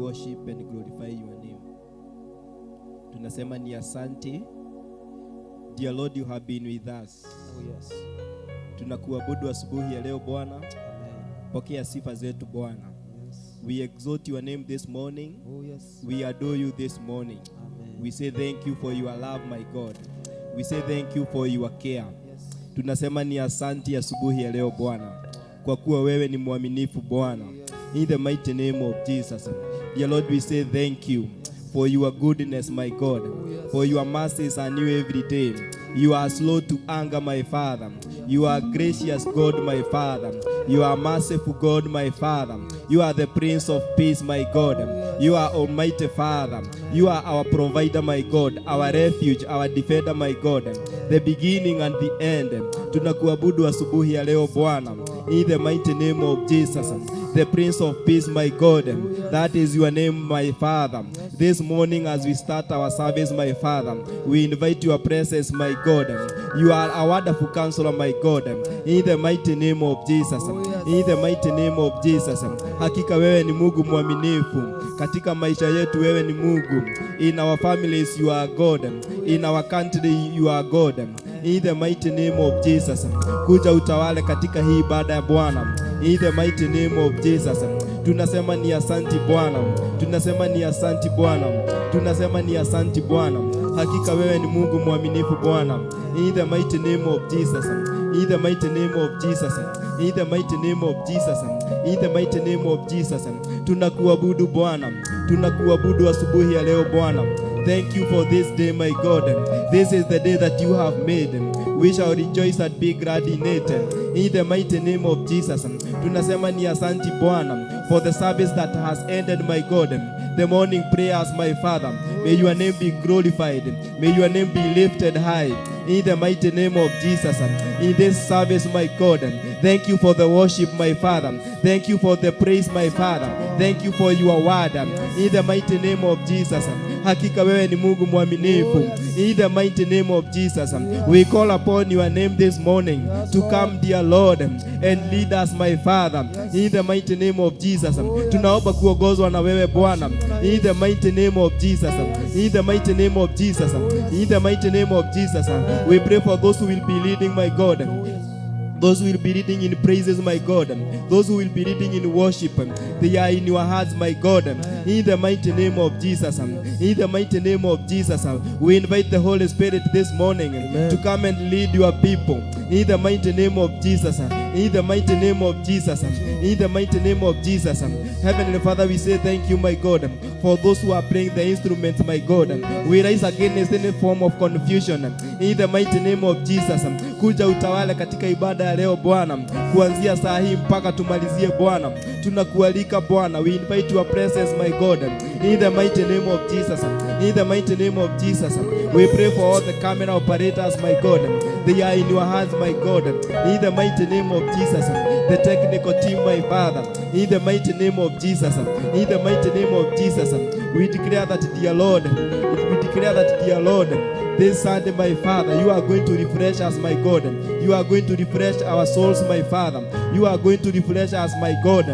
worship and glorify your name. Tunasema ni asante. Dear Lord, you have been with us. Oh yes. Tunakuabudu asubuhi ya leo Bwana. Amen. Pokea sifa zetu Bwana. Yes. We exalt your name this morning. Oh yes. We adore you this morning. Amen. We say thank you for your love, my God. We say thank you for your care. Yes. Tunasema ni asante asubuhi ya leo Bwana, kwa kuwa wewe ni mwaminifu Bwana. In the mighty name of Jesus. Dear Lord, we say thank you for your goodness, my God. For your mercies are new every day. You are slow to anger, my Father. You are gracious God, my Father. You are merciful God, my Father. You are the Prince of Peace, my God. You are Almighty Father. You are our provider, my God. Our refuge, our defender, my God. The beginning and the end. Tunakuabudu asubuhi ya leo Bwana. In the mighty name of Jesus. The Prince of Peace, my God. That is your name, my Father. This morning as we start our service, my Father, we invite your presence, my God. You are a wonderful counselor, my God. In the mighty name of Jesus. In the mighty name of Jesus. Hakika wewe ni Mungu mwaminifu. Katika maisha yetu wewe ni Mungu. In our families you are God. In our country you are God. In the mighty name of Jesus. Kuja utawale katika hii ibada ya Bwana. In the mighty name of Jesus. Tunasema ni asanti Bwana. Tunasema ni asanti Bwana. Tunasema ni asanti Bwana. Hakika wewe ni Mungu mwaminifu Bwana. In the mighty name of Jesus. In the mighty name of Jesus. In the mighty name of Jesus. In the mighty name of Jesus. Tunakuabudu Bwana. Tunakuabudu asubuhi ya leo Bwana. Thank you for this day, my God. This is the day that you have made. We shall rejoice and be glad in it. In the mighty name of Jesus. Tunasema ni asanti Bwana for the service that has ended, my God. The morning prayers, my Father. May your name be glorified. May your name be lifted high. In the mighty name of Jesus. In this service, my God. Thank you for the worship, my Father. Thank you for the praise, my Father. Thank you for your word. In the mighty name of Jesus. Hakika wewe ni Mungu mwaminifu. In the mighty name of Jesus. We call upon your name this morning to come, dear Lord, and lead us, my Father. In the mighty name of Jesus. Tunaomba kuongozwa na wewe Bwana. In the mighty name of Jesus. In the mighty name of Jesus. In the mighty name of Jesus. We pray for those who will be leading, my God. Those who will be reading in praises, my God. Those who will be reading in worship. They are in your hearts, my God. In the mighty name of Jesus. In the mighty name of Jesus. We invite the Holy Spirit this morning to come and lead your people. In the mighty name of Jesus. In the mighty name of Jesus. In the mighty name of Jesus. Heavenly Father, we say thank you, my God, for those who are playing the instruments, my God. We rise against any form of confusion. In the mighty name of Jesus. Kuja utawale katika ibada ya leo Bwana. Kuanzia saa hii mpaka tumalizie Bwana. Tunakualika Bwana. We invite your presence, my God. In the mighty name of Jesus. In the mighty name of Jesus. We pray for all the camera operators, my God. They are in your hands, my God. In the mighty name of Jesus. The technical team, my Father. In the mighty name of Jesus. In the mighty name of Jesus. We declare that, dear Lord. We declare that, dear Lord, this Sunday, my Father, you are going to refresh us, my God. You are going to refresh our souls, my Father. You are going to refresh us, my God.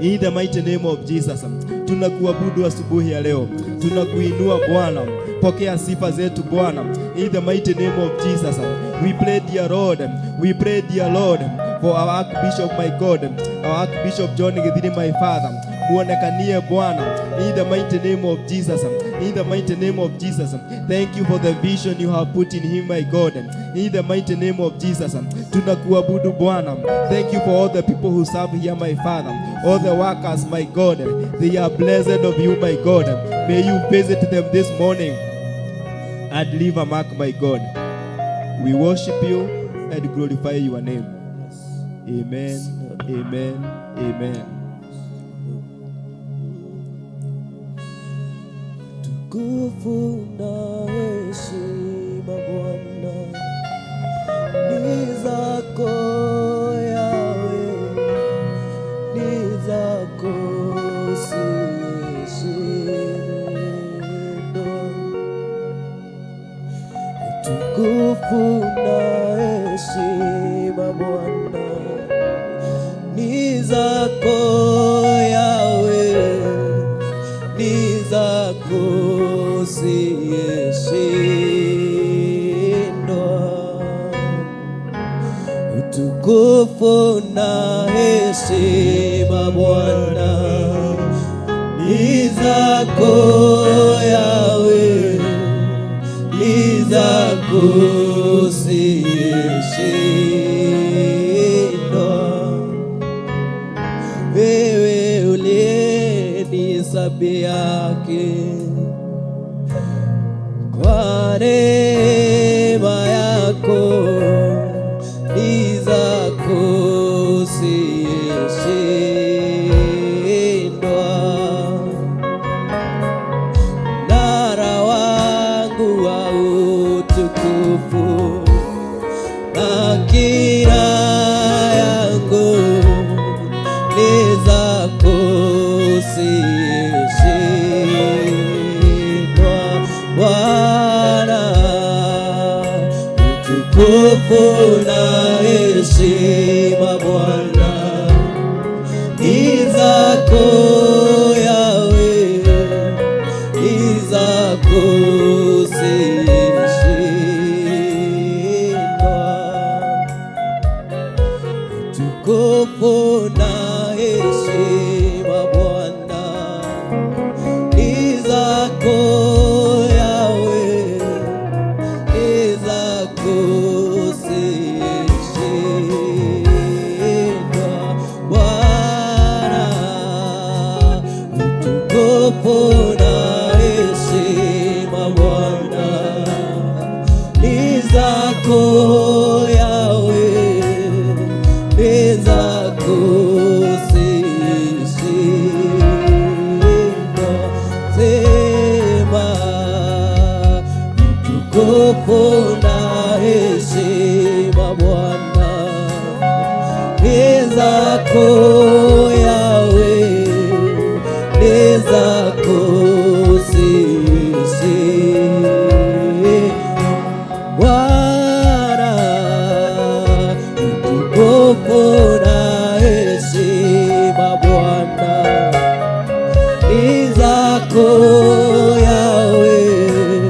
In the mighty name of Jesus. Tunakuabudu asubuhi ya leo. Tunakuinua Bwana. Pokea sifa zetu Bwana. In the mighty name of Jesus. We pray, dear Lord. We pray, dear Lord, for our Archbishop, my God. Our Archbishop John Githiri, my Father. Muonekanie Bwana. In the mighty name of Jesus. In the mighty name of Jesus. Thank you for the vision you have put in him, my God. In the mighty name of Jesus. Tunakuabudu Bwana. Thank you for all the people who serve here, my Father. All the workers, my God. They are blessed of you, my God. May you visit them this morning and leave a mark, my God. We worship you and glorify your name. Amen. Amen. Amen. Tukufu na heshima Bwana ni zako Yawe, ni zako Tukufu na heshima Bwana ni zako Yawe, utukufu na heshima Bwana ni zako Yahweh, ni zako usiyeshindwa. Wewe uliyenisabia haki kwa neema yako, ni zako usiyeshindwa. Mnara wangu wa utukufu na kira yangu, ni zako usiyeshindwa. Bwana, utukufu na heshima Bwana ni zako Yahweh, ni zako usiyeshindwa. Utukufu na heshima Bwana ni zako Yahweh, ni zako usiyeshindwa. Bwana, utukufu na heshima Bwana ni zako Yahweh, ni zako usiyeshindwa. Sema utukufu na heshima Bwana ni zako Yahweh, ni zako usiyeshindwa. Bwana, utukufu na heshima Bwana ni zako Yahweh,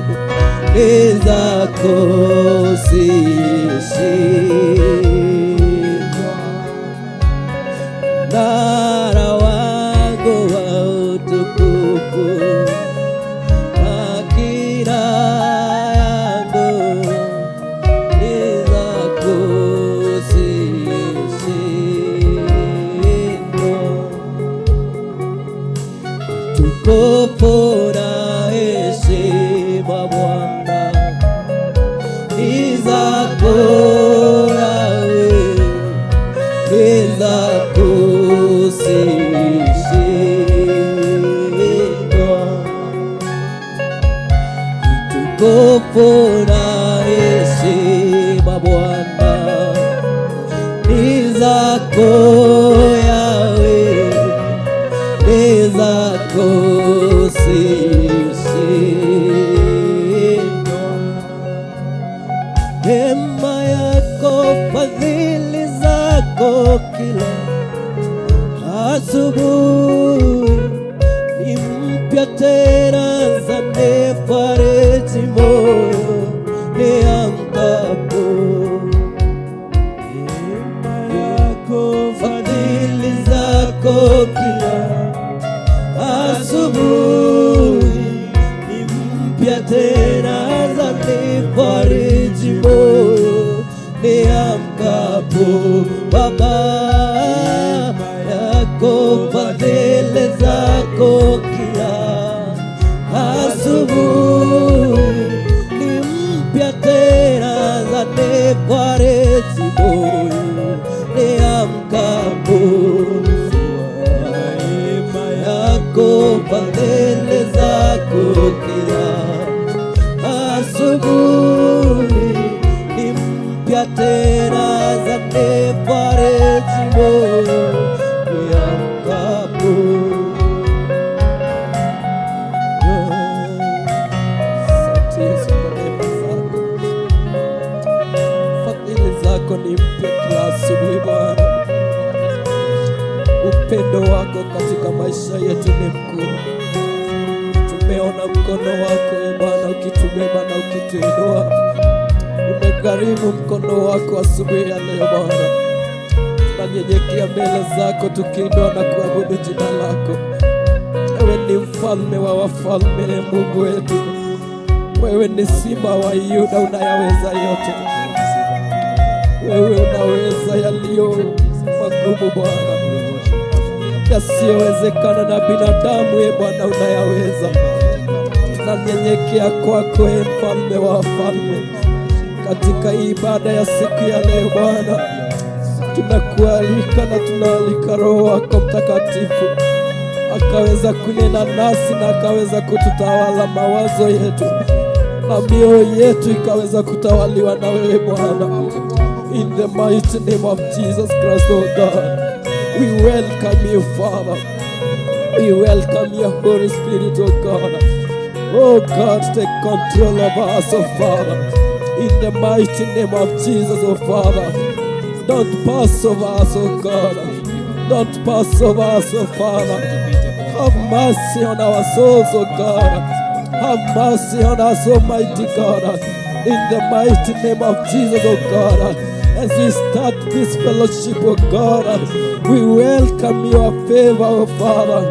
ni zako usiyeshindwa. Mnara wangu wa utukufu na kira yangu, ni zako usiyeshindwa. Utukufu na heshima Bwana ni zako Yahweh, ni zako usiyeshindwa. Utukufu na heshima Bwana ni zako Yahweh, ni zako usiyeshindwa. Neema yako, fadhili zako kila asubuhi ni mpya tena, zanifariji moyo niamkapo. Neema yako, fadhili zako kila asubuhi ni mpya tena, zanifariji moyo niamkapo. Baba yako, fadhili zako kila asubuhi ni mpya tena, zanifariji moyo niamkapo. Neema yako, fadhili zako kila asubuhi ni mpya tena, zanifariji moyo niamkapo. Asante Yesu kwa neema zako, fadhili zako ni mpya kila asubuhi Bwana. Upendo wako katika maisha yetu ni mkuu. Tumeona mkono wako Bwana ukitubeba na ukituinua. tunagharimu mkono wako asubuhi ya leo Bwana. Tunanyenyekea mbele zako tukiinua na kuabudu jina lako. Wewe ni mfalme wa wafalme, Mungu wetu. Wewe ni simba wa Yuda, unayaweza yote. Wewe unaweza yaliyo magumu Bwana, yasiyowezekana na binadamu. Ye Bwana unayaweza. Tunanyenyekea kwako, e mfalme wa wafalme, katika ibada ya siku ya leo Bwana. Tunakualika na tunaalika Roho wako Mtakatifu akaweza kunena nasi na akaweza kututawala mawazo yetu na mioyo yetu ikaweza kutawaliwa na wewe Bwana. In the mighty name of Jesus Christ, oh God, we welcome you, Father. We welcome your Holy Spirit, oh God. Oh God, take control of us, oh Father. In the mighty name of Jesus, oh Father. Don't pass over us, oh God. Don't pass over us, oh Father. Have mercy on our souls, oh God. Have mercy on us, Almighty God. In the mighty name of Jesus, oh God. As we start this fellowship, oh God, we welcome your favor, oh Father.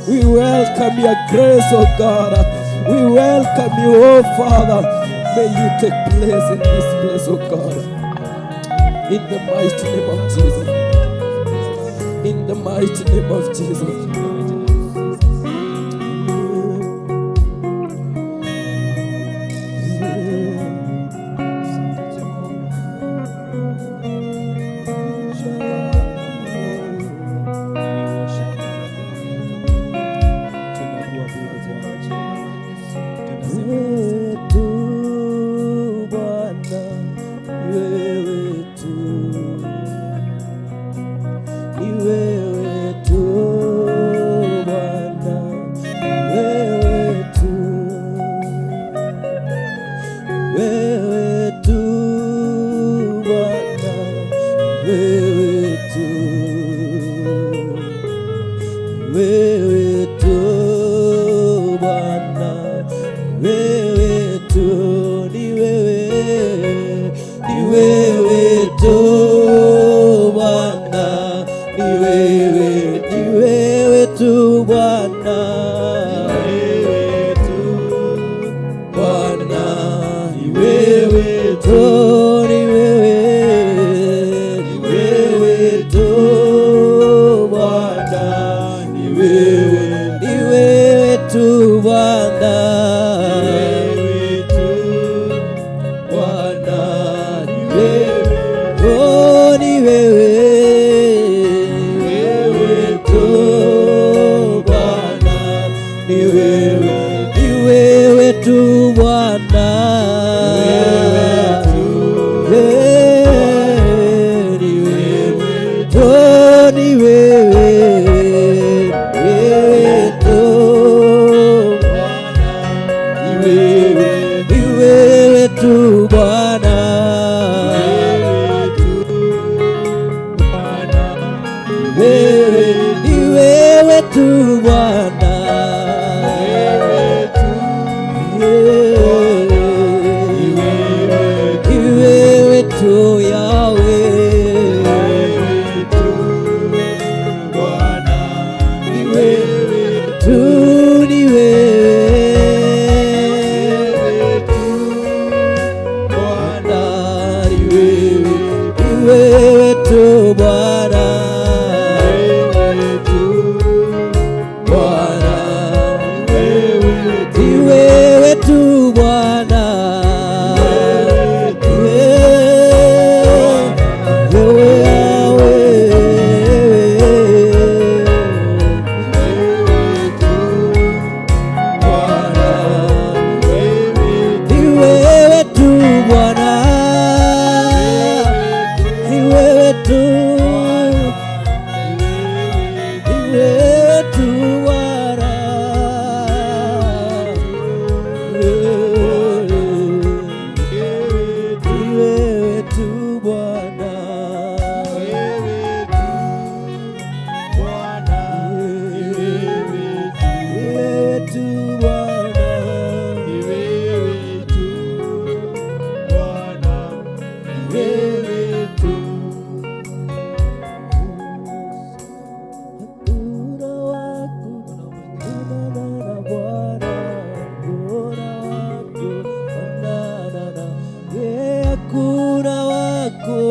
We welcome your grace, oh God. We welcome you, oh Father. May you take place in this place, oh God. In the mighty name of Jesus. In the mighty name of Jesus.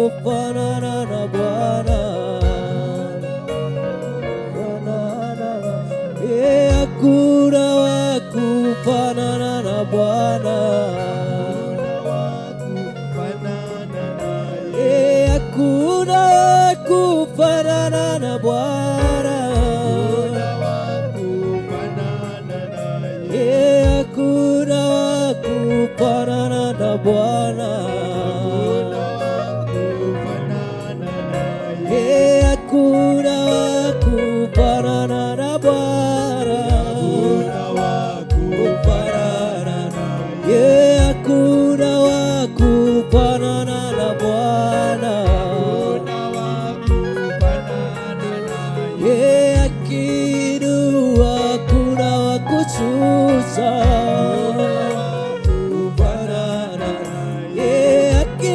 kufanana na Bwana. Hakuna wa kufanana na Bwana. Hakuna wa kufanana na Bwana. Hakuna wa kufanana na Bwana. Hakuna wa kufanana na Bwana. Hakuna wa kufanana na Bwana. Akiinua hakuna wa kushusha. Akiinua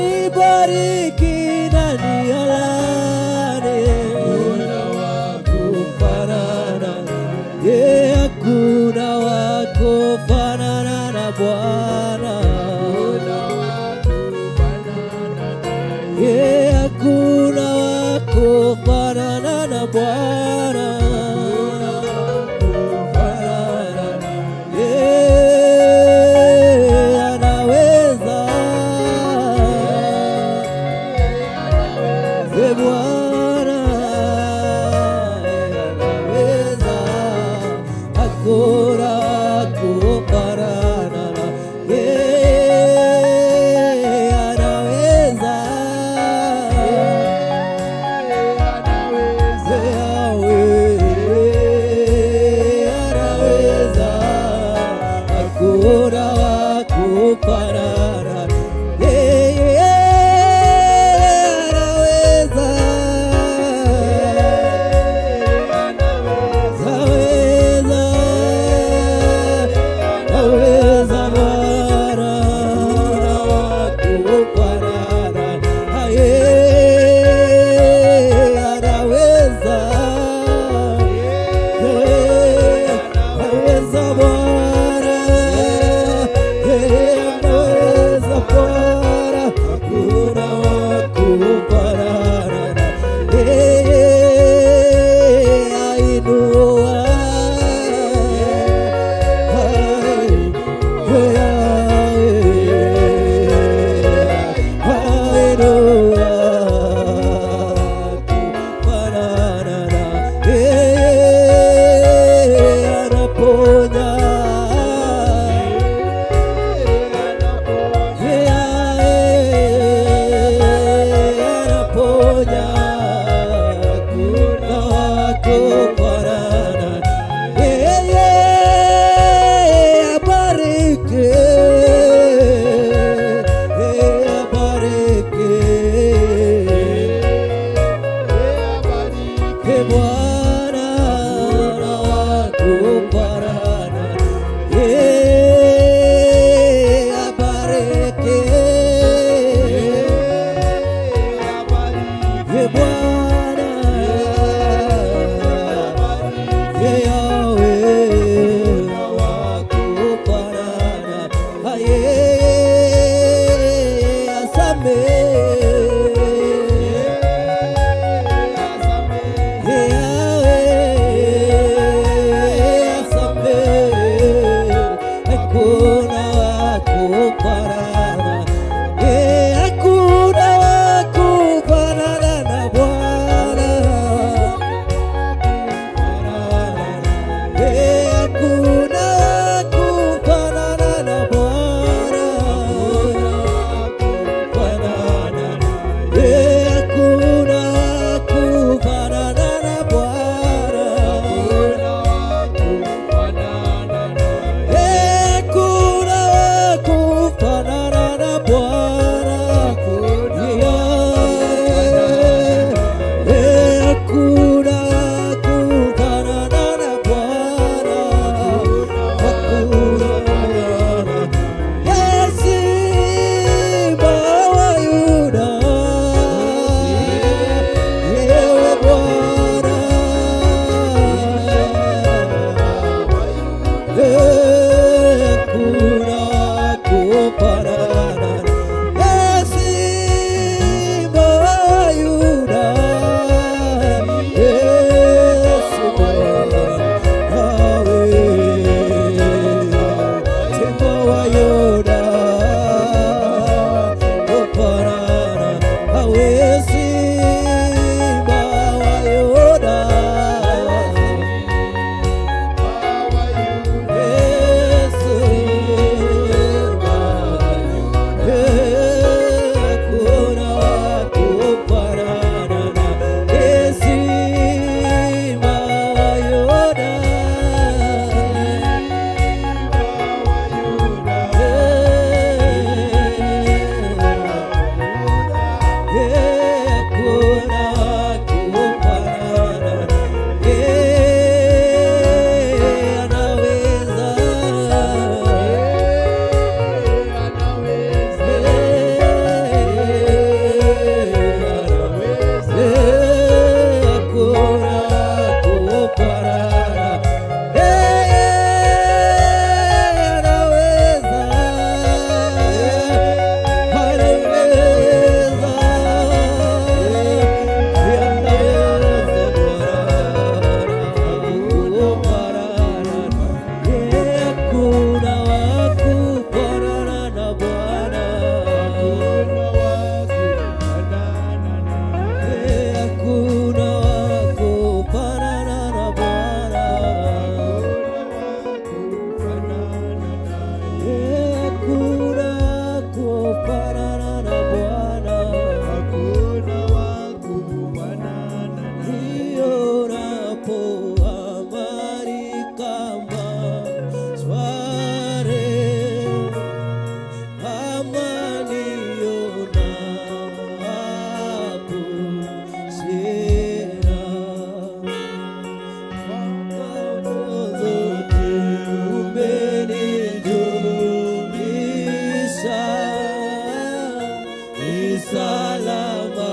salama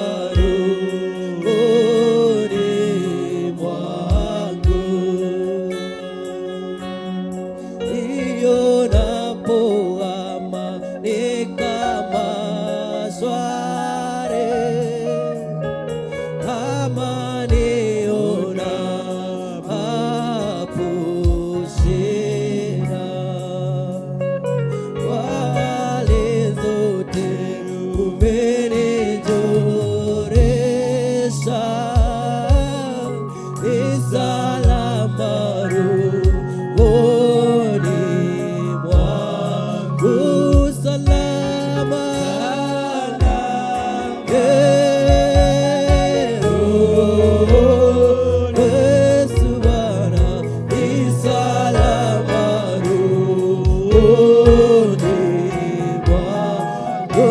rohoni mwangu, ionapo amani kama sware, amani onapo shida, wale zote umenijoresha, ni salama rohoni mwangu, salama, Yesu Bwana, ni salama rohoni mwangu,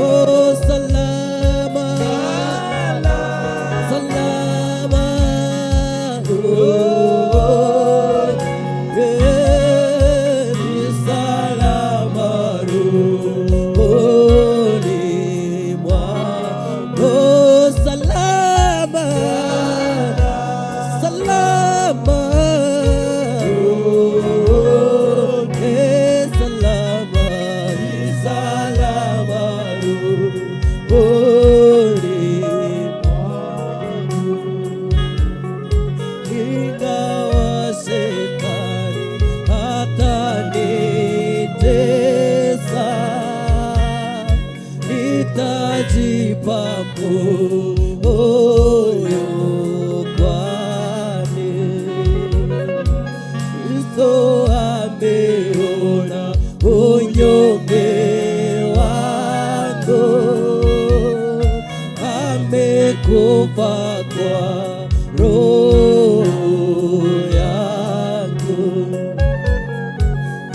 salama, salama rohoni, ni salama rohoni mwangu, salama, salama rohoni, salama, salama rohoni mwangu, ingawa shetani atanitesa, nitajipa moyo, kwani Kristo ameona unyonge wangu, amekufa kwa roho yangu,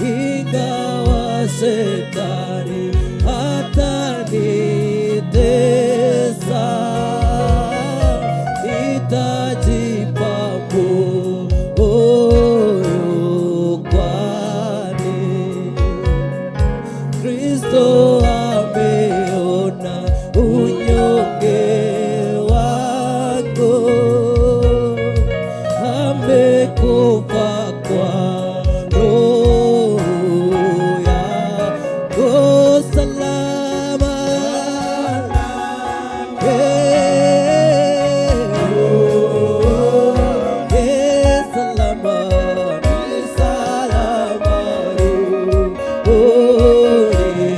ingawa shetani atanitesa, nitajipa moyo, kwani Kristo ameona unyonge wangu, amekufa kwa roho yangu, salama, salama, ni salama rohoni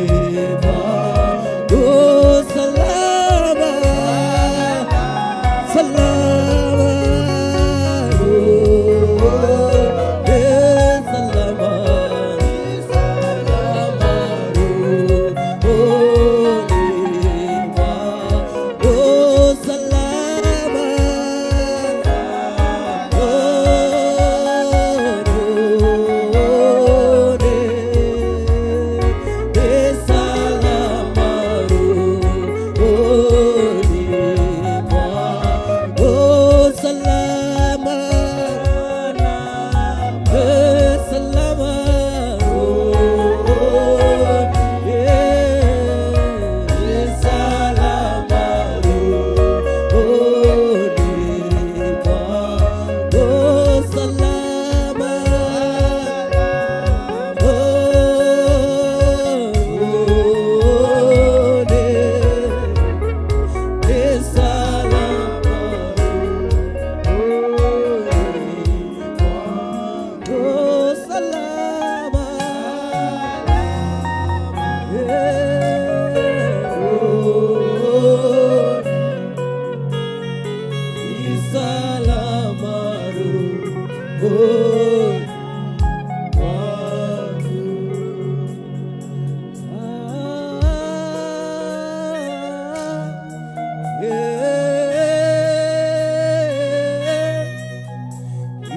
mwangu, salama, salama rohoni, salama, salama rohoni mwangu, salama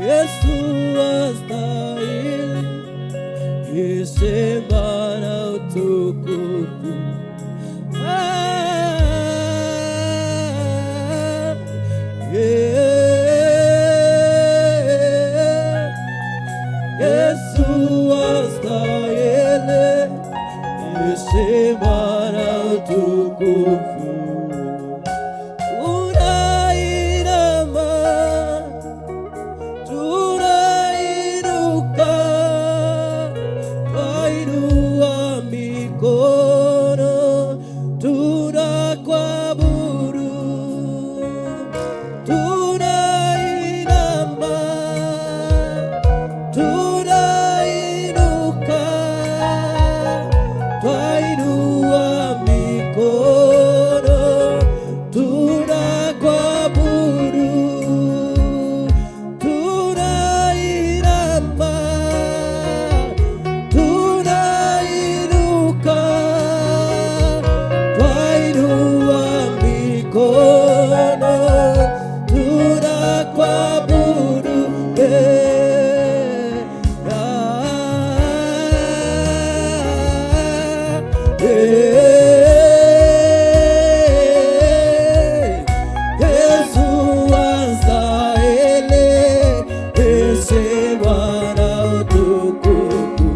Yesu astahili heshima na utukufu. Yesu astahili heshima na utukufu. tunakuabudu, tunainama, tunainuka, twainua mikono, tunakuabudu, tunainama, tunainuka, twainua mikono, tunakuabudu, Yesu astahili heshima na utukufu.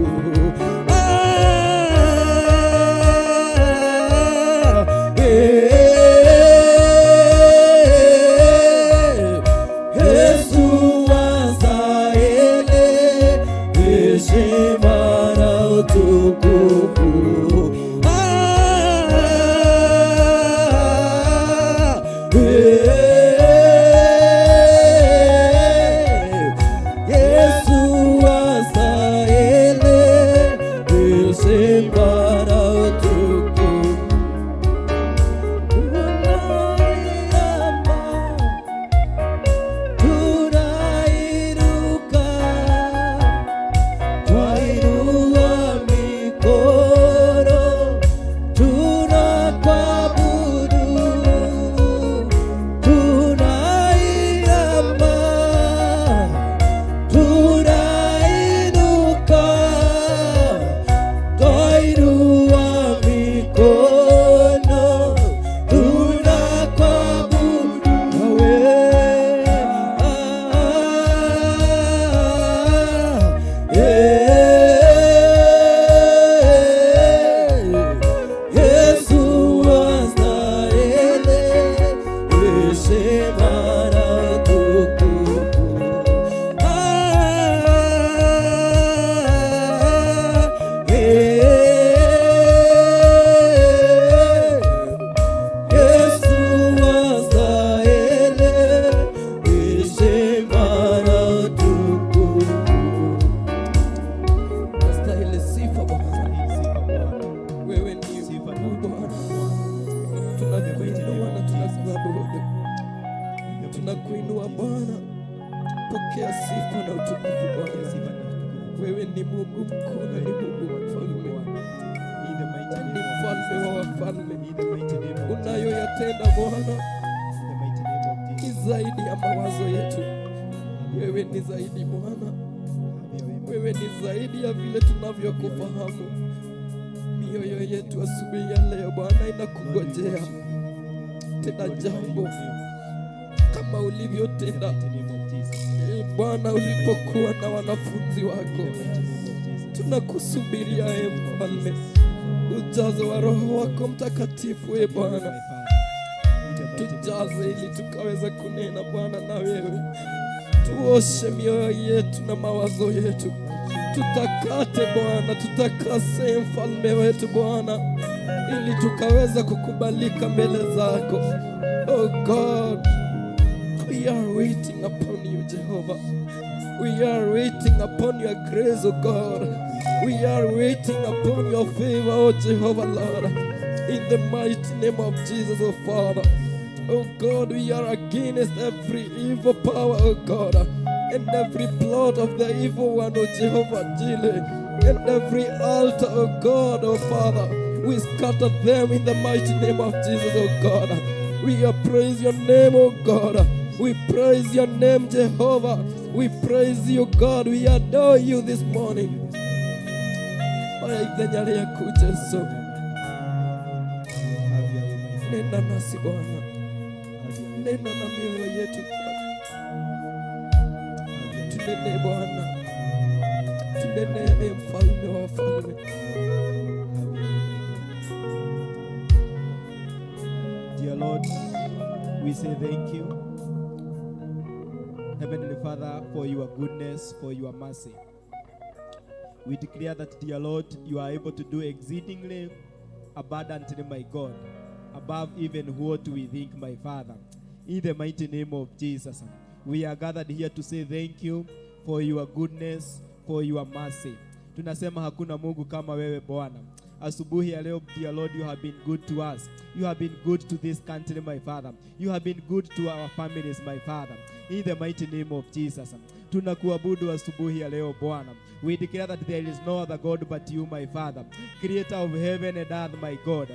Yesu astahili heshima na utukufu. Yesu astahili heshima na utukufu. Tunainuka, twainua mikono, tunakuabudu, tunainama, tunainuka, twainua mikono, tunakuabudu Yesu astahili heshima na utukufu. Yesu astahili heshima na utukufu. Astahili sifa Bwana, wewe ni Mungu Bwana. Tunakuinua na tunakuabudu, tunakuinua Bwana. Pokea sifa na utukufu Bwana. Wewe ni Mungu mkuu na ni Mungu mfalme, ni mfalme wa wafalme. Unayoyatenda Bwana ni zaidi ya mawazo yetu. Wewe ni zaidi Bwana, wewe ni zaidi ya vile tunavyokufahamu. Mioyo yetu asubuhi ya leo Bwana inakungojea. Tenda jambo kama ulivyotenda Bwana ulipokuwa na wanafunzi wako. Tunakusubiria Mfalme, ujazo wa Roho wako Mtakatifu Bwana, tujaze ili tukaweza kunena Bwana na wewe. Tuoshe mioyo yetu na mawazo yetu, tutakate Bwana, tutakase Mfalme wetu Bwana, ili tukaweza kukubalika mbele zako. Oh God, we are waiting upon you Jehovah. We are waiting upon your grace, oh God. We are waiting upon your favor, oh Jehovah Lord. In the mighty name of Jesus, oh Father. Oh God, we are against every evil power, oh God, and every plot of the evil one, oh Jehovah Jireh, and every altar, oh God, oh Father. We scatter them in the mighty name of Jesus, oh God. We praise your name, oh God. We praise your name, Jehovah. We praise you, God. We adore you this morning. Nenda nasi Bwana, nenda na mioyo yetu, tunene Bwana, tunene Mfalme wa wafalme. Dear Lord, we say thank you, Heavenly Father, for your goodness, for your mercy. We declare that, dear Lord, you are able to do exceedingly abundantly, my God, above even what we think, my Father. In the mighty name of Jesus, we are gathered here to say thank you for your goodness, for your mercy. Tunasema hakuna Mungu kama wewe Bwana. Asubuhi ya leo, dear Lord, you have been good to us. You have been good to this country, my Father. You have been good to our families, my Father. In the mighty name of Jesus. Tunakuabudu asubuhi ya leo Bwana. We declare that there is no other God but you, my Father. Creator of heaven and earth, my God.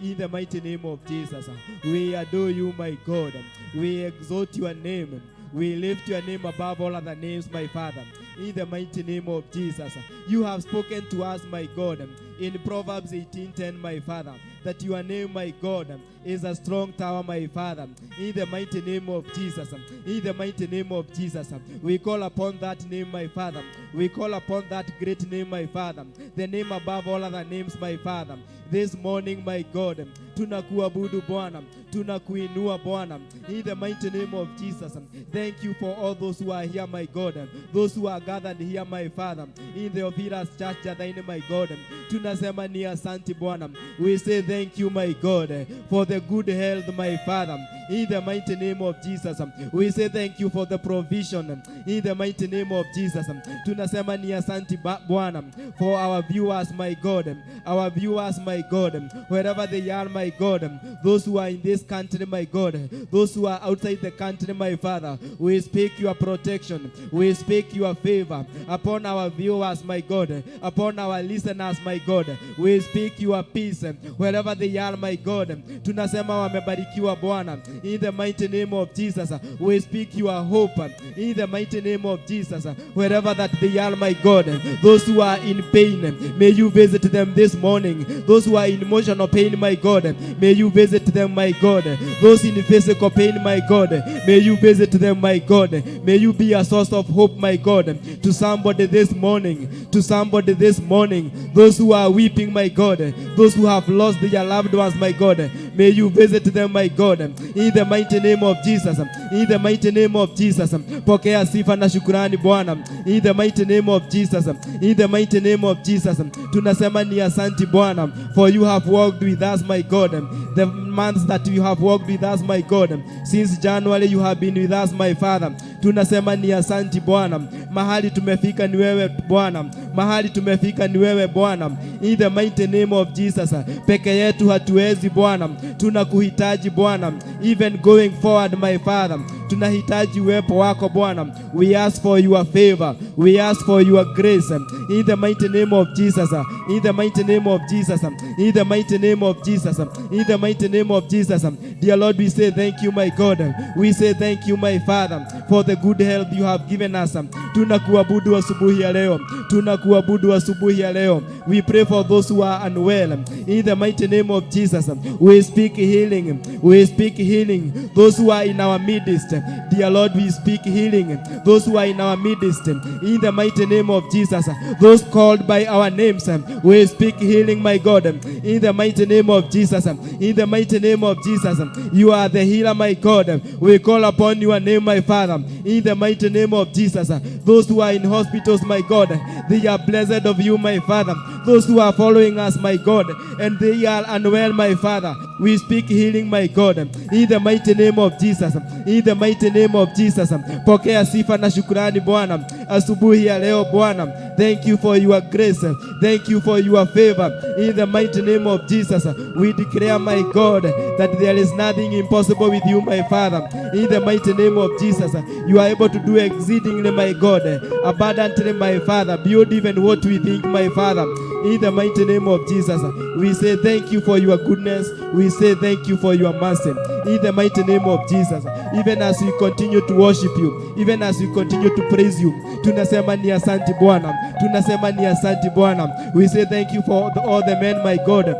In the mighty name of Jesus. We adore you, my God. We exalt your name. We lift your name above all other names, my Father. In the mighty name of Jesus. You have spoken to us, my God, in Proverbs 18:10, my Father, that your name, my God, is a strong tower, my Father. In the mighty name of Jesus. In the mighty name of Jesus. We call upon that name, my Father. We call upon that great name, my Father. The name above all other names, my Father. This morning, my God, tunakuabudu Bwana, tunakuinua Bwana. In the mighty name of Jesus. Thank you for all those who are here, my God. Those who are gathered here, my Father. In the Oviras Church, Jadaine, my God. Tunasema ni asante Bwana. We say thank you, my God, for the good health, my Father. In the mighty name of Jesus. We say thank you for the provision. In the mighty name of Jesus. Tunasema ni asante Bwana for our viewers, my God. Our viewers, my God. Wherever they are, my God. Those who are in this country, my God. Those who are outside the country, my Father. We speak your protection. We speak your favor upon our viewers, my God. Upon our listeners, my God. We speak your peace wherever they are, my God. Tunasema wamebarikiwa Bwana. In the mighty name of Jesus. We speak your hope. In the mighty name of Jesus. Wherever that they are, my God. Those who are in pain, may you visit them this morning. Those who are in emotional pain, my God, may you visit them, my God. Those in physical pain, my God, may you visit them, my God. May you be a source of hope, my God, to somebody this morning. To somebody this morning. Those who are weeping, my God. Those who have lost their loved ones, my God. May you visit them, my God. In the mighty name of Jesus. In the mighty name of Jesus. Pokea sifa na shukrani Bwana. In the mighty name of Jesus. In the mighty name of Jesus. Tunasema ni asante Bwana. For you have walked with us, my God. The months that you have walked with us, my God. Since January you have been with us, my Father. Tunasema ni asante Bwana. Mahali tumefika ni wewe Bwana. Mahali tumefika ni wewe Bwana. In the mighty name of Jesus. Peke yetu hatuwezi Bwana. Tunakuhitaji Bwana. Even going forward, my Father. Tunahitaji uwepo wako Bwana. We ask for your favor. We ask for your grace. In the mighty name of Jesus. In the mighty name of Jesus. In the mighty name of Jesus. In the mighty name of Jesus. Dear Lord, we say thank you, my God. We say thank you, my Father, for the good health you have given us. Tunakuabudu asubuhi ya leo. Tunakuabudu asubuhi ya leo. We pray for those who are unwell. In the mighty name of Jesus. We speak healing. We speak healing. Those who are in our midst. Dear Lord, we speak healing. Those who are in our midst. In the mighty name of Jesus. Those called by our names. We speak healing, my God. In the mighty name of Jesus. In the mighty name of Jesus. You are the healer, my God. We call upon your name, my Father. In the mighty name of Jesus. Those who are in hospitals, my God, they are blessed of you, my Father. Those who are following us, my God, and they are unwell, my Father. We speak healing, my God. In the mighty name of Jesus. In the mighty name of Jesus. Pokea sifa na shukrani Bwana. Asubuhi ya leo Bwana. Thank you for your grace. Thank you for your favor. In the mighty name of Jesus. We declare, my God, that there is nothing impossible with you, my Father. In the mighty name of Jesus. You are able to do exceedingly, my God, abundantly, my Father, beyond even what we think, my Father. In the mighty name of Jesus. We say thank you for your goodness. We say thank you for your mercy. In the mighty name of Jesus. Even as we continue to worship you, even as we continue to praise you, tunasema ni asante Bwana. Tunasema ni asante Bwana. We say thank you for all the men, my God.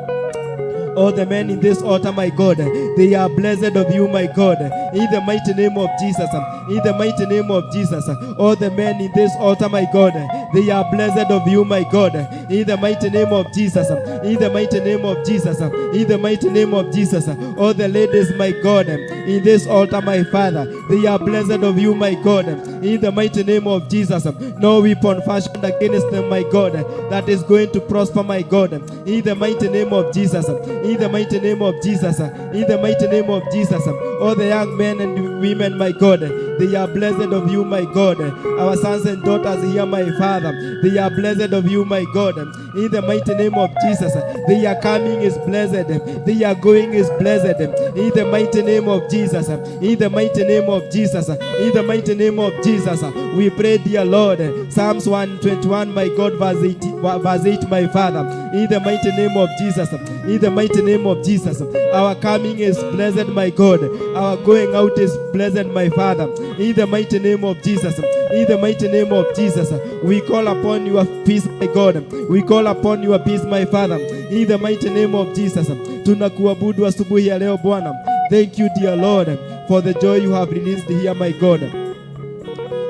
All the men in this altar, my God, they are blessed of you, my God. In the mighty name of Jesus. In the mighty name of Jesus. All the men in this altar, my God, they are blessed of you, my God. In the mighty name of Jesus. In the mighty name of Jesus. In the mighty name of Jesus. All the ladies, my God, in this altar, my Father, they are blessed of you, my God. In the mighty name of Jesus. No weapon fashioned against them, my God, that is going to prosper, my God. In the mighty name of Jesus. in the mighty name of Jesus, in the mighty name of Jesus. All the young men and women, my God, they are blessed of you, my God. Our sons and daughters here, my Father, they are blessed of you, my God, in the mighty name of Jesus. They are coming is blessed, they are going is blessed, in the mighty name of Jesus, in the mighty name of Jesus, in the mighty name of Jesus. We pray, dear Lord, Psalms 121, my God, verse 8, my Father, in the mighty name of Jesus, in the mighty name of Jesus. Our coming is blessed, my God. Our going out is blessed, my Father, in the mighty name of Jesus. In the mighty name of Jesus, we call upon your peace, my God. We call upon your peace, my Father, in the mighty name of Jesus. Tunakuabudu asubuhi ya leo Bwana. Thank you, dear Lord, for the joy you have released here, my God.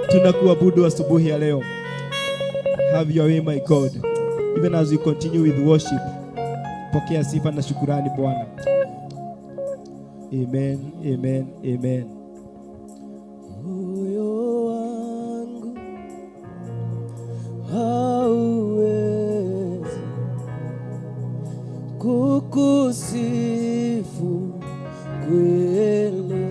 Tunakuabudu asubuhi ya leo. Have your way, my God. Even as we continue with worship, pokea sifa na shukurani Bwana. Amen, amen, amen. Moyo wangu hauwezi kukusifu kweli,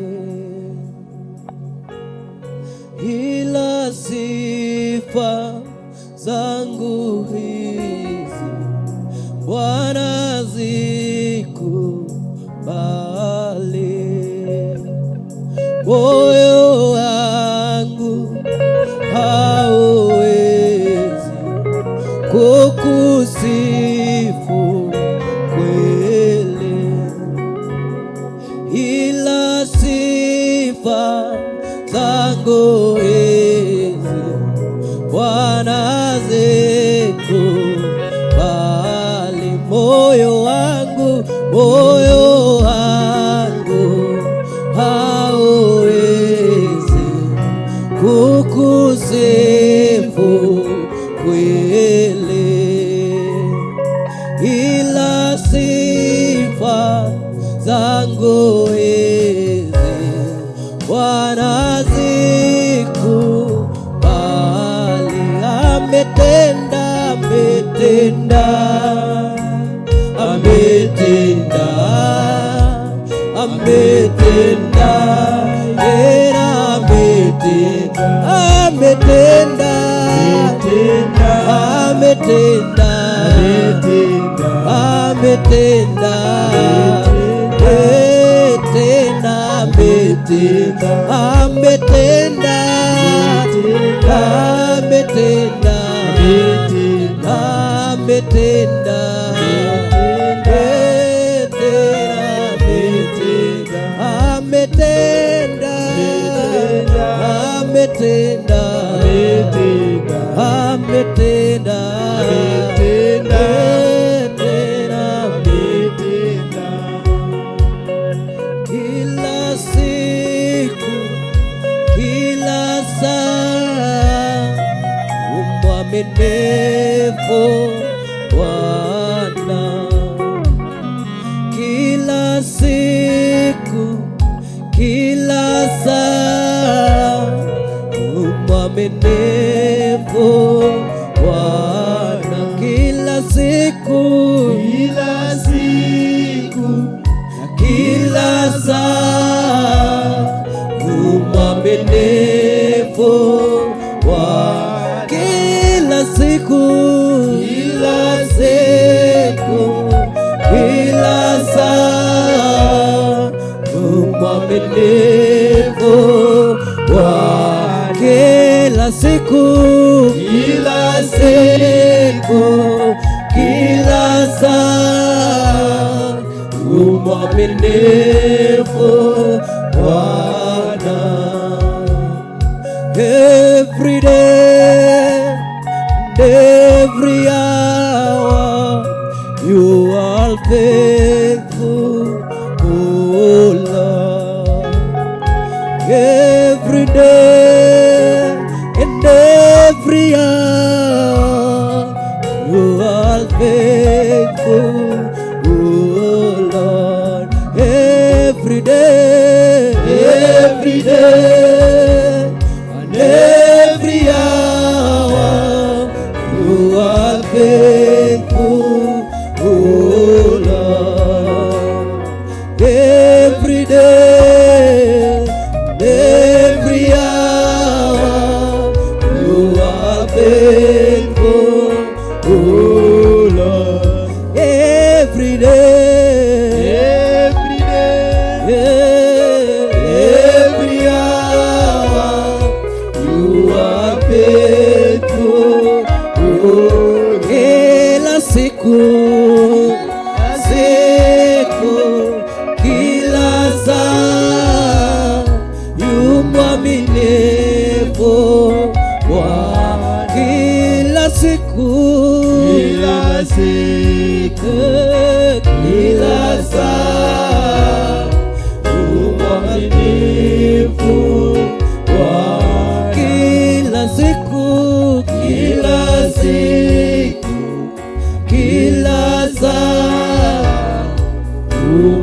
ila sifa zangu hizi Bwana zikubali. Moyo wangu hauwezi kukusifu kweli, ila sifa zangu hizi Bwana zikubali. Moyo wangu hauwezi kukusifu kweli, ila sifa zangu hizi Bwana zikubali. Ametenda, ametenda, ametenda, ametenda, era ametenda, ametenda, ametenda, ametenda, tena ametenda, ametenda, ametenda, ametenda, ametenda, ametenda, kila siku, kila saa, mwaminifu Bwana. Kila siku, kila saa, mwaminifu Bwana. Kila siku, kila siku, kila saa, mwaminifu Bwana. Kila siku, kila siku, kila saa, mwaminifu Bwana. Kila siku, kila siku, kila saa, mwaminifu Bwana. Every day, every hour, you are faithful, oh Lord. Every day and every hour, you are faithful, oh Lord. Every day every day, every hour. You are faithful, oh Lord. Every day, every hour. You are faithful, oh. Kila siku, kila saa, yu mwaminifu Bwana. Kila siku, kila saa, yu mwaminifu Bwana. Kila siku, kila saa,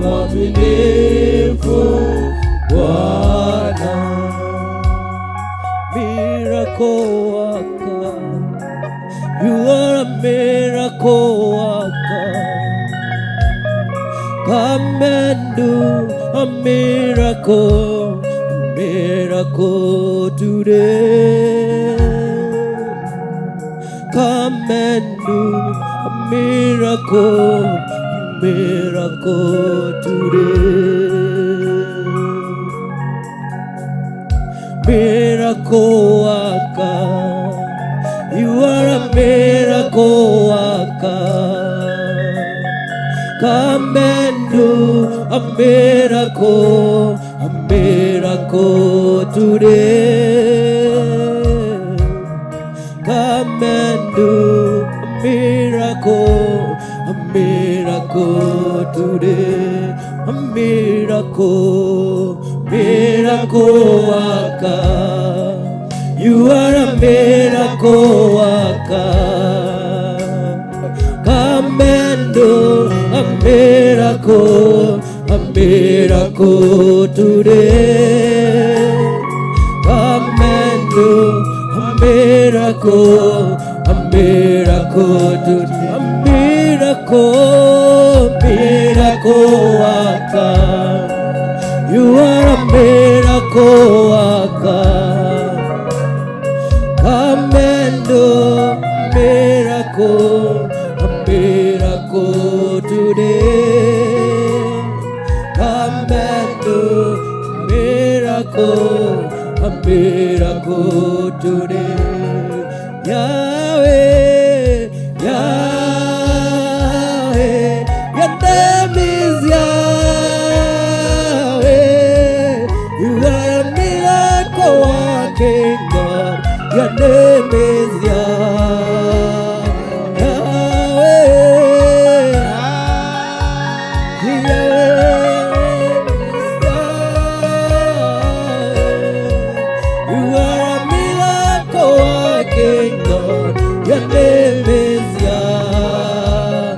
mwaminifu Bwana. Miracle worker, you are a miracle worker. Come and do a miracle today. Come and do a miracle today. Miracle worker, you are a miracle worker. Come and do a miracle today. Come and do a miracle today. A miracle worker. You are a miracle worker. Come and do a miracle today. Come and do a miracle today. A miracle worker. You are a miracle worker. Come and do a miracle today. Come and do a miracle today. Yahweh, Yahweh, your name is Yahweh. You are a miracle working God. Your name is Yahweh. You are a miracle working God. Your name is Yahweh.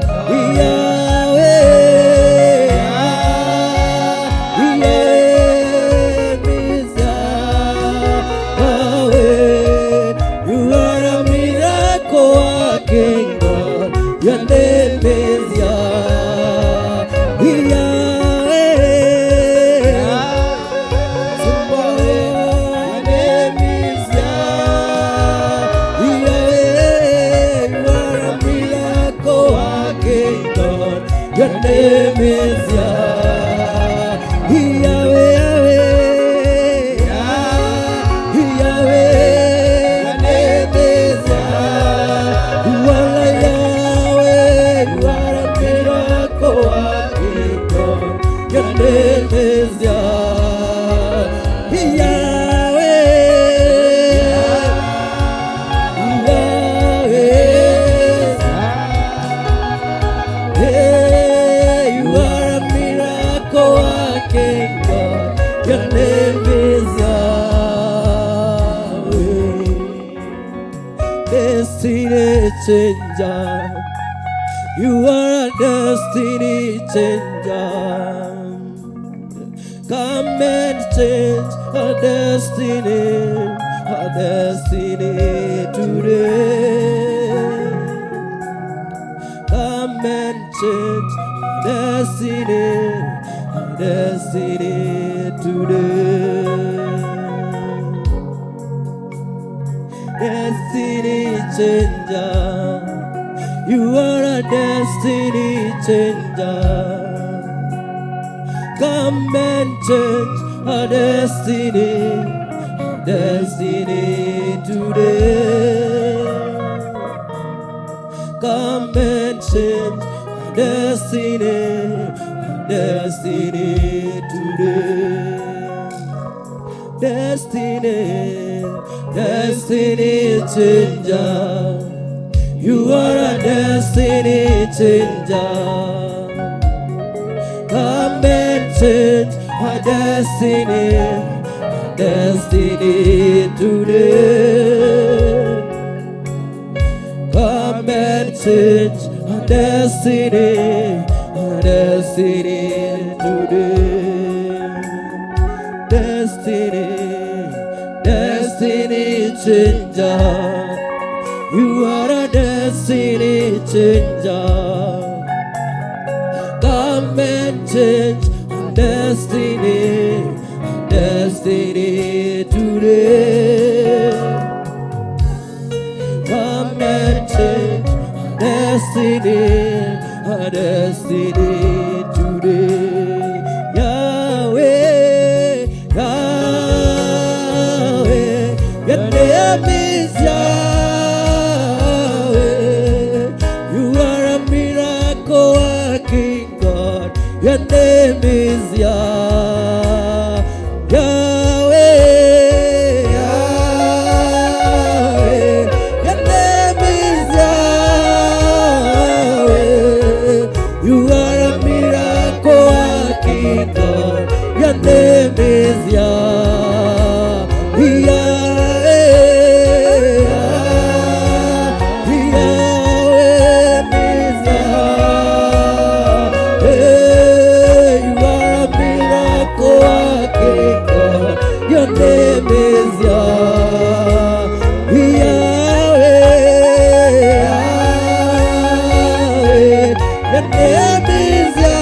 You are a miracle working God. Your name is Yahweh. Your name is Yahweh, Yahweh, Yahweh. Your name is Yahweh. You are a Yahweh. You are a miracle working God. Your name is Yahweh, Yahweh, Your name is Yahweh. Destiny changer. You are a destiny changer. Come and change our destiny today. Come and change our destiny today. Destiny changer, you are a destiny changer. Come and change our destiny, destiny today. Come and change our destiny, destiny today. Destiny, destiny changer. You are a destiny changer. Come and change our destiny, destiny today. Come and change our destiny, destiny today. Destiny, destiny changer. You are a destiny changer. Come and change our destiny, destiny today. Come and change our destiny, destiny today. Yahweh, Yahweh, your name is Yahweh. You are a miracle working God. Your name is Yahweh. Yahweh, Yahweh. Your name is Yahweh. You are a miracle working God. Your name is Yahweh. Your name is Yahweh, Yahweh. Your name is Yahweh.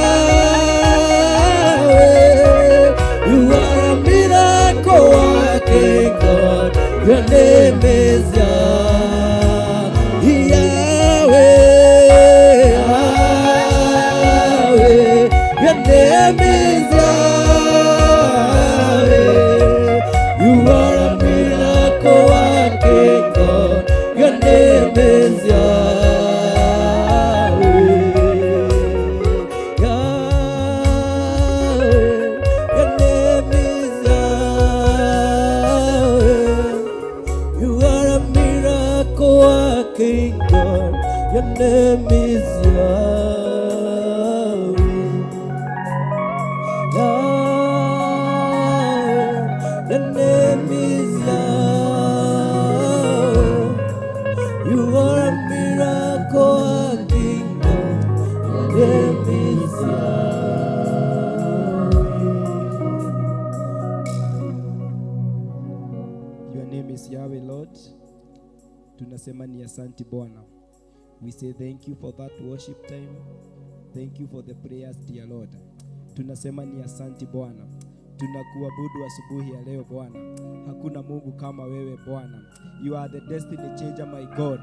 You are a miracle working God. Your name is Yahweh, Yahweh. Your name is You are a miracle working God. Your name is Yahweh, Yahweh. Your name is Yahweh. You are a miracle working God. Your name is Yahweh, Yahweh. Your name is Yahweh. You are a miracle working God. Your name is Yahweh. Your name is Yahweh, Lord. Tunasema ni asante Bwana. We say thank you for that worship time. Thank you for the prayers, dear Lord. Tunasema ni asante Bwana. Tunakuabudu asubuhi ya leo Bwana. Hakuna Mungu kama wewe Bwana. You are the destiny changer, my God.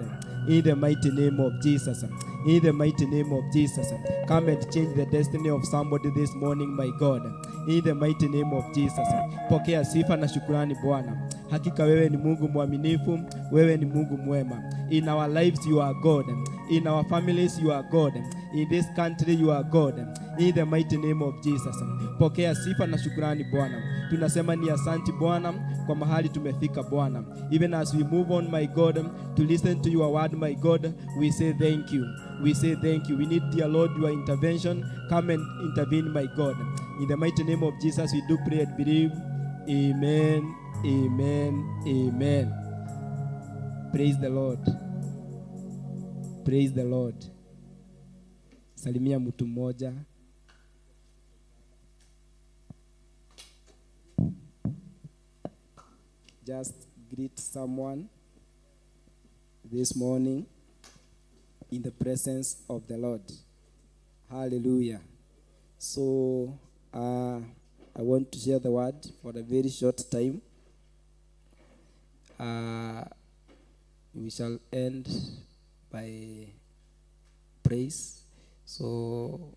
In the mighty name of Jesus. In the mighty name of Jesus. Come and change the destiny of somebody this morning, my God. In the mighty name of Jesus. Pokea sifa na shukrani Bwana. Hakika wewe ni Mungu mwaminifu, wewe ni Mungu mwema. In our lives you are God. In our families you are God. In this country you are God. In the mighty name of Jesus. Pokea sifa na shukrani Bwana. Tunasema ni asante Bwana kwa mahali tumefika Bwana. Even as we move on, my God, to listen to your word, my God, we say thank you. We say thank you. We need, dear Lord, your intervention. Come and intervene, my God. In the mighty name of Jesus we do pray and believe. Amen. Amen. Amen. Praise the Lord. Praise the Lord. Salimia mtu mmoja. Just greet someone this morning in the presence of the Lord. Hallelujah. So I want to share the word for a very short time. We shall end by praise. So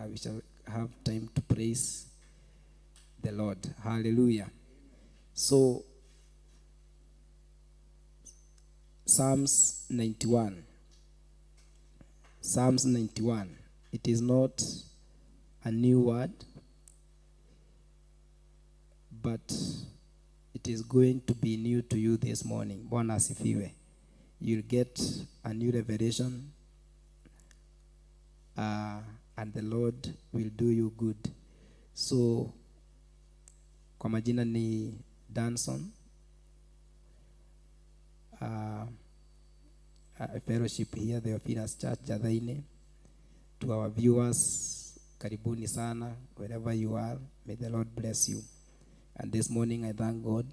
we shall have time to praise the Lord. Hallelujah. So Psalms 91. Psalms 91. It is not a new word, but it is going to be new to you this morning. Bwana asifiwe. You'll get a new revelation, and the Lord will do you good. So, kwa majina ni Danson, a fellowship here, the Theophilus Church, Jathaine. To our viewers, karibuni sana, wherever you are, may the Lord bless you. And this morning I thank God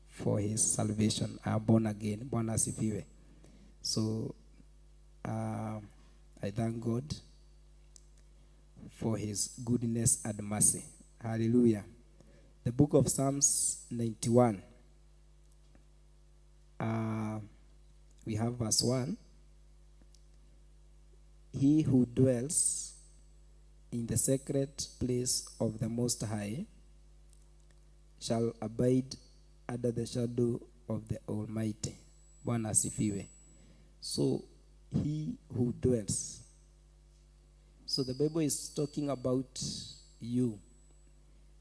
for his salvation. I am born again. Bwana asifiwe. So I thank God for his goodness and mercy. Hallelujah. The book of Psalms 91. We have verse 1. He who dwells in the secret place of the Most High shall abide under the shadow of the Almighty. Bwana asifiwe. So, he who dwells. So the Bible is talking about you.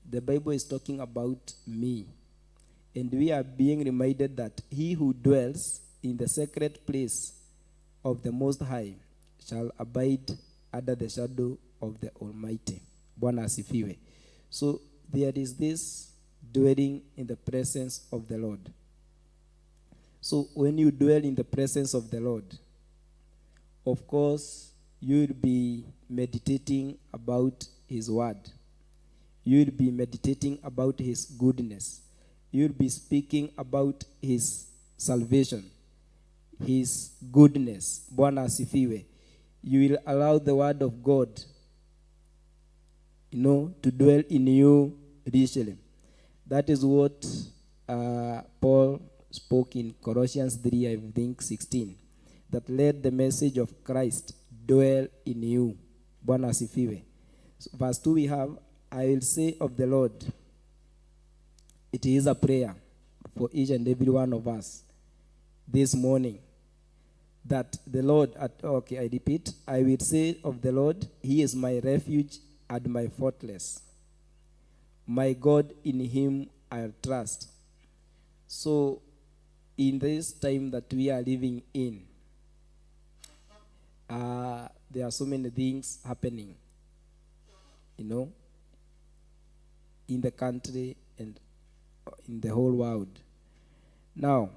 The Bible is talking about me. And we are being reminded that he who dwells in the sacred place of the Most High shall abide under the shadow of the Almighty. Bwana asifiwe. So there is this dwelling in the presence of the Lord. So when you dwell in the presence of the Lord, of course, you will be meditating about his word. You will be meditating about his goodness. You will be speaking about his salvation, his goodness. Bwana asifiwe. You will allow the word of God, to dwell in you richly. That is what Paul spoke in Colossians 3, I think 16. That let the message of Christ dwell in you. Bwana asifiwe. So verse 2 we have, I will say of the Lord. It is a prayer for each and every one of us this morning. That the Lord, I repeat, I will say of the Lord, he is my refuge and my fortress. My God, in him I'll trust. So, in this time that we are living in, there are so many things happening, in the country and in the whole world. Now,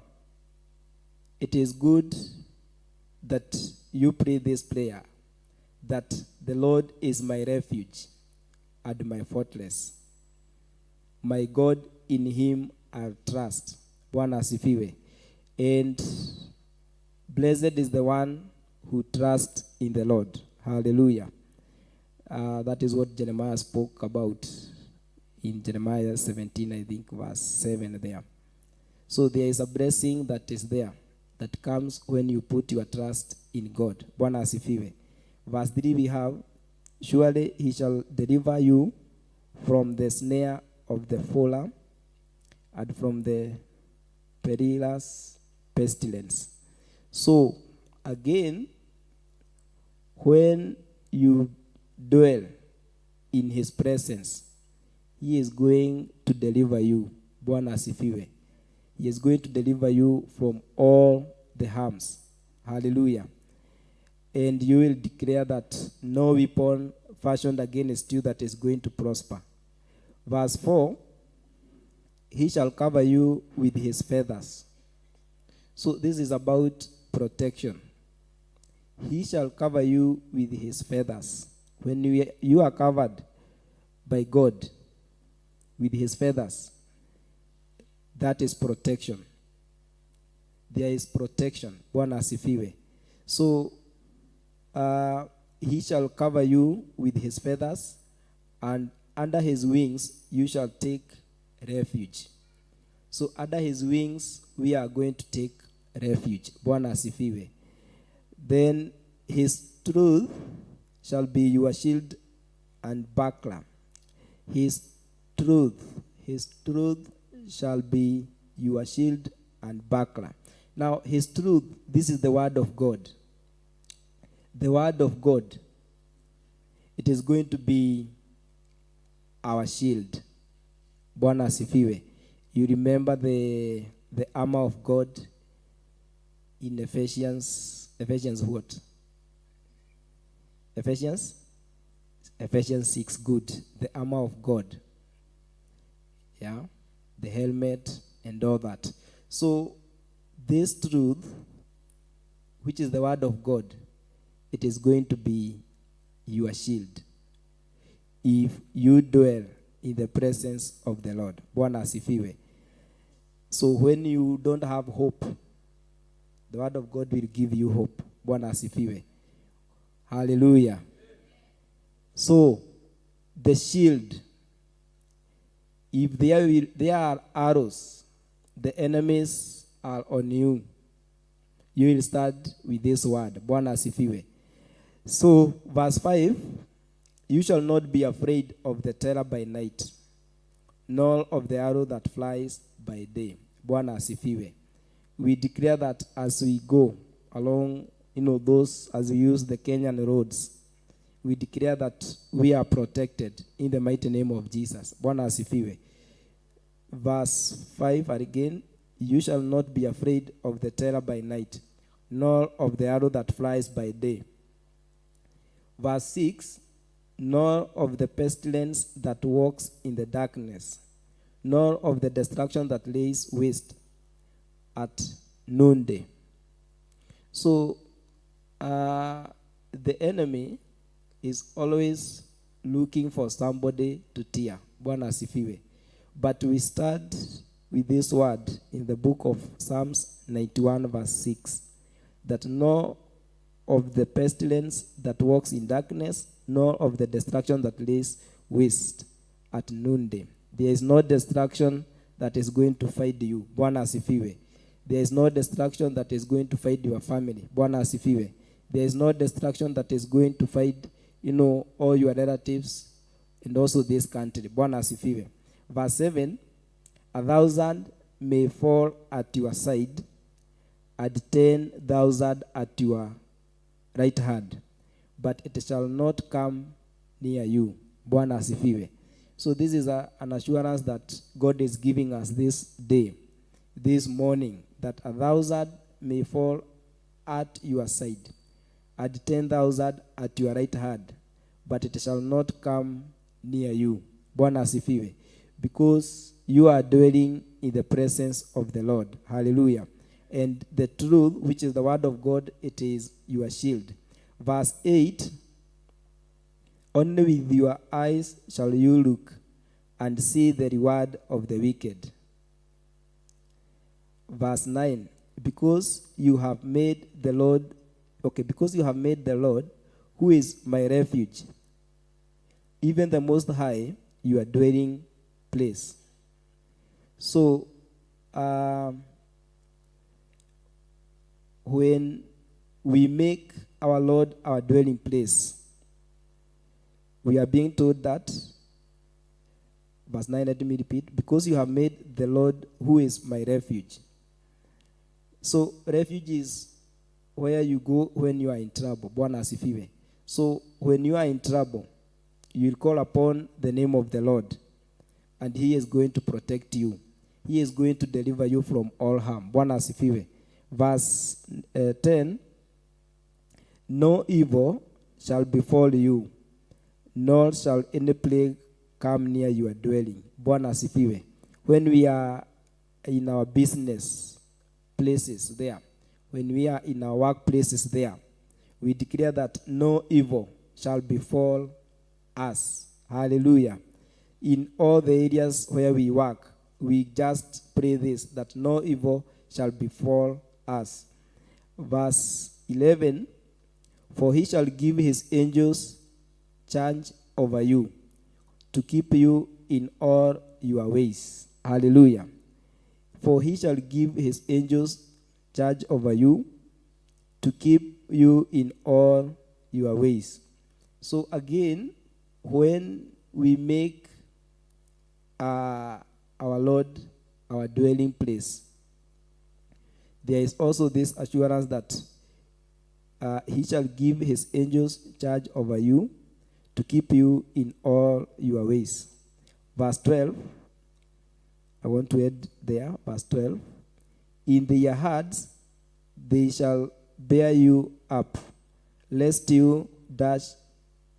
it is good that you pray this prayer, that the Lord is my refuge and my fortress. My God, in him I'll trust. Bwana asifiwe. And blessed is the one who trusts in the Lord. Hallelujah. That is what Jeremiah spoke about in Jeremiah 17, I think, verse 7 there. So there is a blessing that is there, that comes when you put your trust in God. Bwana asifiwe. Verse 3 we have, surely he shall deliver you from the snare of the fowler and from the perilous pestilence. So, again, when you dwell in his presence, he is going to deliver you. Bwana asifiwe. He is going to deliver you from all the harms. Hallelujah. And you will declare that no weapon fashioned against you that is going to prosper. Verse 4, he shall cover you with his feathers. So this is about protection. He shall cover you with his feathers. When you are covered by God with his feathers, that is protection. There is protection. Bwana asifiwe. So, he shall cover you with his feathers, and under his wings you shall take refuge. So under his wings we are going to take refuge. Bwana asifiwe. Then his truth shall be your shield and buckler. His truth shall be your shield and buckler. Now, his truth, this is the word of God. The word of God, it is going to be our shield. Bwana asifiwe. You remember the armor of God in Ephesians what? Ephesians 6, good. The armor of God. Yeah, the helmet and all that. So, this truth, which is the word of God, it is going to be your shield if you dwell in the presence of the Lord. Bwana asifiwe. So when you don't have hope, the word of God will give you hope. Bwana asifiwe. Hallelujah. So, the shield, if there are arrows, the enemies are on you, you will start with this word. Bwana asifiwe. So, verse 5, you shall not be afraid of the terror by night, nor of the arrow that flies by day. Bwana asifiwe. We declare that as we go along, those, as we use the Kenyan roads, we declare that we are protected in the mighty name of Jesus. Bwana asifiwe. Verse 5 again, you shall not be afraid of the terror by night, nor of the arrow that flies by day. Verse 6, nor of the pestilence that walks in the darkness, nor of the destruction that lays waste at noonday. So, the enemy is always looking for somebody to tear. Bwana asifiwe. But we start with this word in the book of Psalms 91 verse 6, that nor of the pestilence that walks in darkness, nor of the destruction that lays waste at noonday. There is no destruction that is going to fight you. Bwana asifiwe. There is no destruction that is going to fight your family. Bwana asifiwe. There is no destruction that is going to fight, all your relatives and also this country. Bwana asifiwe. Verse 7, 1,000 may fall at your side, and 10,000 at your right hand, but it shall not come near you. Bwana asifiwe. So this is an assurance that God is giving us this day, this morning, that 1,000 may fall at your side, and 10,000 at your right hand, but it shall not come near you. Bwana asifiwe. Because you are dwelling in the presence of the Lord. Hallelujah. And the truth, which is the word of God, it is your shield. Verse 8, only with your eyes shall you look and see the reward of the wicked. Verse 9, because you have made the Lord, who is my refuge, even the Most High, your dwelling place. So, when we make our Lord our dwelling place, we are being told that, verse 9, let me repeat, because you have made the Lord, who is my refuge. So, refuge is where you go when you are in trouble. Bwana asifiwe. So, when you are in trouble, you will call upon the name of the Lord, and he is going to protect you. He is going to deliver you from all harm. Bwana asifiwe. Verse 10, no evil shall befall you, nor shall any plague come near your dwelling. Bwana asifiwe. When we are in our business places there, when we are in our workplaces there, we declare that no evil shall befall us. Hallelujah. In all the areas where we work, we just pray this, that no evil shall befall us. Verse 11, for he shall give his angels charge over you, to keep you in all your ways. Hallelujah. For he shall give his angels charge over you to keep you in all your ways. So again, when we make our Lord our dwelling place, there is also this assurance that he shall give his angels charge over you to keep you in all your ways. Verse 12, I want to add there, verse 12. In their hearts they shall bear you up, lest you dash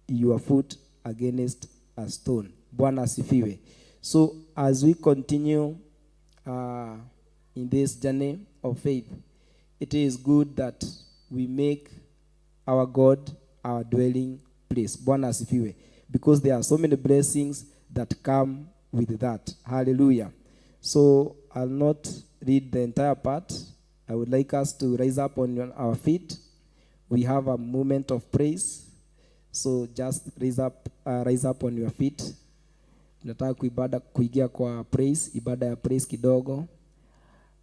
your foot against a stone. Bwana asifiwe. So as we continue in this journey of faith, it is good that we make our God our dwelling place. Bwana asifiwe. Because there are so many blessings that come with that. Hallelujah. So I'll not read the entire part. I would like us to rise up on our feet. We have a moment of praise. So just rise up on your feet. Tunataka kuingia kwa praise, ibada ya praise kidogo.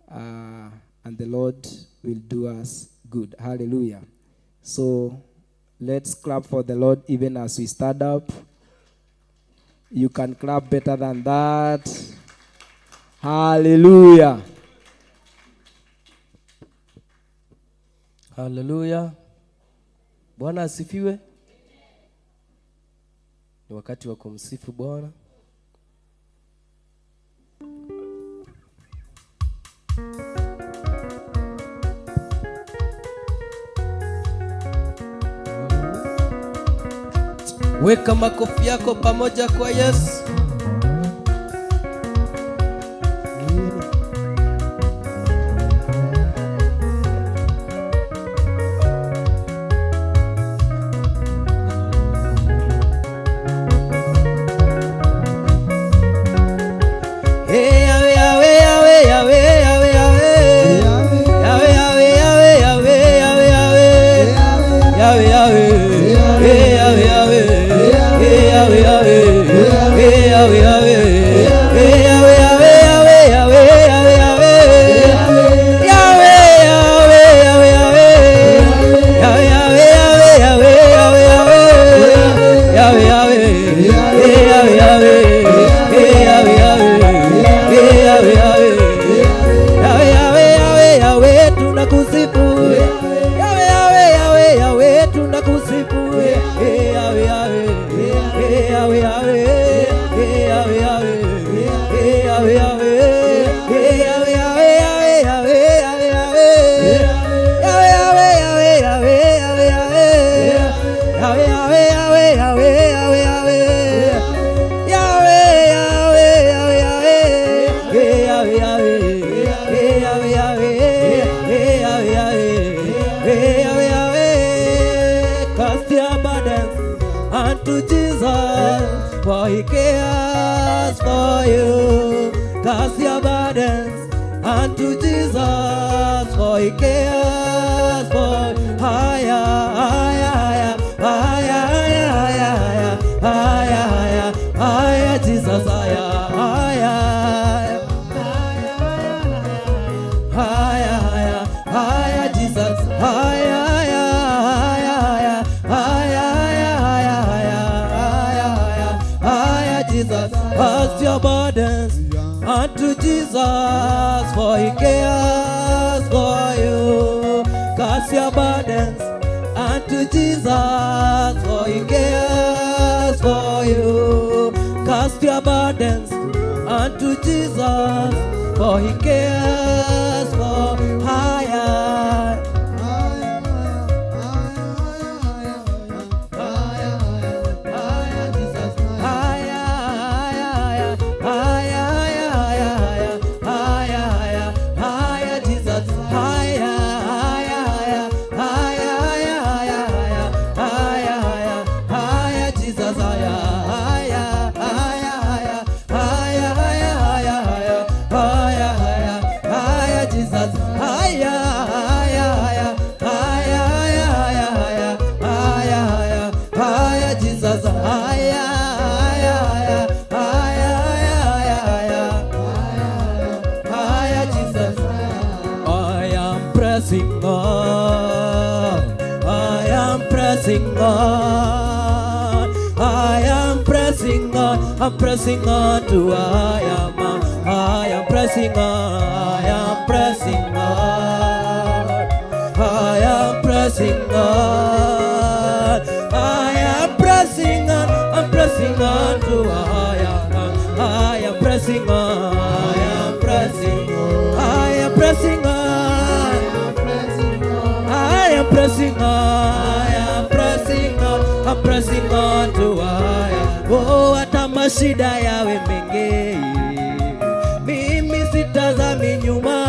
And the Lord will do us good. Hallelujah. So let's clap for the Lord even as we stand up. You can clap better than that. Hallelujah. Hallelujah. Bwana asifiwe. Ni wakati wa kumsifu Bwana. Weka makofi yako pamoja kwa Yesu. Unto Jesus, for he cares for you. Cast your burdens unto Jesus, for he cares for you. Higher, higher, higher, higher, higher, higher, higher, higher, Jesus, higher, higher, higher, higher, higher, Jesus, higher. Cast your burdens unto Jesus, for he cares for you. Cast your burdens unto Jesus, for he cares for you. Cast your burdens unto Jesus, for he cares for you. Higher. Jesus, pressing on. I am pressing on. I am pressing on. I'm pressing on to I am pressing on. I am pressing on. I am pressing on. I am pressing on. I'm pressing on to I am pressing on. I am pressing on. I am pressing on. I am pressing on. I am pressing on. I'm pressing on to I am. Oh, hata mashida yawe mengi, mimi sitazami nyuma,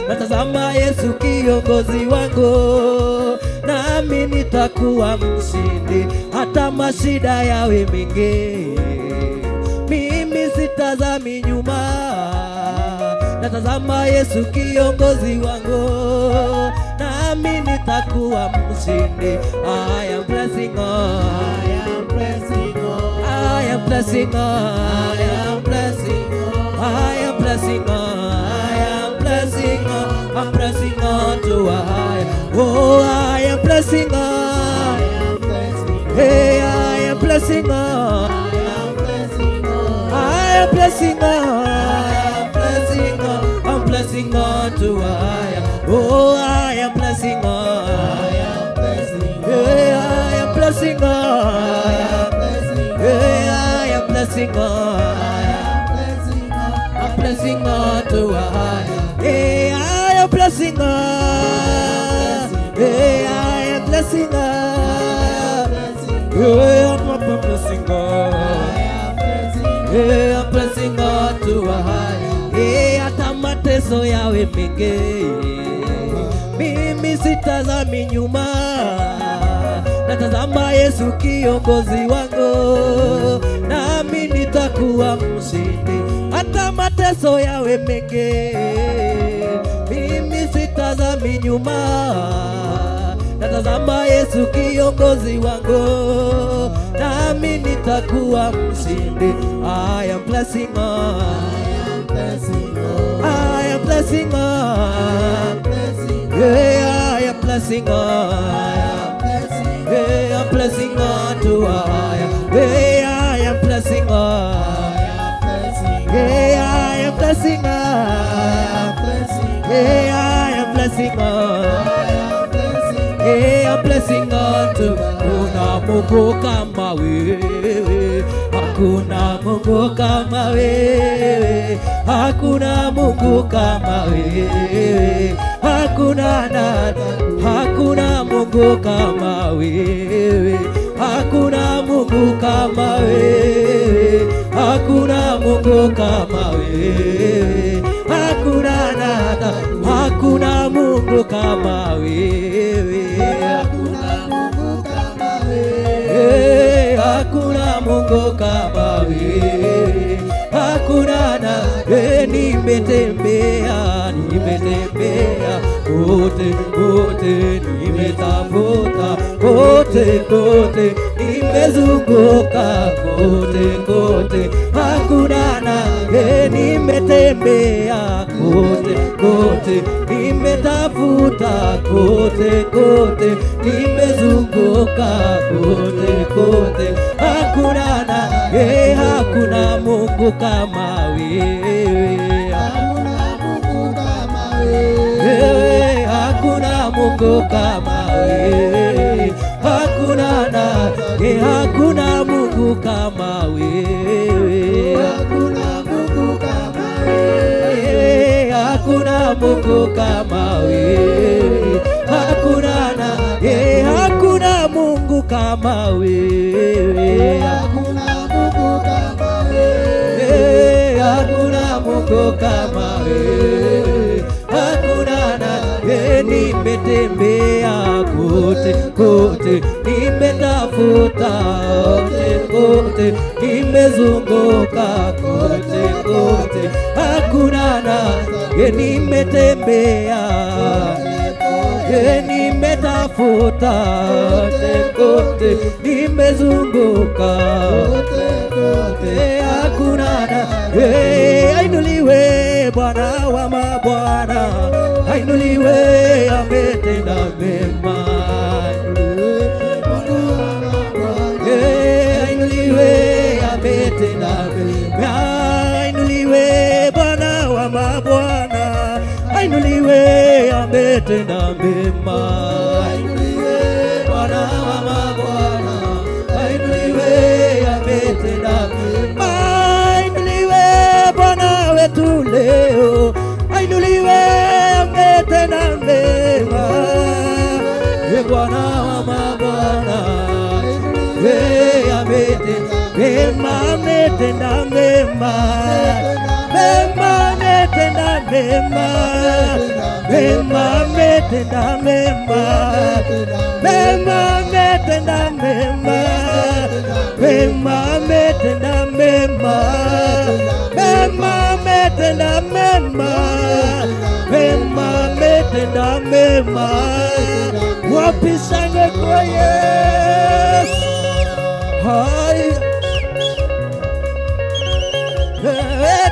natazama Yesu kiongozi wangu, nami nitakuwa mshindi. Hata mashida yawe mengi, mimi sitazami nyuma, natazama Yesu kiongozi wangu, nami nitakuwa mshindi. I am pressing on. I am pressing on. I am pressing on. I am pressing on. I am pressing on. I am pressing on. I'm pressing on to I. Oh, I am pressing on. Hey, I am pressing on. I am pressing on. I am pressing on. I'm pressing on to I. Oh, I am pressing on. Hey, I am pressing on. Hey, I am pressing on. I'm pressing on to I. Hey, I am pressing on. Hey, I am pressing on. Hey, I'm pressing on. Hey, I'm pressing on to I. Hey, hata mateso yawe mengi, mimi sitazami nyuma, natazama Yesu kiongozi wangu, nami nitakuwa mshindi. Hata mateso yawe mengi, mimi sitazami nyuma, natazama Yesu kiongozi wangu, nami nitakuwa mshindi. I am pressing on. I am pressing on. Yeah, I am pressing on. Yeah, I'm pressing on to I. Yeah, I am pressing on. Yeah, I am pressing on. Yeah, I am pressing on. Yeah, I'm pressing on to kuna Mungu kama wewe, hakuna Mungu kama wewe, hakuna Mungu kama wewe, hakuna Mungu kama wewe, hakuna Mungu kama wewe, hakuna Mungu kama wewe, hakuna Mungu kama wewe, hakuna Mungu kama wewe, hakuna na nimetembea kote, nimetafuta kote, nimezunguka kote, hakuna na nimetembea kote, nimetafuta kote, nimezunguka kote, hakuna na hakuna Mungu kama wewe, hakuna Mungu kama wewe, hakuna na hakuna Mungu kama wewe, hakuna Mungu kama wewe, hakuna na hakuna Mungu kama wewe, hakuna Mungu kama wewe, hakuna na nimetembea kote, nimetafuta kote, nimezunguka kote, hakuna na nimetembea nimetafuta kote, nimezunguka kote, hakuna na ainuliwe Bwana wa mabwana, ainuliwe, ametenda mema. Ainuliwe, ametenda mema. Ainuliwe, Bwana wa mabwana, ainuliwe, ametenda mema. Ainuliwe, Bwana wa mabwana, ainuliwe, ametenda mema. Ainuliwe, Bwana wetu leo, ainuliwe, ametenda mema. Bwana wa mabwana, ametenda mema, ametenda mema. Mema, ametenda mema. Mema, ametenda mema. Mema, ametenda mema. Mema, ametenda mema. Mema, ametenda mema. Mema, ametenda mema. Wapi shangwe kwa Yesu? Hai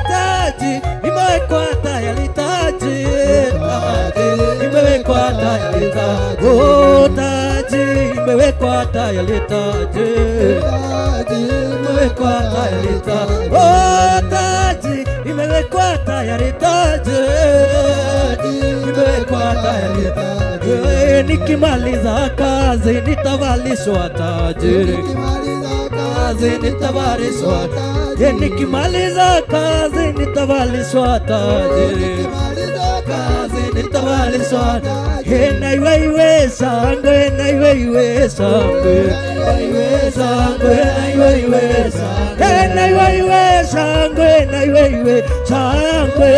taji imewekwa tayari, taji imewekwa tayari, taji imewekwa tayari, taji imewekwa tayari, taji imewekwa tayari, taji imewekwa tayari. Nikimaliza kazi nitavalishwa taji, nitavalishwa taji. Nikimaliza kazi nitavalishwa taji, nitavalishwa taji. Na iwe shangwe, na iwe shangwe, na iwe shangwe, na iwe shangwe, na iwe shangwe, na iwe shangwe,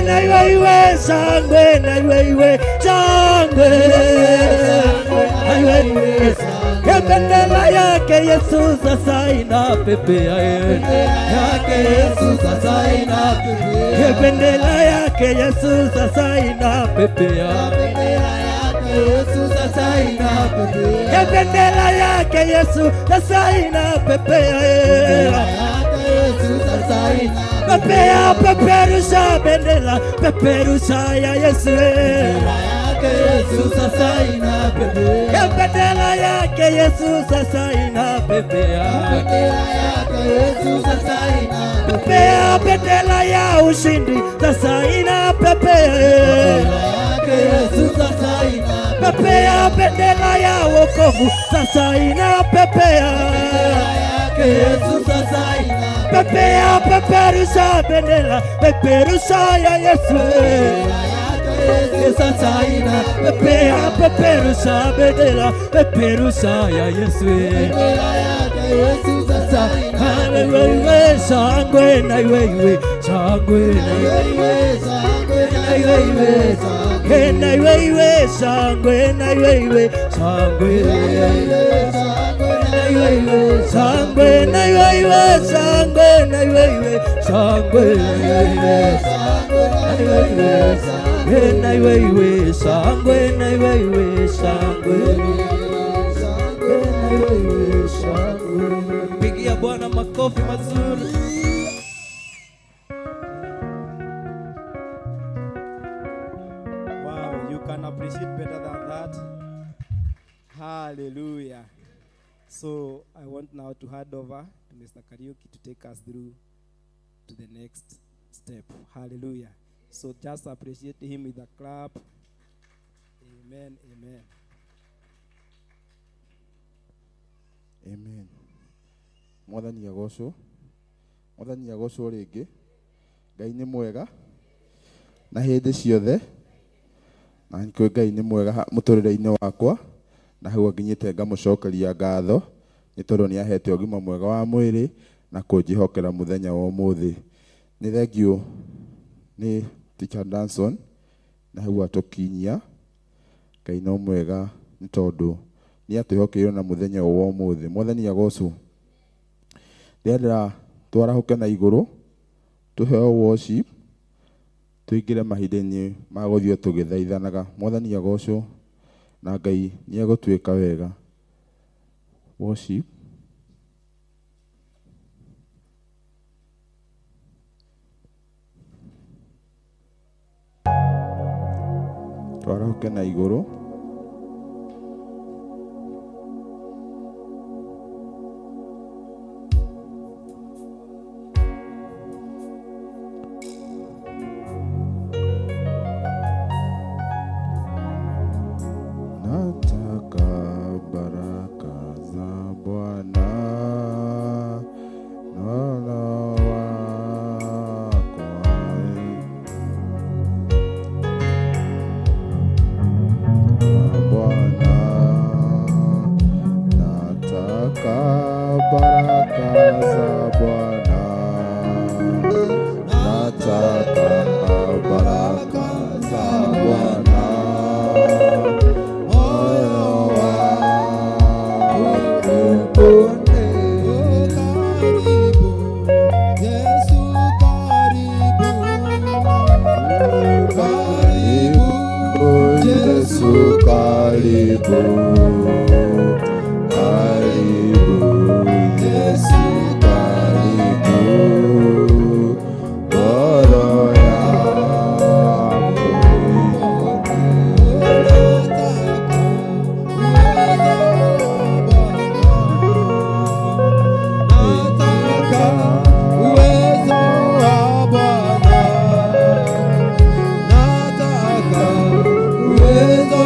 na iwe shangwe, na iwe shangwe, na iwe shangwe. Bendera yake Yesu sasa inapepea, yake Yesu sasa inapepea. Bendera yake Yesu sasa inapepea, Yesu sasa inapepea. Bendera yake Yesu sasa inapepea, Yesu sasa inapepea. Peperusha bendera, peperusha ya Yesu. Yesu sasa inapepea. Bendera yake Yesu sasa inapepea, bendera yake Yesu sasa inapepea. Bendera ya ushindi sasa inapepea, Yesu sasa inapepea. Bendera ya wokovu sasa inapepea, Yesu sasa inapepea. Peperusha bendera, peperusha ya Yesu. Sasa inapepea, peperusha bendera, peperusha ya Yesu. Yesu sasa iwe shangwe, na iwe shangwe, na iwe shangwe, na iwe shangwe, na iwe shangwe, na iwe shangwe, na iwe shangwe, na iwe shangwe, na iwe shangwe, na iwe shangwe, na iwe shangwe. Pigia Bwana makofi mazuri. Wow, you can appreciate better than that. Hallelujah. So I want now to hand over to Mr. Kariuki to take us through to the next step. Hallelujah. So just appreciate him with a clap. Amen, amen. Amen. Mwathani agocwo, Mwathani agocwo ringi. Ngai ni mwega na hindi ciothe, na niko Ngai ni mwega muturire-ini wakwa, na hau nginyite ngamucokeria ngatho ni tondu ni ahete ũgima mwega wa mwĩrĩ na kũnjihokera muthenya wa ũmũthĩ. Ni thengio ni Teacher Danson na hau atukinyia. Ngai no mwega ni tondu ni atwihokeirwo na muthenya wa ũmũthĩ. Mwathani agocwo. Ndĩrenda twarahuke na igũrũ tuheo worship, tuingire mahinda-inĩ ma gũthiĩ tũgĩthaithanaga. Mwathani agocwo na Ngai ni egũtwĩka wega. Worship. twarahuke na igũrũ. Nataka baraka za Bwana Bwana nataka baraka za Bwana, nataka baraka za Bwana. Karibu, karibu, Yesu karibu, roho yako nataka uwezo wa Bwana, nataka uwezo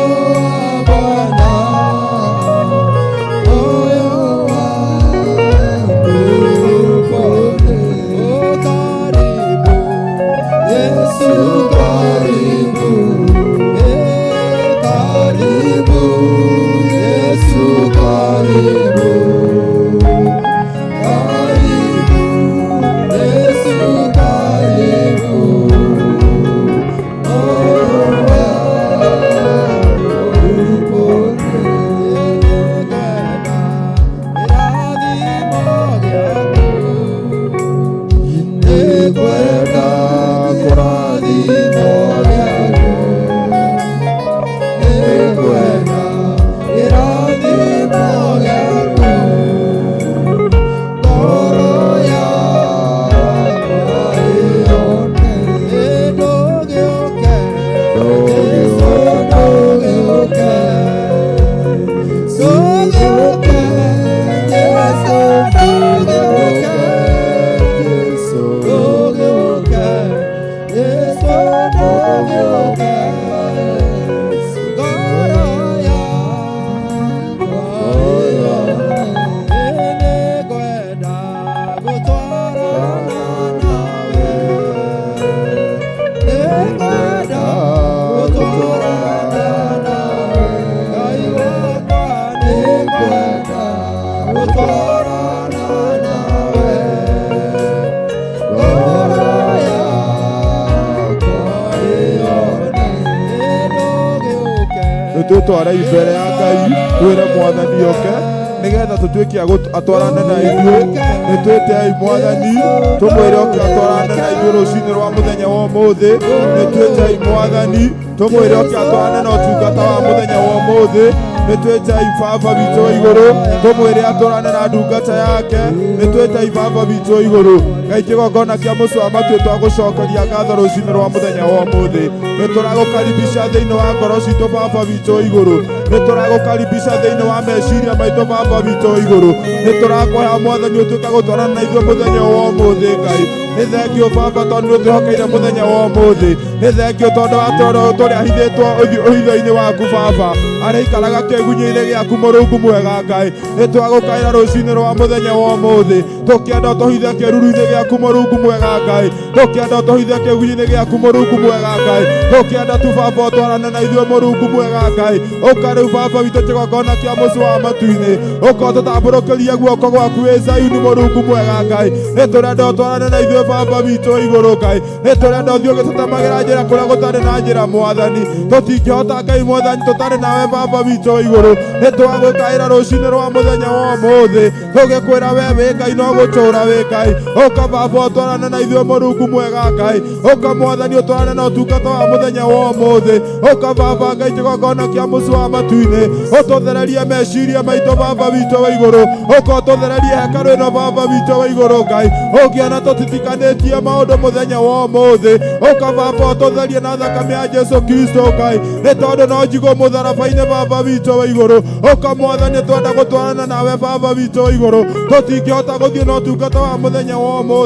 tware mbere ya Ngai twire Mwathani oke nigetha tutuike atwarane na ithuĩ. Nĩ twĩtei Mwathani tũmwĩre oke atwarane na ithuĩ rũcinĩ rwa mũthenya wa ũmũthĩ. Nĩ twĩtei Mwathani tũmwĩre oke atwarane na ũtungata wa mũthenya wa ũmũthĩ. Nĩ twĩtei Baba witũ wa igũrũ tũmwĩre atwarane na ndungata yake. Nĩ twĩtei Baba witũ wa igũrũ Ngai kĩgongona kĩa mũciĩ wa matuĩ twa gũcokeria ngatho rũcinĩ rwa mũthenya wa ũmũthĩ. Nĩ tũragũkaribisha thĩinĩ wa ngoro citũ Baba witũ wa igũrũ. Nĩ tũragũkaribisha thĩinĩ wa meciria maitũ Baba witũ wa igũrũ. Nĩ tũrakũhoya Mwathani ũtuĩke gũtwarana na ithuĩ mũthenya wa ũmũthĩ Ngai. Nĩ thengio Baba tondũ nĩ twĩhokeire mũthenya wa ũmũthĩ. Nĩ thengio tondũ wa tũrĩa tũrĩahithĩtwo ũhitho-inĩ waku Baba, arĩa ikaraga kĩgunyĩ-inĩ gĩaku Mũrungu mwega Ngai. Nĩ twagũkaĩra rũcinĩ rwa mũthenya wa ũmũthĩ tũkĩenda ũtũhithe kĩruru-inĩ gĩaku Mũrungu mwega Ngai. Tũkĩenda ũtũhithe kĩgunyĩ-inĩ gĩaku Mũrungu mwega Ngai. Tũkĩenda tu Baba ũtwarane na ithuĩ Mũrungu mwega Ngai. Ũka rĩu Baba witũ kĩgongona kĩa mũciĩ wa matu-inĩ, ũka ũtũtambũrũkĩrie guoko gwaku wĩ Zayuni Mũrungu mwega Ngai. Nĩ tũrenda ũtwarane na ithuĩ Baba witũ wa igũrũ Ngai. Nĩ tũrenda ũthiĩ ũgĩtũtemagĩra njĩra kũrĩa gũtarĩ na njĩra Mwathani. Tũtingĩhota Ngai Mwathani tũtarĩ nawe Baba witũ wa igũrũ. Nĩ twagũkaĩra rũcinĩ rwa mũthenya wa ũmũthĩ tũgĩkwĩra we wĩ Ngai no gũtũũra wĩ Ngai. Ũka Oka baba otwarana na ithuĩ Mũrungu mwega Ngai. Oka Mwathani otwarane na ũtungata wa mũthenya wa ũmũthĩ. Oka baba Ngai kĩgongona kĩa mũciĩ wa matu-inĩ. Ũtũthererie meciria maitũ baba witũ wa igũrũ. Oka ũtũthererie hekarũ ĩno baba witũ wa igũrũ Ngai. Ũngĩona tũtitikanĩtie maũndũ mũthenya wa ũmũthĩ. Oka baba ũtũtherie na thakame ya Jesu Kristo Ngai. Nĩ tondũ no njigwo mũtharaba-inĩ baba witũ wa igũrũ. Oka Mwathani twenda gũtwarana nawe baba witũ wa igũrũ. Tũtingĩhota gũthiĩ na ũtungata wa mũthenya wa ũmũthĩ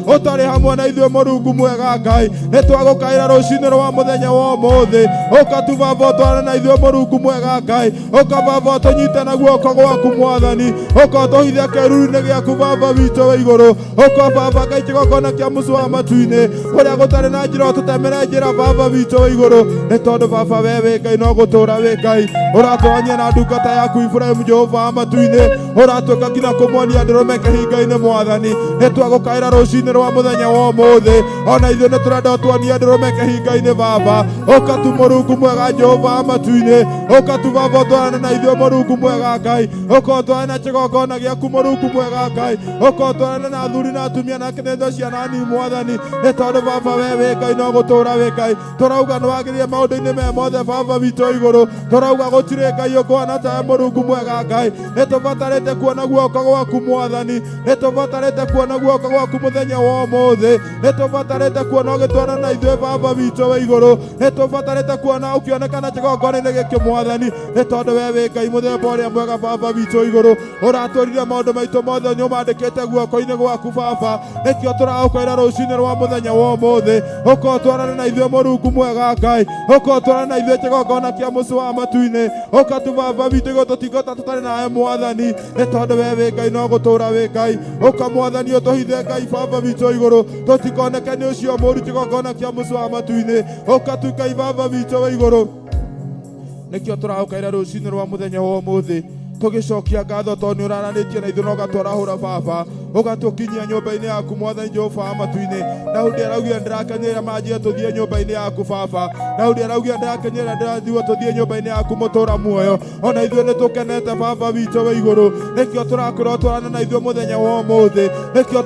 ũtarĩ hamwe na ithuĩ Mũrungu mwega Ngai. Nĩ twagũkaĩra rũcinĩ rwa mũthenya wa ũmũthĩ. Oka tu baba ũtwarane na ithuĩ Mũrungu mwega Ngai. Oka baba ũtũnyite na guoko gwaku Mwathani. Oka ũtũhithe kĩĩruru-inĩ gĩaku baba witũ wa igũrũ. Oka baba Ngai kĩgongona kĩa mũciĩ wa matu-inĩ ũrĩa gũtarĩ na njĩra ũtũtemere njĩra baba witũ wa igũrũ. Nĩ tondũ baba we wĩ Ngai no gũtũũra wĩ Ngai. Ũratũrania na ndungata yaku Iburahĩmu Jehova wa matu-inĩ. Ũratuĩka nginya kũmuonia ndũrũme kĩhinga-inĩ Mwathani. Nĩ twagũkaĩra rũcinĩ rwa mũthenya wa ũmũthĩ. Ona ithuĩ nĩ tũrenda ũtuonie ndũrũme kĩhinga-inĩ baba. Oka tu Mũrungu mwega Jehova wa matu-inĩ. Oka tu baba ũtwarane na ithuĩ Mũrungu mwega Ngai. Oka ũtwarane na kĩgongona gĩaku Mũrungu mwega Ngai. Oka ũtwarane na athuri na atumia na kĩnendo ciana nini Mwathani. Nĩ tondũ baba we wĩ Ngai no gũtũũra wĩ Ngai. Tũrauga nĩ wagĩrĩire maũndũ-inĩ me mothe baba witũ wa igũrũ. Tũrauga gũtirĩ Ngai ũkũhana tawe Mũrungu mwega Ngai. Nĩ tũbatarĩte kuona guoko gwaku Mwathani. Nĩ tũbatarĩte kuona guoko gwaku mũthenya wa ũmũthĩ. Nĩ tũbatarĩte kuona ũgĩtwarana na ithuĩ baba witũ wa igũrũ. Nĩ tũbatarĩte kuona ũkĩonekana kĩgongona-inĩ gĩkĩ Mwathani. Nĩ tondũ we wĩ Ngai mũthemba ũrĩa mwega baba witũ wa igũrũ. Ũratũrire maũndũ maitũ mothe nĩũmandĩkĩte guoko-inĩ gwaku baba. Nĩkĩo tũragũkaĩra rũcinĩ rwa mũthenya wa ũmũthĩ. Ũka ũtwarane na ithuĩ Mũrungu mwega Ngai. Ũka ũtwarane na ithuĩ kĩgongona kĩa mũciĩ wa matu-inĩ. Ũka tu baba witũ igũrũ tũtingĩhota tũtarĩ nawe Mwathani. Nĩ tondũ we wĩ Ngai no gũtũũra wĩ Ngai. Ũka Mwathani ũtũhithe Ngai baba witũ wa igũrũ. Tũtikoneke nĩ ũcio mũũru kĩgongona kĩa mũciĩ wa matu-inĩ. Ũka tu Ngai baba witũ wa igũrũ. Nĩkĩo tũragũkaĩra rũcinĩ rwa mũthenya wa ũmũthĩ. Tũgĩcokia ngatho tondũ nĩ ũraranĩtie na ithuĩ na ũgatwarahũra baba. Ũgatũkinyia nyũmba-inĩ yaku Mwathani Jehova wa matu-inĩ. Daudi araugire ndĩrakenyerera manjĩre tũthiĩ nyũmba-inĩ yaku baba. Daudi araugire ndĩrakenyerera ndĩrathiĩ tũthiĩ nyũmba-inĩ yaku mũtũũra muoyo. Ona ithuĩ nĩ tũkenete baba witũ wa igũrũ. Nĩkĩo tũrakwĩra ũtwarane na ithuĩ mũthenya wa ũmũthĩ. Nĩkĩo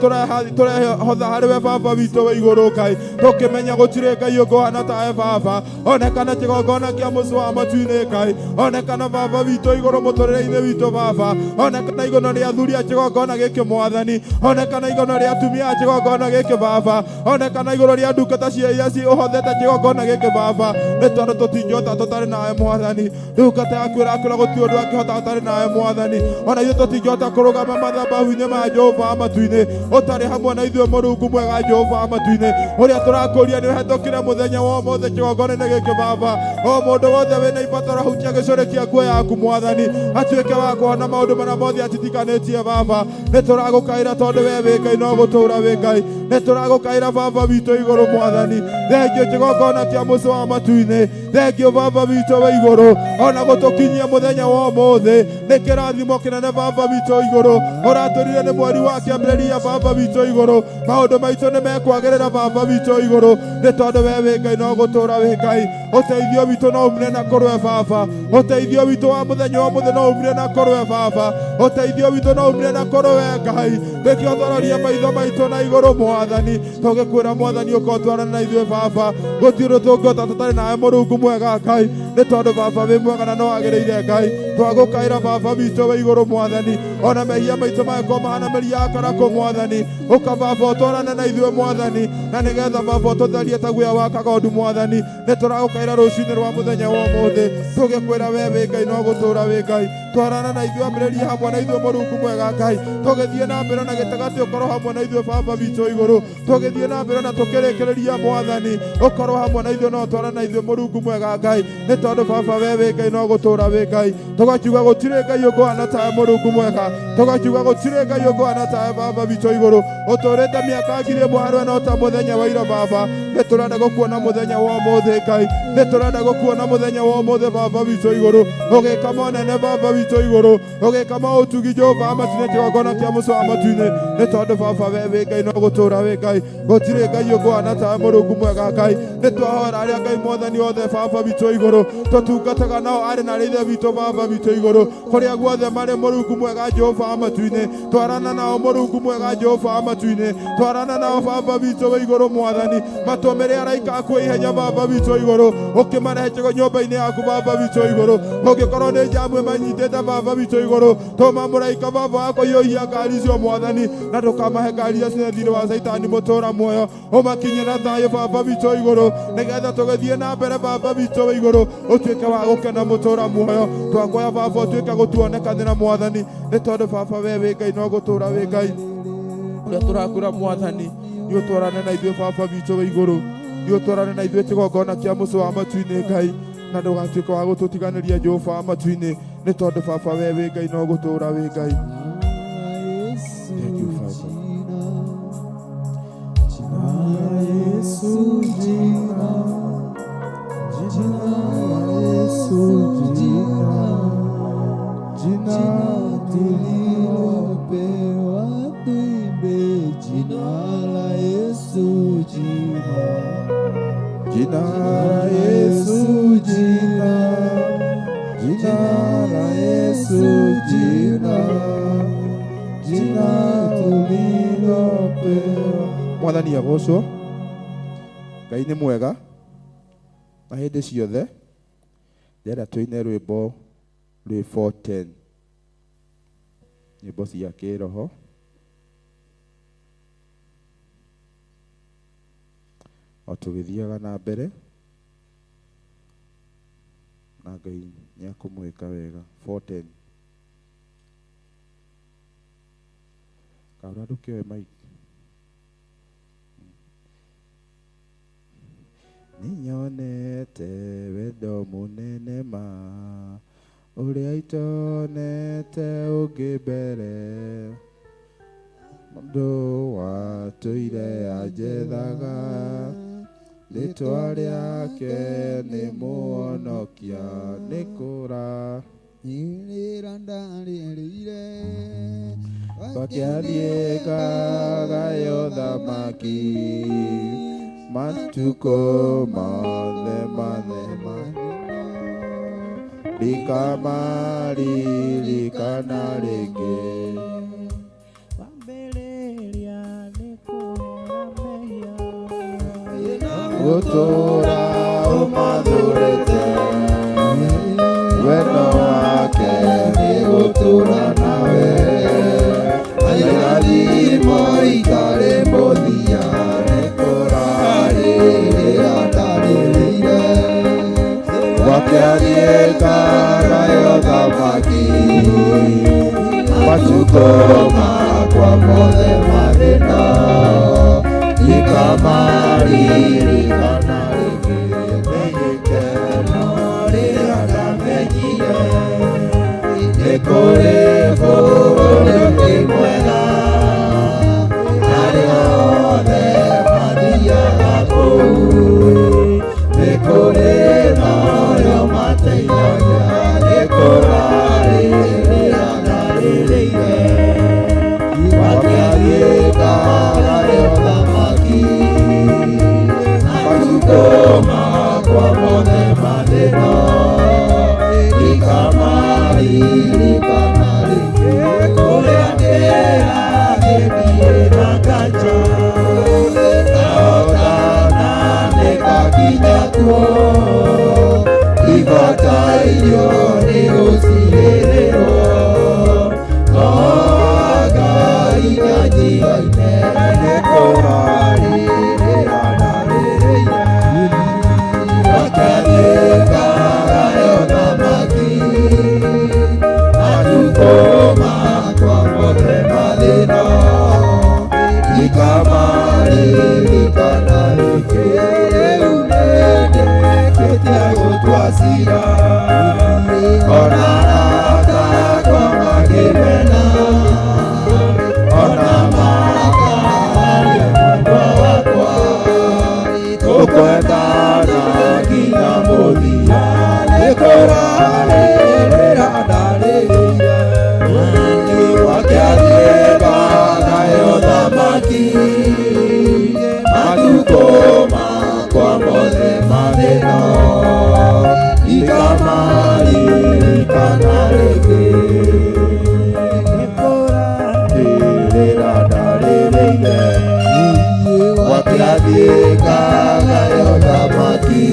tũrehotha harĩwe baba witũ wa igũrũ Ngai. Tũkĩmenya gũtirĩ Ngai ũkũhana tawe baba. Onekana kĩgongona kĩa mũciĩ wa matu-inĩ Ngai. Onekana baba witũ igũrũ mũtũrĩre-inĩ witũ baba. Onekana igũrũ rĩa athuri a kĩgongona gĩkĩ Mwathani. Onekana igũrũ rĩa atumia a kĩgongona gĩkĩ baba. Onekana igũrũ rĩa ndungata iria ũhothete kĩgongona gĩkĩ baba. Nĩ tondũ tũtingĩhota tũtarĩ nawe Mwathani. Ndungata yaku ĩrakwĩra gũtirĩ ũndũ angĩhota ũtarĩ nawe Mwathani. Ona ithuĩ tũtingĩhota kũrũgama mathabahu-inĩ ma Jehova wa matu-inĩ ũtarĩ hamwe na ithuĩ Mũrungu mwega Jehova wa matu-inĩ. Ũrĩa tũrakũria nĩ ũhetũkire mũthenya wa ũmũthĩ kĩgongona-inĩ gĩkĩ baba. O mũndũ wothe wĩna ibatara hutia gĩcũrĩ kĩa nguo yaku Mwathani. Atuĩke wa kuona maũndũ marĩa mothe atitikanĩtie baba. Nĩ tũragũkaĩra tondũ we wĩ Ngai no gũtũũra wĩ Ngai. Nĩ tũragũkaĩra baba witũ igũrũ Mwathani. Thengiũ kĩgongona kĩa mũciĩ wa matu-inĩ. Thengiũ baba witũ wa igũrũ. Ona gũtũkinyia mũthenya wa ũmũthĩ. Nĩ kĩrathimo kĩnene baba witũ igũrũ. Ũratũrire nĩ mweri wa kĩambĩrĩria baba witũ igũrũ. Maũndũ maitũ nĩ mekwagĩrĩra baba witũ igũrũ. Nĩ tondũ we wĩ Ngai no gũtũũra wĩ Ngai. Ũteithio witũ no umire na kũrwe baba. Ũteithio witũ wa mũthenya wa mũthĩ no umire na kũrwe baba. Ũteithio witũ no umire na kũrwe Ngai. Nĩkĩo tũroria maitho maitũ na igũrũ Mwathani. Tũgĩkwĩra Mwathani ũka ũtwarane na ithuĩ baba. Gũtirĩ ũndũ tũngĩhota tũtarĩ nawe Mũrungu mwega Ngai. Nĩ tondũ baba wĩ mwega na no wagĩrĩire Ngai. Twagũkaĩra baba witũ wa igũrũ Mwathani. Ona mehia maitũ mangĩkorwo mahana mĩri ya karakũ Mwathani. Ũka baba ũtwarane na ithuĩ Mwathani. Na nĩgetha baba ũtũtherie ta guoya wa kagondu Mwathani. Nĩ tũragũkaĩra rũcinĩ rwa mũthenya wa ũmũthĩ. Tũgĩkwĩra we wĩ Ngai no gũtũũra wĩ Ngai. Twarana na ithuĩ ambĩrĩria hamwe na ithuĩ Mũrungu mwega Ngai. Tũgĩthiĩ na mbere na gĩtagatĩ ũkorwo hamwe na ithuĩ baba witũ igũrũ. Tũgĩthiĩ na mbere na tũkĩrĩkĩrĩria Mwathani. Ũkorwo hamwe na ithuĩ no ũtwarane na ithuĩ Mũrungu mwega Ngai. Nĩ tondũ baba we wĩ Ngai no gũtũũra wĩ Ngai. Tũgakiuga gũtirĩ Ngai ũkũhana tawe Mũrungu mwega. Tũgakiuga gũtirĩ Ngai ũkũhana tawe baba witũ igũrũ. Ũtũũrĩte mĩaka 1000 harĩ we no ta mũthenya wa ira baba. Nĩ tũrenda gũkuona mũthenya wa ũmũthĩ Ngai. Nĩ tũrenda gũkuona mũthenya wa ũmũthĩ baba witũ igũrũ. Ũgĩka monene baba witũ igũrũ. Ũgĩka maũtugi Jehova wa matu-inĩ kĩgongona kĩa mũciĩ wa matu-inĩ. Nĩ tondũ baba we wĩ Ngai no gũtũũra wĩ Ngai. Gũtirĩ Ngai ũkũhana tawe Mũrungu mwega Ngai. Nĩ twahoera arĩa Ngai Mwathani othe baba witũ igũrũ. tũtungataga nao arĩ na Ithe witũ Baba witũ igũrũ, kũrĩa guothe marĩ Mũrungu mwega Jehova wa matu-inĩ, twarana nao Mũrungu mwega Jehova wa matu-inĩ, twarana nao Baba witũ wa igũrũ Mwathani, matũmĩre araika aku ihenya Baba witũ igũrũ, ũkĩmarehe nyũmba-inĩ yaku Baba witũ igũrũ, ũngĩkorwo nĩ jamu manyitĩte Baba witũ igũrũ, tũma mũraika Baba wako hiũhia ngari icio Mwathani, na ndũkamahe ngari icio ciĩ thĩinĩ wa Saitani mũtũũra muoyo, ũmakinyie na thayũ Baba witũ igũrũ, nĩgetha tũgĩthiĩ na mbere Baba witũ wa igũrũ, ũtuĩke wa gũkena mũtũũra muoyo, twakwaya Baba ũtuĩke gũtuonekanĩra Mwathani, nĩ tondũ Baba we wĩ Ngai no gũtũũra wĩ Ngai, ũrĩa tũrakwĩra Mwathani nĩ ũtwarane na ithuĩ Baba witũ wa igũrũ, nĩ ũtwarane na ithuĩ kĩgongona kĩa mũciĩ wa matu-inĩ Ngai, na ndũgatuĩke wa gũtũtiganĩria Jehova wa matu-inĩ, nĩ tondũ Baba we wĩ Ngai no gũtũũra wĩ Ngai. Thank you, Father. Yesu jina, jina Yesu jina, jina tulilopewa tuimbe, jina la Yesu jina, jina la Yesu jina, jina la Yesu jina, jina tulilopewa. Mwathani agocwo, Ngai nĩ mwega na hĩndĩ ciothe. Ndĩrenda tũine rwĩmbo rwĩ 410, nyĩmbo cia kĩroho. O tũgĩthiaga na mbere na Ngai nĩakũmwĩka wega. 410 kaũra ndũkĩoe maiki. Ninyonete wendo mũnene ma ũrĩa itonete ũngĩ mbere, mũndũ watũire anjethaga, rĩtwa rĩake nĩ mũhonokia, nĩ kũra nyirĩra ndarĩrĩire bakĩathiĩkaga thamaki matuko mothe mathema, rikamaririkana rĩngĩ, wambĩrĩria nĩ kũhera mehia, gũtũũra ũmathũrĩte, wendo wake nĩ gũtũũra nawe, irathimo itarĩ mũthia, nĩ kũrarĩrĩra ndarĩrĩire, wakĩathiĩkaga thamaki, matukũ makwa mothe mathĩna, ikamaririkana rĩngĩ, nĩ gĩkeno rĩrĩa ndamenyire, nĩ kũrĩ bũrũri mwega, arĩa othe mathiaga kũu, nĩ kũrĩ noyo mateithagia, nĩ kũrarĩrĩra ndarĩrĩire, wakĩathiĩkaga thamaki, matukũ makwa mothe mathĩna, ikamaririkana rĩngĩ, kũrĩa ndĩragĩthiĩ na nganja, naotana nĩgakinya kuo, ibataire nĩ gũcirĩrĩrwo, no Ngai nĩanjigaine, nĩ kũrarĩrĩra ndarĩrĩire, wakĩathiĩkaga thamaki, matukũ makwa mothe mathĩna, ikamaririkana rĩngĩ, rĩu nĩndĩkĩtie gũtua ciira, ona arata makĩmena, ona makaria mwendwa wakwa, tũkwendana nginya mũthia, nĩ kũrarĩrĩra ndarĩrĩire, wakĩathiĩkaga thamaki, wakiagĩkaga ũthamaki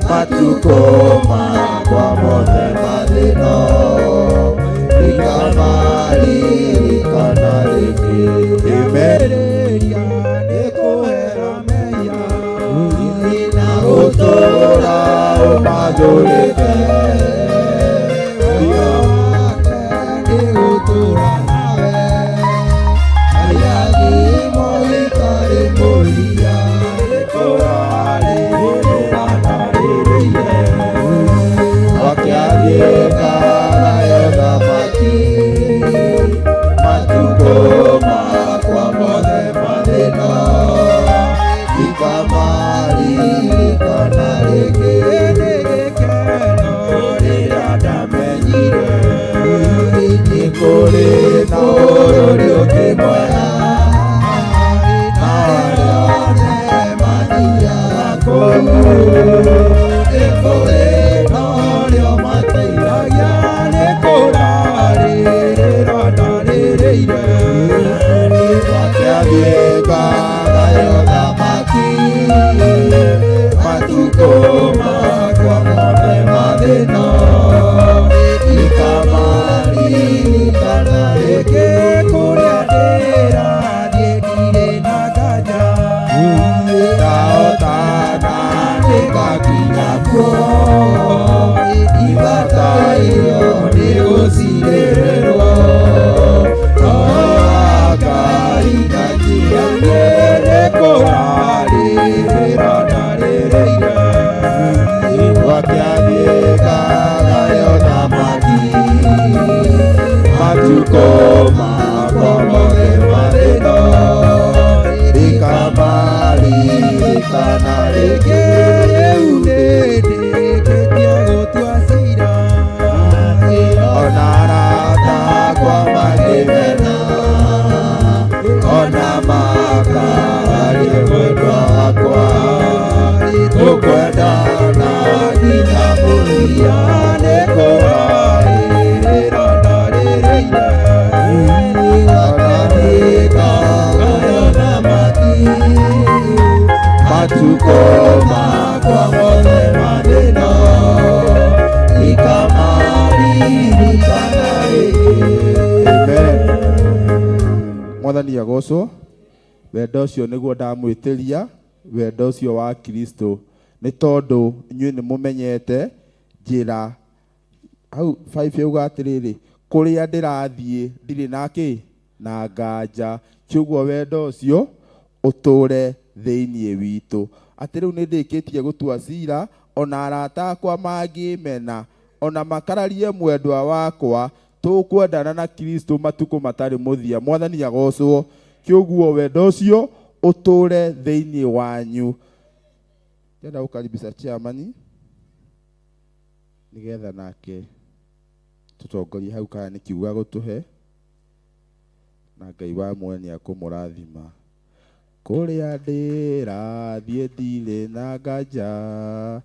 matukũ makwa mothe mathĩno ikamarikana rĩngĩ imereria nĩkũhera mehia na gũtũũra ũmathũrĩte wĩra wake nĩ gũtũũra nawe ayagimo itarĩ mũria nĩkũrarĩrĩra ndarĩrĩire wakiagĩkaga ũthamaki matukũ makwa mothe mathĩno ikamarikana rĩngĩ nĩ gĩkeno rĩrĩa ndamenyire nĩ kũrĩ na ũrũri ũngĩ mwega na arĩa othe mathiaga kũu nĩ kũrĩ na ũrĩa mateithagia nĩ kũrarĩrĩra ndarĩrĩire wakiagĩkaga ũthamaki matukũ makwa mothe mathĩno ikamarikana rĩngĩ kũrĩa ndĩrathiĩ ndirĩ na nganja ndaotana ndĩgakinya kuo ibataire nĩ gũcirĩrĩrwo Ngai na njĩra nĩ kũrarĩrĩra ndarĩrĩire wakiagĩkaga ũthamaki matukũ makwa mothe mathĩno ikamarikana rĩngĩ rĩu nĩndĩkĩtie gũtua ciira ona arata akwa makĩmena ona makaria mwendwa wakwa tũkwendana nginya mũthia nĩ kũrarĩrĩra ndarĩrĩire wakiagĩkaga ũthamaki matukũ makwa mothe mathĩno ikamarikana rĩngĩ. Amen. Mwathani agocwo. Wendo ũcio nĩguo ndamwĩtĩria, wendo ũcio wa Kristo, nĩ tondũ inyuĩ nĩ mũmenyete njĩra. Hau 5 yauga atĩrĩrĩ, kũrĩa ndĩrathiĩ ndirĩ nakĩ na nganja, kĩoguo wendo ũcio ũtũũre thĩiniĩ witũ. Atĩ rĩu nĩ ndĩkĩtie gũtua ciira, ona arata akwa mangĩmena, ona makararie mwendwa wakwa, tũkwendana na Kristo matukũ matarĩ mũthia. Mwathani agocwo. Kĩoguo wendo ũcio ũtũũre thĩiniĩ wanyu. Ndĩrenda gũkaribisha chairman nĩgetha nake tũtongorie hau kana nĩ kiuga gũtũhe, na Ngai wa muoyo nĩ akũmũrathima. Kũrĩa ndĩrathiĩ ndirĩ na nganja,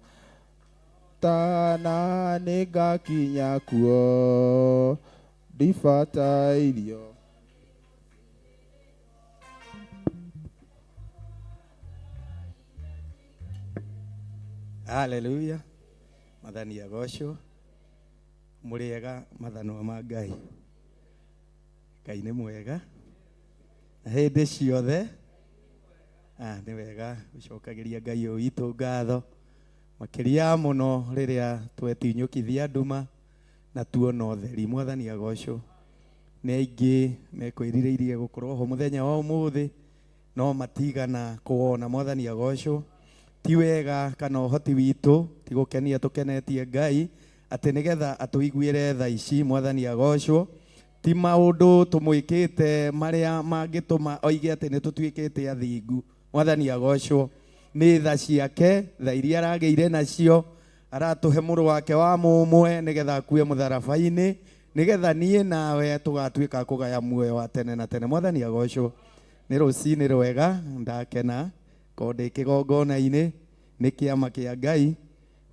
tana nĩ ngakinya kuo ndibatairio. Hallelujah. Mathani agocwo. Mũrĩega mathanwa ma Ngai. Ngai nĩ mwega. Na hĩndĩ ciothe nĩ wega gũcokagĩria Ngai ũyũ witũ ngatho. Makĩria mũno rĩrĩa twetinyũkithia nduma na tuona ũtheri. Mwathani agocwo. Nĩ aingĩ mekwĩrirĩirie gũkorwo ho mũthenya wa ũmũthĩ no matigana kuona. Mwathani agocwo. Ti wega kana ũhoti witũ ti gũkenia tũkenetie Ngai atĩ nĩgetha atũiguĩre tha ici. Mwathani agocwo. Ti maũndũ tũmwĩkĩte marĩa mangĩtũma oige atĩ nĩ tũtuĩkĩte athingu. Mwathani agocwo. Nĩ tha ciake, tha iria aragĩire nacio, aratũhe mũrũ wake wa mũmwe nĩgetha akue mũtharaba-inĩ, nĩgetha niĩ nawe tũgatuĩka kũgaya muoyo wa tene na tene. Mwathani agocwo. Nĩ rũcinĩ rwega ndakena korwo ndĩ kĩgongona-inĩ nĩ kĩama kĩa Ngai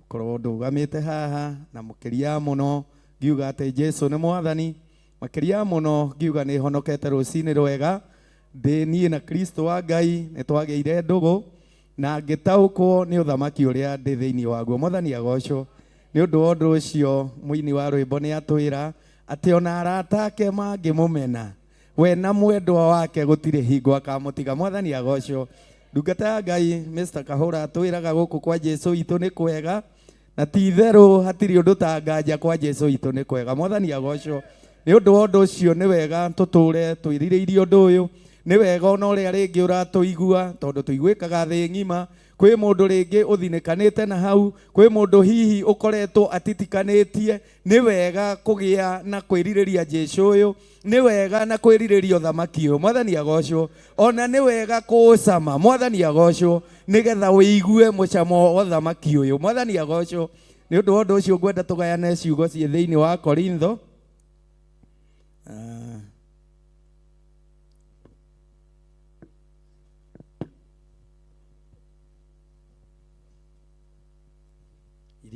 korwo ndũgamĩte haha, na mũkĩria mũno ngiuga atĩ Jesũ nĩ Mwathani. Makĩria mũno ngiuga nĩ honokete rũcinĩ rwega niĩ na Kristo wa Ngai nĩ twagĩire ndũgũ na ngĩtaũkwo nĩ ũthamaki ũrĩa ndĩ thĩinĩ waguo. Mwathani agocwo. Nĩ ũndũ wa ũndũ ũcio mũini wa rwĩmbo nĩ atwĩra atĩ ona arata ake mangĩmũmena, we na mwendwa wake gũtirĩ hingo akamũtiga. Mwathani agocwo. Ndungata ya Ngai Mr. Kahũra atwĩraga gũkũ kwa Jesu witũ nĩ kwega, na ti itherũ hatirĩ ũndũ ta nganja kwa Jesu witũ nĩ kwega. Mwathani agocwo. Nĩ ũndũ wa ũndũ ũcio nĩ wega tũtũre twĩrirĩirie ũndũ ũyũ. Nĩ wega ona ũrĩa rĩngĩ ũratũigua, tondũ tũiguĩkaga thĩ ng'ima. Kwĩ mũndũ rĩngĩ ũthinĩkanĩte na hau, kwĩ mũndũ hihi ũkoretwo atitikanĩtie. Nĩ wega kũgĩa na kwĩrirĩria Jesu ũyũ, nĩ wega na kwĩrirĩria ũthamaki ũyũ. Mwathani agocwo. Ona nĩ wega kũũcama. Mwathani agocwo. Nĩgetha wĩigue mũcamo wa ũthamaki ũyũ. Mwathani agocwo. Nĩ ũndũ wa ũndũ ũcio ngwenda tũgayane ciugo ciĩ thĩinĩ wa Korintho.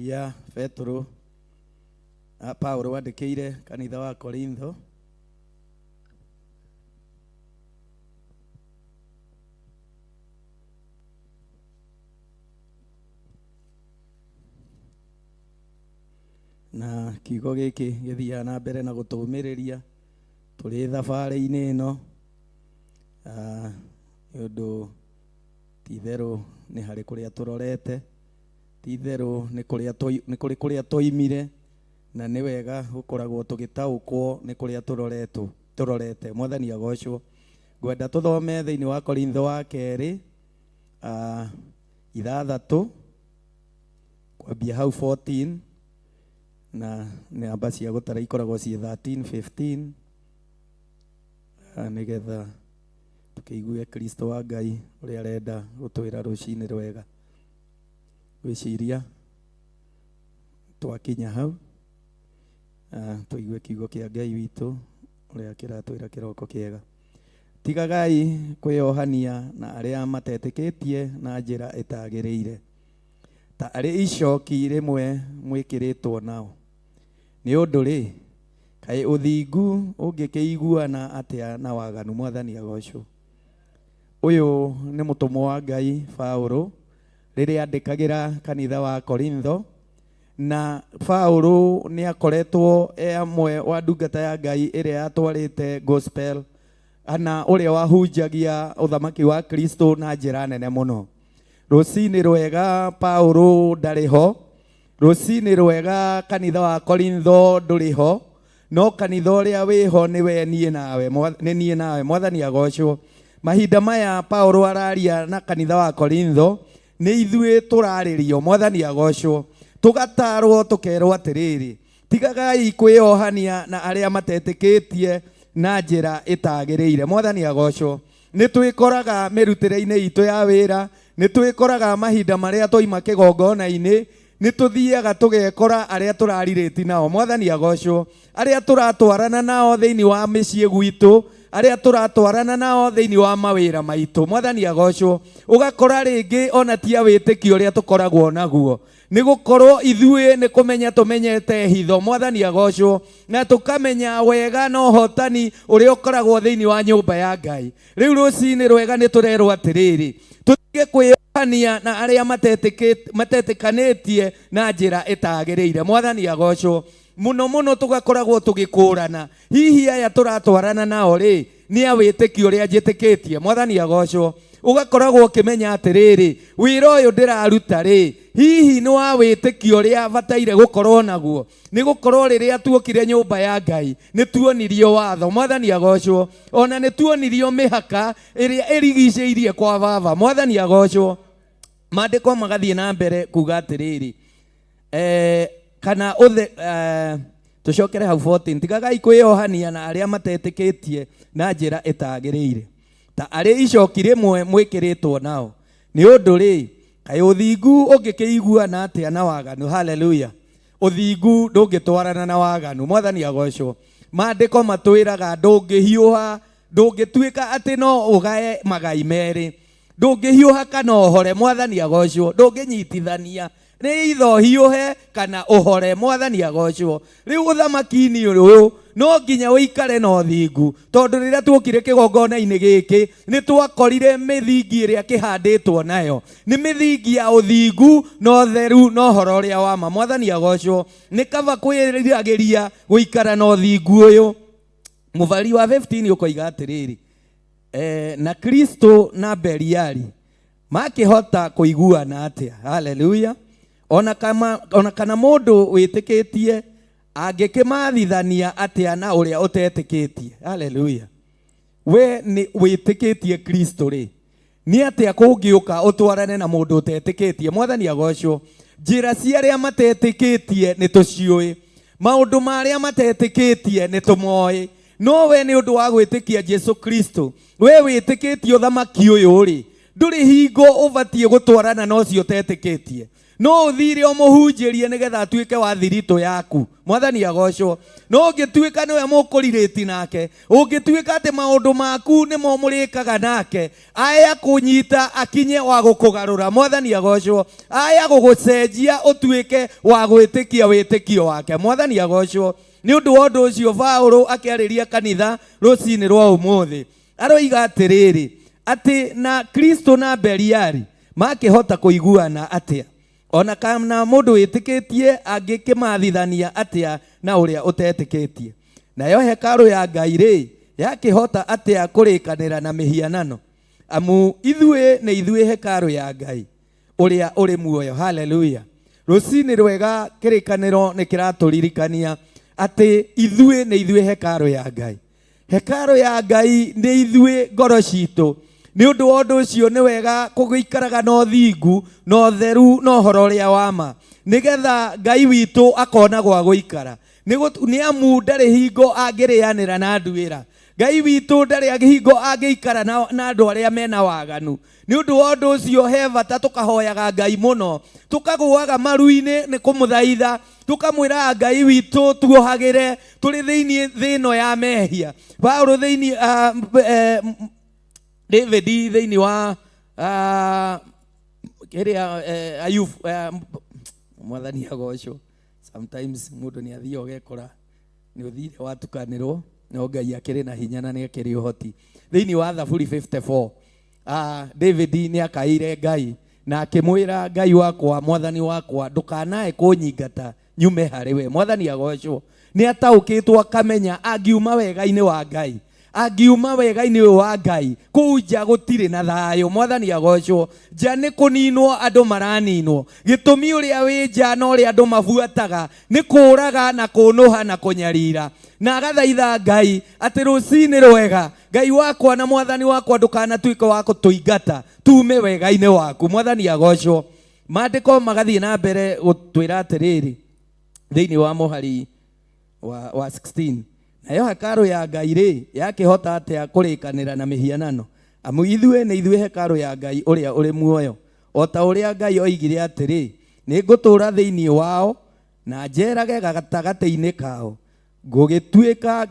Iria Paulo wandĩkĩire kanitha wa Korintho. Na kiugo gĩkĩ gĩthiaga na mbere na gũtũmĩrĩria tũrĩ thabarĩ-inĩ ĩno. Nĩ ũndũ ti itherũ nĩ harĩ kũrĩa tũrorete, ti itherũ nĩ kũrĩ kũrĩa twoimire, na nĩ wega gũkoragwo tũgĩtaũkwo nĩ kũrĩa tũrorete. Mwathani agocwo. Ngwenda tũthome thĩinĩ wa Korintho wa kerĩ 6 kwambia hau 14 na namba cia gũtara ikoragwo ciĩ 13, 15 nĩgetha tũkĩigue Kristo wa Ngai ũrĩa arenda gũtwĩra rũcinĩ rwega. Gwĩciria twakinya hau tũigue kiugo kĩa Ngai witũ ũrĩa kĩratwĩra kĩroko kĩega. Tigagai kwĩyohania na arĩa matetĩkĩtie na njĩra ĩtagĩrĩire, ta arĩ icoki rĩmwe mwĩkĩrĩtwo nao. Nĩ ũndũ rĩ, kaĩ ũthingu ũngĩkĩiguana atĩa na waganu? Mwathani agocwo. Ũyũ nĩ mũtũmwo wa Ngai Paulo rĩrĩa andĩkagĩra kanitha wa Korintho, na Paulo nĩ akoretwo amwe wa ndungata ya Ngai ĩrĩa yatwarĩte gospel, ana ũrĩa wahunjagia ũthamaki wa Kristo na njĩra nene mũno. Rũcinĩ rwega Paulo ndarĩ ho, rũcinĩ rwega kanitha wa Korintho ndũrĩ ho, no kanitha ũrĩa wĩho nĩwe niĩ nawe, nĩ niĩ nawe. Mwathani agocwo. Mahinda maya Paulo araria na kanitha wa Korintho, nĩ ithuĩ tũrarĩrio. Mwathani agocwo. Tũgatarwo tũkerwo atĩrĩrĩ, tigagai kwĩyohania na arĩa matetĩkĩtie na njĩra ĩtagĩrĩire. Mwathani agocwo. Nĩ twĩkoraga mĩrutĩre-inĩ itũ ya wĩra, nĩ twĩkoraga mahinda marĩa twoima kĩgongona-inĩ, nĩ tũthiaga tũgekora arĩa tũrarirĩti nao. Mwathani agocwo. Arĩa tũratwarana nao thĩinĩ wa mĩciĩ gwitũ, arĩa tũratwarana nao thĩinĩ wa mawĩra maitũ. Mwathani agocwo. Ũgakora rĩngĩ ona tia wĩtĩkio ũrĩa tũkoragwo naguo, nĩ gũkorwo ithuĩ nĩ kũmenya tũmenyete hitho. Mwathani agocwo. Na tũkamenya wega na ũhotani ũrĩa ũkoragwo thĩinĩ wa nyũmba ya Ngai. Rĩu rũcinĩ rwega nĩ tũrerwo atĩrĩrĩ, tũtige kwĩyohania na arĩa matetĩkanĩtie na njĩra ĩtagĩrĩire. Mwathani agocwo. Mũno mũno tũgakoragwo tũgĩkũrana, hihi aya tũratwarana nao rĩ, nĩ a wĩtĩkio ũrĩa njĩtĩkĩtie. Mwathani agocwo. Ũgakoragwo ũkĩmenya atĩrĩrĩ, wĩra ũyũ ndĩraruta rĩ, hihi nĩ wa wĩtĩkio ũrĩa bataire gũkorwo naguo. Nĩ gũkorwo rĩrĩa tuokire nyũmba ya Ngai nĩ tuonirio watho. Mwathani agocwo. Ona nĩ tuonirio mĩhaka ĩrĩa ĩrigicĩirie kwa baba. Mwathani agocwo. Maandĩko magathiĩ na mbere kuga atĩrĩrĩ, kana tũcokere hau 14, tigagai kwĩyohania na arĩa matetĩkĩtie na njĩra ĩtagĩrĩire, ta arĩ icoki rĩmwe mwĩkĩrĩtwo nao. Nĩ ũndũ rĩ, kaĩ ũthingu ũngĩkĩiguana atĩa na waganu? Haleluya. Ũthingu ndũngĩtwarana na waganu. Mwathani agocwo. Maandĩko matwĩraga ndũngĩhiũha, ndũngĩtuĩka atĩ no ũgae magai merĩ, ndũngĩhiũha kana ũhore. Mwathani agocwo. Ndũngĩnyitithania, nĩ itho hiũhe kana ũhore. Mwathani agocwo. Rĩu ũthamaki-inĩ ũyũ no nginya uikare na uthingu, tondu riria tuokire kigongona-ini giki ni twakorire mithingi iria kihanditwo nayo ni mithingi ya uthingu no theru no horo uria wa ma. Mwathani agocwo. Ni kaba kwiragiria guikara na uthingu uyu. Muvali wa 15 ukoiga atiriri, na Kristo na Beliari makihota kuiguana atia. Haleluya. Ona kana mundu witikitie angikimathithania atia na uria utetikitie. Haleluya. We ni witikitie Kristo ri, ni atia kungiuka utwarane na mundu utetikitie. Mwathani agocwo. Njira cia aria matetikitie ni tuciui, maundu maria matetikitie ni tumoi, no we ni undu wa gwitikia Jesu Kristo, we witikitie uthamaki uyu ri, nduri hingo ubatie gutwarana no cio tetikitie, no uthire umuhunjirie nigetha atuike wa thirito yaku. Mwathani agocwo. No ungituika niwe mukuririti nake, ungituika ati maundu maku ni momurikaga nake, aya kunyita akinye wa gukugarura. Mwathani agocwo. Aya gugucenjia utuike wa gwitikia witikio wake. Mwathani agocwo. Ni undu wa undu ucio Paulo akiariria kanitha rucini rwa umuthi aroiga atiriri ati na Kristo na Beliari makihota kuiguana atia, ona kana mundu witikitie angikimathithania atia na uria utetikitie. Nayo hekalu ya Ngai ri yakihota atia kurikanira na mihianano, amu ithue ni ithue hekalu ya Ngai uria uri muoyo. Haleluya. Rucini rwega kirikaniro ni kiraturirikania ati ithue ni ithue hekalu ya Ngai. Hekalu ya Ngai ni ithue ngoro citu. Ni undu wa undu ucio ni wega kuguikaraga no thingu no theru no horo uria wa ma, nigetha Ngai witu akona gwa guikara. Ni amu ndari hingo angirianira na nduira. Ngai witu ndari hingo angiikara na andu aria mena waganu. Ni undu wa undu ucio he bata tukahoyaga Ngai muno, tukaguaga maru-ini ni kumuthaitha, tukamwira Ngai witu tuohagire turi thiini thino ya mehia. Paulo thiini David thiini wa Ayubu. Mwathani agocwo. Sometimes mundu ni athio gekora ni uthire watukanirwo no Ngai akiri na hinya na ni akiri uhoti. Thiini wa Zaburi 54 David ni akaire Ngai na akimwira Ngai wakwa, Mwathani wakwa, ndukanae kunyingata nyume hari we. Mwathani agocwo. Ni ataukitwo akamenya angiuma wega-ini wa Ngai, angiuma wega-ini wa Ngai kuja gutire na thayo. Mwathani agocwo. Nja ni kuninwo andu maraninwo, gitumi uria wi nja no ria andu mabuataga ni kuraga na kunuha na kunyarira. Na agathaitha Ngai ati rucini rwega Ngai wakwa na Mwathani wakwa ndukanatuika wa kutuingata tume wega-ini waku. Mwathani agocwo. Maandiko magathie na mbere gutwira atiriri thiini wa muhari wa 16, nayo hekalu ya Ngai ri yakihota atia kurikanira na mihianano, amu ithue ni ithue hekalu ya Ngai uria uri muoyo, ota uria Ngai oigire atiri ni ngutura thiini wao na njerage gatagati-ini kao, ngigituika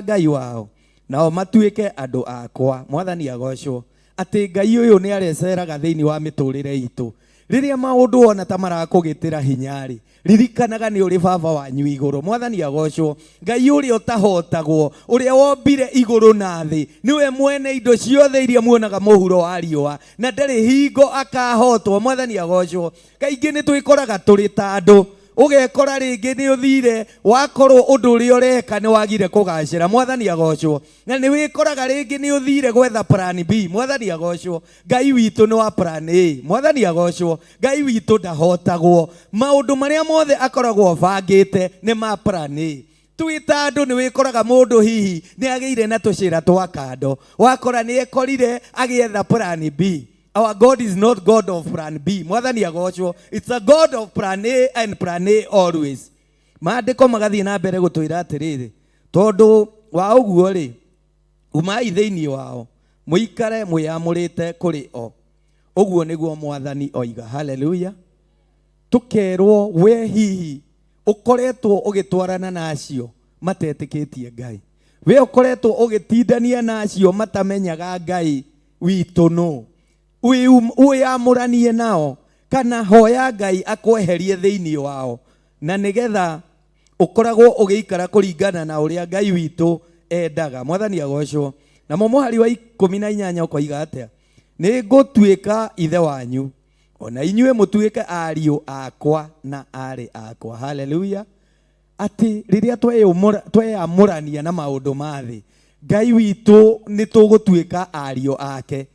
Ngai wao nao matuike andu akwa. Mwathani agocwo. Ati Ngai uyu ni areceraga thiini wa miturire itu. Riria maundu ona ta marakugitira hinyari, ririkanaga ni uri baba wanyu iguru. Mwathani agocwo. Ngai uria utahotagwo, uria wombire iguru na thi, niwe mwene indo ciothe iria muonaga muhuro wa riua, na ndari hingo akahotwo. Mwathani agocwo. Kaingi ni twikoraga turi ta andu, ugekora ringi ni uthire wakorwo undu uria ureka ni wagire kugacira. Mwathani agocwo. Na ni wikoraga ringi ni uthire gwetha plan B. Mwathani agocwo. Ngai witu ni wa plan A. Mwathani agocwo. Ngai witu ndahotagwo. Maundu maria mothe akoragwo bangite ni ma plan A. Twita andu ni wikoraga mundu hihi ni ageire na tucira twa kando, wakora ni ekorire agietha plan B. Our God is not God of plan B. Mwathani agocwo. It's a God of plan A and plan A always. Maandiko magathie na mbere gutwira atiriri, tondu wa uguo ri umai thiini wao muikare mwiyamurite kuri o. Uguo niguo Mwathani oiga. Haleluya. Tukerwo we hihi ukoretwo ugitwarana nacio matetikitie Ngai, we ukoretwo ugitindania nacio matamenyaga Ngai witu no, uyamuranie nao kana hoya Ngai akweherie thiini wao, na nigetha ukoragwo ugiikara kuringana na uria Ngai witu endaga. Mwathani agocwo. Na mo muhari wa 18 ukoiga atia, ni ngutuika ithe wanyu ona inyue mutuike ariu akwa na ari akwa. Haleluya. Ati riria tweyamurania na maundu mathi, Ngai witu ni tugutuika ariu ake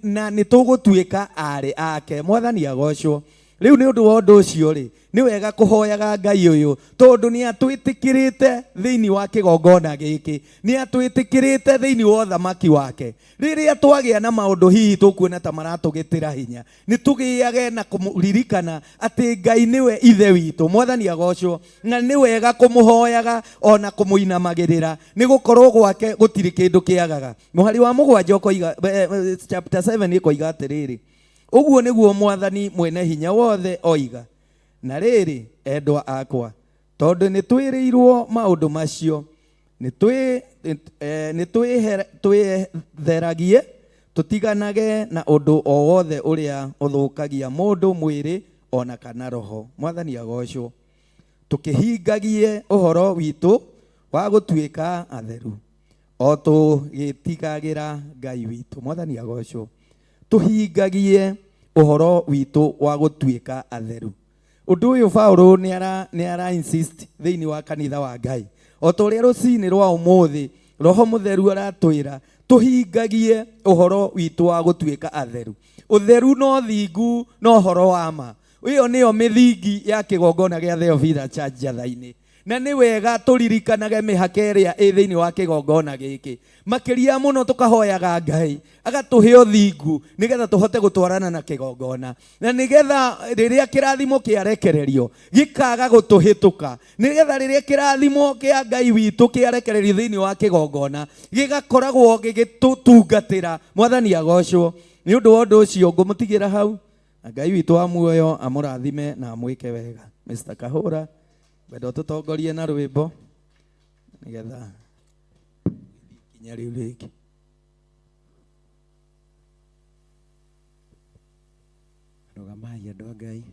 na ni tugutuika ari ake. Mwathani agocwo. Riu ni undu wa undu ucio ri ni wega kuhoyaga Ngai uyu tondu ni atwitikirite thiini wa kigongona giki, ni atwitikirite thiini wa thamaki wake. Riria twagia na maundu hihi tukuona ta maratugitira hinya, ni tugiage na kumuririkana ati Ngai niwe ithe witu. Mwathani agocwo. Na ni wega kumuhoyaga ona kumuinamagirira ni gukorwo gwake gutiri kindu kiagaga. Muhari wa 7 ukoiga chapter 7 ikoiga atiriri, uguo niguo Mwathani mwene hinya wothe oiga, na riri endwa akwa, tondu ni twiriirwo maundu macio, ni twitheragie tutiganage na undu o wothe uria uthukagia mundu mwiri ona kana roho. Mwathani agocwo. Tukihingagie uhoro witu wa gutuika atheru o tugitigagira Ngai witu. Mwathani agocwo. Tuhingagie uhoro witu wa gutuika atheru. Undu uyu Paulo ni ara insist thiini wa kanitha wa Ngai, o ta uria rucini rwa umuthi Roho Mutheru aratwira tuhingagie uhoro witu wa gutuika atheru. Utheru no thingu no horo wa ma. Iyo niyo mithingi ya kigongona gia Theophila Church Jathaini. Na ni wega turirikanage mihaka iria i thiini wa kigongona giki. Makiria muno tukahoyaga Ngai agatuhe uthingu nigetha tuhote gutwarana na kigongona, na nigetha riria kirathimo kiarekererio gikaga gutuhituka, nigetha riria kirathimo kia Ngai witu kiarekererio thiini wa kigongona gigakoragwo gigitutungatira. Mwathani agocwo. Ni undu wa undu ucio ngumutigira hau. Ngai witu wa muoyo amurathime na amwike wega. Mr. Kahura, bado tutongorie na rwimbo nigetha kinya riu riki. Rugamai andu a Ngai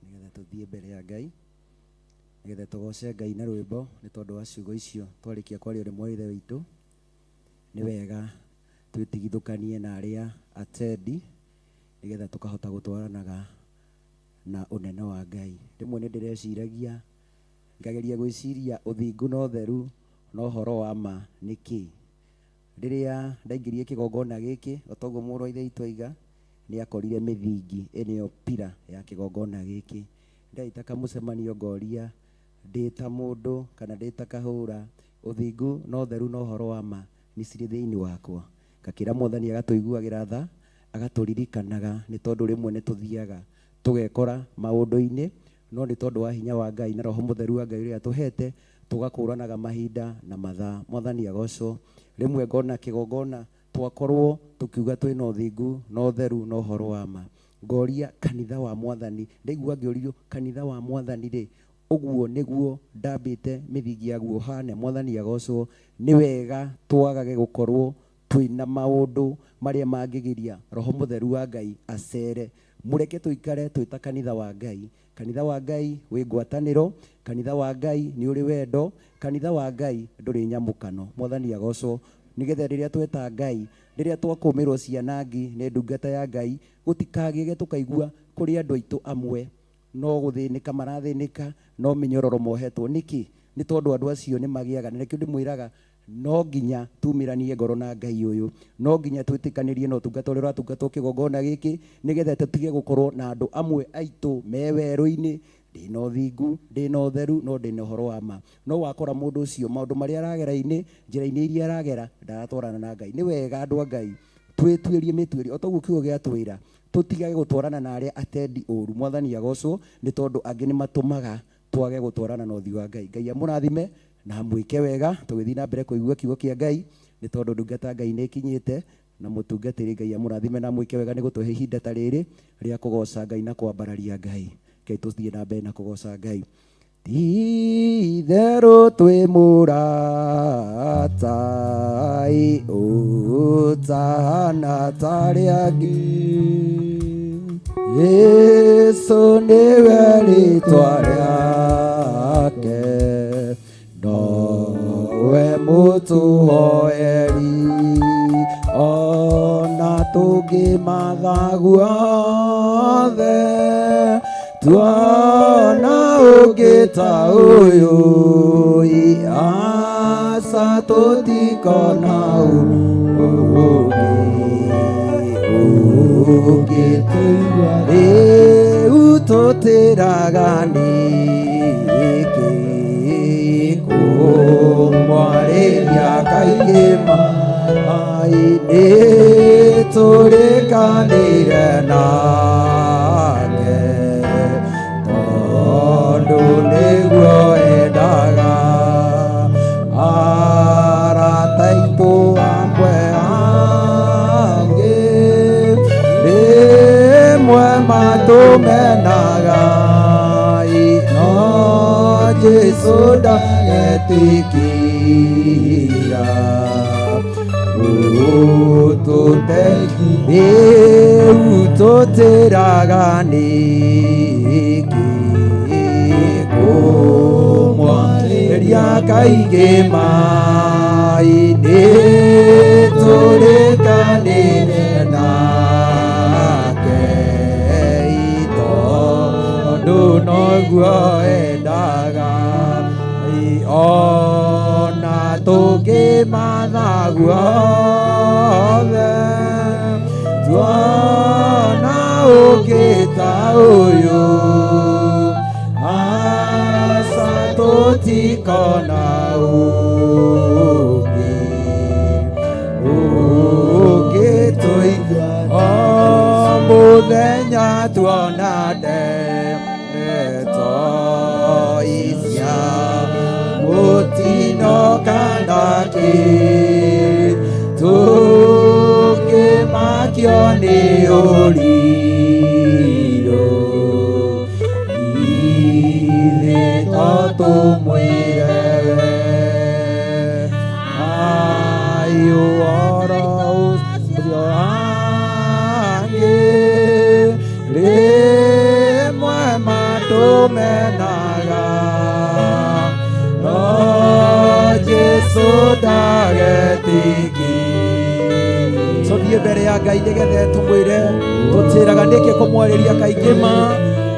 nigetha tuthie mbere ya Ngai nigetha tugoce Ngai na rwimbo ni tondu wa ciugo icio twarikia kwaria rimwe ithe witu. Ni wega twitigithukanie na aria atendi nigetha tukahota gutwaranaga na unene wa Ngai. Rimwe ni ndireciragia ngageria gwiciria uthingu no theru no horo wa ma niki. Riria ndaingirie kigongona giki otoguo muru ithe itwaiga ni akorire mithingi enio pira ya kigongona giki. Ndaitaka mucemanio ngoria ndita mundu kana ndita Kahura, uthingu no theru no horo wa ma ni ciri thiini wakwa. Ngakira Mwathani agatuiguagira tha agaturirikanaga ni tondu rimwe ni tuthiaga tugekora maundu-ini, no ni tondu wa hinya wa Ngai na Roho Mutheru wa Ngai uria tuhete tugakuranaga mahinda na mathaa. Mwathani agocwo. Rimwe ngona kigongona twakorwo tukiuga twina uthingu no theru no horo wa ma, ngoria kanitha wa Mwathani, ndaigua ngioririo kanitha wa Mwathani ri uguo niguo ndambite mithingi yaguo hane. Mwathani agocwo. Ni wega twagage gukorwo twina maundu maria mangigiria Roho Mutheru wa Ngai acere. Mureke tuikare twita kanitha wa Ngai. Kanitha wa Ngai wi ngwataniro, kanitha wa Ngai ni uri wendo, kanitha wa Ngai nduri nyamukano. Mwathani agocwo. Nigetha riria tweta Ngai, riria twakumirwo cianangi ni ndungata ya Ngai, gutikagige tukaigua kuri andu aitu amwe no guthinika marathinika no minyororo mohetwo niki. Ni tondu andu acio ni magiaga. Nikio ndimwiraga no nginya tumiranie ngoro na Ngai uyu, no nginya twitikanirie no tungata uria ratungatwo kigongona giki nigetha tutige gukorwo na andu amwe aitu me weru-ini ndina uthingu ndina utheru no ndina horo wa ma. No wakora mundu ucio maundu maria aragera-ini njira-ini iria aragera ndaratwarana na Ngai. Ni wega andu a Ngai twituirie mituirie otoguo kiugo giatwira tutigage gutwarana na aria atendi uru. Mwathani agocwo. Ni tondu angi ni matumaga twage gutwarana na uthii wa Ngai. Ngai amurathime na mwike wega tugithii na mbere kuigua kiugo kia Ngai ni tondu ndungata Ngai ni kinyite na mutungatiri. Ngai amurathime na mwike wega ni gutuhe ihinda ta riri ria kugoca Ngai na kwambararia Ngai. Ngai tuthie na mbere na kugoca Ngai. Ti-theru twi muratai utahana tari angi, Yesu niwe ritwa riake tũngĩmatha guothe tuona ũngĩ ta ũyũ aca tũtikona ũngĩ tũigua rĩu tũtĩraga nĩkĩ kũmwarĩria kaingĩ maĩ-inĩ tũrĩkanĩire nake tondũ nĩguo endaga arata aitũ amwe angĩ rĩmwe matũmenaga no Jesũ ndagetĩkĩra rĩu tũtĩraga nĩkĩ kũmwarĩria kaingĩ maĩ-inĩ tũrĩkanĩire nake tondũ noguo endaga ona tũngĩmatha guothe tuona ũngĩ ta ũyũ aca tũtikona ũngĩ tũigua o mũthenya tuona ndeto icia mũtino kana kĩ tũkĩmakio nĩ ũrirũ ithe to tũmwĩre ũhoro ũcio angĩ rĩmwe matũmenaga no Jesũ ndagetĩkĩra. Tũthiĩ mbere ya Ngai nĩgetha tũmwĩre tũtĩraga nĩkĩ kũmwarĩria kaingĩ ma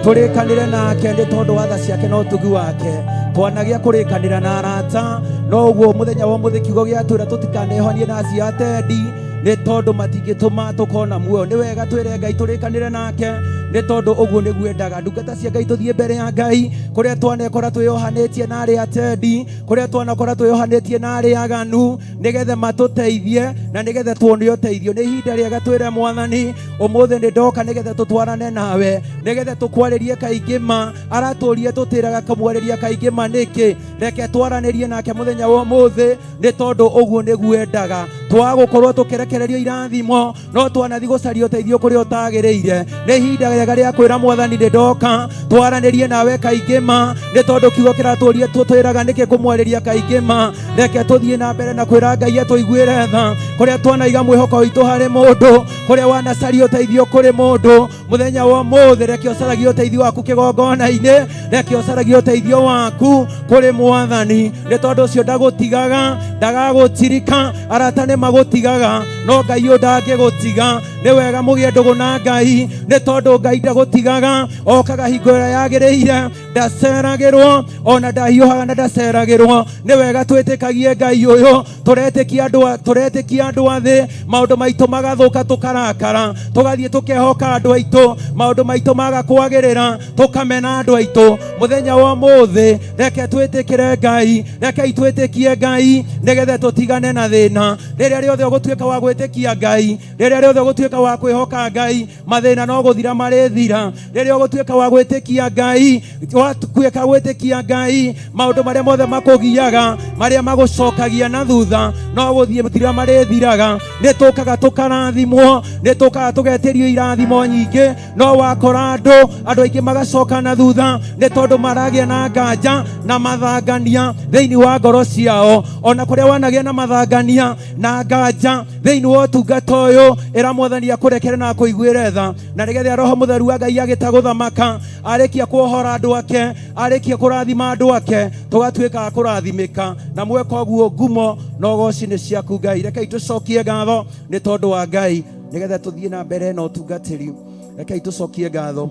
tũrĩkanĩre nake nĩ tondũ wa tha ciake na ũtugi wake twanagĩa kũrĩkanĩra na arata no ũguo mũthenya wa ũmũthĩ kiugo gĩatwĩra tũtikanehoanie na acio atendi nĩ tondũ matingĩtũma tũkona muoyo. Nĩ wega twĩre Ngai tũrĩkanĩre nake nĩ tondũ ũguo nĩguo endaga. Ndungata cia Ngai tũthiĩ mbere ya Ngai kũrĩa twanekora twĩyohanĩtie na arĩa atendi, kũrĩa twanakora twĩyohanĩtie na arĩa aganu, nĩgetha matũteithie na nĩgetha tuone ũteithio. Nĩ ihinda rĩega twĩre Mwathani ũmũthĩ nĩ ndoka nĩgetha tũtwarane nawe, nĩgetha tũkwarĩrie kaingĩ ma aratũũria tũtĩraga kũmwarĩria kaingĩ ma nĩkĩ. Reke twaranĩrie nake mũthenya wa ũmũthĩ nĩ tondũ ũguo nĩguo endaga. Twaga gũkorwo tũkĩrekererio irathimo no twanathi gũcaria ũteithio kũrĩa ũtagĩrĩire. Nĩ ihinda rĩega rĩa kwĩra Mwathani nĩ ndoka twaranĩrie nawe kaingĩ ma nĩ tondũ kiugo kĩratũũria tũtwĩraga nĩkĩ kũmwarĩria kaingĩ ma. Reke tũthiĩ na mbere na kwĩra Ngai atũiguĩre tha kũrĩa twanaiga mwĩhoko witũ harĩ mũndũ, kũrĩa wanacaria ũteithio kũrĩ mũndũ. Mũthenya wa ũmũthĩ reke ũcaragie ũteithio waku kĩgongona-inĩ, reke ũcaragie ũteithio waku kũrĩ Mwathani nĩ tondũ ũcio ndagũtigaga, ndagagũtirika. Arata nĩ magũtigaga no Ngai ũyũ ndangĩgũtiga. Nĩ wega mũgĩe ndũgũ na Ngai nĩ tondũ Ngai ndagũtigaga, okaga hingo ĩrĩa yagĩrĩire, ndaceragĩrwo ona ndahiũhaga na ndaceragĩrwo. Nĩ wega twĩtĩkagie Ngai ũyũ. Tũretĩkia andũ a thĩ maũndũ maitũ magathũka tũkarakara, tũgathiĩ tũkehoka andũ aitũ, maũndũ maitũ maga kwagĩrĩra tũkamena andũ aitũ. Mũthenya wa ũmũthĩ reke twĩtĩkĩre Ngai, reke twĩtĩkie Ngai nĩgetha tũtigane na thĩna. Rĩrĩa rĩothe ũgũtuĩka wa gwĩtĩkia Ngai, rĩrĩa rĩothe ũgũtuĩka wa kwĩhoka Ngai, mathĩna no gũthira marĩthira. Rĩrĩa ũgũtuĩka wa gwĩtĩkia Ngai, watuĩka gwĩtĩkia Ngai, maũndũ marĩa mothe makũgiaga, marĩa magũcokagia na thutha, no gũthiĩ thira marĩthiraga. Nĩ tũkaga tũkarathimwo, nĩ tũkaga tũgetĩrio irathimo nyingĩ, no wakora andũ aingĩ magacoka na thutha nĩ tondũ maragĩa na nganja na mathangania thĩinĩ wa ngoro ciao. Ona kũrĩa wanagĩa na mathangania na nganja thĩinĩ wa ũtungata ũyũ, ĩra Mwathani akũrekere na akũiguĩre tha, na nĩgetha Roho Mũtheru wa Ngai agĩtagũthamaka arĩkia kuohora andũ ake, arĩkia kũrathima andũ ake, tũgatuĩka a kũrathimĩka na mweka ũguo ngumo na ũgooci nĩ ciaku Ngai. Reke tũcokie ngatho nĩ tondũ wa Ngai nigetha tuthie na mbere na utungatiri. Rekei tucokie ngatho.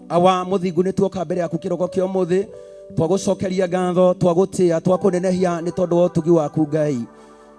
Awa muthingu ni tuoka mbere yaku kiroko kio muthi, twagucokeria ngatho, twagutia, twakunenehia ni tondu wa utugi waku Ngai.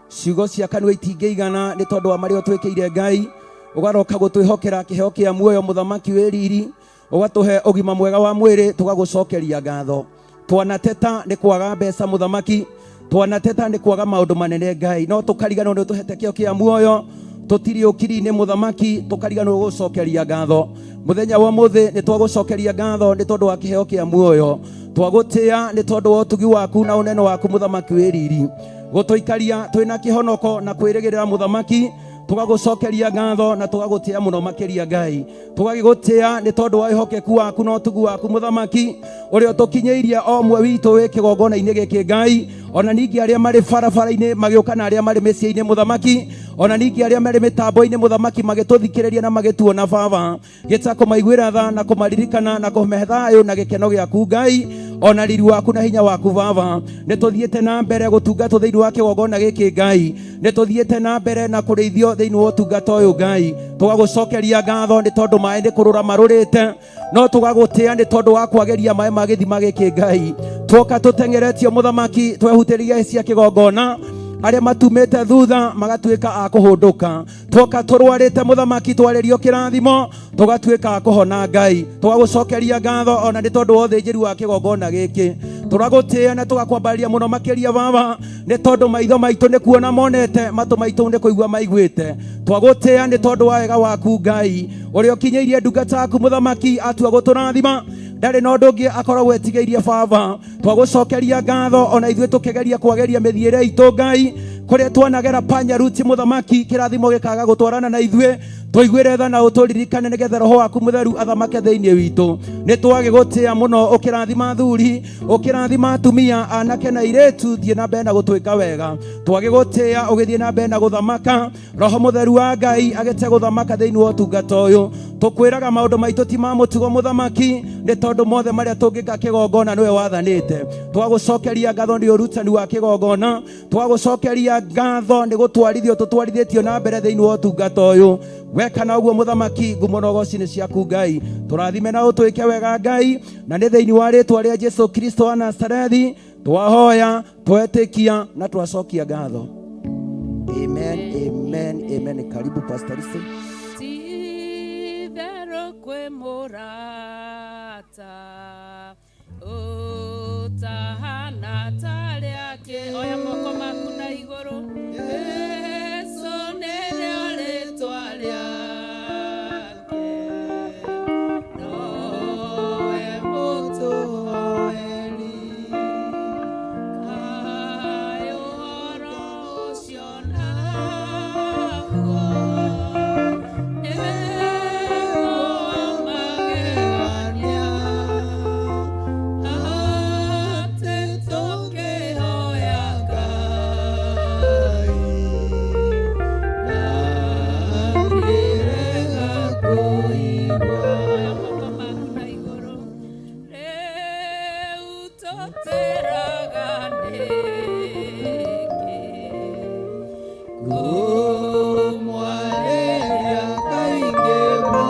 Ciugo cia kanua itingĩigana ni tondu wa mario twĩkĩire Ngai. Ugaroka gutwihokera kiheo kia muoyo muthamaki wĩriri, ugatuhe ũgima mwega wa mwĩrĩ, tugagucokeria ngatho. Twanateta ni kwaga mbeca muthamaki, twanateta ni kwaga maundu manene Ngai, no tukariganwo ni utuhete kiheo kia muoyo, tutiri ukiri-ini muthamaki, tukariganwo gucokeria ngatho. Muthenya wa muthi ni twagucokeria ngatho ni tondu wa kiheo kia muoyo, twagutia ni tondu wa utugi waku na unene waku muthamaki wĩriri, gutuikaria twina kihonoko na kwirigirira muthamaki, tugagucokeria ngatho na tugagutia muno makiria Ngai. Tugagigutia ni tondu wa ihokeku waku na utugu waku muthamaki, uria tukinyeirie o mwe witu wi kigongona-ini giki Ngai, ona ningi aria mari barabara-ini magiuka na aria mari micii-ini muthamaki, ona ningi aria mari mitambo-ini muthamaki magituthikiriria na magituona Baba, gita kumaiguira tha na kumaririkana na kumehe thayu na gikeno giaku Ngai, ona riri waku na hinya waku Baba. Ni tuthiete na mbere gutungata thiini wa kigongona giki Ngai, ni tuthiete na mbere na kurithio thiini wa utungata uyu Ngai. Tugagucokeria ngatho ni tondu mai ni kurura marurite, no tugagutia ni tondu wa kwageria mai ma githima giki Ngai. Twoka tutengeretio muthamaki, twehutiriria cia kigongona, aria matumite thutha magatuika a kuhunduka. Twoka turwarite muthamaki, twaririo kirathimo, tugatuika a kuhona Ngai. Tugagucokeria ngatho ona ni tondu wa uthinjiri wa kigongona giki. Turagutia na tugakwambaria muno makiria Baba, ni tondu maitho maitu ni kuona monete, matu maitu ni kuigua maiguite. Twagutia ni tondu wa wega waku Ngai, uria ukinyeirie ndungata yaku muthamaki, atua guturathima, ndari no ndungi akoragwo etigeirie Baba. Twagucokeria ngatho ona ithuĩ tukigeria kwageria mithiĩre itu Ngai, kuria twanagera panya ruti muthamaki, kirathimo gikaga gutwarana na ithuĩ, tuiguire tha na uturirikane nigetha roho waku mutheru athamake thiini witu. Ni twagigutia muno, ukirathima thuri, ukirathima atumia, anake na iretu, thie na mbere na gutwika wega. Twagigutia ugithie na mbere na guthamaka, roho mutheru wa Ngai agite guthamaka thiini wa utungata uyu. Tukwiraga maundu maitu ti ma mutugo muthamaki, ni tondu mothe maria tungika kigongona niwe wathanite. Twagucokeria ngatho ni urutani wa kigongona, twagucokeria ngatho ni gutwarithio tutwarithitio na mbere thiini wa utungata uyu. Weka na uguo muthamaki, ngumo na goci ni ciaku Ngai. Turathime na utwike wega Ngai, na ni thiini wa ritwa ria Jesu Kristo wa Nazarethi twahoya, twetikia na twacokia ngatho. Amen, amen, amen. Karibu Pastor Lise. Tithero kwe murata utahana tariake. Oya moko maku na iguru. Yesu nĩrĩo rĩtwa rĩake, nowe mũtũhoeri. Kaĩ ũhoro ũcio naguo nĩguo magegania, atĩ tũkĩhoya Ngai na ngĩrega kũigua. Moko maku na igũrũ. Rĩu tũtĩraga nĩkĩ kũmwarĩria kaingĩ ma,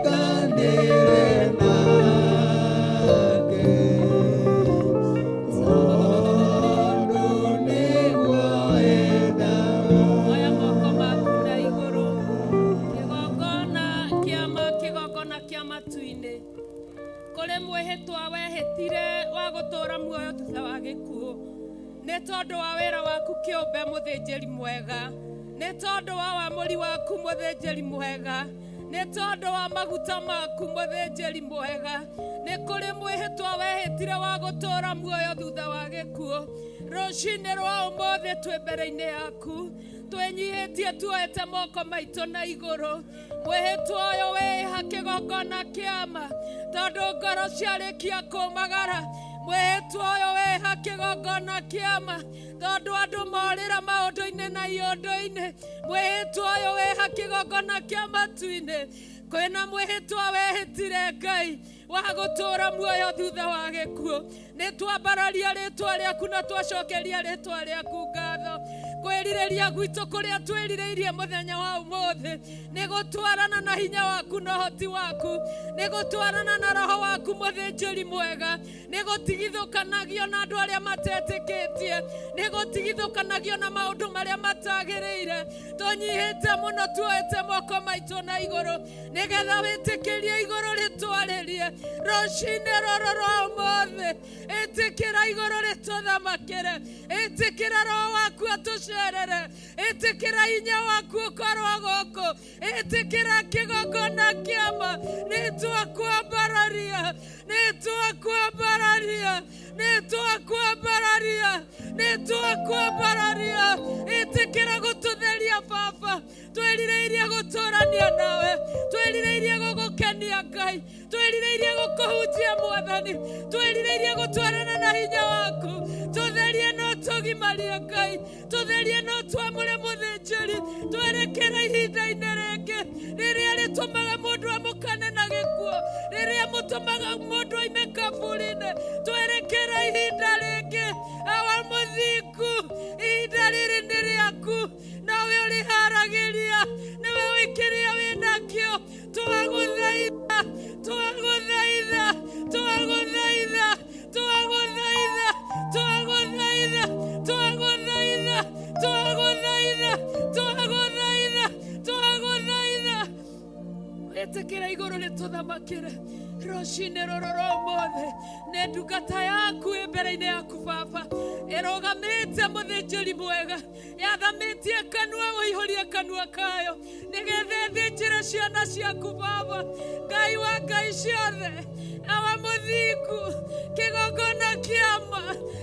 nĩtũrĩkanĩre nake tondũ nĩguo endaga. Oya moko maku na igũrũ. Kĩgongona kĩa matu-inĩ, kũrĩ mwĩhĩtwa wehĩtire wa gũtũũra muoyo thutha wa gĩkuũ, nĩ tondũ wa wĩra waku kĩũmbe mũthĩnjĩri mwega, nĩ tondũ wa wamũri waku mũthĩnjĩri mwega, nĩ tondũ wa maguta maku mũthĩnjĩri mwega, nĩ kũrĩ mwĩhĩtwa wehĩtire wa gũtũũra muoyo thutha wa gĩkuũ. Rũcinĩ rwa ũmũthĩ twĩ mbere-inĩ yaku, twĩnyihĩtie tuoete moko maitũ na igũrũ. Mwĩhĩtwa ũyũ wĩha kĩgongona kĩama, tondũ ngoro ciarĩkia kũmagara. Mwĩhĩtwa ũyũ wĩha kĩgongona kĩama, tondũ andũ morĩra maũndũ-inĩ na iũndũ-inĩ. Mwĩhĩtwa ũyũ wĩha kĩgongona kĩa matu-inĩ, kwĩna mwĩhĩtwa wehĩtire Ngai, wa gũtũũra muoyo thutha wa gĩkuũ. Nĩ twambararia rĩtwa rĩaku na twacokeria rĩtwa rĩaku ngatho. Kwĩrirĩria gwitũ kũrĩa twĩrirĩirie mũthenya wa ũmũthĩ nĩ gũtwarana na hinya waku na ũhoti waku, nĩ gũtwarana na roho waku mũthĩnjĩri mwega, nĩ gũtigithũkanagio na andũ arĩa matetĩkĩtie, nĩ gũtigithũkanagio na maũndũ marĩa matagĩrĩire. Tũnyihĩte mũno, tuoete moko maitũ na igũrũ nĩgetha wĩtĩkĩrie igũrũ rĩtwarĩrie rũcinĩ rũrũ rwa ũmũthĩ. Ĩtĩkĩra igũrũ rĩtũthamakĩre, ĩtĩkĩra roho waku atũcerere, ĩtĩkĩra hinya waku ũkorwo gũkũ, ĩtĩkĩra kĩgongona kĩama. Nĩtwakwambararia, nĩtwakwambararia, nĩtwakwambararia, nĩtwakwambararia. Ĩtĩkĩra gũtũtheria Baba, twĩrirĩirie gũtũrania nawe, twĩrirĩirie gũgũkenia Ngai, twĩrirĩirie gũkũhunjia Mwathani, twĩrirĩirie gũtwarana na hinya waku. Tũtherie no tũgimarie Ngai, tũtherie no twamũre mũthĩnjĩri, twerekere ihinda-inĩ rĩngĩ rĩrĩa rĩtũmaga mũndũ amũkane na gĩkuũ, rĩrĩa mũtũmaga mũndũ oime kaburi-inĩ. Twerekere ihinda rĩngĩ awa mũthingu, ihinda rĩrĩ nĩ rĩaku, nawe ũrĩharagĩria, nĩwe wĩkĩrĩa wĩnakĩo. Twagũthaitha, twagũthaitha, twagũthaitha, twagũthaitha, twagũthaitha, twagũthaitha, twagũthaitha, twagũthaitha, twagũthaitha. Ĩtĩkĩra igũrũ rĩtũthamakĩre rũcinĩ rũrũ rwa ũmũthĩ. Nĩ ndungata yaku ĩ mbere-inĩ yaku Baba, ĩrũgamĩte mũthĩnjĩri mwega, yathamĩtie kanua ũihũrie kanua kayo nĩgetha ĩthĩnjĩre ciana ciaku Baba. Ngai wa ngai ciothe, awa mũthingu, kĩgongona kĩama,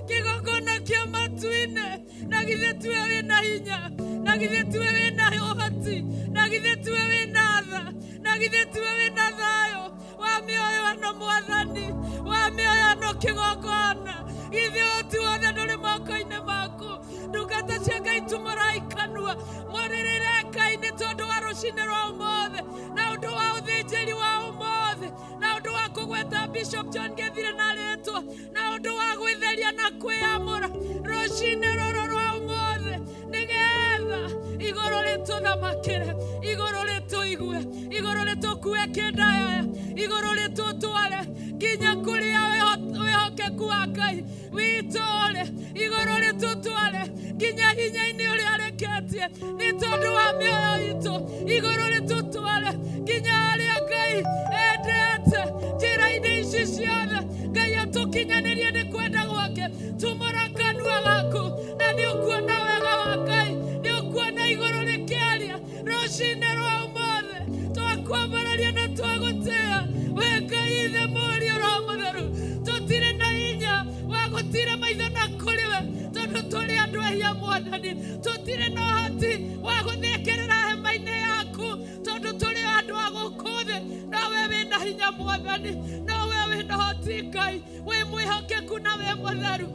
kĩgongona kĩa matu-inĩ, na githĩ tiwe wĩna hinya, na githĩ tiwe wĩna ũhoti, na githĩ tiwe wĩna tha, na githĩ tiwe wĩna thayũ wa mĩoyo ano Mwathani, wa mĩoyo ano kĩgongona. Githĩ ũhoti wothe ndũrĩ moko-inĩ maku. Ndungata cia Ngai tumũrai kanua, mwarĩrĩre Ngai nĩ tondũ wa rũcinĩ rwa ũmũthĩ, na ũndũ wa ũthĩnjĩri wa ũmũthĩ, na ũndũ wa kũgweta Bishop John Gĩthire na rĩtwa, na ũndũ wa gwĩtheria na kwĩamũra rũcinĩ rũrũ rwa ũmũthĩ, nĩgetha igũrũ rĩtũthamakĩre, igũrũ rĩtũigue, igũrũ rĩtũkue kĩndaya, igũrũ rĩtũtware nginya kũrĩa wĩhokeku wa Ngai witũ ũrĩ, igũrũ rĩtũtware nginya hinya-inĩ ũrĩa areketie nĩ tondũ wa mĩoyo itũ, igũrũ rĩtũtware nginya harĩa Ngai endete. Njĩra-inĩ ici ciothe Ngai atũkinyanĩrie nĩ kwenda gwake. Tumũra kanua gaku na nĩ ũkuona wega wa Ngai, nĩ ũkuona igũrũ rĩkĩaria rũcinĩ rwa ũmũthĩ. Twakwambararia na twagũtĩĩa we Ngai ithe mũriũ Roho Mũtheru. Tũtirĩ na hinya wa gũtira maitho na kũrĩ we tondũ tũrĩ andũ ehia Mwathani. Tũtirĩ na ũhoti wa gũthekerera hema-inĩ yaku tondũ tũrĩ andũ a gũkũ thĩ, nawe wĩna hinya Mwathani, nawe wĩna ũhoti Ngai, wĩ mwĩhokeku na wĩ mũtheru.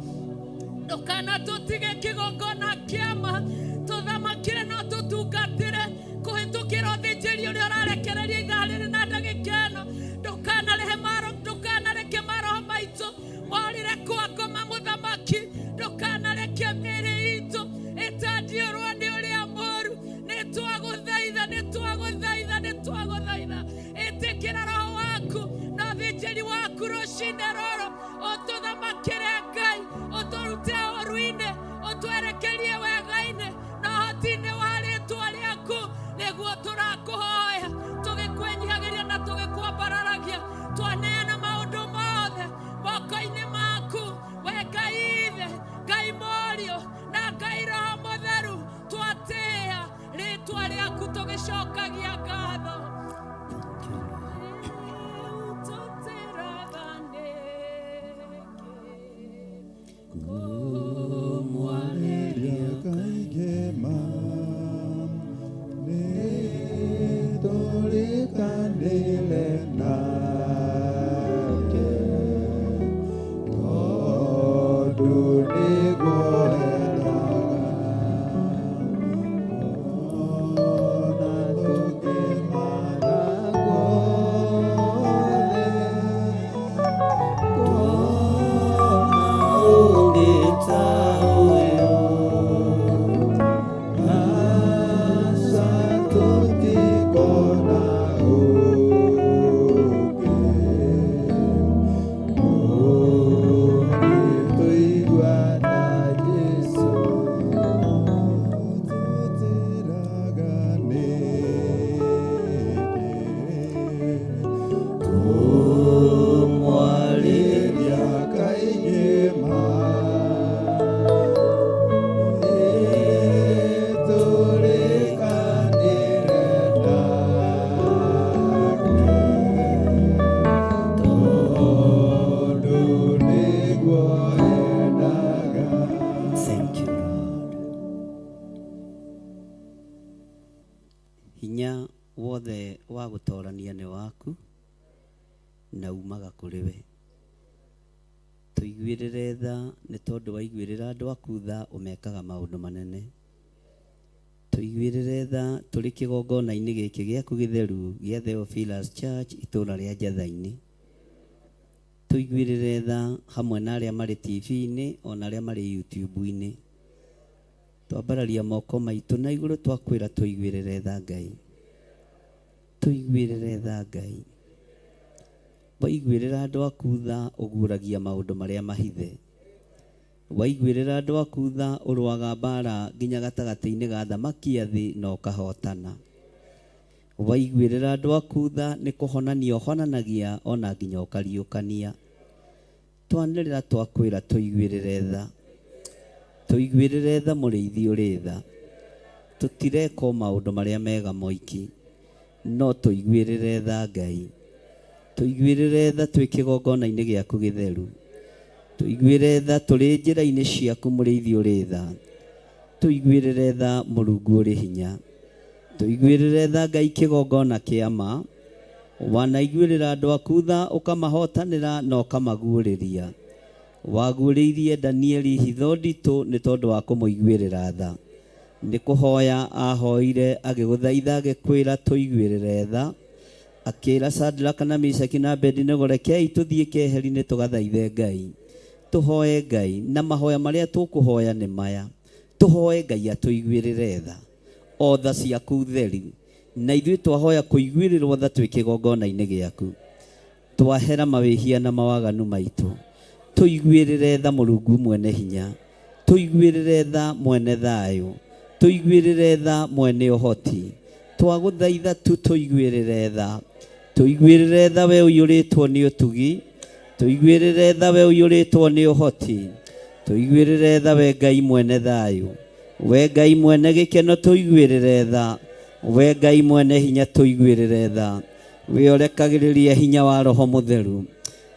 Ndũkanatũtige kĩgongona kĩama, tũthamakĩre no tũtungatĩre kũhĩtũkĩra ũthĩnjĩri ũrĩa ũrarekereria ithaa rĩrĩ na ndagĩka ĩno. Ndũkanareke maroho maitũ morĩre kwa ngoma mũthamaki, ndũkanareke mĩĩrĩ itũ ĩtandiũrwo nĩ ũrĩa mũũru. Nĩtwagũthaitha, nĩtwagũthaitha, nĩtwagũthaitha, ĩtĩkĩra roho waku na ũthĩnjĩri waku rũcinĩ rũrũ, ũtũthamakĩre Ngai, ũtũrute ũũru-inĩ, ũtwerekerie wega-inĩ na ũhoti-inĩ wa rĩtwa rĩaku. Nĩguo tũrakũhoya tũgĩkwenyihagĩria na tũgĩkwambararagia, twaneana maũndũ mothe moko-inĩ maku. We Ngai ithe, Ngai mũriũ na Ngai Roho Mũtheru, twatĩĩa rĩtwa rĩaku tũgĩcokagia ngatho. hinya wothe wa gutorania ni waku na umaga kuri we. Tuiguirire tha ni tondu waiguirira andu aku tha umekaga maundu manene. Tuiguirire tha turi kigongona-ini giki giaku githeru gia Theophilus Church itura ria Njathaini. Tuiguirire tha hamwe na aria mari TV-ini ona aria mari YouTube-ini. Twambararia moko maitu na iguru twakwira tuiguirire tha Ngai. Tuiguirire tha Ngai. Waiguirira andu aku tha uguragia maundu maria mahithe. Waiguirira andu aku tha urwaga mbara nginya gatagati-ini ga thamaki a thi na ukahotana. Waiguirira andu aku tha ni kuhonania uhonanagia ona nginya ukariukania. Twanirira twakwira tuiguirire tha. Tuiguirire tha muriithi uri tha. Tutireka maundu maria mega moiki no tuiguirire tha Ngai. Tuiguirire tha twi kigongona-ini giaku githeru. Tuiguirire tha turi njira-ini ciaku muriithi uri tha. Tuiguirire tha Murungu uri hinya. Tuiguirire tha Ngai kigongona kia ma. Wanaiguirira andu aku tha ukamahotanira na ukamaguuriria. Waguuririe Danieli hitho nditu ni tondu wa kumuiguirira tha. Ni kuhoya ahoire agiguthaitha agikwira tuiguirire tha. Akira Shadraka na Meshaki na Abedinego rekei tuthie keheri-ini tugathaithe Ngai. Tuhoe Ngai na mahoya maria tukuhoya ni maya. Tuhoe Ngai atuiguirire tha. O tha ciaku theri. Na ithuĩ twahoya kuiguirirwo tha twi kigongona-ini giaku. Twahera mawihia na mawaganu maitu. Tuiguirire tha Murungu mwene hinya. Tuiguirire tha mwene thayo. Tuiguirire tha mwene uhoti. Twaguthaitha tu tuiguirire tha. Tuiguirire tha we uyuritwo ni utugi. Tuiguirire tha we uyuritwo ni uhoti. Tuiguirire tha we Ngai mwene thayo. We Ngai mwene gikeno tuiguirire tha. We Ngai mwene hinya tuiguirire tha. We urekagiriria hinya wa Roho Mutheru.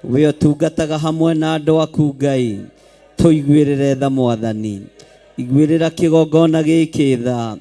We utungataga hamwe na andu aku Ngai. Tuiguirire tha Mwathani. Iguirira kigongona giki tha.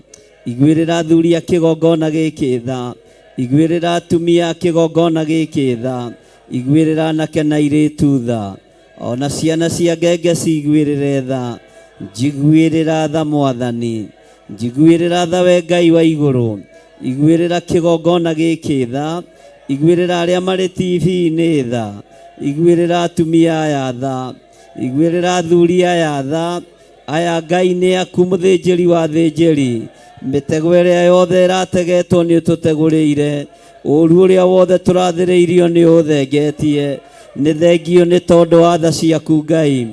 Iguirira athuri a kigongona giki tha. Iguirira atumia a kigongona giki tha. Iguirira anake na airitu tha. Ona ciana cia ngenge ciguirire tha. Njiguirira tha Mwathani. Njiguirira tha we Ngai wa iguru. Iguirira kigongona giki tha. Iguirira aria mari TV-ini tha. Iguirira atumia aya tha. Iguirira athuri aya tha. Aya Ngai ni aku muthinjiri wa thinjiri. Mitego iria yothe irategetwo ni ututegurire. Uru uria wothe turathiriirio ni uthengetie. Ni thengio ni tondu wa tha ciaku Ngai.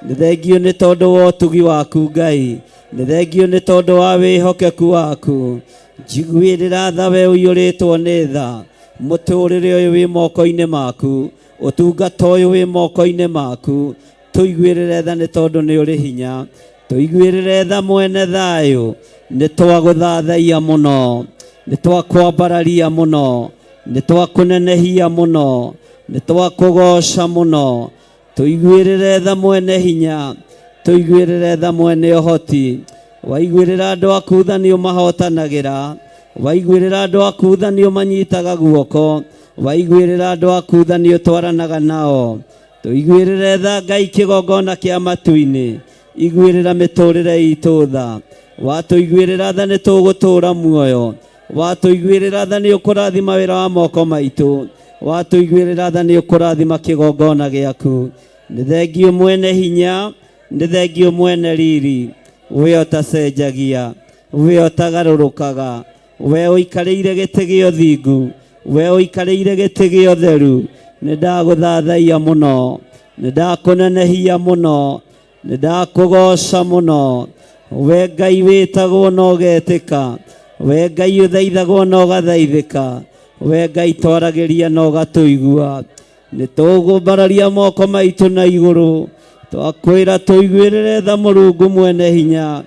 Ni thengio ni tondu wa utugi waku Ngai. Ni thengio ni tondu wa wihokeku waku. Njiguirira tha we uyuritwo ni tha. Muturire uyu wi moko-ini maku. Utungata uyu wi moko-ini maku. Tuiguirire tha ni tondu ni uri hinya. Tuiguirire tha mwene thayo. Ni twaguthathaia muno. Ni twakwambararia muno. Ni twakunenehia muno. Ni twakugoca muno. Tuiguirire tha mwene hinya. Tuiguirire tha mwene uhoti. Waiguirira andu aku tha ni umahotanagira. Waiguirira andu aku tha ni umanyitaga guoko. Waiguirira andu aku tha ni utwaranaga nao. Tuiguirire tha Ngai kigongona kia matu-ini. Iguirira miturire itu tha. Watuiguirira tha ni tugutura muoyo. Watuiguirira tha ni ukurathima wira wa moko maitu. Watuiguirira tha ni ukurathima kigongona giaku. Ni thengio mwene hinya. Ni thengio mwene riri. We utacenjagia. We utagarurukaga. We uikarĩire gĩtĩ gĩa ũthingu. We uikarĩire gĩtĩ gĩa ũtheru. Nĩ ndagũthathaia mũno. Nĩ ndakũnenehia mũno. Nĩ ndakũgoca mũno. We Ngai wĩtagwo na ũgetĩka. We Ngai ũthaithagwo na ũgathaithĩka. We Ngai twaragĩria na ũgatũigua. Nĩ tũgũmbararia moko maitũ na igũrũ. Twakwĩra tũiguĩrĩre tha Mũrungu mwene hinya.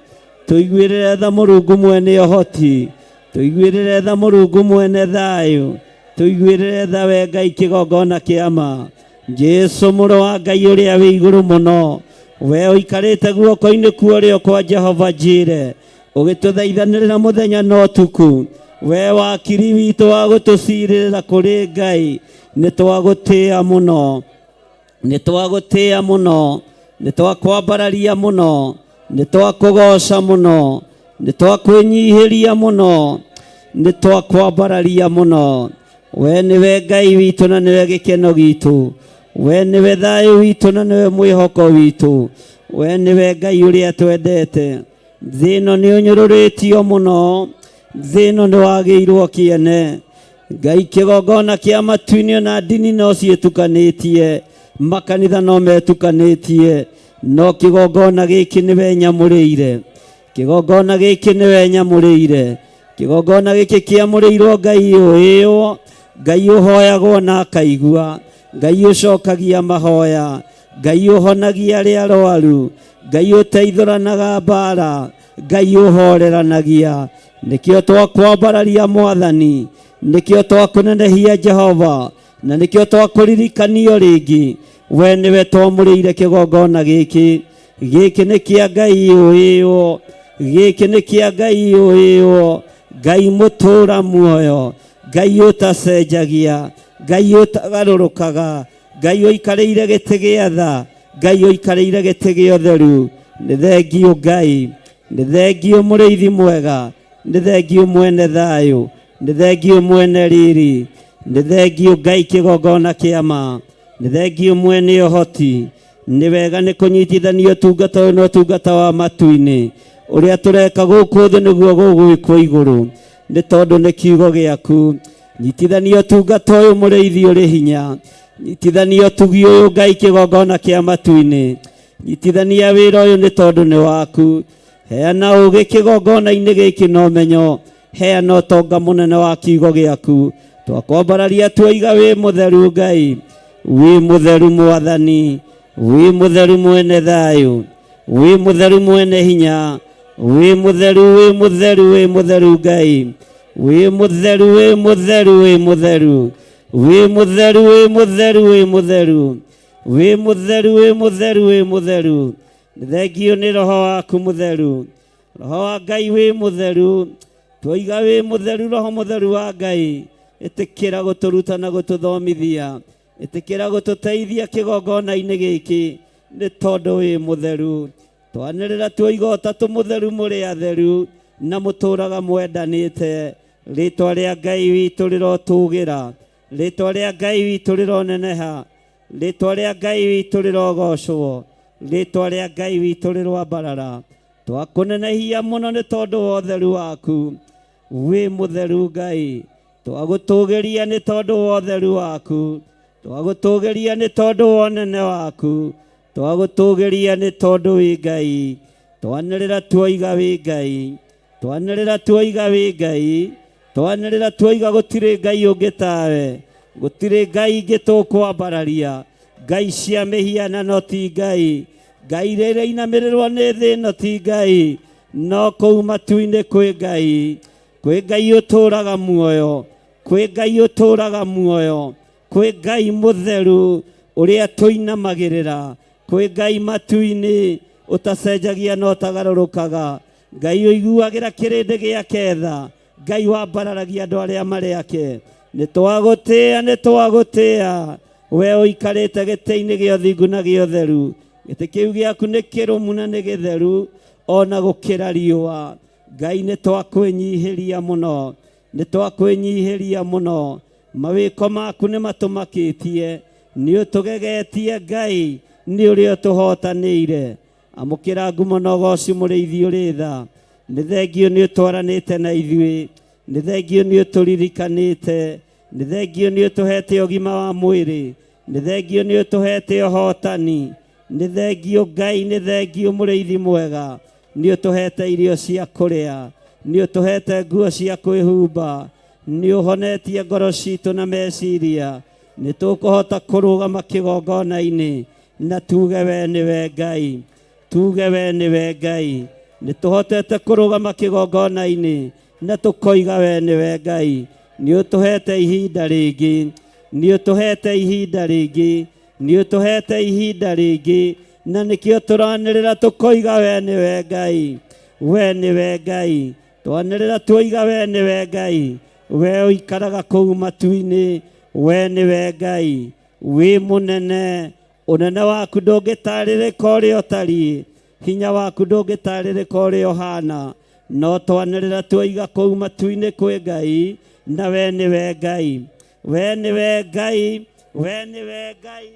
Tũiguĩrĩre tha Mũrungu mwene ũhoti. Tũiguĩrĩre tha Mũrungu mwene thayũ. Tũiguĩrĩre tha we Ngai kĩgongona kĩa ma. Jesu mũrũ wa Ngai ũrĩa wĩ igũrũ mũno. We ũikarĩte guoko-inĩ kwa ũrĩo kwa Jehova Njire. Ũgĩtũthaithanĩrĩra mũthenya na ũtukũ. we wakiri witũ wa gũtũcirĩrĩra kũrĩ Ngai, nĩ twagũtĩĩa mũno, nĩ twagũtĩĩa mũno, nĩ twakwambararia mũno, nĩ twakũgoca mũno, nĩ twakwĩnyihĩria mũno, nĩ twakwambararia mũno. We nĩwe Ngai witũ na nĩwe gĩkeno gitũ, we nĩwe thayũ witũ na nĩwe mwĩhoko witũ, we nĩwe Ngai ũrĩa twendete. Thĩ ĩno nĩ ũnyũrũrĩtio mũno, thĩ ĩno nĩ wagĩirwo kĩene. Ngai kĩgongona kĩa matu-inĩ ona ndini no ciĩtukanĩtie, makanitha no metukanĩtie, no kĩgongona gĩkĩ nĩwe nyamũrĩire, kĩgongona gĩkĩ nĩwe nyamũrĩire, kĩgongona gĩkĩ kĩamũrĩirwo Ngai ũhĩo, Ngai ũhoyagwo na akaigua, Ngai ũcokagia mahoya, Ngai ũhonagia arĩa arwaru, Ngai ũteithũranaga mbara, Ngai ũhoreranagia. Nĩkĩo twakwambararia Mwathani, nĩkĩo twakũnenehia Jehova, na nĩkĩo twakũririkanio rĩngĩ. We nĩwe twamũrĩire kĩgongona gĩkĩ, gĩkĩ nĩ kĩa Ngai ũhĩo, gĩkĩ nĩ kĩa Ngai ũhĩo, Ngai mũtũra muoyo, Ngai ũtacenjagia, Ngai ũtagarũrũkaga, Ngai ũikarĩire gĩtĩ gĩa tha, Ngai ũikarĩire gĩtĩ gĩa ũtheru. Nĩ thengiũ Ngai, nĩ thengiũ mũrĩithi mwega, nĩ thengiũ mwene thayũ, nĩ thengiũ mwene riri, nĩ thengiũ Ngai kĩgongona kĩa ma, nĩ thengiũ mwene ũhoti. Nĩ wega nĩ kũnyitithanio ũtungata ũyũ na ũtungata wa matu-inĩ ũrĩa tũreka gũkũ thĩ nĩguo gũgwĩkwo igũrũ, nĩ tondũ nĩ kiugo gĩaku. Nyitithania ũtungata ũyũ mũrĩithi ũrĩ hinya, nyitithania ũtugi ũyũ Ngai kĩgongona kĩa matu-inĩ, nyitithania wĩra ũyũ nĩ tondũ nĩ waku. Heana ũgĩ kĩgongona-inĩ gĩkĩ na ũmenyo, heana ũtonga mũnene wa kiugo gĩaku. Twakwambararia tuoiga wĩ mũtheru Ngai, wĩ mũtheru Mwathani, wĩ mũtheru mwene thayũ, wĩ mũtheru mwene hinya, wĩ mũtheru, wĩ mũtheru, wĩ mũtheru Ngai, wĩ mũtheru, wĩ mũtheru, wĩ mũtheru, wĩ mũtheru, wĩ mũtheru, wĩ mũtheru, wĩ mũtheru, wĩ mũtheru, wĩ mũtheru. Thengiũ nĩ roho waku mũtheru, roho wa Ngai wĩ mũtheru. Twoiga wĩ mũtheru, roho mũtheru wa Ngai, ĩtĩkĩra gũtũruta na gũtũthomithia, ĩtĩkĩra gũtũteithia kĩgongona-inĩ gĩkĩ, nĩ tondũ wĩ mũtheru. Twanĩrĩra tuoiga ta tũmũtheru mũrĩ atheru na mũtũraga mwendanĩte. Rĩtwa rĩa Ngai witũ rĩrotũgĩra, rĩtwa rĩa Ngai witũ rĩroneneha, rĩtwa rĩa Ngai witũ rĩrogocwo, rĩtwa rĩa Ngai witũ rĩroambarara. Twakũnenehia mũno nĩ tondũ wa ũtheru waku, wĩ mũtheru Ngai. Twagũtũgĩria nĩ tondũ wa ũtheru waku, twagũtũgĩria nĩ tondũ wa ũnene waku, twagũtũgĩria nĩ tondũ wĩ Ngai. Twanĩrĩra tuoiga wĩ Ngai, twanĩrĩra tuoiga wĩ Ngai, twanĩrĩra tuoiga gũtirĩ Ngai ũngĩ tawe, gũtirĩ Ngai ingĩ tũkwambararia. Ngai cia mĩhianano ti Ngai, Ngai rĩrĩa inamĩrĩrwo nĩ thĩ ĩno ti Ngai, no kũu matu-inĩ kwĩ Ngai, kwĩ Ngai ũtũraga muoyo, kwĩ Ngai ũtũraga muoyo, kwĩ Ngai mũtheru ũrĩa tũinamagĩrĩra, kwĩ Ngai matu-inĩ ũtacenjagia na ũtagarũrũkaga, Ngai ũiguagĩra kĩrĩndĩ gĩake tha, Ngai wambararagia andũ arĩa marĩ ake. Nĩ twagũtĩĩa, nĩ twagũtĩĩa, we ũikarĩte gĩtĩ-inĩ gĩa ũthingu na gĩa ũtheru. Gĩtĩ kĩu gĩaku nĩ kĩrũmu na nĩ gĩtheru ona gũkĩra riũa. Ngai nĩ twakwĩnyihĩria mũno, nĩ twakwĩnyihĩria mũno. Mawĩko maku nĩ matũmakĩtie, nĩ ũtũgegetie Ngai, nĩ ũrĩa ũtũhotanĩire. Amũkĩra ngumo na ũgooci mũrĩithi ũrĩ tha. Nĩ thengiũ nĩ ũtwaranĩte na ithuĩ, nĩ thengiũ nĩ ũtũririkanĩte, nĩ thengiũ nĩ ũtũhete ũgima wa mwĩrĩ, nĩ thengiũ nĩ ũtũhete ũhotani, nĩ thengiũ Ngai, nĩ thengiũ mũrĩithi mwega, nĩ ũtũhete irio cia kũrĩa, nĩ ũtũhete nguo cia kwĩhumba, nĩ ũhonetie ngoro citũ na meciria. Nĩ tũkũhota kũrũgama kĩgongona-inĩ na tuge we nĩwe Ngai, tuge we nĩwe Ngai. Nĩ tũhotete kũrũgama kĩgongona-inĩ na tũkoiga we nĩwe Ngai. Nĩ ũtũhete ihinda rĩngĩ, nĩ ũtũhete ihinda rĩngĩ, nĩ ũtũhete ihinda rĩngĩ, na nĩkĩo tũranĩrĩra tũkoiga we nĩwe Ngai, we nĩwe Ngai. twanĩrĩra tuoiga we nĩwe Ngai, we ũikaraga kũu matu-inĩ, we nĩwe Ngai, wĩ mũnene, ũnene waku ndũngĩtarĩrĩka ũrĩa ũtariĩ, hinya waku ndũngĩtarĩrĩka ũrĩa ũhana, no twanĩrĩra tuoiga kũu matu-inĩ kwĩ Ngai, na we nĩwe Ngai, we nĩwe Ngai, we nĩwe Ngai,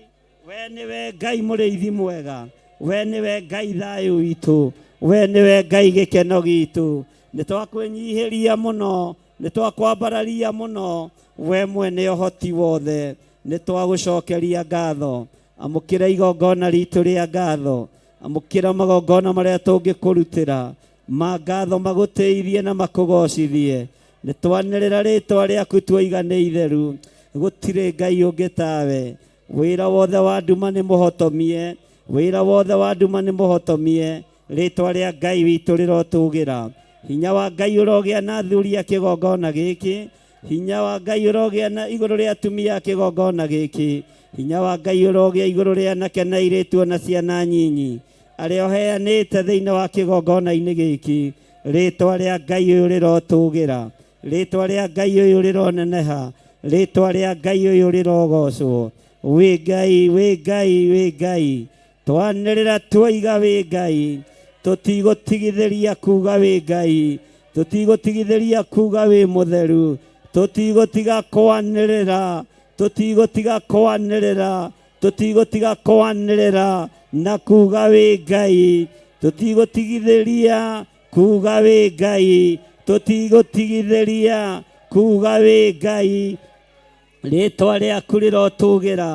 we nĩwe Ngai mũrĩithi mwega, we nĩwe Ngai thayũ witũ, we nĩwe Ngai gĩkeno gitũ, nĩtwakwĩnyihĩria mũno, nĩtwakwambararia mũno, we mwene ũhoti wothe, nĩtwagũcokeria ngatho, amũkĩra igongona ritũ rĩa ngatho, amũkĩra magongona marĩa tũngĩkũrutĩra, ma ngatho magũteithie na makũgocithie, nĩtwanĩrĩra rĩtwa rĩaku tuoiga nĩ itheru, gũtirĩ Ngai ũngĩ tawe, wĩra wothe wa nduma nĩ mũhotomie, wĩra wothe wa nduma nĩ mũhotomie, rĩtwa rĩa Ngai witũ rĩrotũgĩra, hinya wa Ngai ũrogĩa na athuri a kĩgongona gĩkĩ, hinya wa Ngai ũrogĩa na igũrũ rĩa atumia a kĩgongona gĩkĩ, hinya wa Ngai ũrogĩa igũrũ rĩa anake na airĩtu ona ciana nyinyi, arĩa ũheanĩte thĩinĩ wa kĩgongona-inĩ gĩkĩ, rĩtwa rĩa Ngai ũyũ rĩrotũgĩra, rĩtwa rĩa Ngai ũyũ rĩroneneha, rĩtwa rĩa Ngai ũyũ rĩrogocwo, wĩ Ngai, wĩ Ngai, wĩ Ngai, twanĩrĩra tuoiga wĩ Ngai, tũtigũtigithĩria kuga wĩ Ngai, tũtigũtigithĩria kuga wĩ mũtheru, tũtigũtiga kwanĩrĩra, tũtigũtiga kwanĩrĩra, tũtigũtiga kwanĩrĩra na kuga wĩ Ngai, tũtigũtigithĩria kuga wĩ Ngai, tũtigũtigithĩria kuga wĩ Ngai, rĩtwa rĩaku rĩrotũgĩra,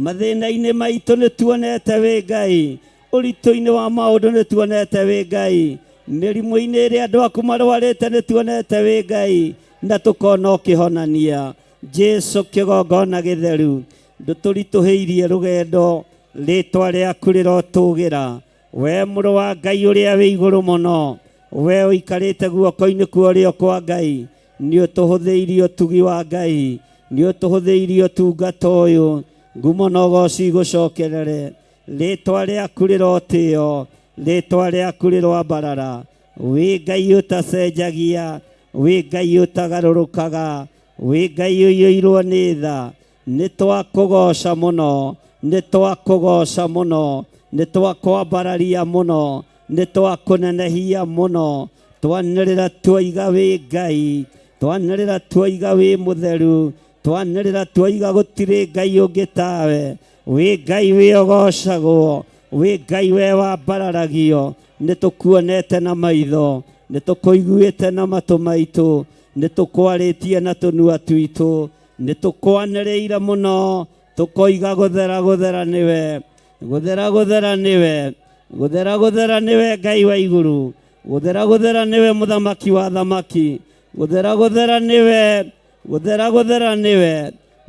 mathĩna-inĩ maitũ nĩtuonete wĩ Ngai, ũritũ-inĩ wa maũndũ nĩtuonete wĩ Ngai, mĩrimũ-inĩ ĩrĩa andũ aku marwarĩte nĩtuonete wĩ Ngai, na tũkona ũkĩhonania. Jesu kĩgongona gĩtheru, ndũtũritũhĩirie rũgendo, rĩtwa rĩaku rĩrotũgĩra, we mũrũ wa Ngai ũrĩa wĩ igũrũ mũno, we ũikarĩte guoko-inĩ kwa ũrĩo kwa Ngai, nĩũtũhũthĩirie ũtugi wa Ngai, nĩũtũhũthĩirie ũtungata ũyũ, ngumo na ũgoci igũcokerere, rĩtwa rĩaku rĩrotĩo, rĩtwa rĩaku rĩroambarara, wĩ Ngai ũtacenjagia, wĩ Ngai ũtagarũrũkaga, wĩ Ngai ũiyũirwo nĩ tha, nĩtwakũgoca mũno, nĩtwakũgoca mũno, nĩtwakwambararia mũno, nĩtwakũnenehia mũno, twanĩrĩra tuoiga wĩ Ngai, twanĩrĩra tuoiga wĩ mũtheru, twanĩrĩra tuoiga gũtirĩ Ngai ũngĩ tawe, wĩ Ngai wĩogocagwo, wĩ Ngai we wambararagio, nĩtũkuonete na maitho, nĩtũkũiguĩte na matũ maitũ, nĩtũkwarĩtie na tũnua twitũ, nĩtũkwanĩrĩire mũno, tũkoiga gũthera gũthera nĩwe, gũthera gũthera nĩwe, gũthera gũthera nĩwe Ngai wa igũrũ, gũthera gũthera nĩwe mũthamaki wa thamaki, gũthera gũthera nĩwe, gũthera gũthera nĩwe,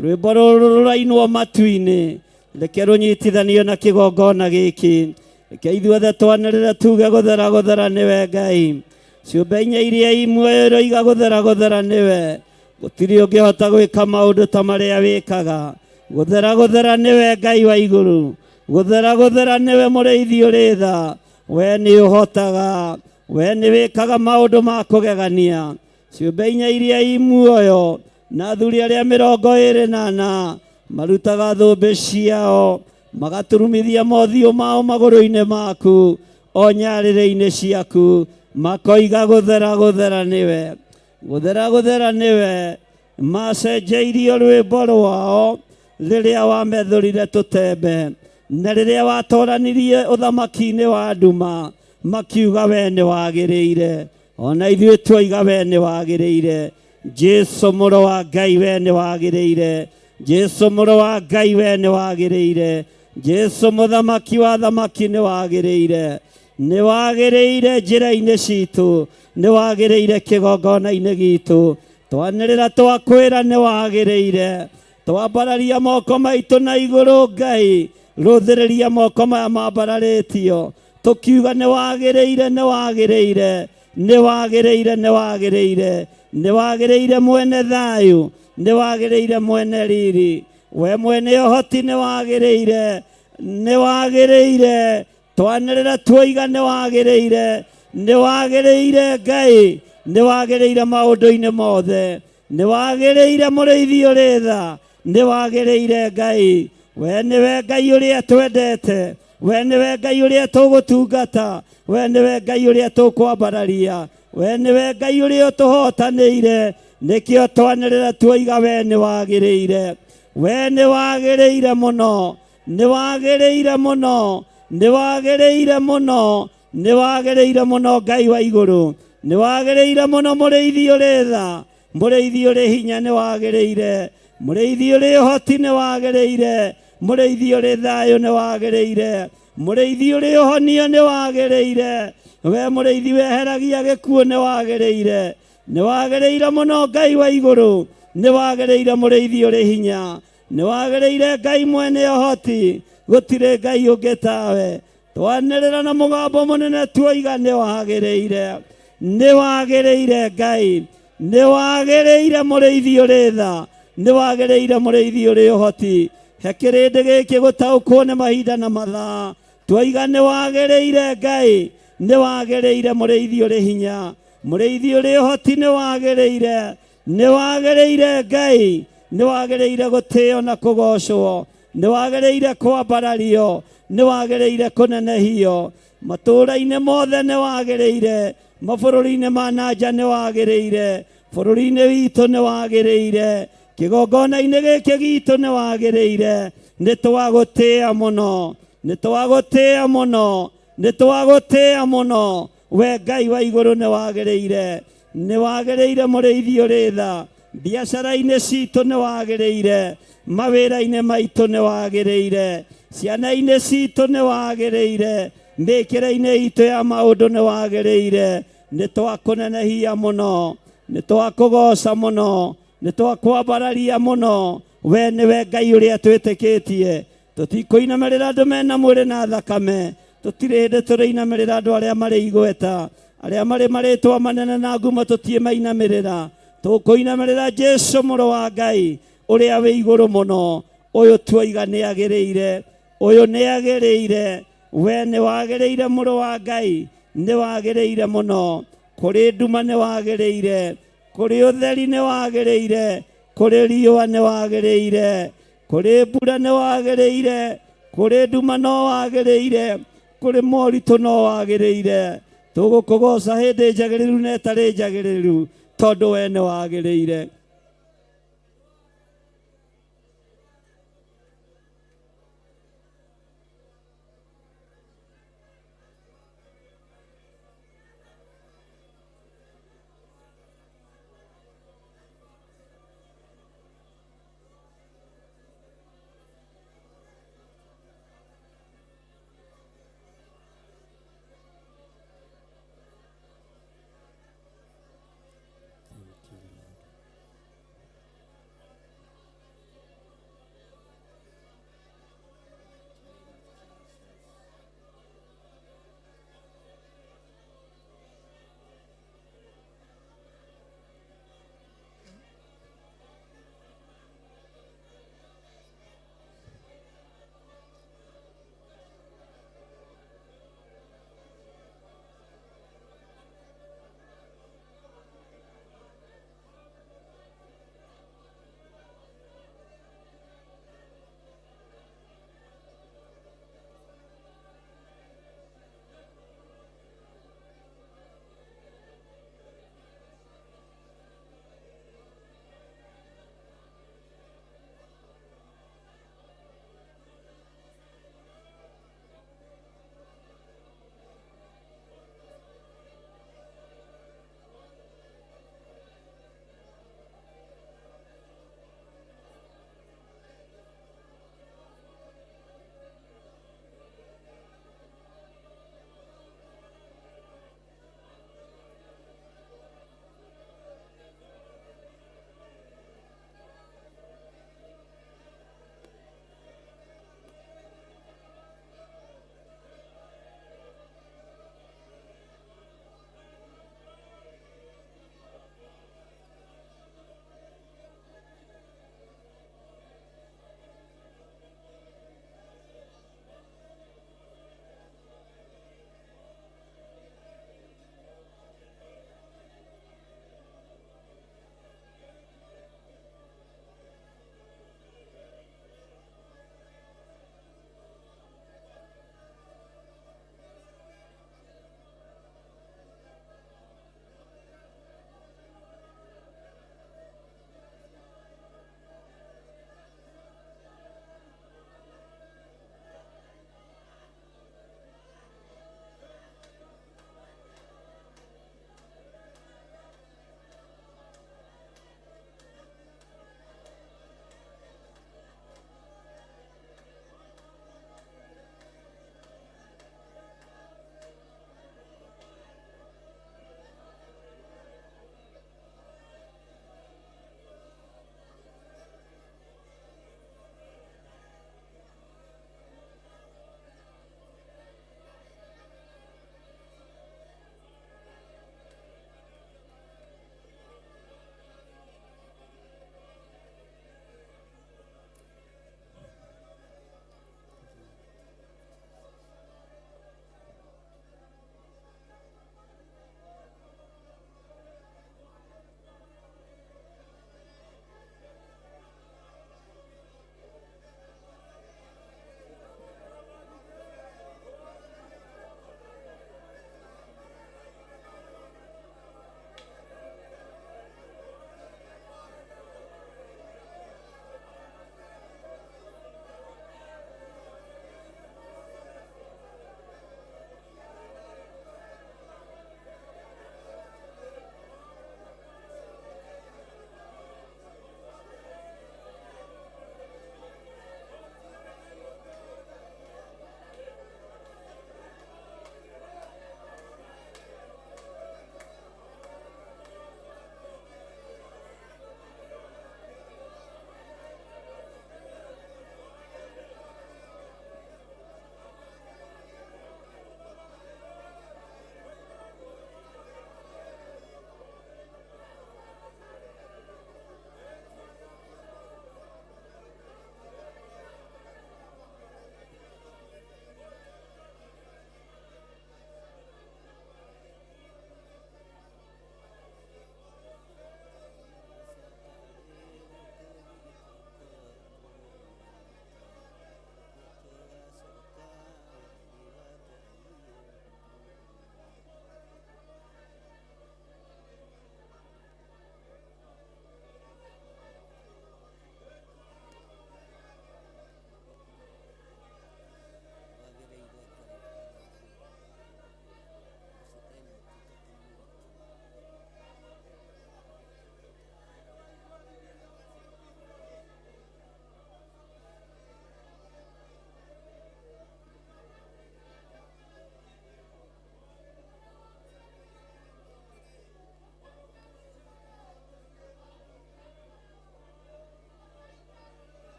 rwĩmbo rũrũ rũrainwo matu-inĩ, reke rũnyitithanio na kĩgongona gĩkĩ, reke ithuothe twanĩrĩre tuge gũthera gũthera nĩwe Ngai, ciũmbe inya iria imwe iroiga gũthera gũthera nĩwe, gũtirĩ ũngĩhota gwĩka maũndũ ta marĩa wĩkaga, gũthera gũthera nĩwe Ngai wa igũrũ, gũthera gũthera nĩwe mũrĩithi ũrĩ tha, we nĩ ũhotaga, we nĩ wĩkaga maũndũ ma kũgegania, ciũmbe inya iria imuoyo, na athuri arĩa 24 marutaga thũmbĩ ciao, magaturumithia mothiũ mao magũrũ-inĩ maku, o nyarĩrĩ-inĩ ciaku, makoiga gũthera gũthera nĩwe, gũthera gũthera nĩwe, macenjeirio rwĩmbo rwao, rĩrĩa wamethũrire tũtembe, na rĩrĩa watoranirie ũthamaki-inĩ wa nduma, makiuga we nĩ wagĩrĩire, ona ithuĩ tuoiga we nĩ wagĩrĩire, Jesu mũrũ wa Ngai we nĩ wagĩrĩire, Jesu mũrũ wa Ngai we nĩ wagĩrĩire, Jesu mũthamaki wa thamaki nĩ wagĩrĩire, nĩ wagĩrĩire njĩra-inĩ citũ, nĩ wagĩrĩire kĩgongona-inĩ gitũ, twanĩrĩra twakwĩra nĩ wagĩrĩire, twambararia moko maitũ na igũrũ Ngai, rũthĩrĩria moko maya mambararĩtio, tũkiuga nĩ wagĩrĩire, nĩ wagĩrĩire, nĩ wagĩrĩire, nĩ wagĩrĩire, nĩ wagĩrĩire mwene thayũ, nĩ wagĩrĩire mwene riri, we mwene ũhoti nĩ wagĩrĩire, nĩ wagĩrĩire, twanĩrĩra tuoiga nĩ wagĩrĩire, nĩ wagĩrĩire Ngai, nĩ wagĩrĩire maũndũ-inĩ mothe, nĩ wagĩrĩire mũrĩithi ũrĩ tha, nĩ wagĩrĩire Ngai. We nĩwe Ngai ũrĩa twendete, we nĩwe Ngai ũrĩa tũgũtungata, we nĩwe Ngai ũrĩa tũkwambararia, we nĩwe Ngai ũrĩa ũtũhotanĩire, nĩkĩo twanĩrĩra tuoiga we nĩ wagĩrĩire. We nĩ wagĩrĩire mũno, nĩ wagĩrĩire mũno, nĩ wagĩrĩire mũno, nĩ wagĩrĩire mũno Ngai wa igũrũ, nĩ wagĩrĩire mũno mũrĩithi ũrĩ tha, mũrĩithi ũrĩ hinya nĩ wagĩrĩire, mũrĩithi ũrĩ ũhoti nĩ wagĩrĩire, mũrĩithi ũrĩ thayũ nĩ wagĩrĩire, mũrĩithi ũrĩ ũhonio nĩ wagĩrĩire, we mũrĩithi weheragia gĩkuũ nĩ wagĩrĩire, nĩ wagĩrĩire mũno Ngai wa igũrũ, nĩ wagĩrĩire mũrĩithi ũrĩ hinya, nĩ wagĩrĩire Ngai mwene ũhoti, gũtirĩ Ngai ũngĩ tawe. Twanĩrĩra na mũgambo mũnene tuoiga nĩ wagĩrĩire, nĩ wagĩrĩire Ngai, nĩ wagĩrĩire mũrĩithi ũrĩ tha, nĩ wagĩrĩire mũrĩithi ũrĩ ũhoti. He kĩrĩndĩ gĩkĩ gũtaũkwo nĩ mahinda na mathaa, tuoiga nĩ wagĩrĩire Ngai, nĩ wagĩrĩire mũrĩithi ũrĩ hinya, mũrĩithi ũrĩ ũhoti nĩ wagĩrĩire, nĩ wagĩrĩire Ngai, nĩ wagĩrĩire gũtĩo na kũgocwo, nĩ wagĩrĩire kwambarario, nĩ wagĩrĩire kũnenehio, matũũra-inĩ mothe nĩ wagĩrĩire, mabũrũri-inĩ ma nanja nĩ wagĩrĩire, bũrũri-inĩ witũ nĩ wagĩrĩire, kĩgongona-inĩ gĩkĩ gitũ nĩ wagĩrĩire. Nĩ twagũtĩĩa mũno, nĩ twagũtĩĩa mũno, nĩ twagũtĩĩa mũno, we Ngai wa igũrũ nĩ wagĩrĩire, nĩ wagĩrĩire mũrĩithi ũrĩ tha, biacara-inĩ citũ nĩ wagĩrĩire, mawĩra-inĩ maitũ nĩ wagĩrĩire, ciana-inĩ citũ nĩ wagĩrĩire, mĩkĩre-inĩ itũ ya maũndũ nĩ wagĩrĩire. Nĩ twakũnenehia mũno, nĩ twakũgoca mũno, nĩ twakwambararia mũno, we nĩwe Ngai ũrĩa twĩtĩkĩtie. Tũtikũinamĩrĩra andũ mena mwĩrĩ na thakame, tũtirĩ hĩndĩ tũrĩinamĩrĩra andũ arĩa marĩ igweta, arĩa marĩ marĩtwa manene na ngumo tũtiĩmainamĩrĩra. Tũkũinamĩrĩra Jesũ mũrũ wa Ngai ũrĩa wĩ igũrũ mũno, ũyũ tuoiga nĩ agĩrĩire, ũyũ nĩ agĩrĩire, we nĩ wagĩrĩire mũrũ wa Ngai, nĩ wagĩrĩire mũno, kũrĩ nduma nĩ wagĩrĩire, kũrĩ ũtheri nĩ wagĩrĩire, kũrĩ riũa nĩ wagĩrĩire, kũrĩ mbura nĩ wagĩrĩire, kũrĩ nduma no wagĩrĩire, kũrĩ moritũ no wagĩrĩire. Tũgũkũgoca hĩndĩ njagĩrĩru na ĩtarĩ njagĩrĩru, tondũ we nĩ wagĩrĩire.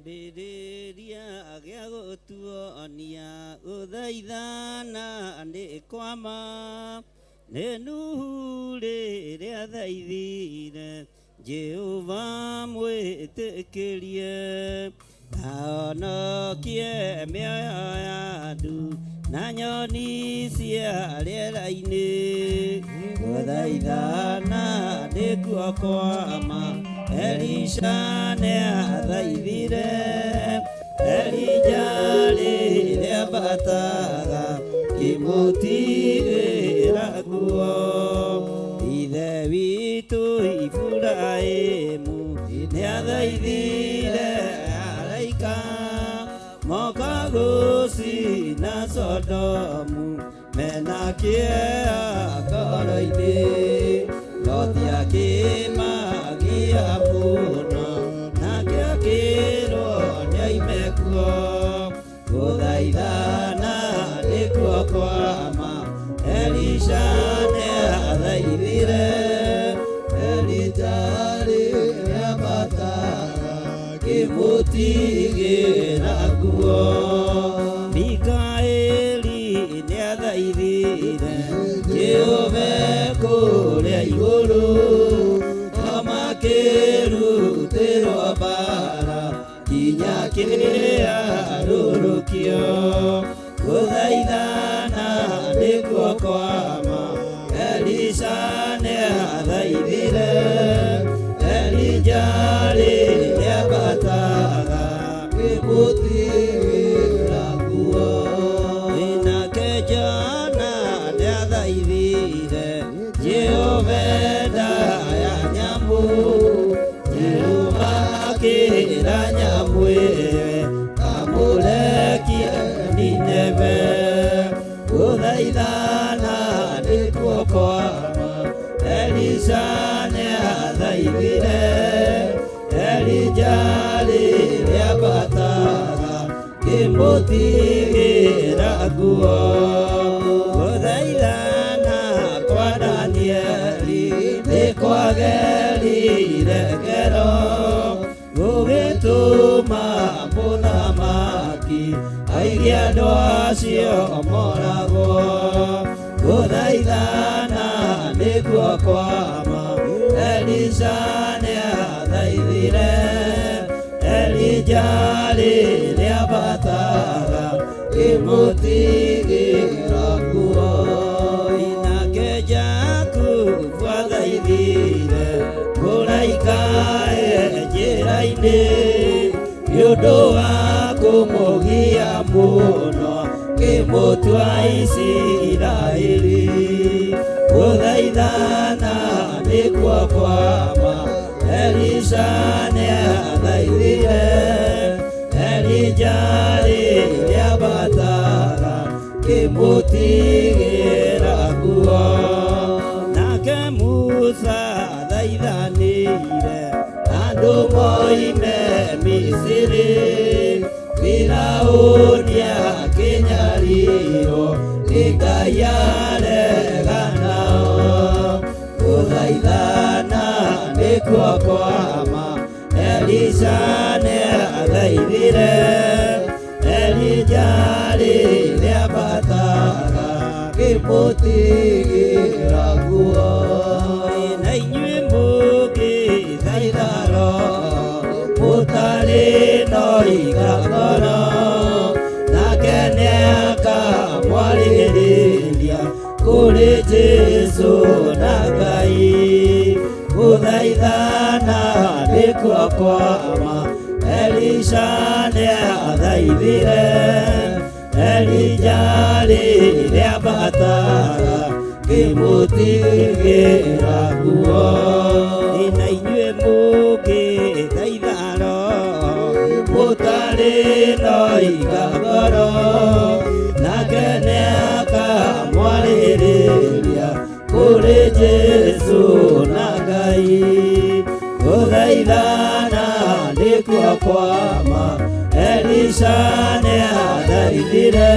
kĩambĩrĩria gĩa gũtuonia gũthaithana nĩ kwama nĩ Nuhu rĩrĩa thaithire Jehova mwĩtĩkĩrie ahonokie mĩoyo ya andu na nyoni cia rĩera-inĩ gũthaithana nĩkuo kwama Elisha nĩathaithire Elija rĩrĩa mbataga kĩmũtigĩra nguo ithe witũ Iburahĩmu nĩathaithire araika moka gũcina Sodomu mena kĩeha ngoro-inĩ Loti akĩmagia mũno nake akĩrwo nĩoime kuo gũthaithana nĩkuo kwama Elisha nĩathaithire Elija rĩrĩa mbataga kĩmũtigĩra nguo Mikaeli nĩathaithire Jehova kũrĩa igũrũ makĩrutĩrwo mbara kinya kĩharũrũkio gũthaithana nĩkuo kwama Elisha nĩathaithire Elija rĩrĩa mbataga kĩmũtigĩra nguo nake Jona nĩathaithire Jehova ndaya nyamũ Jehova akĩra nyamũ ĩwe kamũrekia Nineve gũthaithana nĩkuo kwama Elisha nĩathaithire Elija rĩrĩa mbataga kĩmũtigĩra nguo gũthaithana kwa Danieli nĩkwagerire ngero gũgĩtũma mũthamaki aige andũ acio moragwo gũthaithana nĩkuo kwama Elisha nĩathaithire Elija rĩrĩa mbataga kĩmũtigĩra nguo nake Jakubu athaithire mũraika njĩra-inĩ nĩũndũ wa kũmũgia mũno kĩmũtua Isiraeli gũthaithana nĩkuo kwama Elisha nĩathaithire Elija rĩrĩa mbataga kĩmũtigĩra nguo nake Musa athaithanĩire andũ moime Misiri Firaũni akĩnyariirwo nĩ Ngai areganao gũthaithana nĩkuo kwama Elisha nĩathaithire Elija rĩrĩa mbataga kĩmũtigĩra nguo na inyuĩ mũngĩthaitharo mũtarĩ no igakoro nake nĩakamwarĩrĩria kũrĩ Jesũ na Ngai gũthaithana nĩkuo kwama Elisha nĩathaithire Elija rĩrĩa mbataga kĩmũtigĩra nguo na inyuĩ mũngĩthaitharo mũtarĩ no igakoro nake nĩakamwarĩrĩria kũrĩ Jesũ na Ngai gũthaithana nĩkuo kwama Elisha nĩathaithire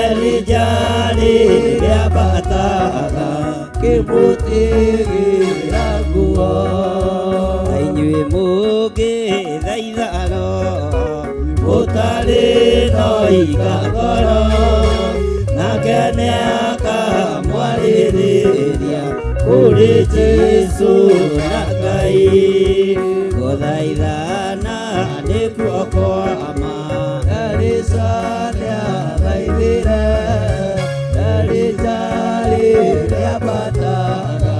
Elija rĩrĩa mbataga kĩmũtigĩra nguo na inyuĩ mũngĩthaitharo ithano gũtarĩ no igagoro nake nĩakamwarĩrĩria kũrĩ Jesũ na Ngai gũthaithana nĩkuo kwa ma Darisa nĩathaithire Darisa rĩrĩabataga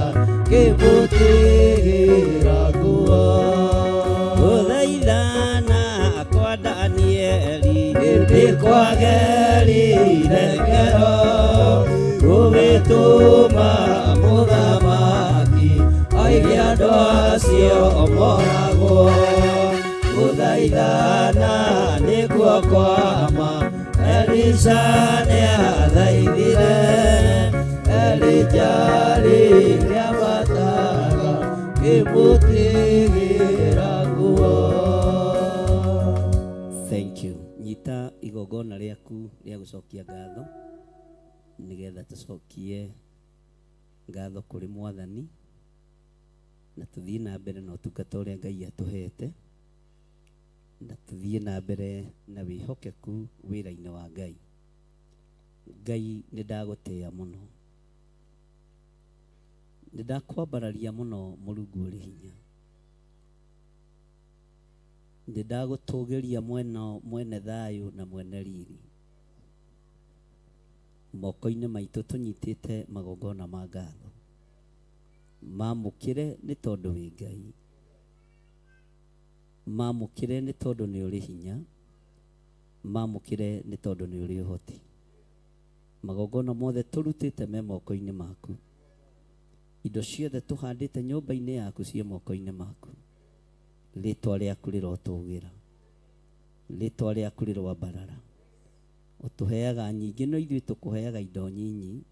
kĩmũtigĩra nguo gũthaithana kwa Danieli nĩkwagerire ngero gũgĩtũma mũthamaki aige andũ acio moragwo gũthaithana nĩkuo kwa ma Elisha nĩathaithire Elija rĩrĩabataga kĩmũtigĩra nguo. Thank you. Nyita igongona rĩaku rĩa gũcokia ngatho nĩgetha tũcokie ngatho kũrĩ Mwathani na tũthiĩ na mbere na ũtungata ũrĩa Ngai atũhete na tũthiĩ na mbere na wĩhokeku wĩra-inĩ wa Ngai. Ngai nĩndagũtĩĩa mũno, nĩndakwambararia mũno Mũrungu ũrĩ hinya, nĩndagũtũgĩria mwene thayũ na mwene riri. Moko-inĩ maitũ tũnyitĩte magongona ma ngatho, mamũkĩre nĩ tondũ wĩ Ngai, mamũkĩre nĩ tondũ nĩ ũrĩ hinya, mamũkĩre nĩ tondũ nĩ ũrĩ ũhoti. Magongona mothe tũrutĩte me moko-inĩ maku, indo ciothe tũhandĩte nyũmba-inĩ yaku ciĩ moko-inĩ maku. Rĩtwa rĩaku rĩrotũgĩra, rĩtwa rĩaku rĩrwambarara, ũtũheaga nyingĩ no ithuĩ tũkũheaga indo nyinyi.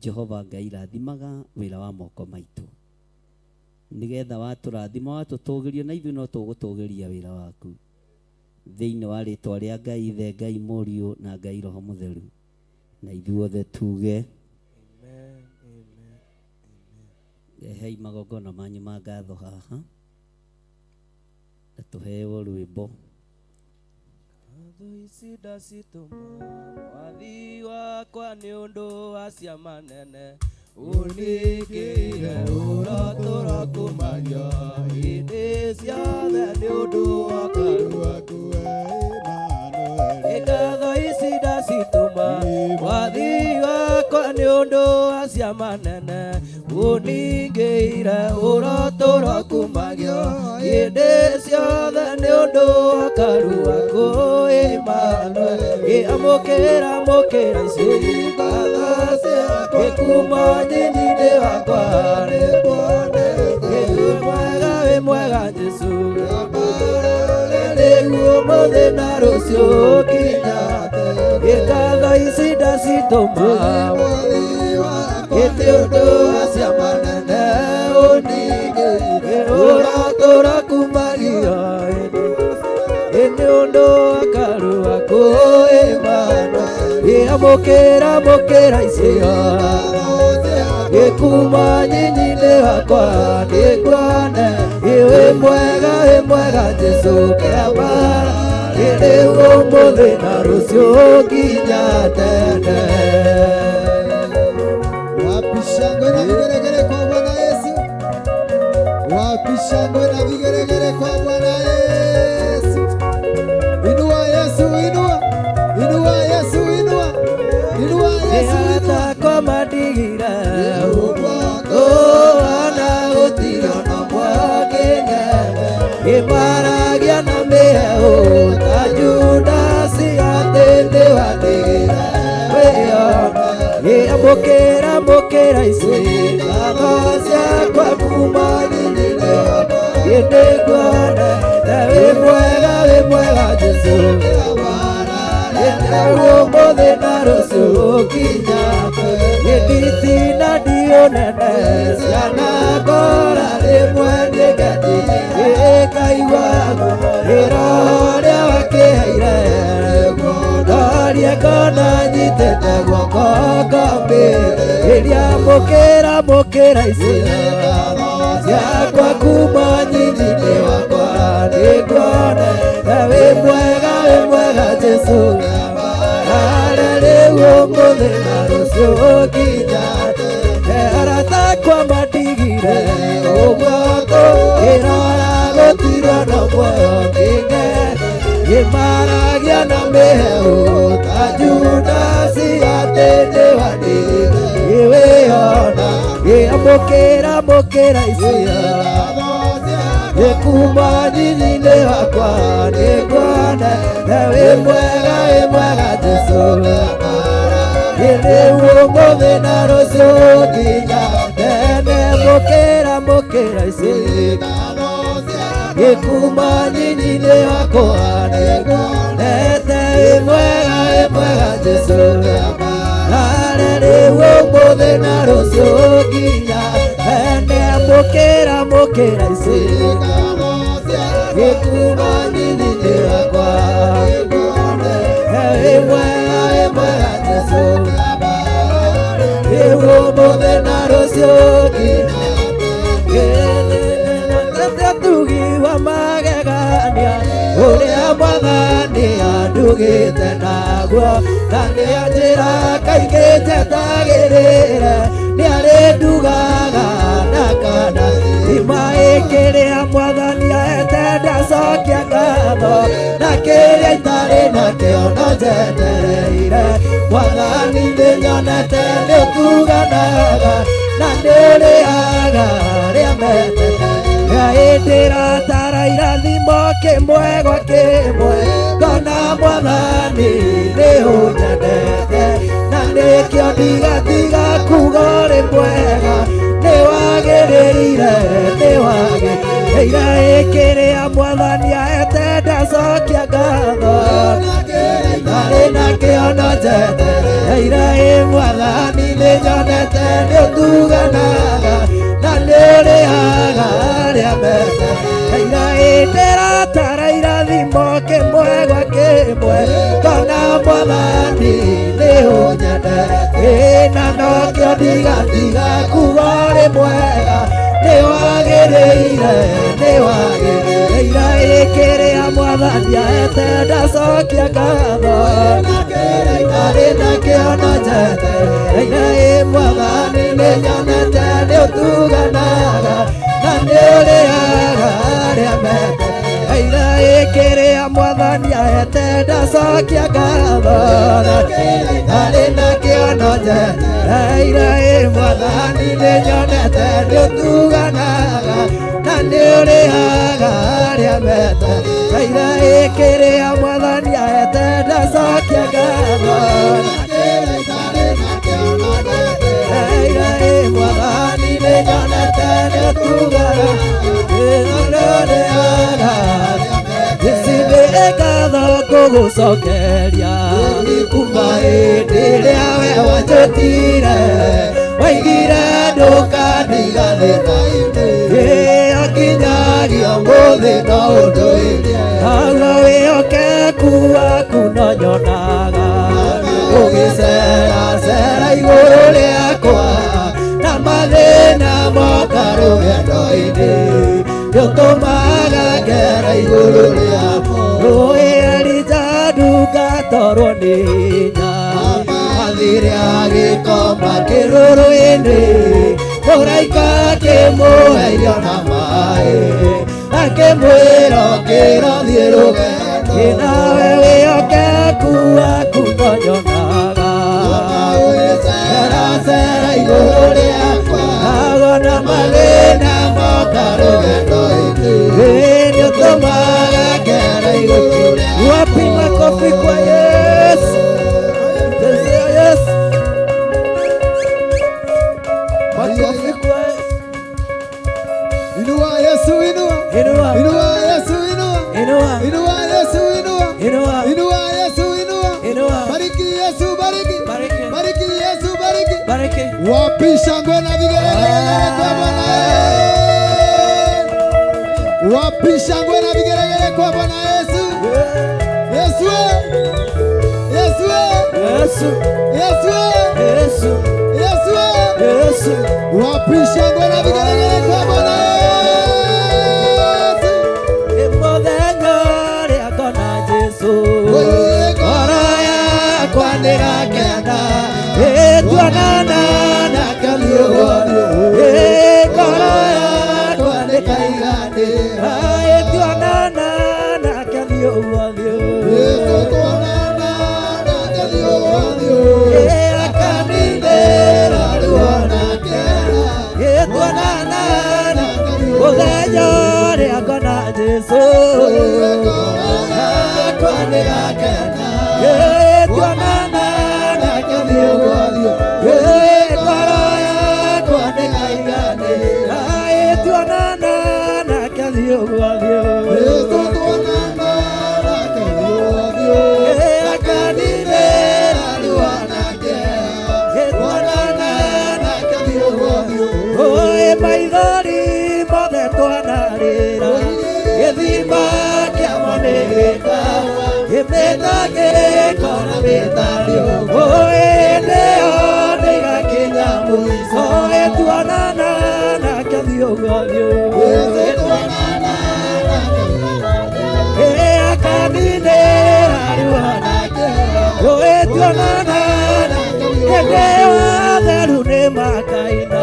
Jehova Ngai rathimaga wĩra wa moko maitũ, nĩgetha watũrathima watũtũgĩria na ithuĩ no tũgũtũgĩria wĩra waku thĩinĩ wa rĩtwa rĩa Ngai Ithe, Ngai Mũriũ na Ngai Roho Mũtheru, na ithuothe tuge amen, amen, amen. Hei magongona manyu ma ngatho haha na tũheo rwĩmbo. Ngatho ici ndacitũma wathi wakwa nĩ ũndũ wa ciama nene uningĩire ũratũra kũmagia hĩndĩ ciothe nĩ ũndũ wa karuaku ngatho ici ndacitũma wathi wakwa nĩ ũndũ wa ciama nene uningĩire ũratũra kũmagia hĩndĩ ciothe nĩ ũndũ wa karuaku Emmanuel amũkĩra ici ngatho ciakwa kuma nyinyi-inĩ wakwa nĩ mwega wĩ mwega Jesũ nĩguo mũthĩ na rũciũ kinyate ngatho ici ndacitũma nĩ ũndũ wa ciama nene uningĩire ũratũra kumagia nĩ ũndũ wa karuaku Emmanuel amũkĩra ici gĩkuma nyinyi-inĩ wakwa nĩngwane wĩ mwega Jesũ kĩambara rĩu ũmũthĩ na rũciũ nginya tene. Wapi shangwe na vigeregere kwa Bwana Yesu, wapi shangwe na vigeregere kwa Bwana Yesu. Inua Yesu, inua Yesu, inua Yesu. Hata kwa madigire ana gũtirĩ ona mwakĩnya ĩmaragia na mĩheũ ta Judasi atĩ nĩ wandigire wĩyona amũkĩra ici ngatho ciakwa kuma nyinyi-inĩ wakwa nĩngwane wĩ mwega Jesũ ũmũthĩ na rũciũ kinyate gĩtitina ndionene ciana ngora rĩmwe nĩngati gĩkaigua rĩrĩa wakĩheire ndaria ngona nyitĩte guoko ngambĩrĩria mũkĩra ici ciakwa kuma nyinyi-inĩ wakwa nĩngwa mũthenya rũciũ nginya arata kwa matigire ũguo tũkĩrora gũtirwo na muoyo nginge gĩmaragia na mĩhehu ta Judasi atĩ nĩ wanĩrĩire gĩwĩona gĩamũkĩra icio gĩkuma nyinyi-inĩ wakwa nĩngwone wĩ mwega Jesũ rĩu ũmũthĩ na rũciũ nginya tene mũkĩra ici gĩkuma nyinyi-inĩ wakwa nĩngwonete wĩ mwega Jesũ rĩu ũmũthĩ na rũciũ nginya tene mũkĩra ici gĩkuma nyinyi-inĩ wakwa wĩ mwega Jesũ rĩu ũmũthĩ na rũciũ nginya tugi wa magegania ũrĩa Mwathani andugĩte naguo na nĩ njĩra kaingĩ njetagĩrĩre nĩ arĩ ndugaga na kana ima ĩkĩrĩa Mwathani ahete ndacokia ngatho na kĩrĩa itarĩ nakĩo no njetereire Mwathani nĩnyonete nĩ ũtuganaga na nĩ ũrĩaga rĩa metete ĩndĩra tara irathimo kĩmwe gwa kĩmwe ngona Mwathani nĩ ũnyendete na nĩkĩo ndigatiga kuga ũrĩ mwega nĩ wagĩrĩire ĩkĩrĩa Mwathani ahete ndacokia ngatho ndarĩ nakĩo no njetereire Mwathani nĩnyonete nĩ ũtuganaga na nĩ ũrĩaga rĩa metete ĩndĩra tara irathimo kĩmwe gwa kĩmwe ngona Mwathani nĩ ũnyendete na nokĩo ndigatiga kuga ũrĩ mwega nĩ wagĩrĩire ĩkĩrĩa Mwathani ahete ndacokia ngatho ndarĩ nakĩo no njetereire Mwathani nĩnyonete nĩ ũtuganaga na nĩ ũrĩaga rĩa metete ĩkĩrĩa Mwathani ahete ndacokia ngatho ndarĩ nakĩo no njetereire Mwathani nĩnyonete nĩ ũtuganaga na nĩ ũrĩaga rĩa metete ĩkĩrĩa Mwathani ahete ndacokia ngatho Mwathani nĩnyonete nĩ ũtuganaga ici nĩ ngatho ngũgũcokeria kuma hĩndĩ ĩrĩa we wanjĩtire waigire ndũkandiga thĩna-inĩ akinyagia mũthĩ no ũndũire hauga wĩhokeku waku no nyonaga ũgĩceracera igũrũ rĩakwa na mathĩna moka rũgendo-inĩ nĩũtũmaga ngera igũrũ rĩamo rũĩ Elija ndungatorwo nĩ hinya athire agĩkoma kĩrũrũ-inĩ mũraika akĩmũhe irio na maĩ akĩmwĩra ũkĩra thiĩ rũgendo nawe wĩhokeku waku no nyonaga ũgĩceracera igũrũ rĩakwa agona mathĩna moka rũgendo-inĩ nĩũtũmaga ngera igũrũ rĩamo wapi makofi kwa Yesu makofi kwa Inua Yesu, inua Yesu, inua Yesu, inua bariki Yesu, bariki Yesu, bariki wapi shangwe na vigelegele kwa Bwana wapi shangwe na vigelegele kwa Bwana Yesu wapi shangwe na vigelegele kwa Bwana Yesu ngoro yakwa ndĩrakena mĩtario ĩndĩ yothe ĩgakinya mũico tuonana nake thiũgũthiũ akaninĩra rĩu nake tuonana hĩndĩ yothe rĩu nĩ makaina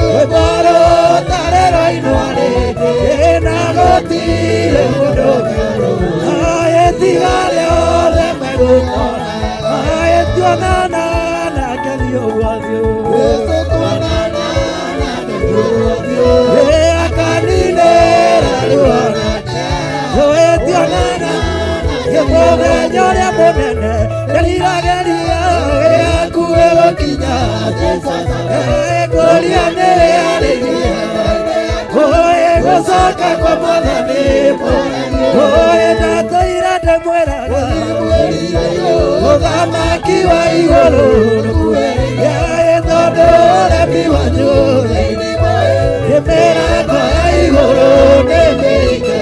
rwĩmbo rũtarĩro-inwo rĩngĩ na gũtirĩ mũndũ tiga rĩothe megũkona tuonana nake thiũgũthiũ akaninĩra rĩu nake tuonana mũthenya ũrĩa mũnene nderirageria akuĩ gũkinya ngũria nĩ rĩarĩria gũcoka kwa Mwathani ndatũire ndĩmwĩraga mũthamaki wa igũrũ tondũ ũremi wanyu mĩrango ya igũrũ nĩ mĩinga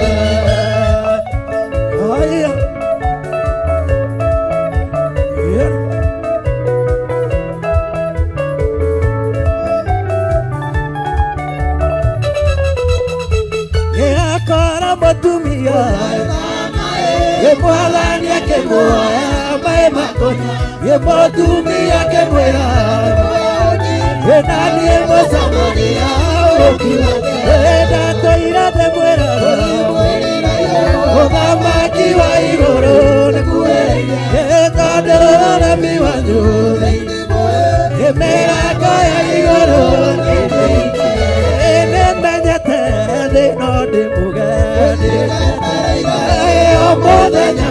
mũtumia Mwathani akĩmuoya maĩ makonya mũtumia akĩmwĩra na niĩ Mũsamaria ũgũkinya ndatũire ndĩmwĩraga mũthamaki wa igũrũ nĩkuĩrĩire tondũ ũremi wanyu mĩrango ya igũrũ nĩmenyete thĩna ndĩmũgeni mũthenya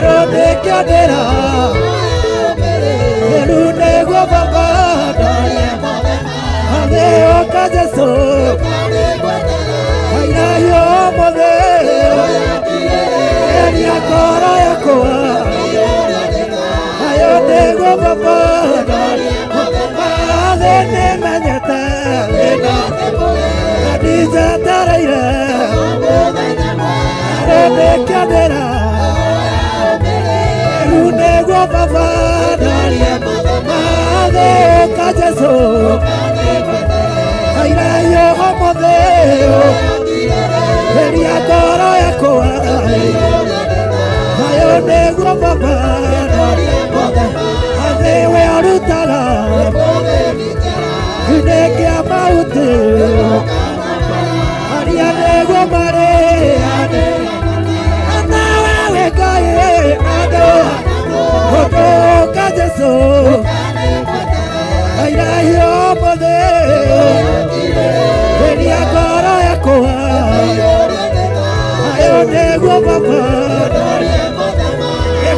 rĩu ndĩkĩonera rĩu nĩguo baba athĩũka Jesũ airahio mũthĩ enia ngoro yakwa ayo nĩguo baba athĩ nĩmenyete thĩna ndijetereire ndĩkĩonera rĩu nĩguo baba athĩũka Jesũ airahio mũthĩ enia ngoro yakwa ayo nĩguo baba athĩ we ũrutaga nĩkĩa mauti aria nĩguo marĩane nawe we Ngai andũ ũndũka Jesũ airahio mũthĩ enia ngoro yakwa ayo nĩguo baba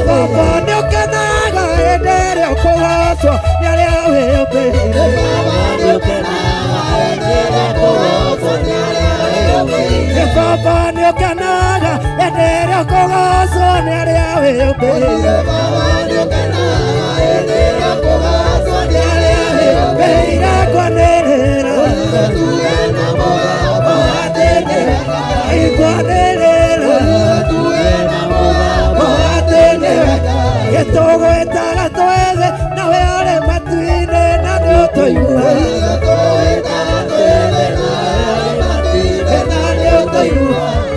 baba nĩũkenaga hĩndĩ ĩrĩa ũkũgocwo nĩ arĩa wĩũmbĩire baba nĩũkenaga hĩndĩ ĩrĩa ũkũgocwo nĩ arĩa wĩũmbĩire kwanĩrĩra ikwanĩrĩra gĩtũgwĩtaga twethe nawe arĩ matu-inĩ na nĩũtũigua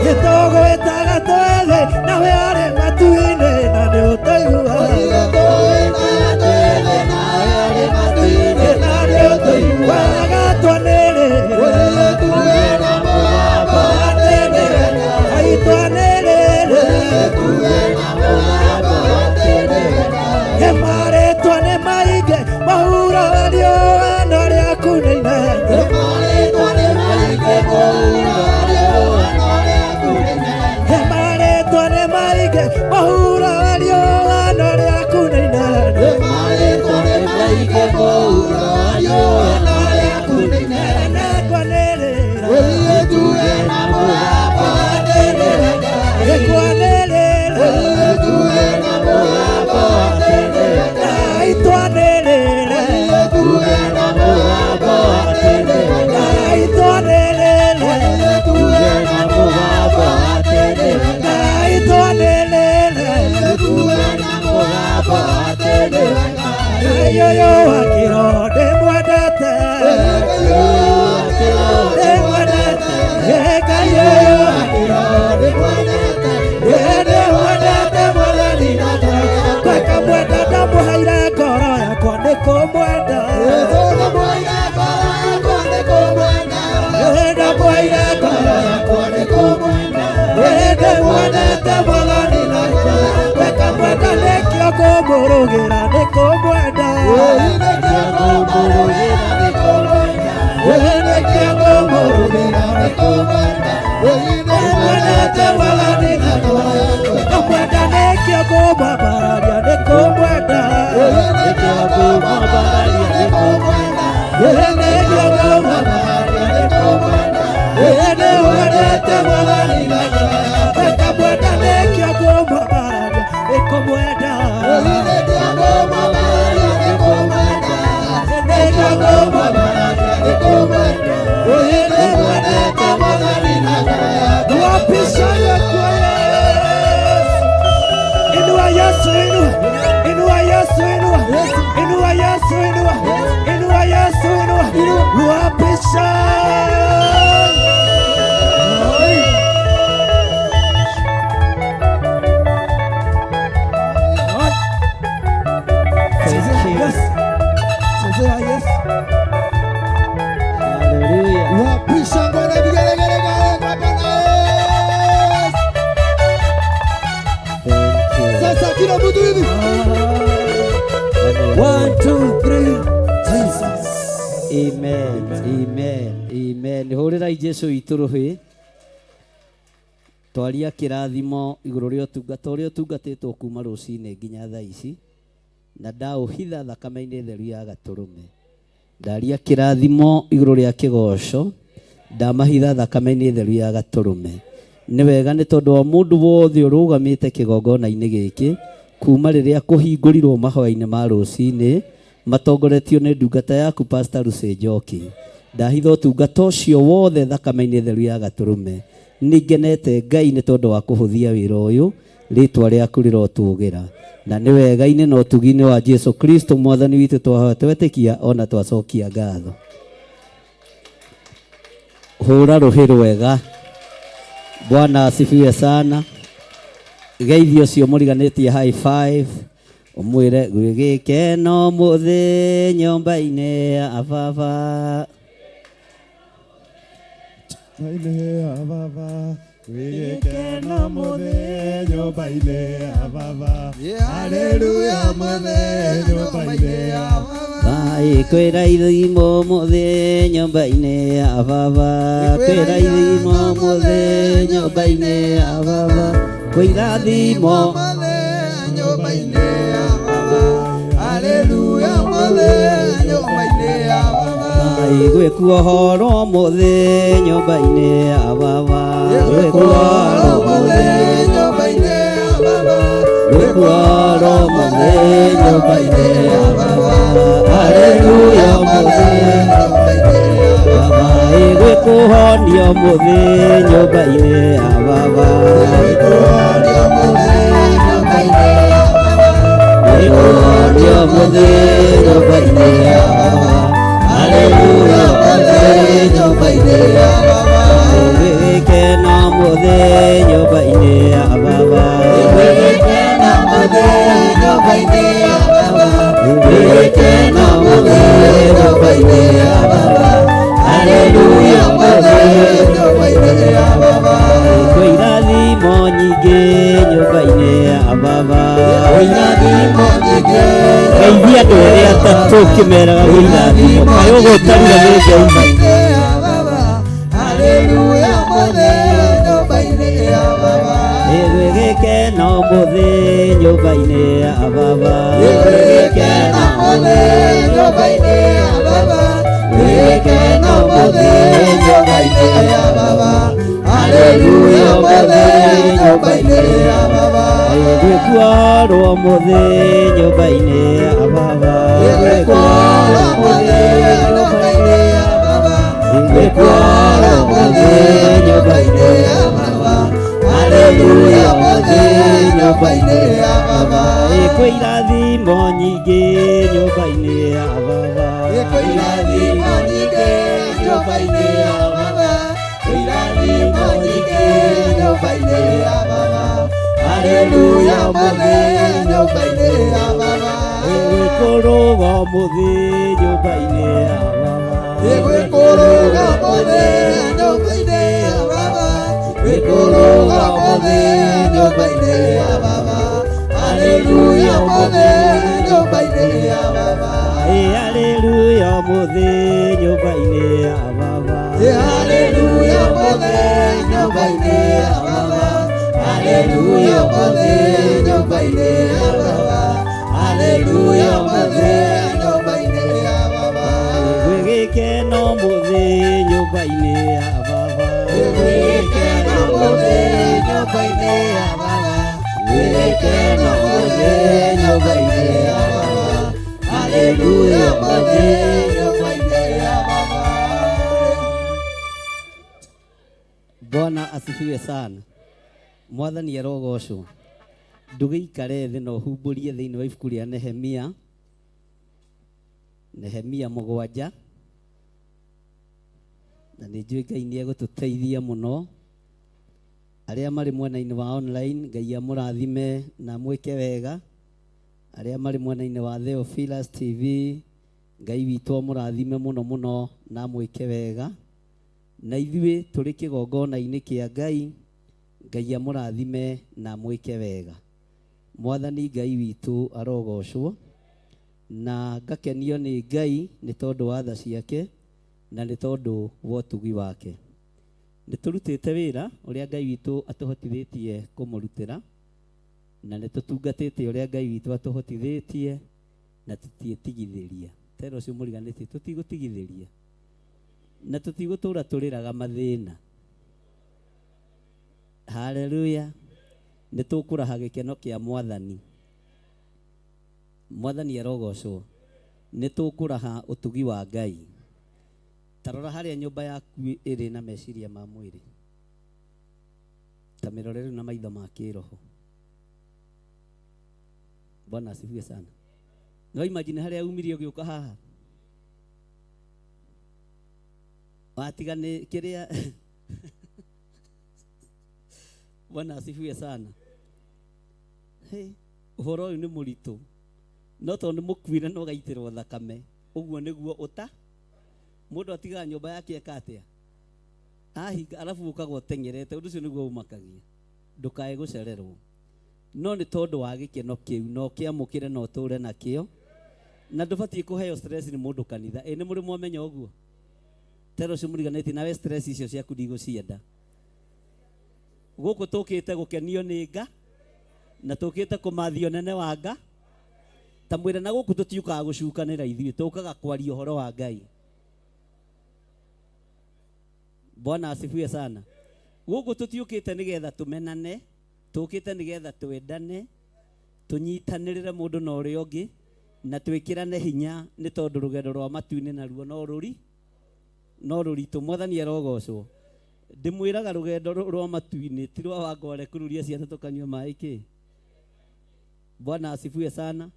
gĩtũgwĩtaga twethe nawe arĩ matu-inĩ na nĩũtũigua Marĩtwa nĩ maingĩ mahura riũa no rĩa kũinaina marĩtwa nĩ maingĩ mahura riũa no rĩa kũinaina Bye. akiro ndimwendete Mwathani ndamuheire ngoro yakwa ndikumwenda ndimwendete Mwathani reka mwenda nikio ngumurugira ndikumwenda ndimwendete Mwathani reka mwenda nikio ngumwambararia ndikumwenda Inua Yesu, inua Yesu, inua Yesu, inua Yesu, wapisha wapisha ngona vigelegele kwa Bwana. Sasa kila mtu hivi 1 2 3 Jesus. Amen. Amen. Amen. Hurirai Jesu ituruhi. Twaria kirathimo iguru ria utungata uria utungatitwo kuma rucine nginya thaa ici na ndauhitha thakame-ini theru ya gaturume. Ndaria kirathimo iguru ria kigoco ndamahitha thakame-ini theru ya gaturume. Ni wega ni tondu wa mundu wothe urugamite kigongona-ini giki kuma riria kuhingurirwo mahoya-ini ma rucine matongoretio ni ndungata yaku Pastor Lucy Njoki. Ndahitha utungata ucio wothe thakame-ini theru ya gaturume. Ningenete Ngai ni tondu wa kuhuthia wira uyu ritwa riaku rirotugira na ni wega ine no tugine wa Jesu Kristo mwathani witu twahotewetikia ona twacokia ngatho. Hura ruhiru wega. Bwana asifiwe sana. Geithio ucio muriganitie high five umwire gwigikeno muthi nyomba-ini ya baba. Nyumba-ini ya baba, gwigikeno muthi nyumba-ini ya baba. Haleluya muthi nyumba-ini ya baba. Kwira ithimo muthi nyumba-ini ya baba. Kwira ithimo muthi nyumba-ini ya baba. Kwira ithimo muthi nyumba-ini ya baba. Haleluya muthi nyumba-ini ya baba. Gwikuo horo muthi nyumba-ini ya baba. Gwikuo horo muthi nyumba-ini ya baba. Gwikuo horo muthi nyumba-ini ya baba. Haleluya muthi nyumba-ini ya baba. Gwikuhonio muthi nyumba-ini ya baba. Gwikuhonio muthi nyumba-ini ya baba. Gwikuhonio muthi nyumba-ini ya baba. Haleluya muthi nyumba-ini ya baba. Gwigikeno muthi nyumba-ini ya baba. Gwigikeno muthi nyumba-ini ya baba. Gwigikeno muthi nyumba-ini ya baba. Haleluya muthi nyumba-ini ya baba. Kwirathimo nyingi nyumba-ini ya baba. Kwirathimo nyingi. Geithia andu eri atatu ukimeraga kwirathimo kayo gutarire ni Ngai. Haleluya muthi nyumba-ini ya baba. Gwigikeno muthi nyumba-ini ya baba. Gwigikeno muthi nyumba-ini ya baba. Gwigikeno muthi nyumba-ini ya baba. Haleluya muthi nyumba-ini ya baba. Gwikuo muthi nyumba-ini ya baba. Gwikuo muthi nyumba-ini ya baba. Gwikuo muthi nyumba-ini ya baba. Haleluya muthi nyumba-ini ya baba. Kwirathimo nyingi nyumba-ini ya baba. Baba. irathimo nyingĩ nyũmba-inĩ ya Baba, irathimo nyingĩ nyũmba-inĩ ya Baba, haleluya mũthĩ nyũmba-inĩ ya Baba, Gwĩkũrũga mũthĩ nyũmba-inĩ ya Baba. gwĩkũrũga mũthĩ nyũmba-inĩ ya Baba, gwĩkũrũga mũthĩ nyũmba-inĩ ya Baba, haleluya mũthĩ nyũmba-inĩ ya Baba, Haleluya mũthĩ nyũmba-inĩ ya Baba. haleluya mũthĩ nyũmba-inĩ ya Baba, haleluya mũthĩ nyũmba-inĩ ya Baba, haleluya mũthĩ nyũmba-inĩ ya Baba, Gwĩgĩkeno mũthĩ nyũmba-inĩ ya Baba. gwĩgĩkeno mũthĩ nyũmba-inĩ ya Baba, gwĩgĩkeno mũthĩ nyũmba-inĩ ya Baba, haleluya mũthĩ nyũmba-inĩ ya Baba. Bwana asifiwe sana. Mwathani arogocwo. Ndũgĩikare thĩ na ũhumbũrie thĩinĩ wa ibuku rĩa Nehemia. Nehemia 7. Na nĩ njũĩ Ngai nĩ egũtũteithia mũno. Arĩa marĩ mwena-inĩ wa online, Ngai amũrathime na mwĩke wega. Arĩa marĩ mwena-inĩ wa Theophilus TV, Ngai witũ amũrathime mũno mũno na mwĩke wega. Na ithuĩ tũrĩ kĩgongona-inĩ kĩa Ngai, Ngai amũrathime na mwĩke wega. Mwathani Ngai witũ arogocwo, na ngakenio nĩ Ngai nĩ tondũ wa tha ciake na nĩ tondũ wa ũtugi wake. Nĩ tũrutĩte wĩra ũrĩa Ngai witũ atũhotithĩtie kũmũrutĩra, na nĩ tũtungatĩte ũrĩa Ngai witũ atũhotithĩtie na tũtiĩtigithĩria. Tero ũcio mũriganĩtie, tũtigũtigithĩria na tũtigũtũra tũrĩraga mathĩna. Haleluya. Nĩ tũkũraha gĩkeno kĩa Mwathani. Mwathani arogocwo. Nĩ tũkũraha ũtugi wa Ngai. Tarora harĩa nyũmba yaku ĩrĩ na meciria ma mwĩrĩ. Ta mĩrore rĩu na maitho ma kĩroho. Bwana asifiwe sana. No imagine harĩa umirie ũgĩũka haha. Watigane kĩrĩa Bwana asifiwe sana. Hey, ũhoro ũyũ nĩ mũritũ. No tondũ mũkuire no gaitĩrwo thakame. Ũguo nĩguo ũta. Mũndũ atigaga nyũmba yake eka atĩa? Ahinga alafu ũkaga ũteng'erete. Ũndũ ũcio nĩguo ũmakagia. Ndũkae gũcererwo. No nĩ tondũ wa gĩkeno kĩu no kĩamũkĩre no tũre nakĩo. Na ndũbatiĩ kũheo stress nĩ mũndũ kanitha. Nĩ mũrĩ mwamenya ũguo? Tero ũcio mũriganĩtie nawe stress icio ciaku ndigũcienda. Gũkũ tũkĩte gũkenio nĩ Nga na tũkĩte kũmathio nene wa Nga. Ta mwĩra na gũkũ tũtiũkaga gũcukanĩra ithuĩ, tũkaga kwaria ũhoro wa Ngai. Bwana asifiwe sana. Gũkũ tũtiũkĩte nĩgetha tũmenane, tũkĩte nĩgetha twendane, tũnyitanĩrĩre mũndũ na ũrĩa ũngĩ na twĩkĩrane hinya nĩ tondũ rũgendo rwa matu-inĩ naruo no rũritũ. Mwathani arogocwo. Ndĩmwĩraga rũgendo rwa matu-inĩ ti rwa Wangware kururia ciana tũkanyua maĩ kĩ. Bwana asifiwe sana.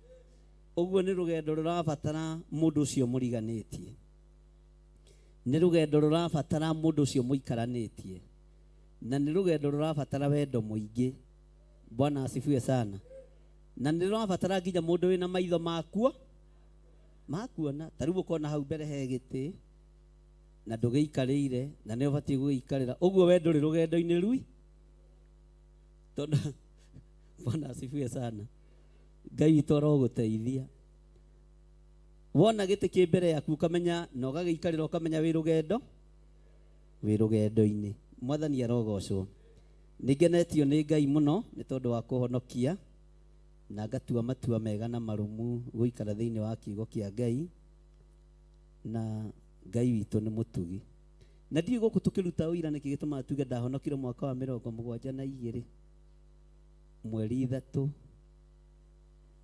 Ũguo nĩ rũgendo rũrabatara mũndũ ũcio mũriganĩtie. Nĩ rũgendo rũrabatara mũndũ ũcio mũikaranĩtie. Na nĩ rũgendo rũrabatara wendo mũingĩ. Bwana asifiwe sana. Na nĩ rũrabatara nginya mũndũ wĩna maitho makuona. Ta rĩu ũkona hau mbere he gĩtĩ na ndũgĩikarĩire na nĩ ũbatiĩ gũgĩikarĩra. Ũguo we ndũrĩ rũgendo-inĩ rũi. Tondũ Bwana asifiwe sana. Ngai witũ arogũteithia. Wona gĩtĩ kĩ mbere yaku ũkamenya na ũgagĩikarĩra ũkamenya wĩ rũgendo-inĩ. Mwathani arogocwo. Nĩngenetio nĩ Ngai mũno nĩ tondũ wa kũhonokia na ngatua matua mega na marũmu gũikara thĩinĩ wa kiugo kĩa Ngai. Na Ngai witũ nĩ mũtugi. Na ndiĩ gũkũ tũkĩruta ũira nĩkĩ gĩtũmaga tuge ndahonokire mwaka wa 72 mweri 3 thaa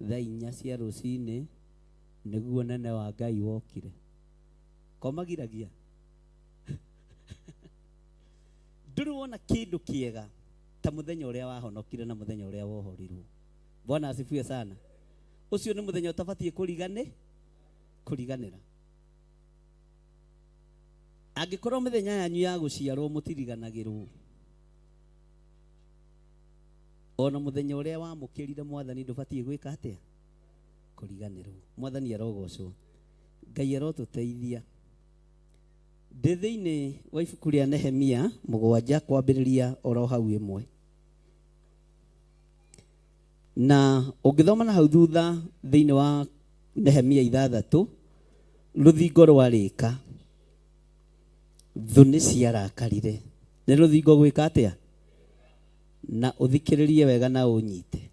4 cia rũcinĩ nĩguo nene wa Ngai wokire. Komagiragia. Ndũrĩ wona kĩndũ kĩega ta mũthenya ũrĩa wahonokire na mũthenya ũrĩa wohorirwo. Bwana asifiwe sana. Ũcio nĩ mũthenya ũtabatiĩ kũrigane. kuriganira angikorwo mithenya yanyu ya guciarwo mutiriganagirwo ona muthenya uria wamukirire mwathani ndubatie gwika atia kuriganirwo mwathani arogocwo Ngai arotuteithia ndi thiini wa ibuku ria Nehemia 7 kwambiriria oro hau imwe na ungithoma na hau thutha thiini wa Nehemia 6 ruthingo rwarika thu ni ciarakarire ni ruthingo gwika atia na uthikiririe wega na unyite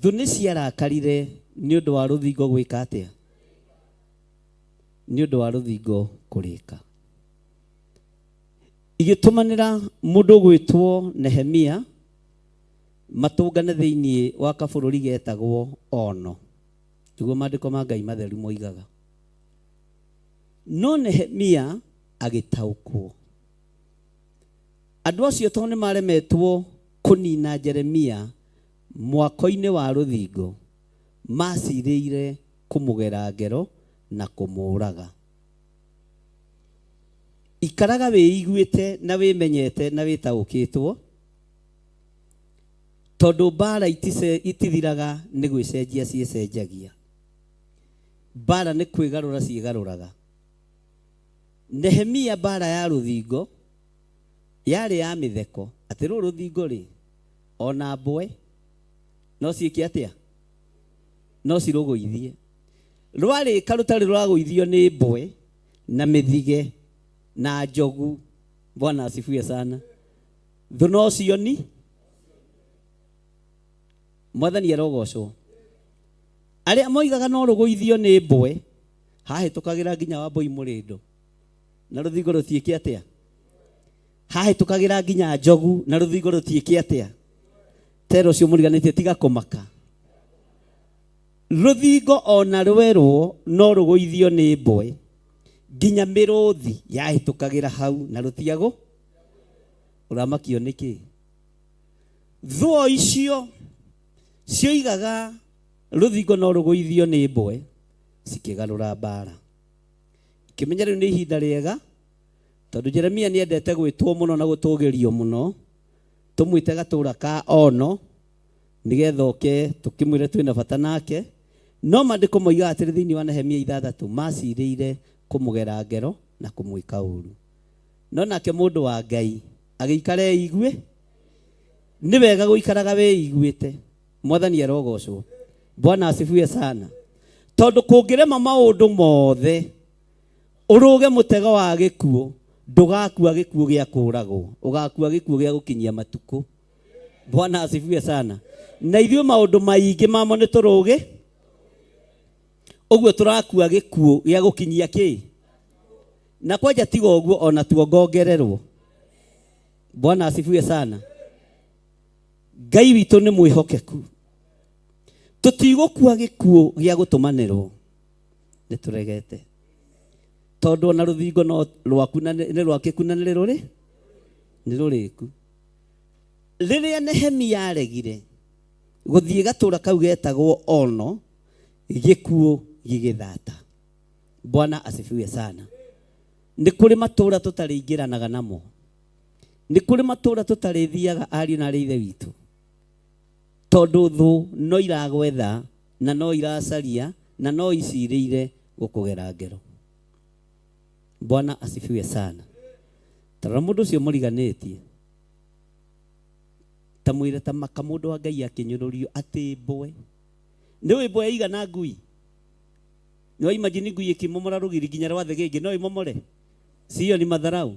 thu ni ciarakarire ni undu wa ruthingo gwika atia ni undu wa ruthingo kurika igitumanira mundu gwitwo Nehemia matungane thiini wa kabururi getagwo Ono tugo mandiko ma Ngai matheru moigaga no Nehemia agitaukwo andu acio to ni maremetwo kunina Jeremia mwako-ini wa ruthingo maciriire kumugera ngero na kumuraga ikaraga wiiguite na wimenyete na witaukitwo tondu bara itithiraga ni gwicenjia ciecenjagia bara ni kwigarura ciegaruraga Nehemia bara ya ruthingo yari ya mitheko ati ru ruthingo ri ona mbwe no ciiki atia no ciruguithie rwari karutari rwaguithio ni mbwe na mithige na njogu Bwana asifiwe sana thu no cioni mwathani arogocwo aria moigaga no ruguithio ni mbwe hahitukagira nginya wa mboi murindo na ruthingo rutiiki atia hahitukagira nginya njogu na ruthingo rutiiki atia tero cio muriganitie tiga kumaka ruthingo ona rwerwo no ruguithio ni mbwe nginya miruthi yahitukagira hau na rutiago uramakio niki thuo icio cioigaga ruthingo no ruguithio ni mbwe cikigarura bara kimenya riu ni ihinda riega tondu Jeremia ni endete gwitwo muno na gutugirio muno tumwite gatura ka Ono nigetha oke tukimwire twina bata nake no mandiko moiga atiri thiini wa Nehemia 6 maciriire kumugera ngero na kumwika uru no nake mundu wa Ngai agiikare igwe ni wega guikaraga we iguite mwathani arogocwo Bwana asifiwe sana tondu kungirema maundu mothe uruge mutego wa gikuo ndugakua gikuo gia kuragwo ugakua gikuo gia gukinyia matuko Bwana asifiwe sana na ithio maundu maingi mamo ni turuge uguo turakua gikuo gia gukinyia ki na kwanja tiga uguo ona tuongongererwo Bwana asifiwe sana Ngai witu ni mwihokeku tutigukua gikuo gia gutumanirwo ni turegete tondu na ruthingo no rwaku na ni rwakiku na ni ruri ni ruriku riria Nehemia aregire guthie gatura kau getagwo Ono gikuo gigithata Bwana asifiwe sana ni kuri matura tutaringiranaga namo ni kuri matura tutarithiaga ari na rithe witu tondu thu no iragwetha na no iracaria na no iciriire gukugera ngero Bwana asifiwe sana tara mundu cio muriganitie tamwire tamaka mundu wa Ngai akinyururio ati mbwe ni wi mbwe igana ngui ni wa imagine ngui ikimomora rugiri nginya rwathe gingi no imomore sio ni madharau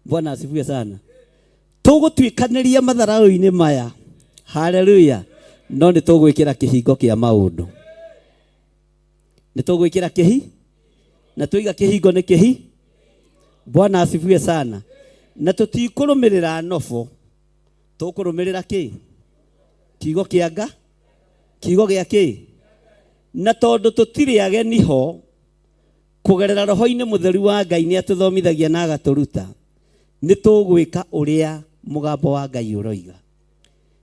Bwana asifiwe sana tugutwikaniria madharau-ini maya haleluya no ni tugwikira kihingo kia maundu ni tugwikira kihi na tuiga kihingo ni kihi Bwana asifiwe sana na tutikurumirira nofo tukurumirira ki kigo kianga kigo gia ki na tondu tutiri ageni ho kugerera roho-ini mutheru wa Ngai ni atuthomithagia na agaturuta ni tugwika uria mugambo wa Ngai uroiga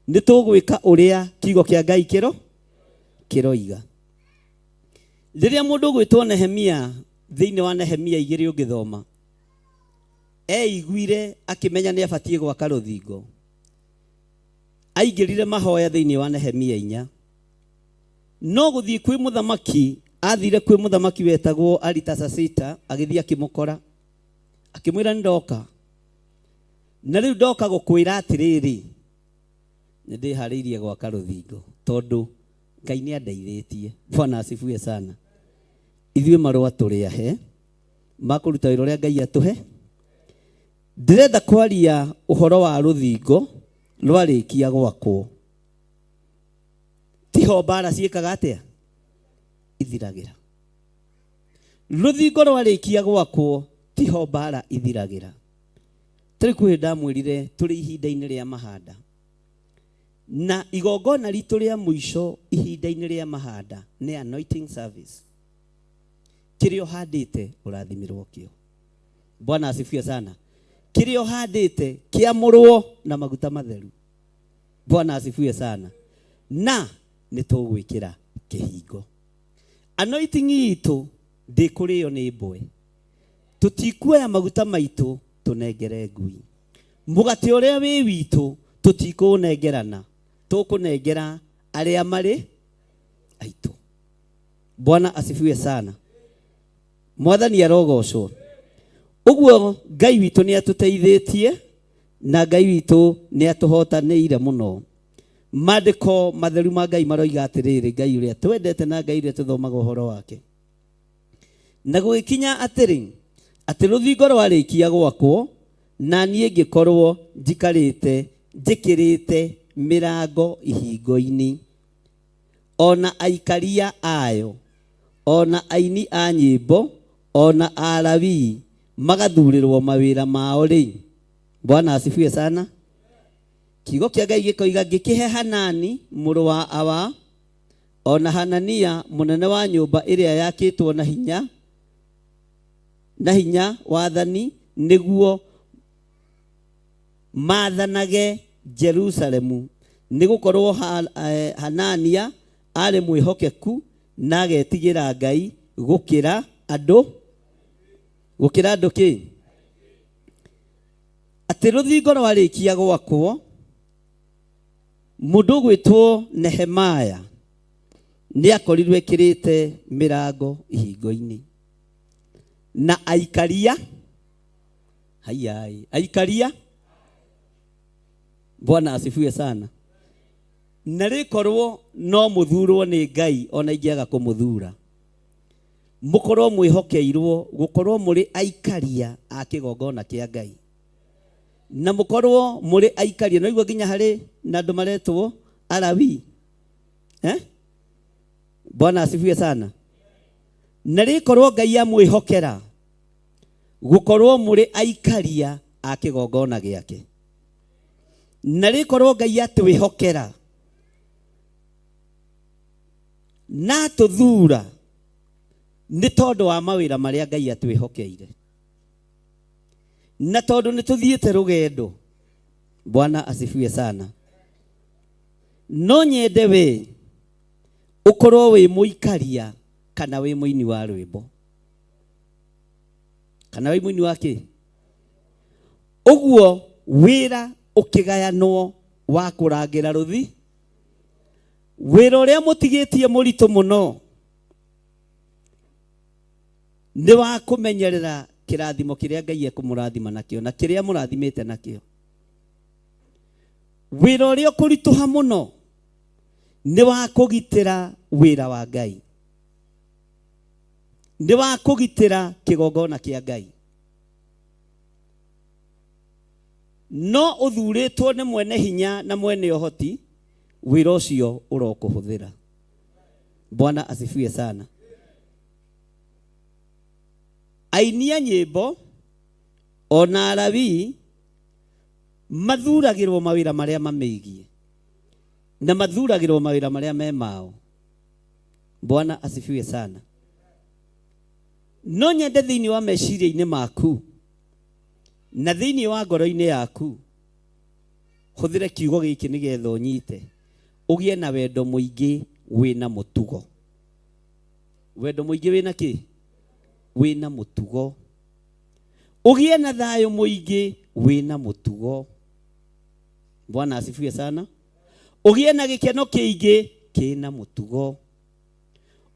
ni tugwika uria kigo kia Ngai kiroiga Riria mundu gwitwo Nehemia thiini wa Nehemia 2 ungithoma eiguire akimenya ni abatie gwaka ruthingo aingirire mahoya thiini wa Nehemia 4 no guthii kwi muthamaki athire kwi muthamaki wetagwo Aritasasita agithia kimukora akimwira ndoka na riu ndoka gukwira atiriri ni ndihariirie gwaka ruthingo tondu Ngai ni andeithĩtie. Bwana asifiwe sana. Ithuĩ marũa tũrĩ ahe makuruta wĩra ũrĩa Ngai atũhe. Ndĩrenda kwaria ũhoro wa rũthingo rwarĩkia gwakwo. Tiho mbara ciĩkaga atĩa? Ithiragĩra. Rũthingo rwarĩkia gwakwo tiho mbara ithiragĩra. Tũrĩ kwĩ ndamwĩrire tũrĩ ihinda-inĩ rĩa mahanda. Na igongona ritũ rĩa mũico ihinda-inĩ rĩa mahanda nĩ anointing service. Kĩrĩa ũhandĩte ũrathimirwo kĩo. Bwana asifiwe sana. Kĩrĩa ũhandĩte kĩamũrwo na maguta matheru. Bwana asifiwe sana. Na nĩtũgwĩkĩra kĩhingo. Anointing itũ ndĩkũrĩo nĩ mbwe. Tũtikuoya maguta maitũ tũnengere ngui. Mũgate ũrĩa wĩ witũ tũtikũnengerana. Tũkũnengera arĩa marĩ aitũ. Bwana asifiwe sana. Mwathani arogocwo. Ũguo Ngai witũ nĩ atũteithĩtie na Ngai witũ nĩ atũhotanĩire mũno. Maandĩko matheru ma Ngai maroiga atĩrĩrĩ, Ngai ũrĩa twendete na Ngai ũrĩa tũthomaga ũhoro wake. Na gũgĩkinya atĩrĩ atĩ rũthingo rwarĩkia gwakwo na niĩ ngĩkorwo njĩkĩrĩte mĩrango ihingo-inĩ, ona aikaria ayo, ona aini a nyĩmbo, ona Alawii magathurĩrwo mawĩra mao rĩ. Bwana asifiwe sana. Kiugo kĩa Ngai gĩkoiga ngĩkĩhe Hanani mũrũ wa Awa, ona Hanania mũnene wa nyũmba ĩrĩa yakĩtwo na hinya wathani nĩguo mathanage Jerusalemu, nĩgũkorwo Hanania arĩ mwĩhokeku na agetigĩra Ngai gũkĩra andũ kĩ? Atĩ rũthingo rwarĩkia gwakwo mũndũ gwĩtwo Nehemaya nĩ akorirwo ekĩrĩte mĩrango ihingo-inĩ na aikaria aikaria. Bwana asifiwe sana. Na rĩkorwo no mũthurwo nĩ Ngai ona ingĩaga kũmũthura. Mũkorwo mwĩhokeirwo gũkorwo mũrĩ aikaria a kĩgongona kĩa Ngai. Na mũkorwo mũrĩ aikaria, no igua nginya harĩ na andũ maretwo Alawii. Bwana asifiwe sana. Na rĩkorwo Ngai amwĩhokera gũkorwo mũrĩ aikaria a kĩgongona gĩake. Na rĩkorwo Ngai atwĩhokera na tũthura nĩ tondũ wa mawĩra marĩa Ngai atwĩhokeire. Na tondũ nĩ tũthiĩte rũgendo. Bwana asifiwe sana. No nyende we ũkorwo wĩ mũikaria kana wĩ mũini wa rwĩmbo. Kana wĩ mũini wa kĩ? Ũguo wĩra ũkĩgayanwo wa kũrangĩra rũthi. Wĩra ũrĩa mũtigĩtie mũritũ mũno nĩ wa kũmenyerera kĩrathimo kĩrĩa Ngai ekũmũrathima nakĩo na kĩrĩa mũrathimĩte nakĩo. Wĩra ũrĩa ũkũritũha mũno nĩ wa kũgitĩra wĩra wa Ngai. Nĩ wa kũgitĩra kĩgongona kĩa Ngai. No ũthurĩtwo nĩ mwene hinya na mwene ũhoti, wĩra ũcio ũrokũhũthĩra. Bwana asifiwe sana. Aini a nyĩmbo ona Alawii mathuragĩrwo mawĩra marĩa mamĩigie na mathuragĩrwo mawĩra marĩa me mao. Bwana asifiwe sana. No nyende thĩinĩ wa meciria-inĩ maku na thĩinĩ wa ngoro-inĩ yaku hũthĩre kiugo gĩkĩ nĩgetha ũnyite ũgĩe na wendo mũingĩ wĩna mũtugo. wendo muingi wina ki wina mutugo ugie na thayo muingi wina mutugo. Bwana asifiwe sana. Ugie na gikeno kiingi kina mutugo.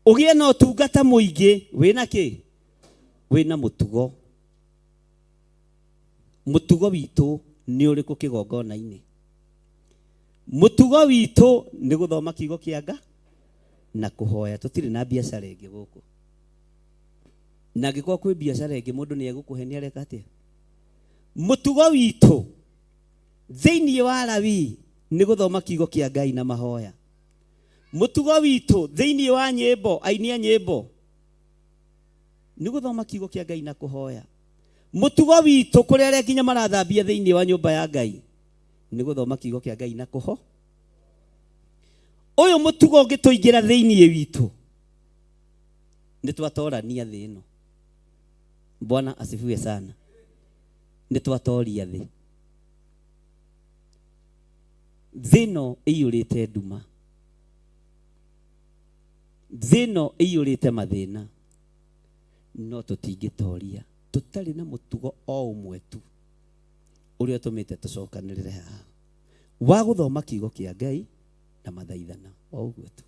Ugie na utungata muingi wina ki wina mutugo. Mutugo witu ni uriku kigongona-ini? Mutugo witu ni guthoma kiugo kia Ngai na kuhoya. Tutire na biashara ingi guku, na gikwa kwi biashara ingi mundu ni egukuhenia reka atia. Mutugo witu thiini wa Lawi ni guthoma kiugo kia Ngai na mahoya. Mutugo witu thiini wa nyimbo, aini a nyimbo ni guthoma kiugo kia Ngai na kuhoya. Mutugo witu kuri aria nginya marathambia thiini wa nyumba ya Ngai ni guthoma kiugo kia Ngai na kuho. Uyu mutugo ngituingira thiini witu ni twatorania thi ino. Bwana asifiwe sana. Ni twatoria thi. Thino iyurite nduma, thino iyurite mathina, no tutingitoria tutari na mutugo o umwe tu uria tumite tucokanirire haha wa guthoma kiugo kia Ngai na mathaithana o uguo tu,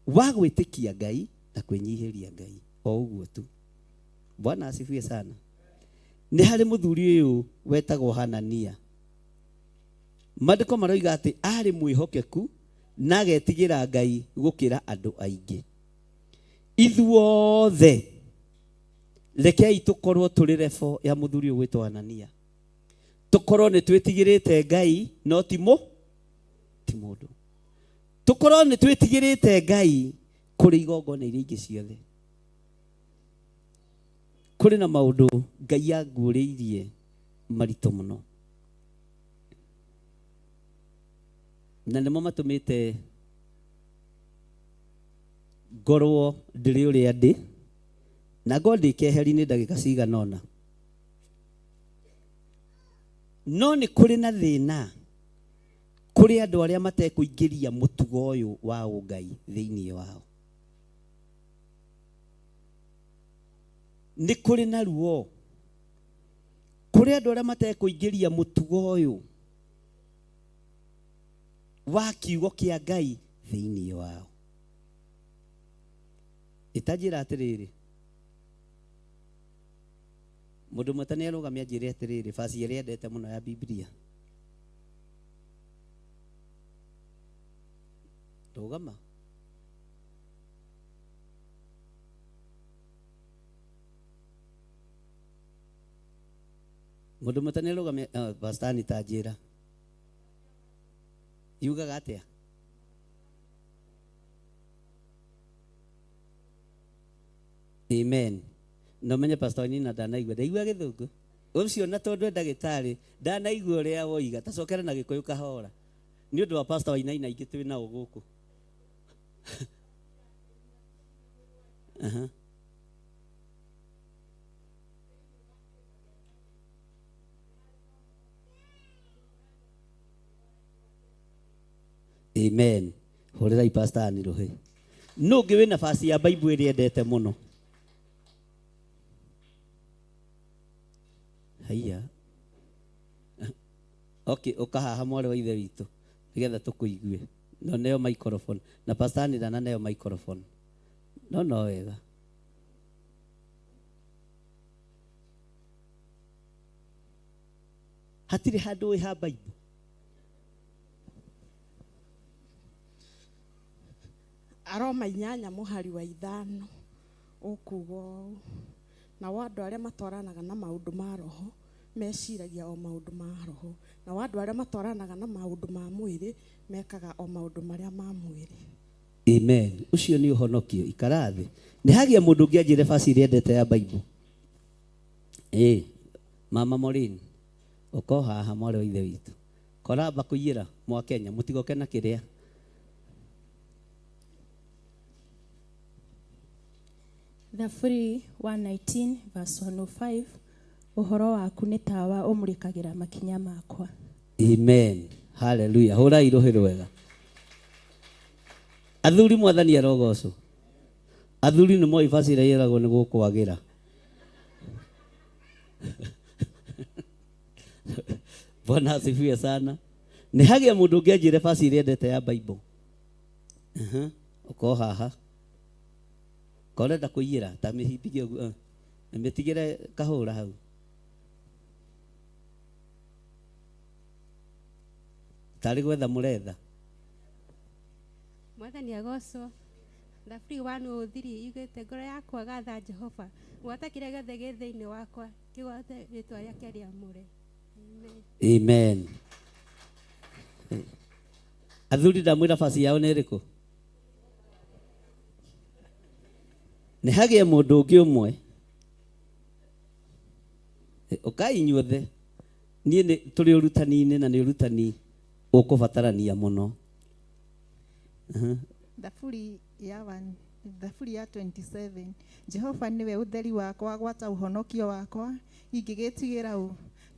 wa gwitikia Ngai na kwinyihiria Ngai o uguo tu. Bwana asifiwe sana. Ni hari muthuri uyu wetagwo Hanania. Maandiko maroiga ati ari mwihokeku na agetigira Ngai gukira andu aingi. Ithuothe rekei tukorwo turi refo ya muthuri uyu witwa Hanania. Tukorwo ni twitigirite Ngai no ti mundu. Tukorwo ni twitigirite Ngai kuri igongona iria ingi ciothe. Kuri na maundu Ngai anguriirie marito muno, na nimo matumite ngorwo ndiri uria ndi na ngo ndikeheri-ini ndagika ciganona. No ni kuri na thina kuri andu aria matekuingiria mutugo uyu wa ungai thiini wao. Ni kuri na ruo kuri andu aria matekuingiria mutugo uyu wa kiugo kia Ngai thiini wao. Itajira atiriri mundu mutane arugamia njire atiriri basi iria endete muno ya Biblia. Rugama. Mundu mutane arugamia bastani tajira. Yugaga atia? Amen. No menye pastor ni na ndanaigua ndaigua githungu ucio na tondu ndagitari ndanaigua uria woiga tacokera na gikuyu kahora ni undu wa pastor Wainaina ingi twi na uguku. Amen. Horirai pastor ni rohe no ngiwe nafasi ya Bible iria endete muno. Haya. Okay, ukahaha mwari wa ithe witu nigetha tukuigue. No neo microphone na pastor ni dana neo microphone. No wega. Hatiri handu ha Bible. Aroma 8 muhari wa 5 ukugo na wandu aria matwaranaga na maundu ma roho meciragia o maundu ma roho, na wandu aria matwaranaga na maundu ma mwiri mekaga o maundu maria ma mwiri. Amen. Ucio ni uhonokio ikarathi. Ni hagia mundu ngianjire basi iria endete ya Bible. Mama Morin uko haha mwari wa ithe witu koraba kuyira mwa Kenya mutigoke na kiria. Thaburi 119 verse 105 uhoro waku ni tawa umurikagira makinya makwa. Amen. Hallelujah. Hora irohe rwega. Athuri mwathani arogocwo. athuri nĩ moĩ basi ĩrĩa yeragwo nĩ gũkwagĩra. Bwana asifiwe sana. Nĩ hagĩa mũndũ ũngĩanjĩre basi ĩrĩa endete ya Bible. Ũko haha korenda kũiyĩra ta mĩhingithie ũguo mĩtigĩre kahũra hau. Tarĩ gwetha mũretha. Mwathani agocwo. Thaburi 103 yugĩte ngoro yakwa gatha Jehova. Gwata kĩrĩa gĩothe gĩ thĩinĩ wakwa kĩgwate rĩĩtwa rĩake rĩamũre. Amen. Athuri ndamwĩra basi yao nĩ ĩrĩkũ? Nĩ hagĩa mũndũ ũngĩ ũmwe ũkai inyuothe niĩ tũrĩ ũrutani-inĩ na nĩ ũrutani ũkũbatarania mũno. Thaburi ya 27. Jehova niwe ũtheri wakwa, gwata ũhonokio wakwa, ingĩgĩtigĩra ũ.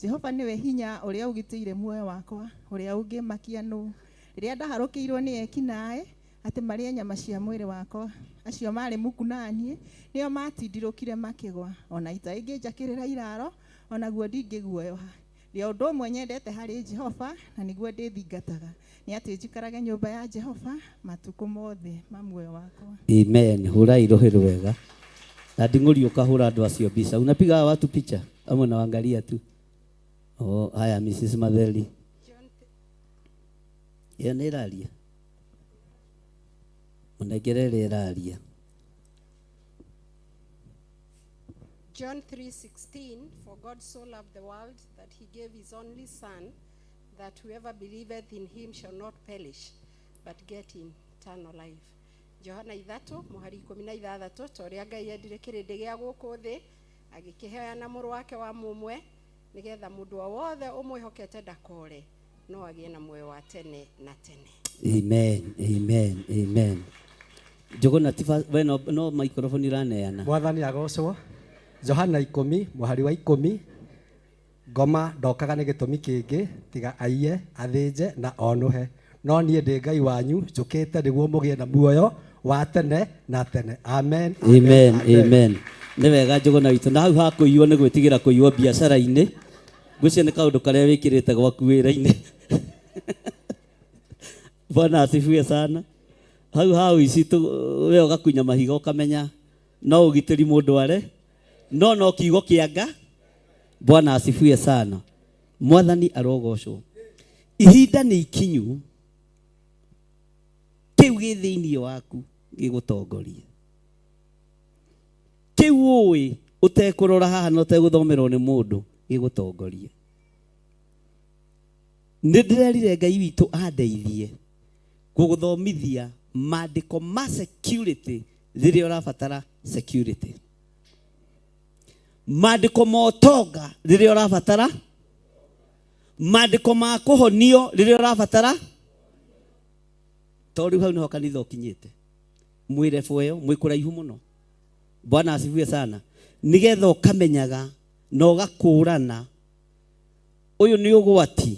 Jehova niwe hinya ũrĩa ũgitĩire muoyo wakwa, ũrĩa ũngĩmakia nũ. Rĩrĩa ndaharũkĩirwo nĩ ekinaĩ atĩ marĩe nyama cia mwĩrĩ wakwa, acio marĩ muku naniĩ nĩo matindirũkire makĩgwa. Ona ita ingĩnjakĩrĩra iraro, onaguo ndingĩguoyoha. Rĩo ũndũ ũmwe nyendete harĩ Jehova na nĩguo ndĩthingataga, nĩ atĩ njikarage nyũmba ya Jehova matukũ mothe ma muoyo wakwa. Amen. Hũrai rũhĩ rwega. Na nding'ũri ũkahũra andũ acio mbica. Unapiga watu picha ama unawaangalia tu? Oh, haya Mrs. Matheli. Yeye nĩ ĩraria. Mũnengerere ĩraria. John 3:16, for God so loved the world that he gave his only son, that whoever believeth in him shall not perish, but get eternal life. Johana 3:16, ta ũrĩa Ngai endire kĩrĩndĩ gĩa gũkũ thĩ, agĩkĩheana mũrũ wake wa mũmwe, nĩgetha mũndũ o wothe ũmwĩhokete ndakore, no agĩe na muoyo wa tene na tene. Amen, amen, amen. Jogona tifa bueno no microphone iraneana. Mwathani agocwo. Johana 10 mũhari wa 10 ngoma ndokaga nĩ gĩtũmi kĩngĩ tiga aiye athĩnje na onuhe, no niĩ ndĩ Ngai wanyu njũkĩte nĩguo mũgĩe na muoyo wa tene na tene. Amen, amen, amen. Nĩ wega Jogona witũ na hau ha kũiywo nĩ gwĩtigĩra kũiywo biacara-inĩ. Ngwĩciria nĩ kaũndũ karĩa wĩkĩrĩte gwaku wĩra-inĩ. Bwana asifiwe sana. Hau hau ici we ũgakunya mahiga ũkamenya no ũgitĩri mũndũ are no kiugo kĩanga. Bwana asifiwe sana. Mwathani arogocwo. Ihinda nĩ ikinyu kĩu gĩ thĩinĩ waku gĩgũtongoria. Kĩu ũĩ ũtekũrora haha na ũtegũthomerwo nĩ mũndũ gĩgũtongoria. Nĩ ndĩrerire Ngai witũ andeithie gũgũthomithia maandĩko ma security rĩrĩa ũrabatara security. Maandĩko ma ũtonga rĩrĩa ũrabatara. Maandĩko ma kũhonio rĩrĩa ũrabatara. Tondũ hau nĩho kanitha ũkinyĩte. Mwĩre bũeyo mwĩ kũraihu mũno. Bwana asifiwe sana. Nĩgetha ũkamenyaga na ũgakũrana ũyũ nĩ ũgwati.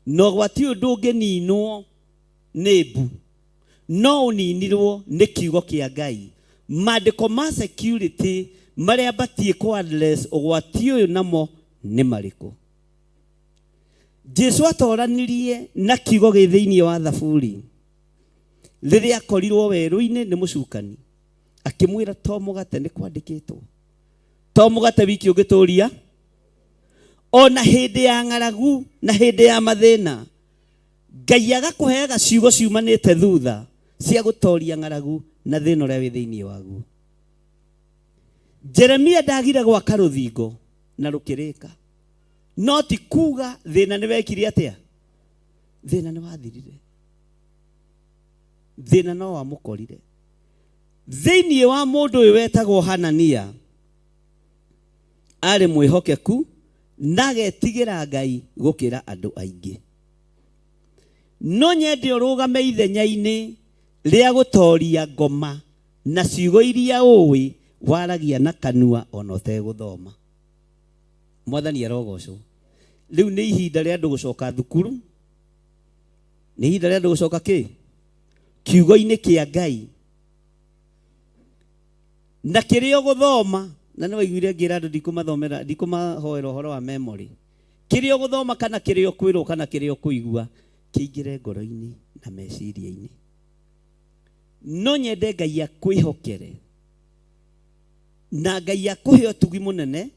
Na ũgwati ũyũ ndũngĩninwo nĩ mbu, no ũninirwo nĩ kiugo kĩa Ngai. Maandĩko ma security marĩa batiĩ kũ address ũgwati ũyũ namo nĩ marĩkũ? Jesu atoranirie na kiugo gĩ thĩinĩ wa Thaburi rĩrĩa akorirwo werũ-inĩ nĩ mũcukani, akĩmwĩra to mũgate nĩ kwandĩkĩtwo. To mũgate wiki ũngĩtũria, ona hĩndĩ ya ng'aragu na hĩndĩ ya mathĩna Ngai agakũheaga ciugo ciumanĩte thutha cia gũtoria ng'aragu na thĩna ũrĩa wĩ thĩinĩ waguo. Jeremia ndagire gwaka rũthingo na rũkĩrĩka, no ti kuga thĩna nĩ wekire atĩa? Thĩna nĩ wathirire. Thĩna no wamũkorire. Thĩinĩ wa mũndũ ũyũ wetagwo Hanania arĩ mwĩhokeku na agetigĩra Ngai gũkĩra andũ aingĩ. No nyende ũrũgame ithenya-inĩ rĩa gũtoria ngoma na ciugo iria ũĩ waragia na kanua ona ũtegũthoma. Mwathani arogocwo. Rĩu nĩ ihinda rĩa andũ gũcoka thukuru. Nĩ ihinda rĩa andũ gũcoka kĩ? Kiugo-inĩ kĩa Ngai. na kirio guthoma na no iguire ngira andu ndikumathomera ndikumahoera horo wa memory kirio guthoma kana kirio kwirwo kana kirio kuigua kiingire ngoro-ini na meciria-ini no nyende Ngai akwihokere na Ngai akuhe utugi munene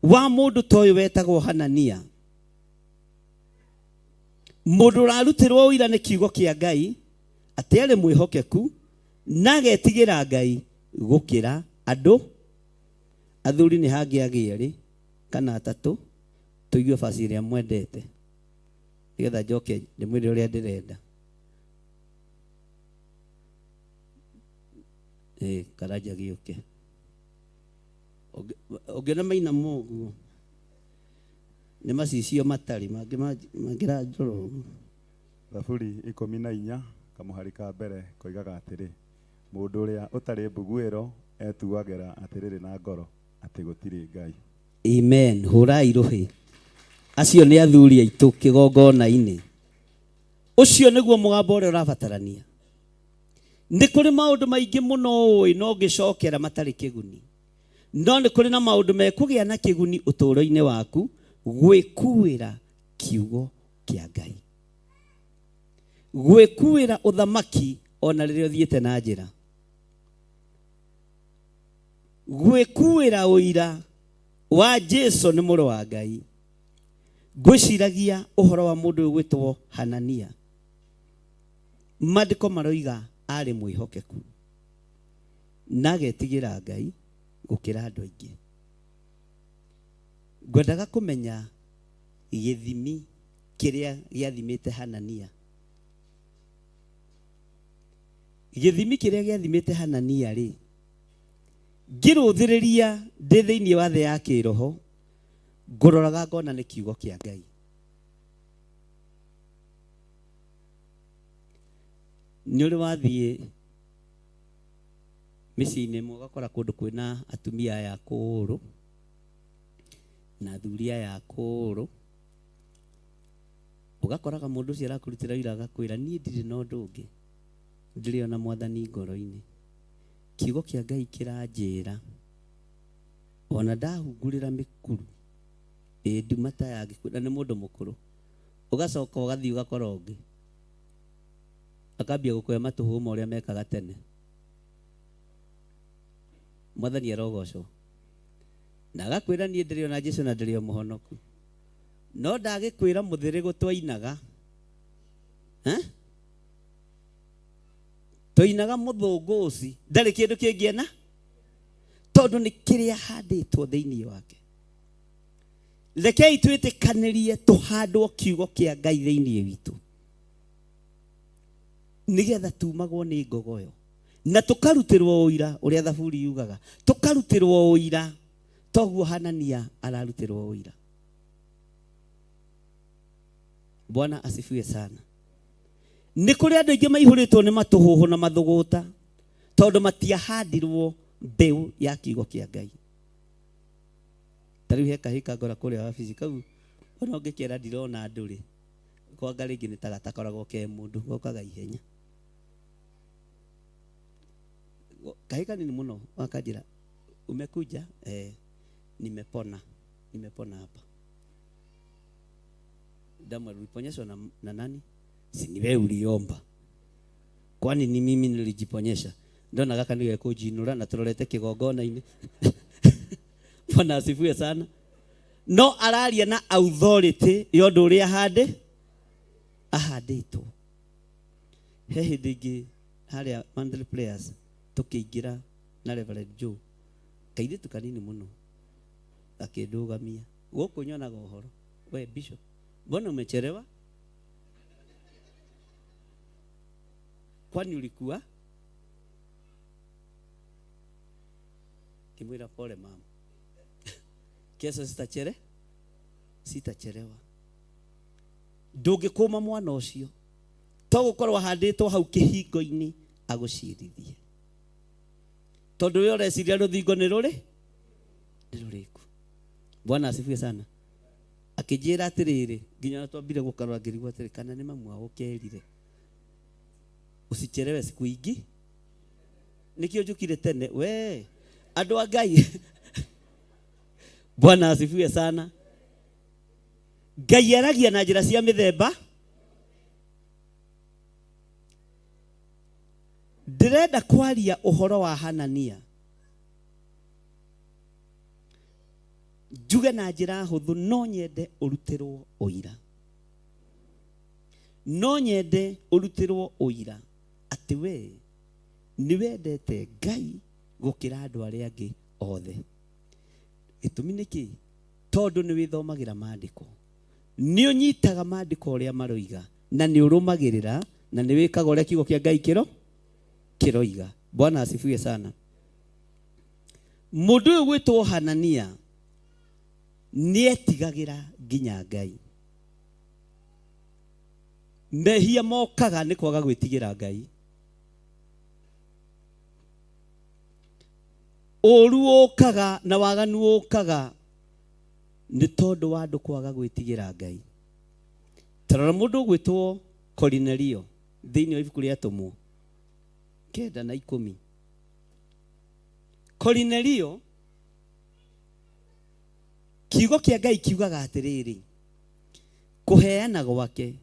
wa mundu toyo wetagwo Hanania mundu rarutirwo uira ni kiugo kia Ngai ati ari mwihokeku na agetigira Ngai gukira andu athuri ni hangiagi eri kana atatu tuigue basi iria mwendete nigetha njoke ndimwire uria ndirenda karaja giuke ogena maina moguo ni macicio matari mangira njoro Thaburi 14 kamuhari ka mbere koigaga atiri mundu uria utari mbuguiro etuagera atiriri na ngoro ati gutiri Ngai. Amen. Hurai ruhi acio ni athuri aitu kigongona-ini ucio niguo mugambo uria urabatarania ni kuri maundu maingi muno no ngicokera matari kiguni no ni kuri na maundu mekugia na kiguni uturo-ini waku gwikuira kiugo kia Ngai gwikuira uthamaki ona riria uthiete na njira gwikuira uira wa Jesu ni muru wa Ngai gwiciragia uhoro wa mundu gwitwo Hanania mandiko maroiga ari mwihokeku na agetigira Ngai gukira andu aingi ngwendaga kumenya githimi kiria giathimite Hanania githimi kiria giathimite Hanania ri ngiruthiriria ndi thiini wa the ya kiroho nguroraga ngona ni kiugo kia Ngai ni uri wathie micii-ini imwe ugakora kundu kwina atumia ya kuru na thuria ya kuru ugakoraga mundu ucio arakurutira ira agakwira nie ndiri na undu ungi ndiri ona mwathani ngoro-ini kiugo kia Ngai kiranjira ona ndahungurira mikuru ndumata yagikwira ni mundu mukuru ugacoka ugathii ugakora ungi akambia gukwea matuhuma uria mekaga tene mwathani arogocwo na agakwira nie ndiri ona Jesu na ndiri muhonoku no ndagikwira muthiri gutwainaga toinaga muthunguci ndari kindu kingiena tondu ni kiria handitwo thiini wake rekei twitikanirie tuhandwo kiugo kia Ngai thiini witu nigetha tumagwo ni ngogoyo na tukarutirwo uira uria thaburi yugaga tukarutirwo uira toguo Hanania ararutirwo uira. Bwana asifiwe sana. Ni kuri andu aingi maihuritwo ni matuhuhu na mathuguta tondu matiahandirwo mbeu ya kiugo kia Ngai. Tariu he kahika ngora kuria wabici kau ona ungikera ndirona nduri kwa ngari ngi nitagatakoragwo ke mundu gokaga ihenya kahika nini muno wakajira umekuja nimepona hapa damu uliponyeshwa na nani? Si ni wewe uliomba. Kwani ni mimi nilijiponyesha? Ndio nataka niwe kujinura na turorete kigongona-ini. Bwana asifiwe sana. No araria na authority yondu ria ahanditwo. He hindingi haria monthly prayers tukiingira na Reverend Joe kaithitu kanini muno akindugamia guku nyonaga uhoro we bishop mbona umechelewa? Kwani ulikuwa? Kimwira pole mama. Kesho sitachelewa. Ndungikuma mwana ucio to gukorwo handitwo hau kihingo-ini agucirithie tondu we ureciria ruthingo ni ruriku. Bwana asifiwe sana. Akijira atiriri nginya twambire gukarwa ngirigwa atiri kana ni mamu wao kerire usichelewe siku ingi nikio njukire tene we Andũ a Ngai. Bwana asifiwe sana. Ngai aragia na njĩra cia mĩthemba. Ndĩrenda kwaria ũhoro wa Hanania. Njuge na njĩra hũthũ, no nyende ũrutĩrwo ũira. No nyende ũrutĩrwo ũira atĩ we nĩ wendete Ngai gũkĩra andũ arĩa angĩ othe. Gĩtũmi nĩkĩ? Tondũ nĩ wĩthomagĩra maandĩko. Nĩ ũnyitaga maandĩko ũrĩa maroiga na nĩ ũrũmagĩrĩra na nĩ wĩkaga ũrĩa kiugo kĩa Ngai kĩroiga. Bwana asifiwe sana. Mũndũ ũyũ gwĩtwo Hanania nĩ etigagĩra nginya Ngai. Mehia mokaga nĩ kwaga gwĩtigĩra Ngai. Ũru ũkaga na waganu ũkaga nĩ tondũ wa andũ kwaga gwĩtigĩra Ngai. Tarora mũndũ gwĩtwo Kornelio thĩinĩ wa ibuku rĩa Atũmwo 9:10. Kornelio, kiugo kĩa Ngai kiugaga atĩrĩrĩ, kũheana gwake,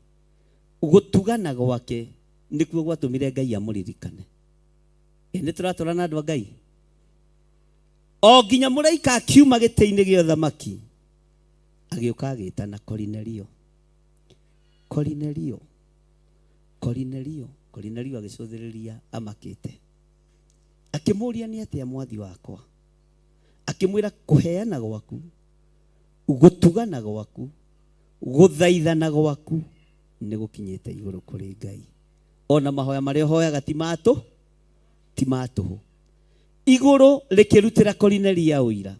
gũtugana gwake nĩkuo gwatũmire Ngai amũririkane. Nĩ tũratũrana andũ a Ngai. O nginya mũraika akiuma gĩtĩ-inĩ gĩa ũthamaki agĩũka agĩtana Kornelio. Kornelio, Kornelio, Kornelio agĩcũthĩrĩria amakĩte. Akĩmũria nĩ atĩa mwathi wakwa? Akĩmwĩra kũheana gwaku, gũtugana gwaku, gũthaithana gwaku nĩ gũkinyĩte igũrũ kũrĩ Ngai. Ona mahoya marĩa ũhoyaga ti matũhũ. Igũrũ rĩkĩrutĩra Kornelio ũira.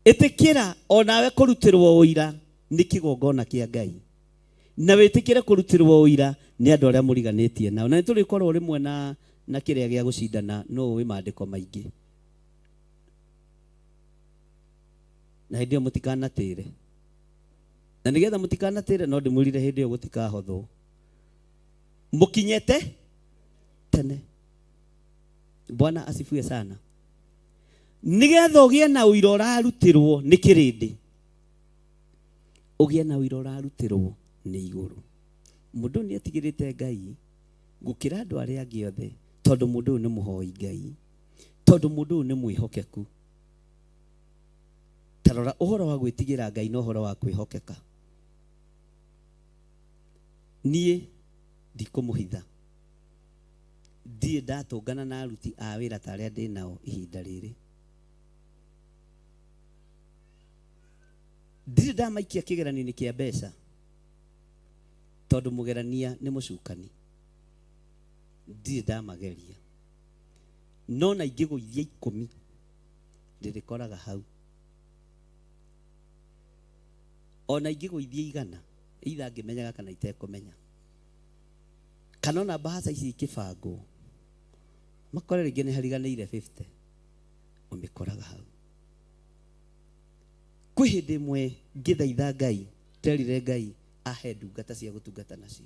Ĩtĩkĩra onawe kũrutĩrwo ũira nĩ kĩgongona kĩa Ngai. Na wĩtĩkĩre kũrutĩrwo ũira nĩ andũ arĩa mũriganĩtie nao. Na nĩ tũrĩkorwo rĩmwe na kĩrĩa gĩa gũcindana no ũĩ maandĩko maingĩ. Na hĩndĩ ĩyo mũtikanatĩre. Na nĩgetha mũtikanatĩre no ndĩmwĩrire hĩndĩ ĩyo gũtikahothwo. Mũkinyete tene. Bwana asifiwe sana. Nĩgetha ũgĩe na ũira ũrarutĩrwo nĩ kĩrĩndĩ. Ũgĩe na ũira ũrarutĩrwo nĩ igũrũ. Mũndũ nĩ etigĩrĩte Ngai gũkĩra andũ arĩa angĩ othe tondũ mũndũ nĩ mũhoi Ngai. Tondũ mũndũ nĩ mwĩhokeku. Tarora ũhoro wa gwĩtigĩra Ngai na ũhoro wa kwĩhokeka. Niĩ ndikũmũhitha. Ndirĩ ndatũngana na aruti a wĩra ta arĩa ndĩ nao ihinda rĩrĩ. Ndirĩ ndamaikia kĩgeranio-inĩ kĩa mbeca tondũ mũgerania nĩ mũcukani. Ndirĩ ndamageria. No na ingĩgũithia 10 ndĩrĩkoraga hau. Ona ingĩgũithia 100 either ngĩmenyaga kana itekũmenya. Kana ona mbahaca ici ikĩbangwo makore rĩngĩ nĩ hariganĩire 50 ũmĩkoraga hau. Kwĩ hĩndĩ ĩmwe ngĩthaitha Ngai, terire Ngai ahe ndungata cia gũtungata nacio.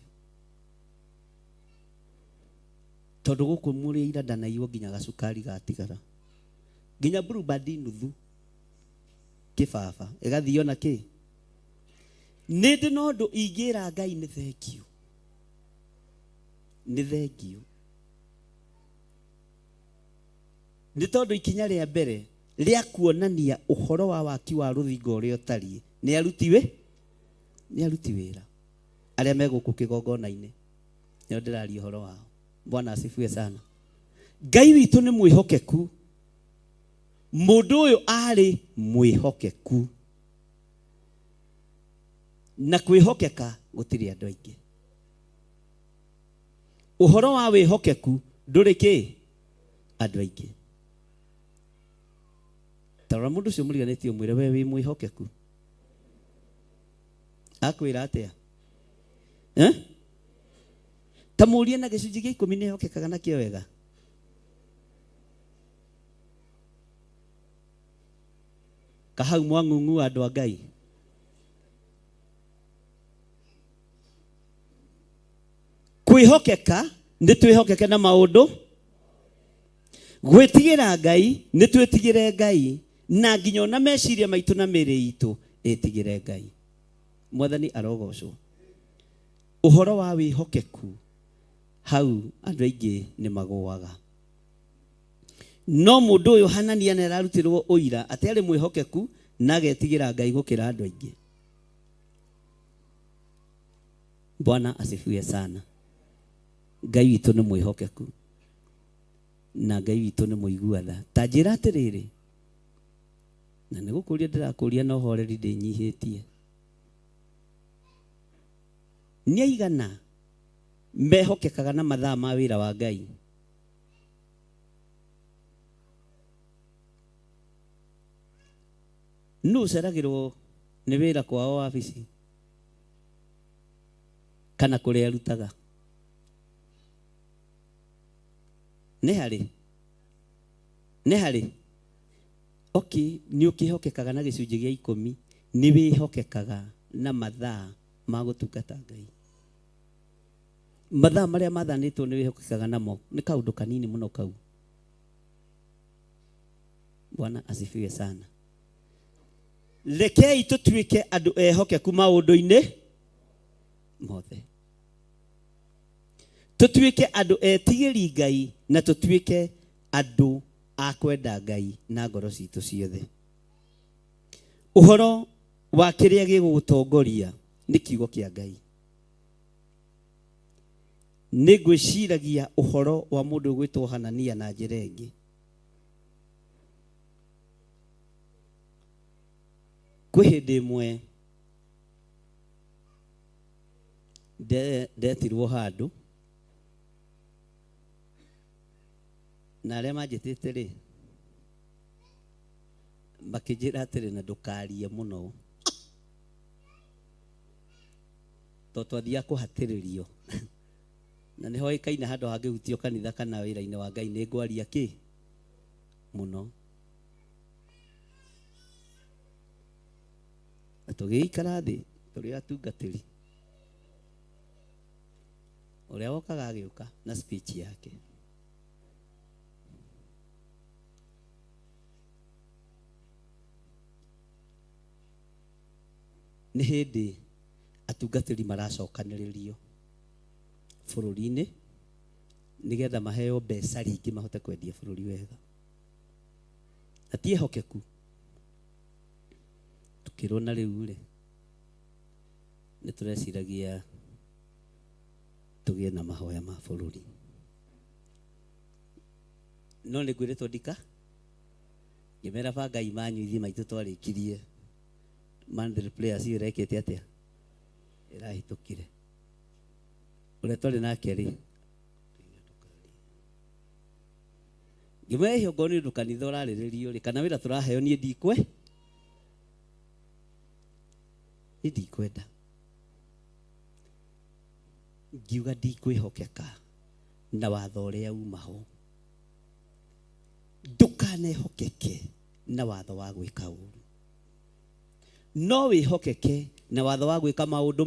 Tondũ gũkũ mũrĩ ira ndanaiywo nginya gacukari gatigara. Nginya Blueband nuthu kĩbaba ĩgathio na kĩ. Nĩ ndĩ na ũndũ ingĩra Ngai nĩ thengiũ. Nĩ thengiũ. Nĩ tondũ ikinya rĩa mbere rĩa kuonania ũhoro wa waki wa rũthingo ũrĩa ũtariĩ nĩ aruti wĩra arĩa megũkũ kĩgongona-inĩ. Nĩo ndĩraria ũhoro wao. Bwana asifiwe sana. Ngai witũ nĩ mwĩhokeku. Mũndũ ũyũ arĩ mwĩhokeku. Na kwĩhokeka gũtirĩ andũ aingĩ. Ũhoro wa wĩhokeku ndũrĩ kĩ? Andũ aingĩ. Tarora mũndũ ũcio mũriganĩtie ũmwĩre we wĩ mwĩhokeku. Akwĩra atĩa? Ta mũrie na gĩcunjĩ gĩa 10 nĩ hokekaga nakĩo wega. Kahau mwang'ung'u andũ a Ngai. Kwĩhokeka nĩ twĩhokeke na maũndũ. Gwĩtigĩra Ngai nĩ twĩtigĩre Ngai na nginya ona meciria maitũ na mĩĩrĩ itũ ĩtigĩre Ngai. Mwathani arogocwo. Ũhoro wa wĩhokeku hau andũ aingĩ nĩ magũaga. No mũndũ ũyũ Hanania nĩ ararutirwo ũira atĩ arĩ mwĩhokeku na agetigĩra Ngai gũkĩra andũ aingĩ. Bwana asifiwe sana. Ngai witũ nĩ mwĩhokeku na Ngai witũ nĩ mũigua tha. Ta njĩra atĩrĩrĩ, na nĩ gũkũria ndĩrakũria na ũhoreri ndĩnyihĩtie. Nĩ aigana mehokekaga na mathaa ma wĩra wa Ngai? Nũ ũceragĩrwo nĩ wĩra kwao wabici kana kũrĩa arutaga? Nĩ harĩ okay, nĩ ũkĩhokekaga na gĩcunjĩ gĩa 10, nĩ wĩhokekaga na mathaa ma gũtungata Ngai. Mathaa marĩa mathanĩtwo nĩ wĩhokekaga namo nĩ kaũndũ kanini mũno kau. Bwana asifiwe sana. Rekei tũtuĩke andũ ehokeku maũndũ-inĩ mothe. Tũtuĩke andũ etigĩri Ngai na tũtuĩke andũ a kwenda Ngai na ngoro citũ ciothe. Ũhoro wa kĩrĩa gĩgũgũtongoria nĩ kiugo kĩa Ngai. Nĩ ngwĩciragia ũhoro wa mũndũ ũgwĩtwo Hanania na njĩra ĩngĩ. Kwĩ hĩndĩ ĩmwe ndetirwo handũ na arĩa manjĩtĩte rĩ makĩnjĩra atĩrĩ na ndũkarie mũno tondũ twathiaga kũhatĩrĩrio na nĩ hoĩkaine handũ hangĩhutio kanitha kana wĩra-inĩ wa Ngai nĩ ngwaria kĩ mũno. Tũgĩikara thĩ tũrĩ atungatĩri, ũrĩa wokaga agĩũka na speech yake. Nĩ hĩndĩ atungatĩri maracokanĩrĩrio bũrũri-inĩ nĩgetha maheo mbeca rĩngĩ mahote kwendia bũrũri wega. Atiĩhokeku. Tukĩrwo na rĩu rĩ nĩ tũreciragia tũgĩe na mahoya ma bũrũri. No nĩ ngwĩrĩtwo ndika ngĩmera Ngai manyu ithiĩ maitũ twarĩkirie mandatory players ĩyo ĩrekĩte atĩa ĩrahĩtũkire. Ũrĩa twarĩ nake rĩ ngĩmera ihongo nĩ ũndũ kanitha ũrarĩrĩrio rĩ kana wĩra tũraheo niĩ ndikwenda. Ngiuga ndikwĩhokeka na watho ũrĩa umaho. Ndũkanehokeke na watho wa gwĩka ũru, no wĩhokeke na watho wa gwĩka maũndũ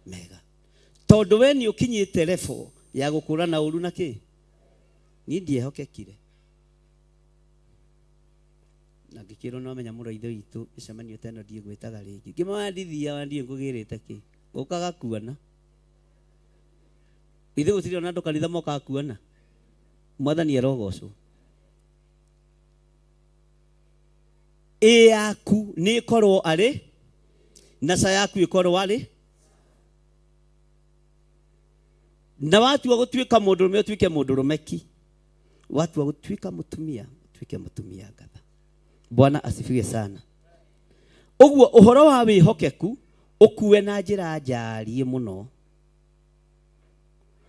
mega. Tondũ we nĩ ũkinyĩte level ya gũkũrana ũru na kĩ. Niĩ ndiehokekire na ngĩkĩrwo no menya mũrũ ithe witũ ĩcemanio teno ndigwĩtaga rĩngĩ. Ngĩmwandithia wandie ngũgĩrĩte kĩ ũkaga kuona ithe gũtirĩ ona andũ kanitha mokaga kuona. Mwathani arogocwo. Yaku nĩ ĩkorwo arĩ na ca yaku ĩkorwo arĩ na watua gũtuĩka mũndũrũme ũtuĩke mũndũrũme ki, watua gũtuĩka mũtumia ũtuĩke mũtumia ngatha. Bwana asifiwe sana. Ũguo ũhoro wa wĩhokeku ũkue na njĩra njariĩ mũno,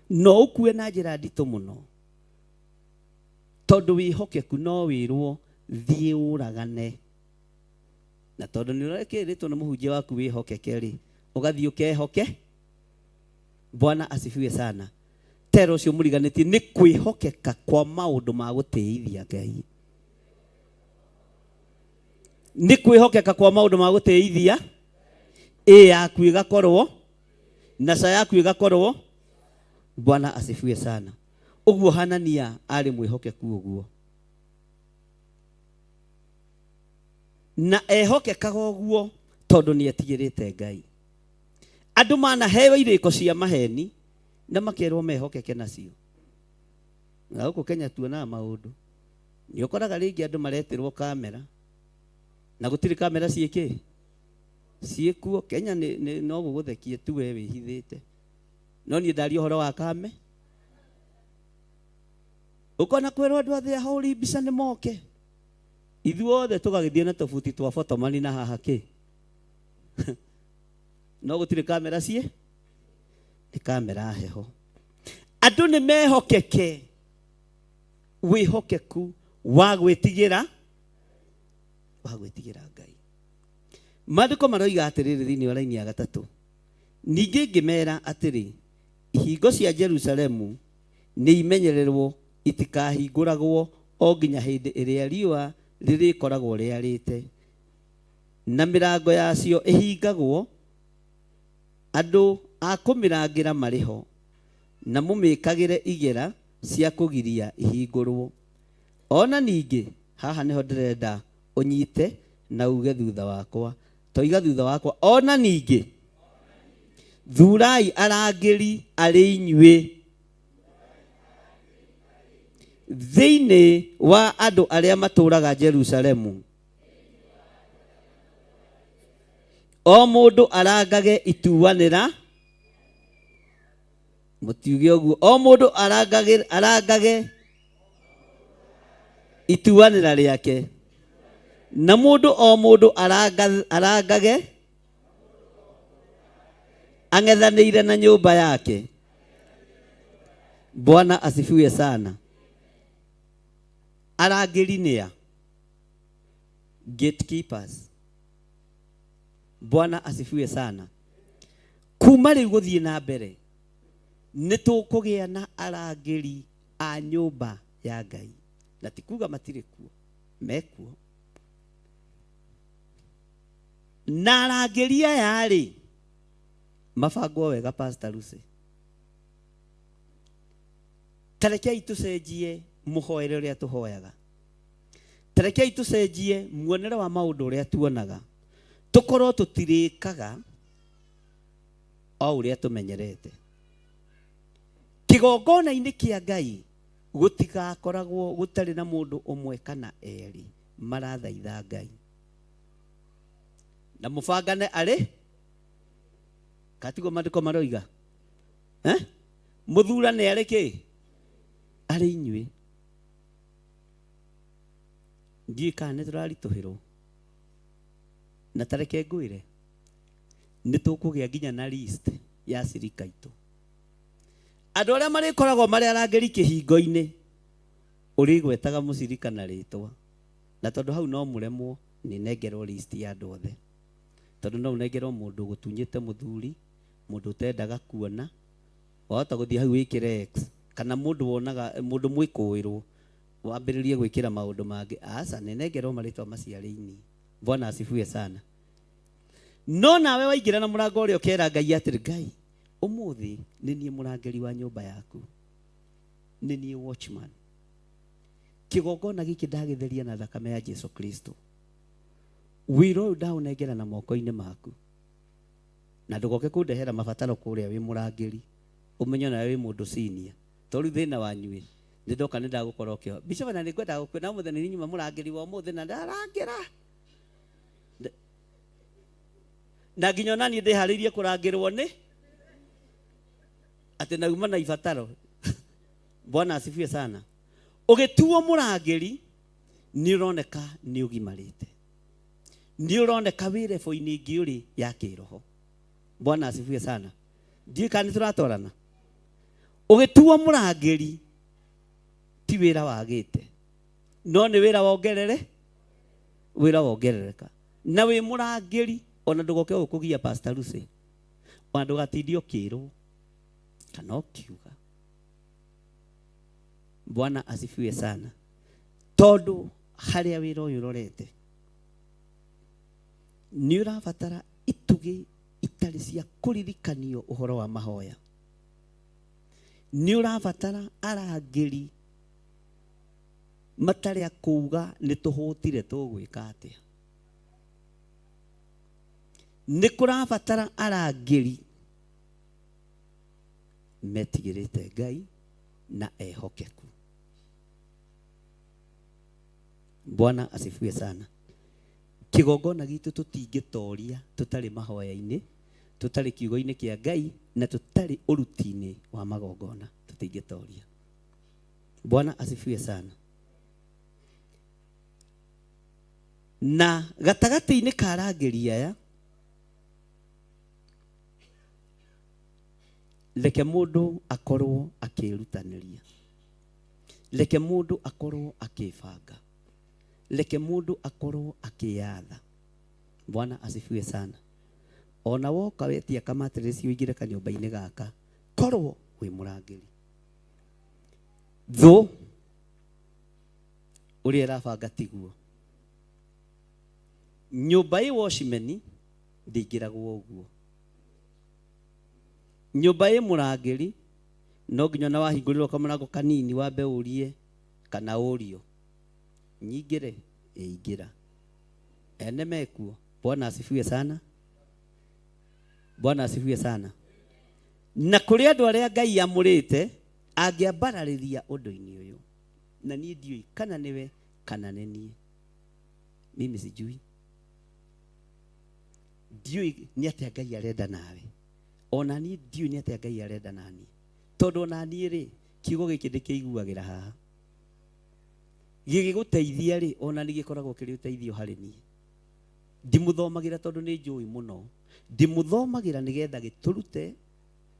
no ũkue na njĩra nditũ mũno, tondũ wĩhokeku no wĩrwo thiĩ ũragane. Na tondũ nĩ ũrekĩrĩtwo nĩ mũhunjia waku wĩhokeke rĩ ũgathiĩ ũkehoke. Bwana asifiwe sana. Tero ũcio mũriganĩtie nĩ kwĩhokeka kwa maũndũ ma gũtĩithia Ngai. Nĩ kwĩhokeka kwa maũndũ ma gũtĩithia yaku ĩgakorwo na ca yaku ĩgakorwo. Bwana asifiwe sana. Uguo Hanania arĩ mwĩhokeku ũguo, na ehokekaga ũguo tondũ nĩ etigĩrĩte Ngai. Andũ manaheo irĩko cia maheni na makerwo mehokeke nacio. Na gũkũ Kenya tuonaga maũndũ, nĩ ũkoraga rĩngĩ andũ mareterwo kamera na gũtirĩ kamera ciĩkĩ ciĩkuo. Kenya no gũgũthekie tu we wĩhithĩte, no niĩ ndaria ũhoro wa kame. Ũkona kwĩrwo andũ athĩ ahũri mbica nĩ moke, ithuothe tũgagĩthiĩ na tũbuti twa photomani na haha kĩ no gũtirĩ kamera nĩ kamera heho. Andũ nĩ mehokeke, wĩhokeku wa gwĩtigĩra Ngai. Maandĩko maroiga atĩrĩrĩ thĩinĩ wa raini ya 3, ningĩ ngĩmera atĩrĩ, ihingo cia Jerusalemu nĩ imenyererwo itikahingũragwo o nginya hĩndĩ ĩrĩa riũa rĩrĩkoragwo rĩarĩte, na mĩrango yacio ĩhingagwo, andũ a kũmĩrangĩra marĩ ho, na mũmĩkagĩre igera cia kũgiria ihingũrwo. Ona ningĩ haha nĩho ndĩrenda ũnyite na uge thutha wakwa, toiga thutha wakwa. Ona ningĩ thurai arangĩri arĩ inyuĩ thĩinĩ wa andũ arĩa matũũraga Jerusalemu, o mũndũ arangage ituanĩra, mũtiuge ũguo, o mũndũ arangage ituanĩra rĩake, na mũndũ o mũndũ arangage ang'ethanĩire na nyũmba yake. Bwana asifiwe sana. Arangĩri nĩa? Gatekeepers. Bwana asifiwe sana. Kuma rĩu gũthiĩ na mbere nĩ tũkũgĩa na arangĩri a nyũmba ya Ngai, na ti kuga matirĩ kuo, mekuo. Na arangĩri aya rĩ, mabangwo wega Pastor Lucy. Tarekei tũcenjie mũhoere ũrĩa tũhoyaga, tarekei tũcenjie muonere wa maũndũ ũrĩa tuonaga, tũkorwo tũtirĩkaga o ũrĩa tũmenyerete. Kĩgongona-inĩ kĩa Ngai gũtigakoragwo gũtarĩ na mũndũ ũmwe kana erĩ marathaitha Ngai, na mũbangane arĩ katigo maandĩko maroiga mũthurane arĩ kĩ? Arĩ inyuĩ. Ndiĩ kana nĩ tũraritũhĩrwo, na tareke ngwĩre nĩ tũkũgĩa nginya na list ya cirika itũ, andũ arĩa marĩkoragwo marĩ arangĩri kĩhingo-inĩ, ũrĩgwetaga mũcirika na rĩtwa, na tondũ hau no mũremwo nĩ nengerwo list ya andũ othe, tondũ no ũnengerwo mũndũ gũtunyĩte mũthuri, mũndũ ũtendaga kuona, wahota gũthiĩ hau wĩkĩre X, kana mũndũ wonaga mũndũ mwĩkũĩrwo wambĩrĩrie gwĩkĩra maũndũ mangĩ. Aca nĩ nengerwo marĩtwa maciarĩ-ini. Bwana asifiwe sana. No nawe waingĩra na mũrango ũrĩa ũkera Ngai atĩrĩ, Ngai ũmũthĩ nĩ niĩ mũrangĩri wa nyũmba yaku, nĩ niĩ watchman, kĩgongona gĩkĩ ndagĩtheria na thakame ya Jesu Kristo, wĩra ũyũ ndaũnengera na moko-inĩ maku, na ndũgoke kũndehera mabataro kũrĩa wĩ mũrangĩri, ũmenyo nawe wĩ mũndũ senior, tondũ thĩna wanyu nĩ ndoka nĩ ndagũkorwo kĩo bishop, na nĩ ngwenda gũkwĩra mũthenya nĩ nyuma mũrangĩri wa ũmũthĩ na ndarangĩra, na nginya naniĩ ndĩharĩirie kũrangĩrwo nĩ atĩ nauma na ibataro. Bwana asifiwe sana. Ũgĩtuo mũrangĩri nĩ ũroneka nĩ ũgimarĩte, nĩ ũroneka wĩ level-inĩ ingĩ ũrĩ ya kĩroho. Bwana asifiwe sana. Ndiĩ kana nĩ tũratwarana. Ũgĩtuo mũrangĩri ti wĩra wagĩte, no nĩ wĩra wongerereka, na wĩ mũrangĩri ona ndũgoke gũkũgia Pastor Lucy, ona ndũgatindie ũkĩrwo kana ũkiuga. Bwana asifiwe sana. Tondũ harĩa wĩra ũyũ ũrorete nĩ ũrabatara itugĩ itarĩ cia kũririkanio ũhoro wa mahoya. nĩ ũrabatara arangĩri matarĩ a kuuga nĩ tũhũtire tũgwĩka atĩa. Nĩ kũrabatara arangĩri metigĩrĩte Ngai na ehokeku. Bwana asifiwe sana. Kĩgongona gitũ tũtingĩtoria tũtarĩ mahoya-inĩ, tũtarĩ kiugo-inĩ kĩa Ngai na tũtarĩ ũruti-inĩ wa magongona tũtingĩtoria. Bwana asifiwe sana. Na gatagatĩ-inĩ ka arangĩri aya reke mũndũ akorwo akĩrutanĩria, reke mũndũ akorwo akĩbanga, reke mũndũ akorwo akĩyatha. Bwana asifiwe sana. Ona woka wetia kamatirĩci ũingĩre kanyũmba-inĩ gaka, korwo wĩ mũrangĩri. Thũ ũrĩa ĩrabanga tiguo. Nyũmba ĩ watchman ndĩingĩragwo ũguo. Nyũmba ĩ mũrangĩri no nginya na wahingũrĩrwo kamũrango kanini wambe ũrie kana ũrio. Nyingĩre ĩingĩra. Ene mekuo. Bwana asifiwe sana. Bwana asifiwe sana. Na kũrĩ andũ arĩa Ngai amũrĩte angĩambararĩria ũndũ-inĩ ũyũ. Na niĩ ndiũĩ kana nĩwe kana nĩ niĩ. Mimi sijui. Ndiũĩ nĩ atĩa Ngai arenda nawe. Ona niĩ ndiũĩ nĩ atĩa Ngai arenda naniĩ. Tondũ ona niĩ rĩ, kiugo gĩkĩ ndĩkĩiguagĩra haha. Gĩgĩgũteithia rĩ, ona nĩ gĩkoragwo kĩrĩ ũteithio harĩ niĩ. Ndimũthomagĩra tondũ nĩ njũĩ mũno. Ndimũthomagĩra nĩgetha gĩtũrute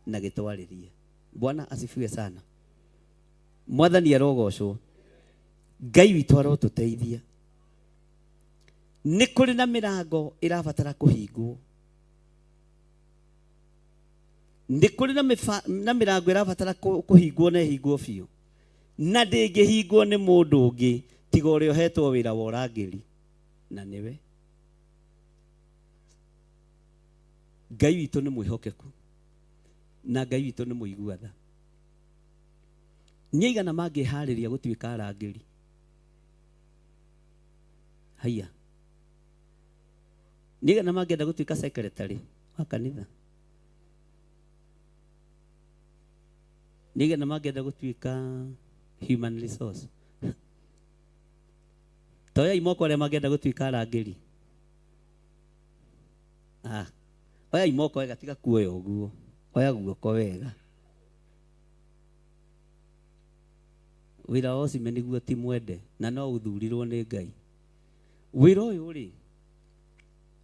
na gĩtwarĩrie. Bwana asifiwe sana. Mwathani arogocwo. Ngai witũ arotũteithia. Nĩ kũrĩ na mĩrango ĩrabatara kũhingwo. Nĩ kũrĩ na mĩrango ĩrabatara kũhingwo na ĩhingwo biũ. Na ndĩngĩhingwo nĩ mũndũ ũngĩ tiga ũrĩa ũhetwo wĩra wa ũrangĩri, na nĩwe Ngai witũ nĩ mwĩhokeku na Ngai witũ nĩ mũigua tha. Nĩ aigana mangĩharĩria gũtuĩka arangĩri? Haiya. Nĩ aigana mangĩenda gũtuĩka secretary wa kanitha? Nĩ aigana mangĩenda gũtuĩka human resource? Toya imoko arĩa mangĩenda gũtuĩka arangĩri. Oya imoko wega, tiga kuoya ũguo. Oya guoko wega. Wĩra wa watchman nĩguo ti mwende na no ũthurirwo nĩ Ngai. Wĩra ũyũ rĩ,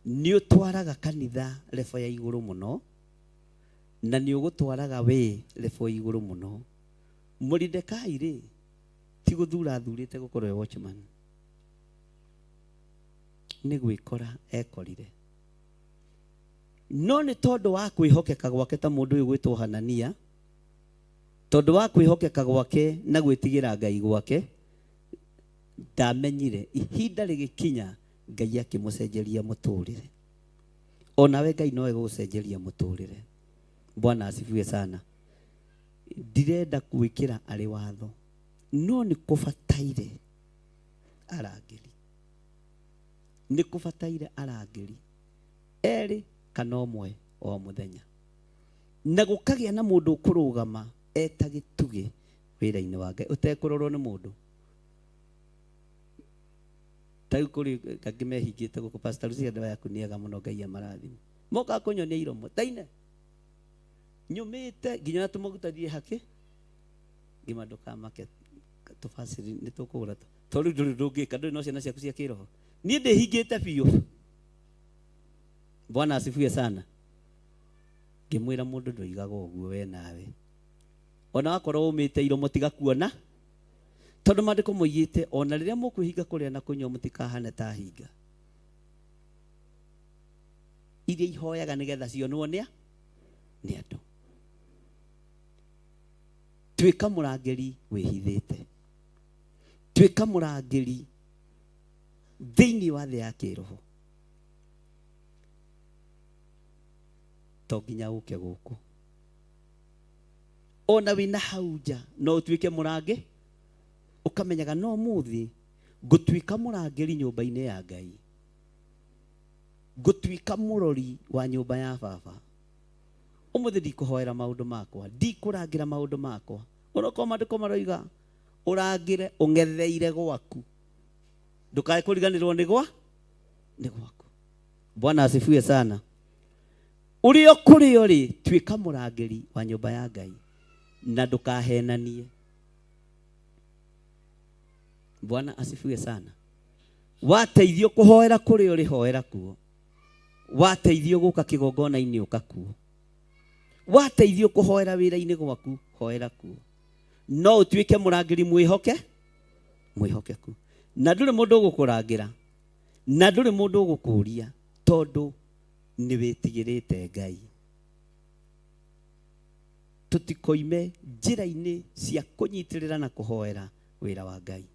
nĩ ũtwaraga kanitha level ya igũrũ mũno na nĩ ũgũtwaraga we level ya igũrũ mũno. Mordecai rĩ, ti gũthura athurĩte gũkorwo e watchman. Nĩ gwĩkora ekorire. No nĩ tondũ wa kwĩhokeka gwake ta mũndũ ũyũ gwĩtwo Hanania, tondũ wa kwĩhokeka gwake na gwĩtigĩra Ngai gwake, ndamenyire ihinda rĩgĩkinya Ngai akĩmũcenjeria mũtũrĩre. Onawe Ngai no egũgũcenjeria mũtũrĩre. Bwana asifiwe sana. Ndirenda gwĩkĩra arĩ watho, no nĩ kũbataire arangĩri. Nĩ kũbataire arangĩri erĩ kana ũmwe o mũthenya. Na gũkagĩa na mũndũ ũkũrũgama eta gĩtugĩ wĩra-inĩ wa Ngai ũtekũrorwo nĩ mũndũ. Tau kũrĩ kangĩ mehingĩte gũkũ Pastor Lucia ndawa yaku nĩega mũno, Ngai amarathime. Moka kũnyonia iromo taine. Nyumĩte nginya tũmũgutarie haki. Ngima ndũkamake tũbacĩri nĩ tũkũgũra. Tondũ ndũrĩ ndũngĩka, ndũrĩ no ciana ciaku cia kĩroho. Niĩ ndĩhingĩte biũ. Bwana asifiwe sana. Ngĩmwĩra mũndũ ndũigaga ũguo we nawe. Ona wakorwo umĩte iromo tiga kuona. Tondũ maandĩko moigĩte ona rĩrĩa mũkwĩhinga kũrĩa na kũnyua mũtikahane ta hinga iria ihoyaga nĩgetha cionwo nĩ andũ. Tuĩka mũrangĩri wĩhithĩte. Tuĩka mũrangĩri thĩinĩ wa thĩ ya kĩroho. To nginya ũke gũkũ. ona wina hauja no utuike murange ukamenyaga no muthi gutuika murangeri nyumba-ini ya Ngai, gutuika murori wa nyumba ya baba. Umuthi ndikuhoera maundu makwa, ndikurangira maundu makwa. Onoko mandiko maroiga urangire ungetheire gwaku, ndukae kuriganirwo ni gwaku. Bwana asifiwe sana. Urio kurio ri tuika murangeri wa nyumba ya Ngai na ndukahenanie. Bwana asifiwe sana. Wateithio kuhoera kurio ri hoera kuo, wateithio guka kigongona-ini uka kuo, wateithio kuhoera wira-ini gwaku hoera kuo. No utuike murangeri mwihokeku, na nduri mundu gukurangira, na nduri mundu gukuria, tondu ni witigirite Ngai. Tutikoime njira-ini cia kunyitirira na kuhoera wira wa Ngai.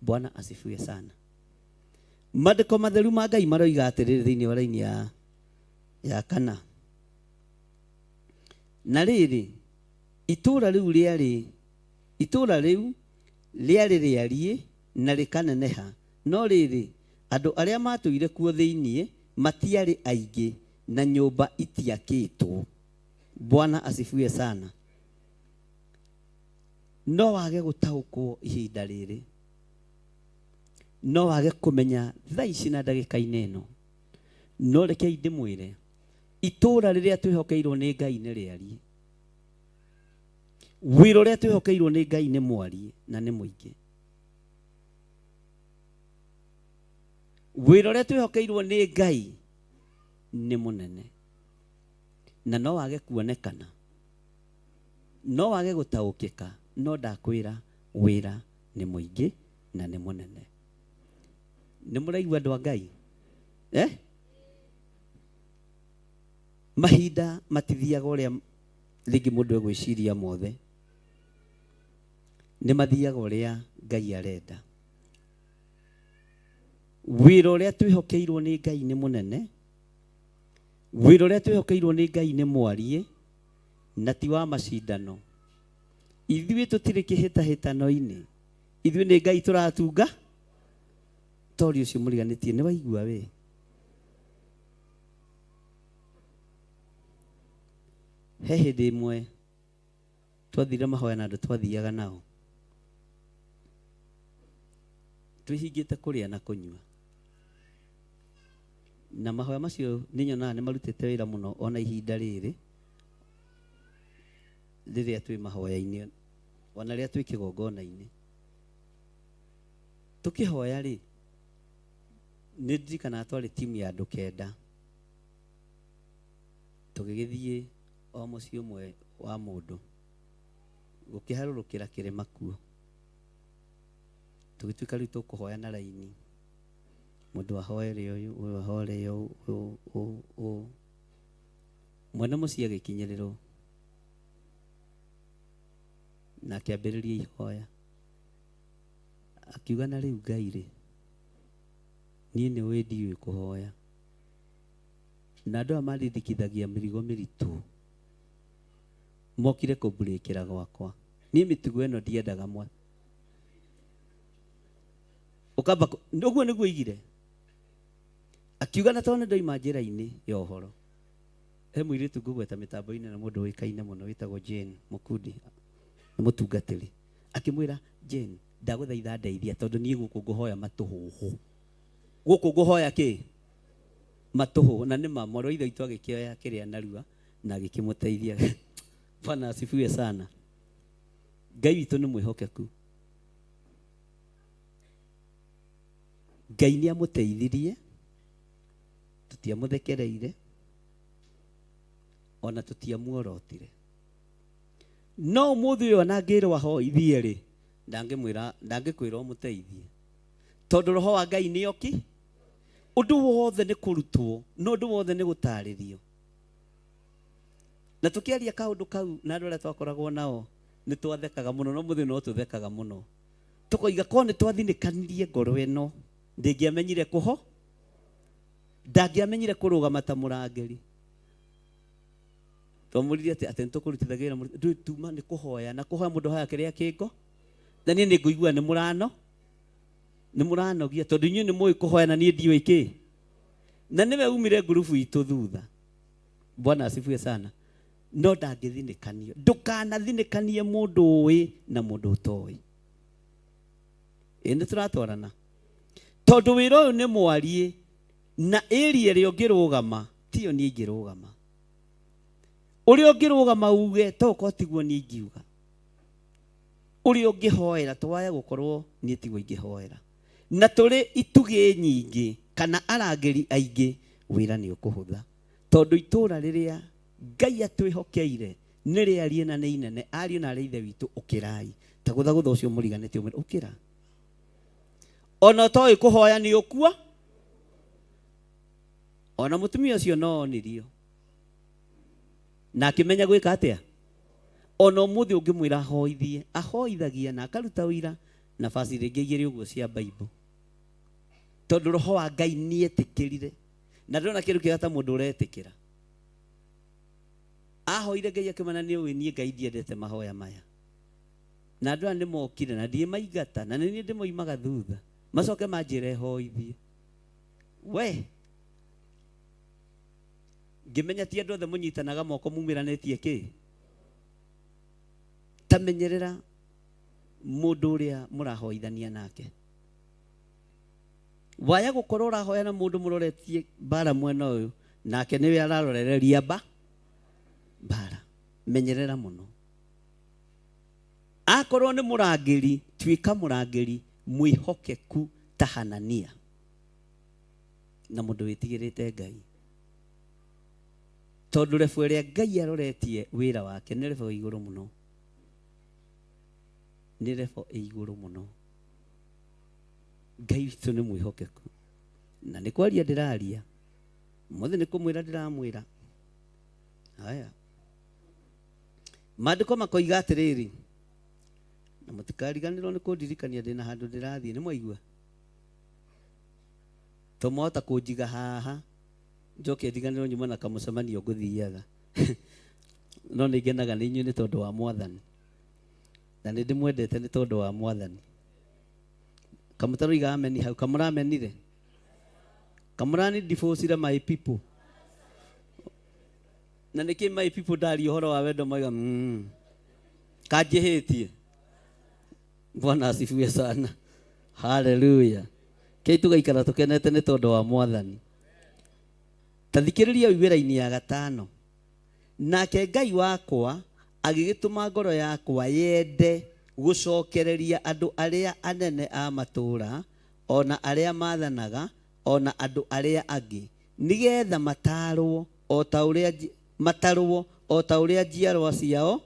Bwana asifiwe sana. Maandiko matheru ma Ngai maroiga atiriri thiini wa raini ya 4. Na riri itura riu riari riarie na rikaneneha, no riri andu aria matuire kuo thiini matiari aingi na nyumba itiakitwo. Bwana asifiwe sana. No wage gutaukwo ihinda riri, no wage kumenya thaa ici na ndagika-ini ino, no rekei ndimwire itura riria twihokeirwo ni Ngai ni riarie, wira uria twihokeirwo ni Ngai ni mwarie na ni muingi. Wira uria twihokeirwo ni Ngai ni munene, na no wage kuonekana, no wage gutaukika, no ndakwira wira ni muingi na ni munene. Ni muraigua andu a Ngai? Mahinda matithiaga uria ringi mundu egwiciria mothe, ni mathiaga uria Ngai arenda. Wira uria twihokeirwo ni Ngai ni munene, wira uria twihokeirwo ni Ngai ni mwarie na ti wa macindano. Ithuĩ tutire kĩhĩtahĩtano-inĩ, ithuĩ nĩ Ngai tũratunga. Tori ucio mũriganĩtie nĩ waigua we. He hĩndĩ ĩmwe twathire mahoya na andũ twathiaga nao, twĩhingĩte kũrĩa na kũnyua, na mahoya macio nĩ nyonaga nĩ marutĩte wĩra mũno ona ihinda rĩrĩ rĩrĩa twĩ mahoya-inĩ ona rĩrĩa twĩ kĩgongona-inĩ. Tũkĩhoya rĩ, nĩ ndirikanaga twarĩ timu ya andũ 9 tũgĩgĩthiĩ o mũciĩ ũmwe wa mũndũ gũkĩharũrũkĩra kĩrĩma kuo. Tũgĩtuĩka rĩu tũkũhoya na raini, mũndũ ahoere ũyũ, ũyũ ahore ũyũ. Mwene mũciĩ agĩkinyĩrĩrwo na akĩambĩrĩria ihoya, akiuga na rĩu Ngai rĩ, niĩ nĩ ũĩ ndiũĩ kũhoya, na andũ aya marithikithagia mĩrigo mĩritũ mokire kũmburĩkĩra gwakwa. Niĩ mĩtugo ĩno ndiendaga mwa ũkamba ũguo nĩguo oigire. Akiuga na tondũ nĩndoima njĩra-inĩ ya ũhoro, he mũirĩtu ngũgweta mĩtambo-inĩ na mũndũ ũĩkaine mũno wĩtagwo Jane Mũkundi, nĩ mũtungatĩri. Akĩmwĩra, Jane, ndagũthaitha ndeithia tondũ niĩ gũkũ ngũhoya matũhũhũ. Gũkũ ngũhoya kĩ? Matũhũhũ. Na nĩma mwarĩ wa ithe witũ agĩkĩoya kĩrĩa narua na agĩkĩmũteithia. Bwana asifiwe sana. Ngai witũ nĩ mwĩhokeku. Ngai nĩ amũteithirie, tũtiamũthekereire ona tũtiamuorotire. No ũmũthĩ ũyũ ona ngĩrwo ahoithie rĩ, ndangĩkwĩra ũmũteithie, tondũ roho wa Ngai nĩ oki. Ũndũ wothe nĩ kũrutwo, no ũndũ wothe nĩ gũtarĩrio. Na tũkĩaria kaũndũ kau na andũ arĩa twakoragwo nao nĩ twathekaga mũno, no mũthĩ no tũthekaga mũno. Tũkoiga korwo nĩ twathinĩkanirie ngoro ĩno, ndĩngĩamenyire kũho, ndangĩamenyire kũrũgama ta mũrangĩri. twamũririe atĩ nĩtũkũrutithagĩra ndũĩ tuma nĩ kũhoya na kũhoya mũndũ hoya kĩrĩa kĩngo na niĩ nĩ ngũigua nĩ mũranogia tondũ inyuĩ nĩ mũĩ kũhoya na niĩ ndiũĩ kĩ na nĩwe umire ngurubu itũ thutha. Bwana asifiwe sana. No ndangĩthinĩkanio, ndũkanathinĩkanie mũndũ ũĩ na mũndũ ũtoĩ. Nĩ tũratwarana tondũ wĩra ũyũ nĩ mwarie na area ĩrĩa ũngĩrũgama tiyo niĩ ingĩrũgama, ũrĩa ũngĩrũgama uge tokorwo tiguo niĩ ingiuga, ũrĩa ũngĩhoera twaye gũkorwo niĩ tiguo ingĩhoera, na tũrĩ itugĩ nyingĩ kana arangĩri aingĩ wĩra nĩ ũkũhũtha tondũ itũra rĩrĩa Ngai atwĩhokeire nĩ rĩarie na nĩ inene. Ariũ na arĩ ithe witũ ũkĩrai ta gũthagũtha ũcio mũriganĩtie ũkĩra ona ũtoĩ kũhoya nĩ ũkua. Ona mũtumia ũcio no onirio na akĩmenya gwĩka atĩa. Ona ũmũthĩ ũngĩmwĩra ahoithie ahoithagia na akaruta ũira na basi rĩngĩ igĩrĩ ũguo cia Bible tondũ roho wa Ngai nĩetĩkĩrire na ndona kĩndũ kĩega ta mũndũ ũretĩkĩra ahoire Ngai akĩmana nĩ ũĩ niĩ Ngai ndiendete mahoya maya na andũ aya nĩmokire na ndiĩmaingata na nĩ ndĩmoimaga thutha macoke manjĩre hoithie. We ngĩmenya ti andũ othe mũnyitanaga moko mumĩranĩtie kĩ tamenyerera mũndũ ũrĩa mũrahoithania nake. Waya gũkorwo ũrahoya na mũndũ mũroretie mbara mwena ũyũ nake nĩwe ararorereria mbara, menyerera mũno. Akorwo nĩ mũrangĩri tuĩka mũrangĩri mwĩhokeku ta Hanania na mũndũ wĩtigĩrĩte Ngai tondũ rebu ĩrĩa Ngai aroretie wĩra wake nĩ rebu igũrũ mũno, nĩ rebu igũrũ mũno. Ngai witũ nĩ mwĩhokeku na nĩ kwaria ndĩraria mũthĩ nĩ kũmwĩra ndĩramwĩra. Haya maandĩko makoiga atĩrĩrĩ na mũtikariganĩrwo nĩ kũndirikania ndĩna handũ ndĩrathiĩ, nĩ mwaigua to mwahota kũnjiga haha njoke ndiganĩrwo nyuma na kamũcemanio ngũthiaga no nĩ ngenaga nĩ inyuĩ nĩ tondũ wa Mwathani na nĩ ndĩmwendete nĩ tondũ wa Mwathani. Kamũtaroiga ameni hau, kamũramenire kamũrani divorce my people na nĩkĩ my people ndari ũhoro wa wendo moiga kanjĩhĩtie. Bwana asifiwe sana. Hallelujah. Kei tugaikara tũkenete nĩ tondũ wa Mwathani. Tathikĩrĩria wĩra-inĩ ya gatano. Nake Ngai wakwa agĩgĩtũma ngoro yakwa yende gũcokereria andũ arĩa anene a matũũra ona arĩa maathanaga ona andũ arĩa angĩ nĩgetha matarwo o ta ũrĩa njiarwa ciao.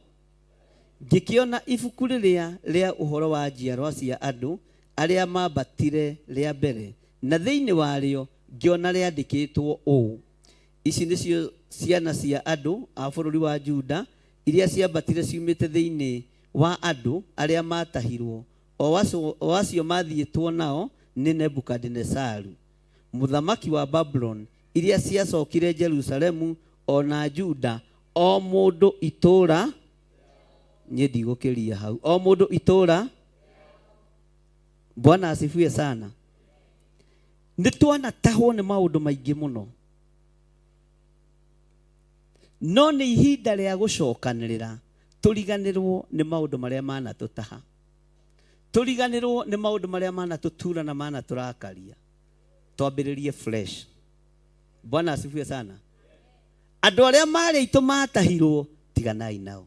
Ngĩkĩona ibuku rĩa ũhoro wa njiarwa cia andũ arĩa mambatire rĩa mbere na thĩinĩ warĩo ngĩona rĩandĩkĩtwo ũũ: ici nĩcio ciana cia andũ a bũrũri wa Juda iria ciambatire ciumĩte thĩinĩ wa andũ arĩa matahirwo o acio mathiĩtwo nao nĩ Nebukadinezaru mũthamaki wa Babylon, iria ciacokire Jerusalemu ona Juda o mũndũ itũũra. Niĩ ndigũkĩria hau, o mũndũ itũũra. Bwana asifiwe sana. Nĩ twanatahwo nĩ maũndũ maingĩ mũno no nĩ ihinda rĩa gũcokanĩrĩra tũriganĩrwo nĩ maũndũ marĩa manatũtaha, tũriganĩrwo nĩ maũndũ marĩa manatũtura na manatũrakaria, twambĩrĩrie fresh. Bwana asifiwe sana. Andũ arĩa marĩ aitũ matahirwo tiganai nao.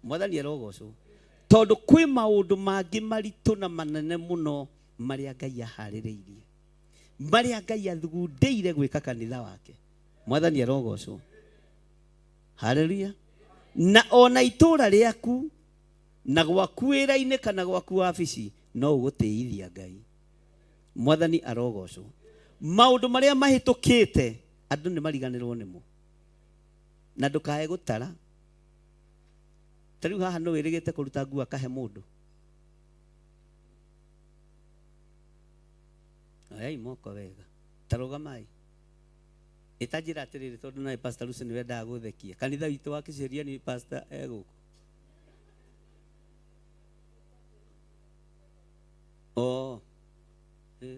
Mwathani arogocwo tondũ kwĩ maũndũ mangĩ maritũ na manene mũno marĩa Ngai aharĩrĩirie, marĩa Ngai athugundĩire gwĩka kanitha wake. Mwathani arogocwo. Haleluya. Na ona itũũra rĩaku na gwaku wĩra-inĩ kana gwaku wabici no ũgũtĩithia Ngai. Mwathani arogocwo. Maũndũ marĩa mahĩtũkĩte andũ nĩ mariganĩrwo nĩmo na ndũkae gũtara. Tarĩu haha no wĩrĩgĩte kũruta nguo akahe mũndũ. Ayai moko wega. Tarũgamai. itajira atiriri tondu na pastor Lucy ni wendaga guthekia kanitha witu wa Kiciria ni pastor ego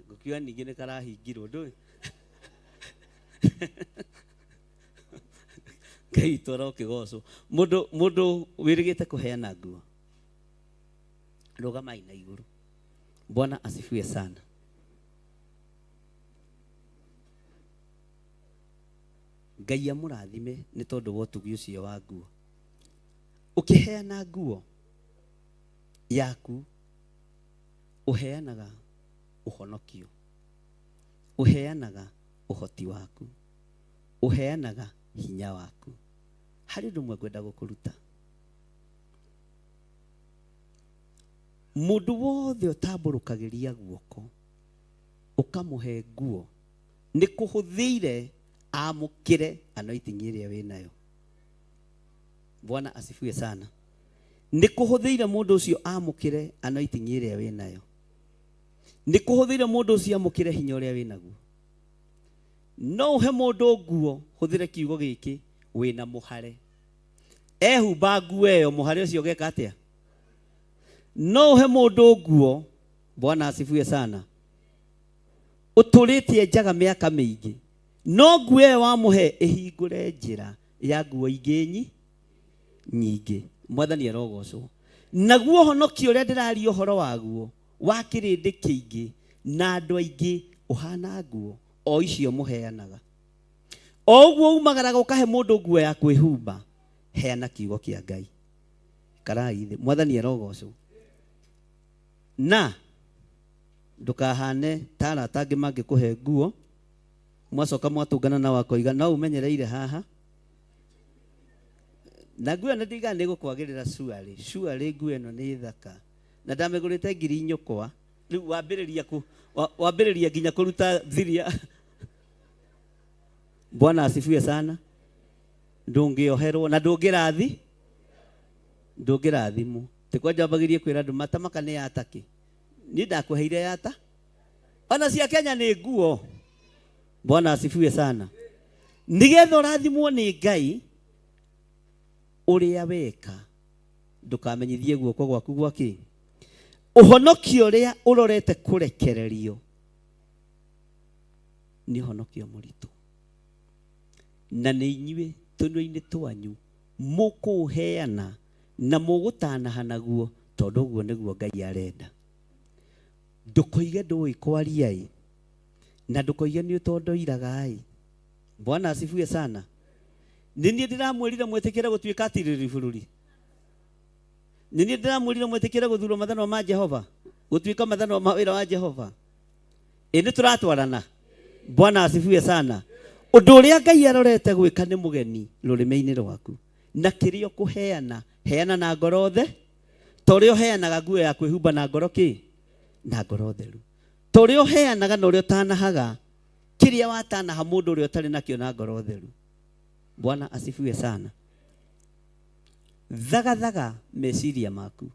gukiwa ningi ni karahingirwo ndui Ngai toro kigocwo mundu wirigite kuheana nguo rugamai na iguru. Bwana asifiwe sana. Ngai amurathime ni tondu wa utugi ucio wa nguo. Ukiheana nguo yaku uheanaga uhonokio, uheanaga uhoti waku, uheanaga hinya waku. Hari ndumwe gwenda gukuruta mundu wothe utamburukagiria guoko ukamuhe nguo ni kuhuthiire amukire anointing iria we nayo. Bwana asifiwe sana. Ni kuhuthiire mundu ucio amukire anointing iria we nayo. Ni kuhuthiire mundu ucio amukire hinya uria we naguo. No he mundu nguo huthire kiugo giki wina muhare ehumba nguo eyo muhare ucio geka atia. No he mundu nguo. Bwana asifiwe sana. Uturitie njaga miaka mingi no nguo eyo wamuhe ihingure njira ya nguo ingi nyingi. Mwathani arogocwo. Naguo honokio uria ndiraria uhoro waguo wa kirindi kiingi na andu aingi uhana nguo o icio muheanaga. O uguo umagaraga ukahe mundu nguo ya kwihumba, heana kiugo kia Ngai. Karai thi. Mwathani arogocwo. Na ndukahane tara tangi mangikuhe nguo mwacoka mwatungana na wakoiga no umenyereire haha na nguo na ndiga ni gukwagirira suari nguo eno ni thaka na ndamegurite ngiri nyukwa riu wambiriria nginya kuruta thiria. Bwana asifiwe sana. Ndungioherwo na ndungirathimwo tikwa jambagirie kwira andu matamaka ni yataki ni ndakuheire yata ona cia Kenya ni nguo. Bwana asifiwe sana. Nigetha urathimwo ni Ngai uria weka ndukamenyithie guoko gwaku gwaki uhonokio uria urorete kurekererio ni honokio muritu na ni inyue tunua-ini twanyu mukuheana na mugutanaha naguo tondu guo niguo Ngai arenda. Ndukoige ndui kwaria na ndukoige ni tondu iraga. Bwana asifiwe sana. Nini ndiramwirire mwetikire gutuika atiriri bururi. Nini ndiramwirire mwetikire guthurwo mathano ma Jehova gutuika mathano ma wira wa Jehova. Ini turatwarana. Bwana asifiwe sana. Undu uria Ngai arorete gwika ni mugeni rurime-ini rwaku na kirio kuheana heana na ngoro the torio heanaga nguo ya kwihumba na ngoro ki na ngoro theru torio heanaga no rio tanahaga kiria watanaha mundu rio tari nakio na ngoro theru. Bwana asifiwe sana. Thagathaga meciria maku,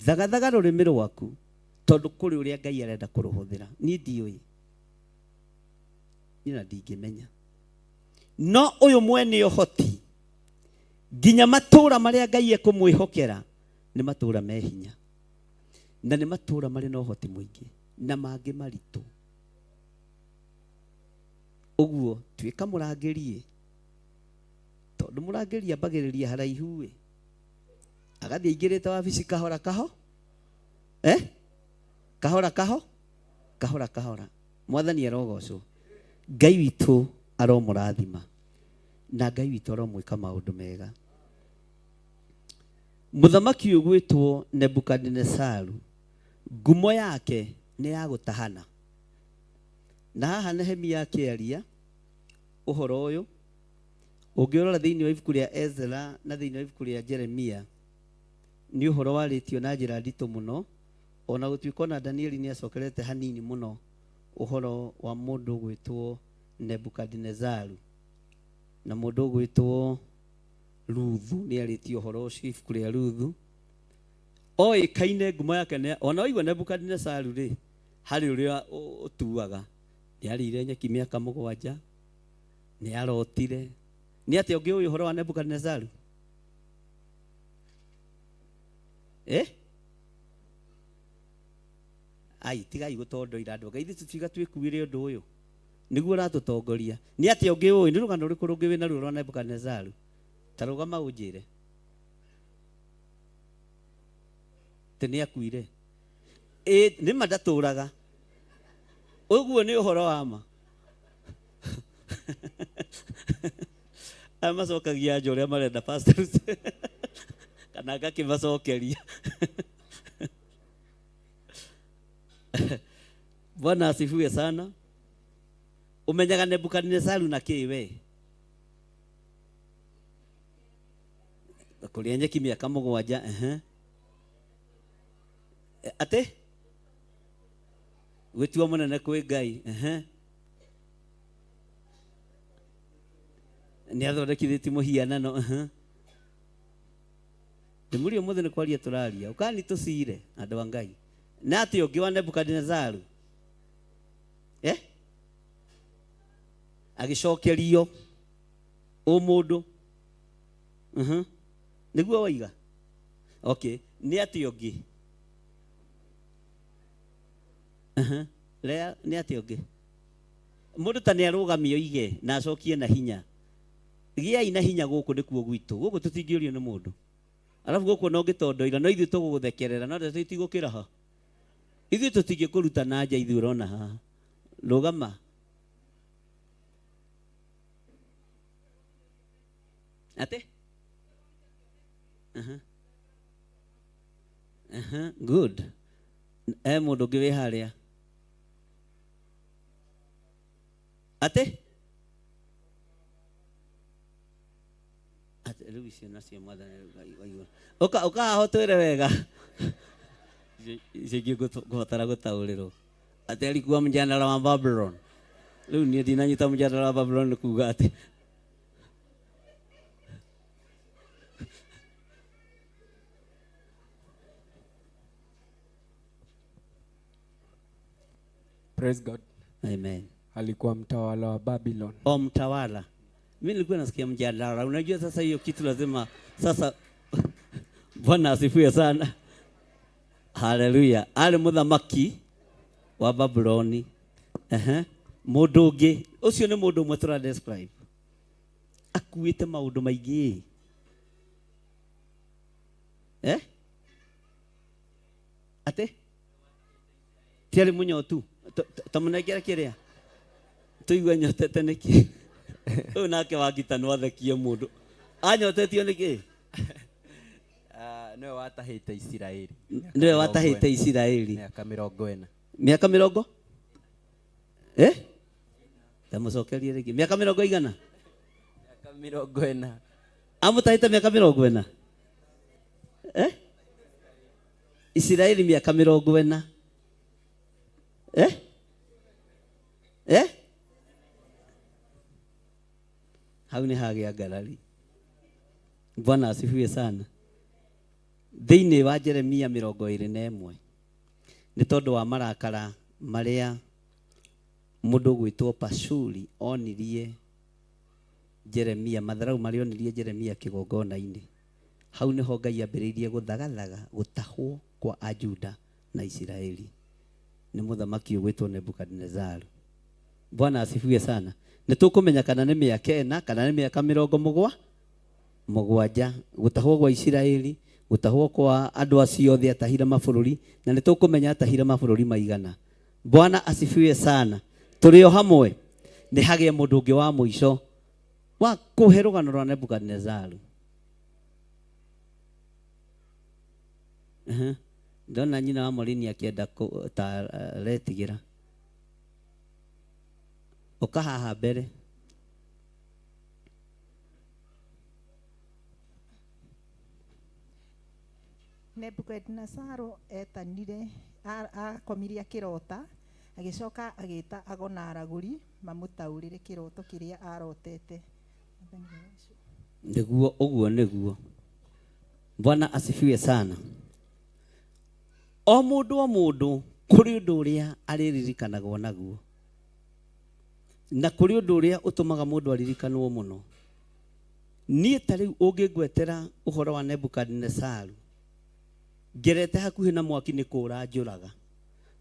thagathaga rurimi rwaku tondu kuri uria Ngai arenda kuruhuthira. Ni ndiui nina ndingimenya no uyu mwene uhoti nginya matura maria Ngai ekumwihokera ni matura mehinya na ni matura mari na uhoti mwingi na mangi maritu. Uguo tuika murangirie tondu murangiria ambagiriria haraihu agathie ingirite wabici kahora kahora. Mwathani arogocwo. Ngai witu aromurathima na Ngai witu aromwika maundu mega. Muthamaki ugwitwo Nebukadnezaru ngumo yake ni ya gutahana na haha Nehemia akiaria uhoro uyu ungiorora thiini wa ibuku ria Ezra na thiini wa ibuku ria Jeremia ni uhoro waritio na njira nditu muno ona gutuika na Danieli ni acokerete hanini muno uhoro wa mundu gwitwo Nebukadnezaru na mundu gwitwo Ruthu ni aritio uhoro ucio ibuku ria Ruthu oikaine ngumo yake ne ona oigwa Nebukadnezaru hari uria utuaga ni arire nyeki miaka 7 nĩ arotire. Nĩ atĩa ũngĩ ũyũ ũhoro wa Nebukadnezaru? Ai, tigai gũtondoira andũ. Ngai tũtiga twĩkuire ũndũ ũyũ. Nĩguo ũratũtongoria. Nĩ atĩa ũngĩ ũyũ? Nĩ rũgano rũrĩkũ rũngĩ wĩna ruo rwa Nebukadnezaru? Ta rũgama ũnjĩre. Tĩ nĩ akuire. Nĩ ma ndatũraga. Ũguo nĩ ũhoro wa ma. Aya macokagia anja ũrĩa marenda pastors. Kana ngakĩmacokeria. Bwana asifiwe sana. Umenyaga Nebukadnezaru na kĩ we? Kũrĩa nyeki mĩaka 7. Ate? Gwĩtua mũnene kwĩ Ngai. Nĩ athondekithĩtie mũhianano. Ndĩmũrio mũthĩ nĩ kwaria tũraria. Ũkani tũcire andũ a Ngai. Na atĩ ũngĩ wa Nebukadnezaru agĩcokerio mũndũ nĩguo waiga. Okay, nĩ atĩ ũngĩ Lea nĩ atĩ ũngĩ mũndũ ta nĩ arũgamio ige na acokie na hinya. Gĩai na hinya gũkũ nĩkuo gwitũ. Gũkũ tũtingĩũrio nĩ mũndũ. Alafu gũkũ no ngĩtondoira no ithuĩ tũgũgũthekerera no tũtigũkĩra ha. Ithuĩ tũtingĩkũruta na nja ithuĩ ũrona haha. Rũgama. Ate? Good. Mũndũ ũngĩ wĩ harĩa. Ate? Rĩu icio nacio mwathani waigua. Ũkahaho twĩre wega. Icio ngũbatara gũtaũrĩrwo. Ate alikuwa mjadala wa Babylon. Leo ni ndinanyita mjadala wa Babylon kuga ati. Praise God. Amen. Alikuwa mtawala wa Babylon. Mtawala. Mimi nilikuwa nasikia mjadala. Unajua sasa hiyo kitu lazima sasa Bwana asifiwe sana. Haleluya. Ale muthamaki wa Babyloni. Mũndũ ũngĩ ũcio nĩ mũndũ ũmwe tũra describe. Akuĩte maũndũ maingĩ. Ate? Tiarĩ mũnyotu. Tamũnengera kĩrĩa? Tũigua nyotete nĩkĩ? Ũyũ nake wangita no athekie mũndũ. Anyotetio nĩkĩ? Nĩwe watahĩte Isiraeli. Nĩwe watahĩte Isiraeli. Mĩaka 40. Mĩaka 40? Tamũcokerie rĩngĩ. Mĩaka 40 igana? Mĩaka 40. Amũtahĩte mĩaka 40? Isiraeli mĩaka 40. Hau nĩ hagĩa ngarari. Bwana asifiwe sana. Thĩinĩ wa Jeremia 21 nĩ tondũ wa marakara marĩa mũndũ gwĩtwo Pashuri onirie Jeremia, matharau marĩa onirie Jeremia kĩgongona-inĩ. Hau nĩho Ngai ambĩrĩirie gũthagathaga gũtahwo kwa Ajuda na Isiraeli. Nĩ mũthamaki ũgwĩtwo Nebukadnezaru. Bwana asifiwe sana. Nĩtũkũmenya kana nĩ mĩaka 4 kana nĩ mĩaka 70 gũtahwo kwa Isiraeli, gũtahwo kwa andũ acio othe atahire mabũrũri, na nĩtũkũmenya atahire mabũrũri maigana. Bwana asifiwe sana. Tũrĩ o hamwe. Nĩ hagĩa mũndũ ũngĩ wa mũico wa kũhe rũgano rwa Nebukadnezaru. Ndona nyina wa Morini akĩenda ta retigĩra. Ũka haha mbere. Nebukadnezaru etanire akomirie kĩrota, agĩcoka agĩta ago na aragũri mamũtaũrĩre kĩroto kĩrĩa arotete. Nĩguo ũguo nĩguo. Bwana asifiwe sana. O mũndũ kũrĩ ũndũ ũrĩa arĩririkanagwo naguo. na kuri undu uria utumaga mundu aririkanwo muno. Nie tari ungingwetera uhoro wa Nebukadnezaru ngerete hakuhi na mwaki ni kura njuraga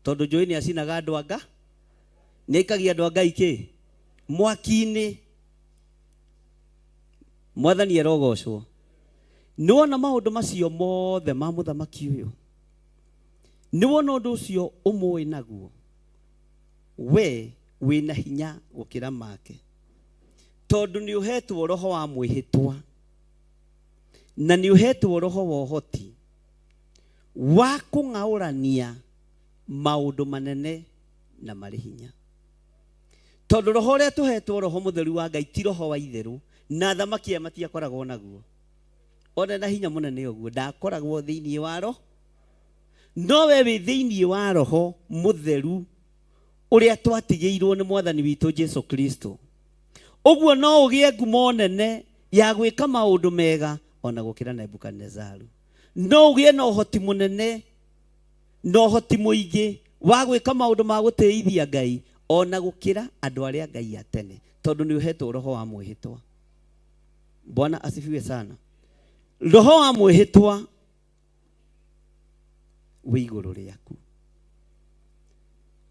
tondu njui ni acinaga andu anga ni ikagia andu anga iki mwaki-ini. Mwathani erogocwo. Niwona maundu macio mothe ma muthamaki uyu, niwona undu ucio umwe naguo, we wina hinya gukira make tondu ni uhetwo roho wa mwihitwa na ni uhetwo roho wa uhoti wa kung'aurania maundu manene na mari hinya. Tondu roho uria tuhetwo roho mutheru wa Ngai ti roho wa itheru, na thamaki matiakoragwo naguo. Ona na hinya munene uguo ndakoragwo thiini wa roho, no we wi thiini wa roho mutheru uria twatigiirwo ni Mwathani witu Jesu Kristo. Uguo no ugie ngumo nene ya gwika maundu mega ona gukira Nebukadnezaru. No ugie no hoti munene, no hoti muingi wa gwika maundu ma guteithia Ngai ona gukira andu aria Ngai atene, tondu ni uhetwo roho wa mwihitwa. Bwana asifiwe sana. Roho wa mwihitwa wi iguru riaku.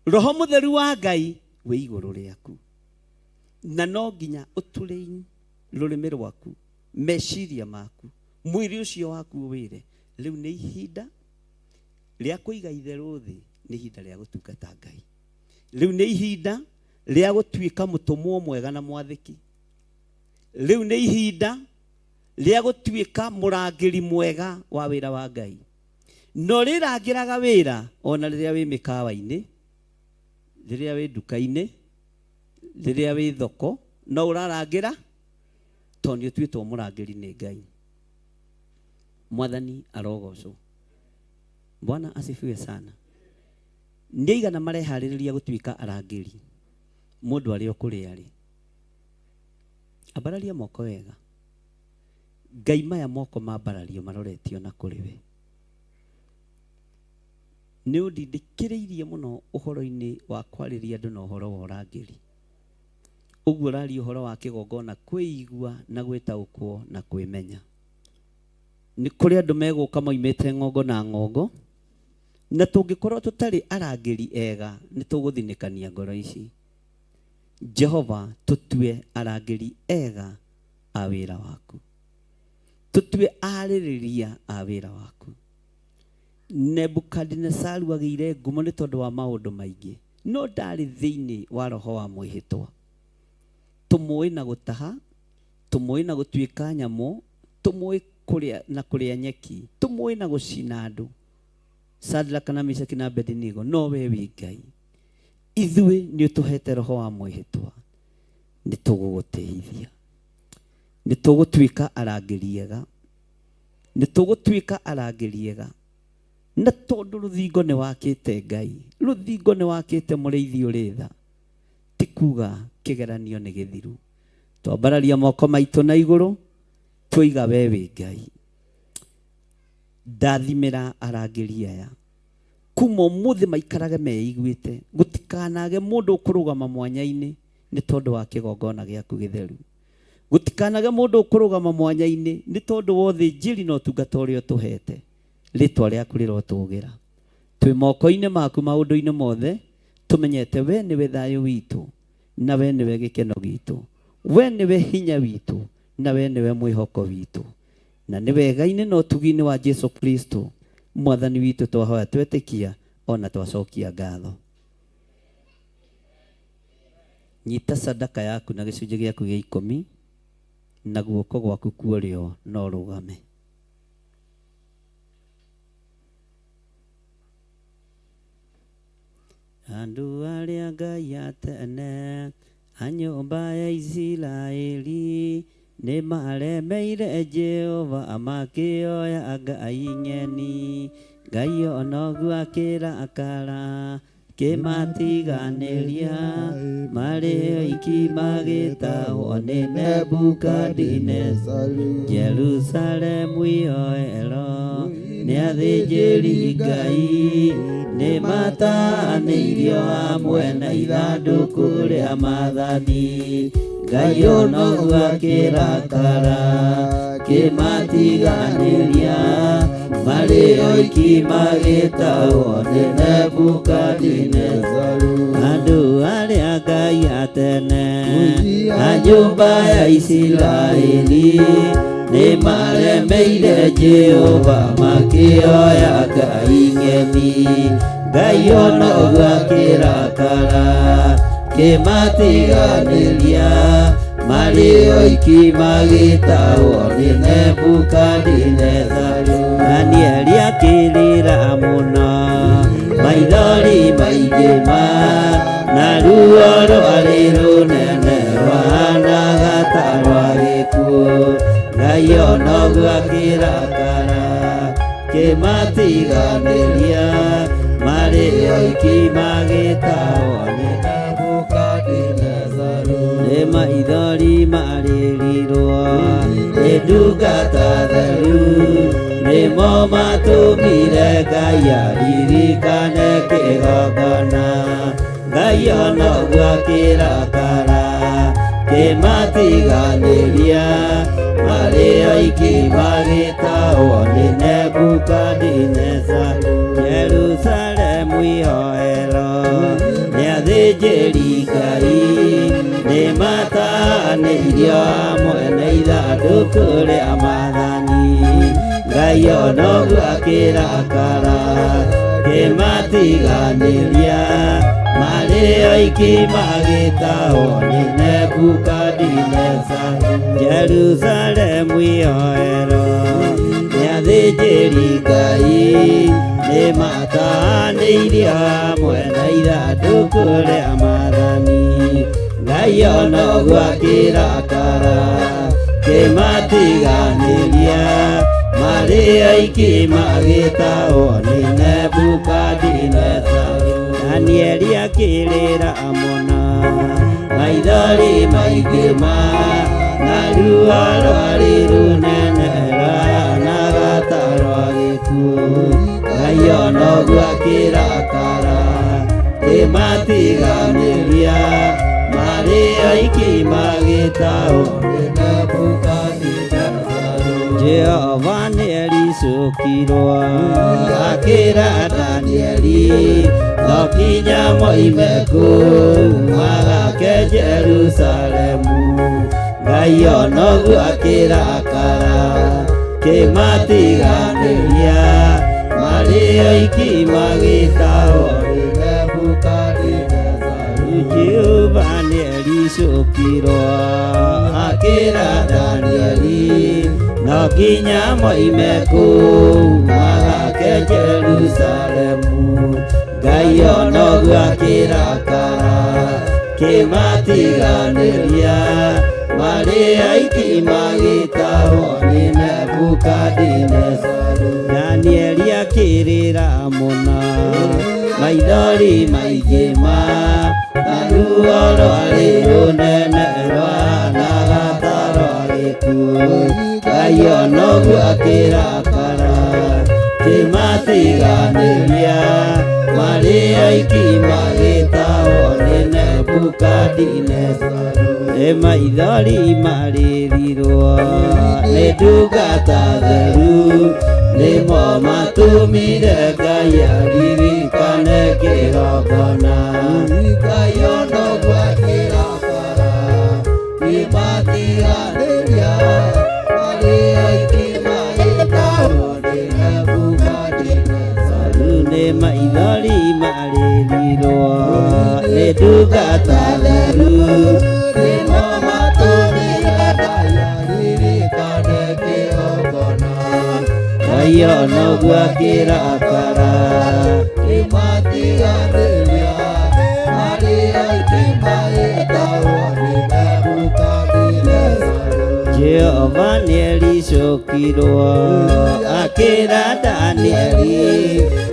Roho mutheru wa Ngai wi iguru riaku. Na no nginya uture rurimi rwaku, meciria maku, mwiri ucio waku wire riu ni ihinda ria kuiga itheru thi, ni ihinda ria gutungata Ngai. Riu ni ihinda ria gutuika mutumwo mwega na mwathiki. Riu ni ihinda ria gutuika murangiri mwega wa wira wa Ngai. No rirangiraga wira ona riria wi mikawa-ini, riria wi nduka-ini, riria wi thoko, no urarangira tondu utwitwo murangiri ni Ngai. Mwathani arogocwo. Bwana asifiwe sana. Ndigana marehaririria gutuika arangiri mundu ari okuri ari. Abararia moko wega. Ngai maya moko mambarario maroretio na kuri we. Ni undindikiriirie muno uhoro-ini wa kwariria andu na uhoro wa urangiri. Uguo rari uhoro wa kigongona kwigua na gwitaukwo na kwimenya. Ni kuri andu meguka moimite ngongo na ngongo, na tungikorwo tutari arangiri ega ni tuguthinikania ngoro ici. Jehova, tutue arangiri ega a wira waku, tutue aririria a wira waku. Nebukadnezaru agiire ngumo ni tondu wa maundu maingi, no ndari thiini wa roho wa mwihitwa. Tumui na gutaha, tumui na gutuika nyamu, tumui kuria nyeki, tumui na gucina andu. Shadraka na Meshaki na Abednego, no we wi Ngai. Ithui ni utuhete roho wa mwihitwa, ni tugugutithia, ni tugutuika arangiri ega, ni tugutuika arangiri ega. Na tondu ruthingo ni wakite Ngai, ruthingo ni wakite muriithi uritha, tikuga kigeranio ni githiru. Twambararia moko maitu na iguru, twiga we wi Ngai. Ndathimira arangiri aya kuma muthi maikarage meiguite, gutikanage mundu ukurugama mwanya-ini ni tondu wa kigongona giaku githeru. Gutikanage mundu ukurugama mwanya-ini ni tondu wa uthinjiri no tungata uria tuhete. Ritwa riaku rirotugira. Twi moko-ini maku maundu-ini mothe, tumenyete we niwe thayu witu, na we niwe gikeno gitu, we niwe hinya witu, na we niwe mwihoko witu, na ni wega-ini no tugi-ini wa Jesu Kristo Mwathani witu twahoya twetikia ona twacokia ngatho. Nyita sadaka yaku na gicunji giaku gia 10 na guoko gwaku kuorio no rugame. Andu aria Ngai atene a nyumba ya Isiraeli ni maremeire Jehova amakioya Ngai ng'eni. Ngai onogu akira akara kimatiganiria marĩ oiki magĩtahwo nĩ Nebukadinezaru. Jerusalemu ioero nĩ athĩnjĩri Ngai nĩ matanĩirio hamwe na ithandũkũ rĩa maathani. Ngai onoguo akĩrakara kĩmatiganĩria, marĩ oiki magĩtahwo nĩ Nebukadinezaru. Andũ arĩa Ngai atene na nyũmba ya Isiraeli nĩ maremeire Jehova makĩoya Ngai ng'eni. Ngai onoguo akĩrakara kĩmatiganĩria, marĩ oiki magĩtahwo nĩ Nebukadinezaru. Danieli akĩrĩra mũno, maithori maingĩ na ruo rwarĩ rũnene rwahanaga ta rwa gĩkuũ. Ngai onoguo akĩrakara kĩmatiganĩria, marĩ oiki magĩtahwo nĩ Nebukadinezaru. Nĩ maithori marĩrirwo nĩ ndungata theru, nĩmo matũmire Ngai aririkane kĩgongona. Ngai onoguo akĩrakara kĩmatiganĩria, marĩ oiki magĩtahwo nĩ Nebukadinezaru. Jerusalemu ihoero nĩ athĩnjĩri Ngai nĩ matanĩirio hamwe na ithandũkũ rĩa maathani. Ngai onoguo akĩrakara kĩmatiganĩria, marĩ oiki magĩtahwo nĩ Nebukadinezaru. Jerusalemu ihoero nĩ athĩnjĩri Ngai nĩ matanĩirio hamwe na ithandũkũ rĩa maathani. Ngai onoguo akĩrakara kĩmatiganĩria, marĩ oiki magĩtahwo nĩ Nebukadinezaru. Danieli akĩrĩra mũno, maithori maingĩ na ruo rwarĩ rũnene rwahanaga ta rwa gĩkuũ. Ngai onoguo akĩrakara kĩmatiganĩria, marĩ oiki magĩtahwo nĩ Nebukadinezaru. Jehova nĩericũkirwo akĩra Danieli, no nginya moime kũu magake Jerusalemu. Ngai onoguo akĩrakara kĩmatiganĩria, marĩ oiki magĩtahwo nĩ Nebukadinezaru. Jehova nĩericũkirwo akĩra Danieli, no nginya moime kũu magake Jerusalemu. Ngai onoguo akĩrakara kĩmatiganĩria, marĩ oiki magĩtahwo nĩ Nebukadinezaru. Danieli akĩrĩra mũno, maithori maingĩ na ruo rwarĩ rũnene rwahanaga ta rwa gĩkuũ. Ngai onoguo akĩrakara kĩmatiganĩria, marĩ oiki magĩtahwo nĩ Nebukadinezaru. Nĩ maithori marĩrirwo nĩ ndungata theru, nĩmo matũmire Ngai aririkane kĩgongona. Ngai onoguo akĩrakara kĩmatiganĩria, marĩ oiki magĩtahwo nĩ Nebukadinezaru. Nĩ maithori marĩrirwo nĩ ndungata theru, nĩmo matũmire Ngai aririkane kĩgongona. Ngai onoguo akĩrakara kĩmatiganĩria, marĩ oiki magĩtahwo nĩ Nebukadinezaru. Jehova nĩericũkirwo akĩra Danieli,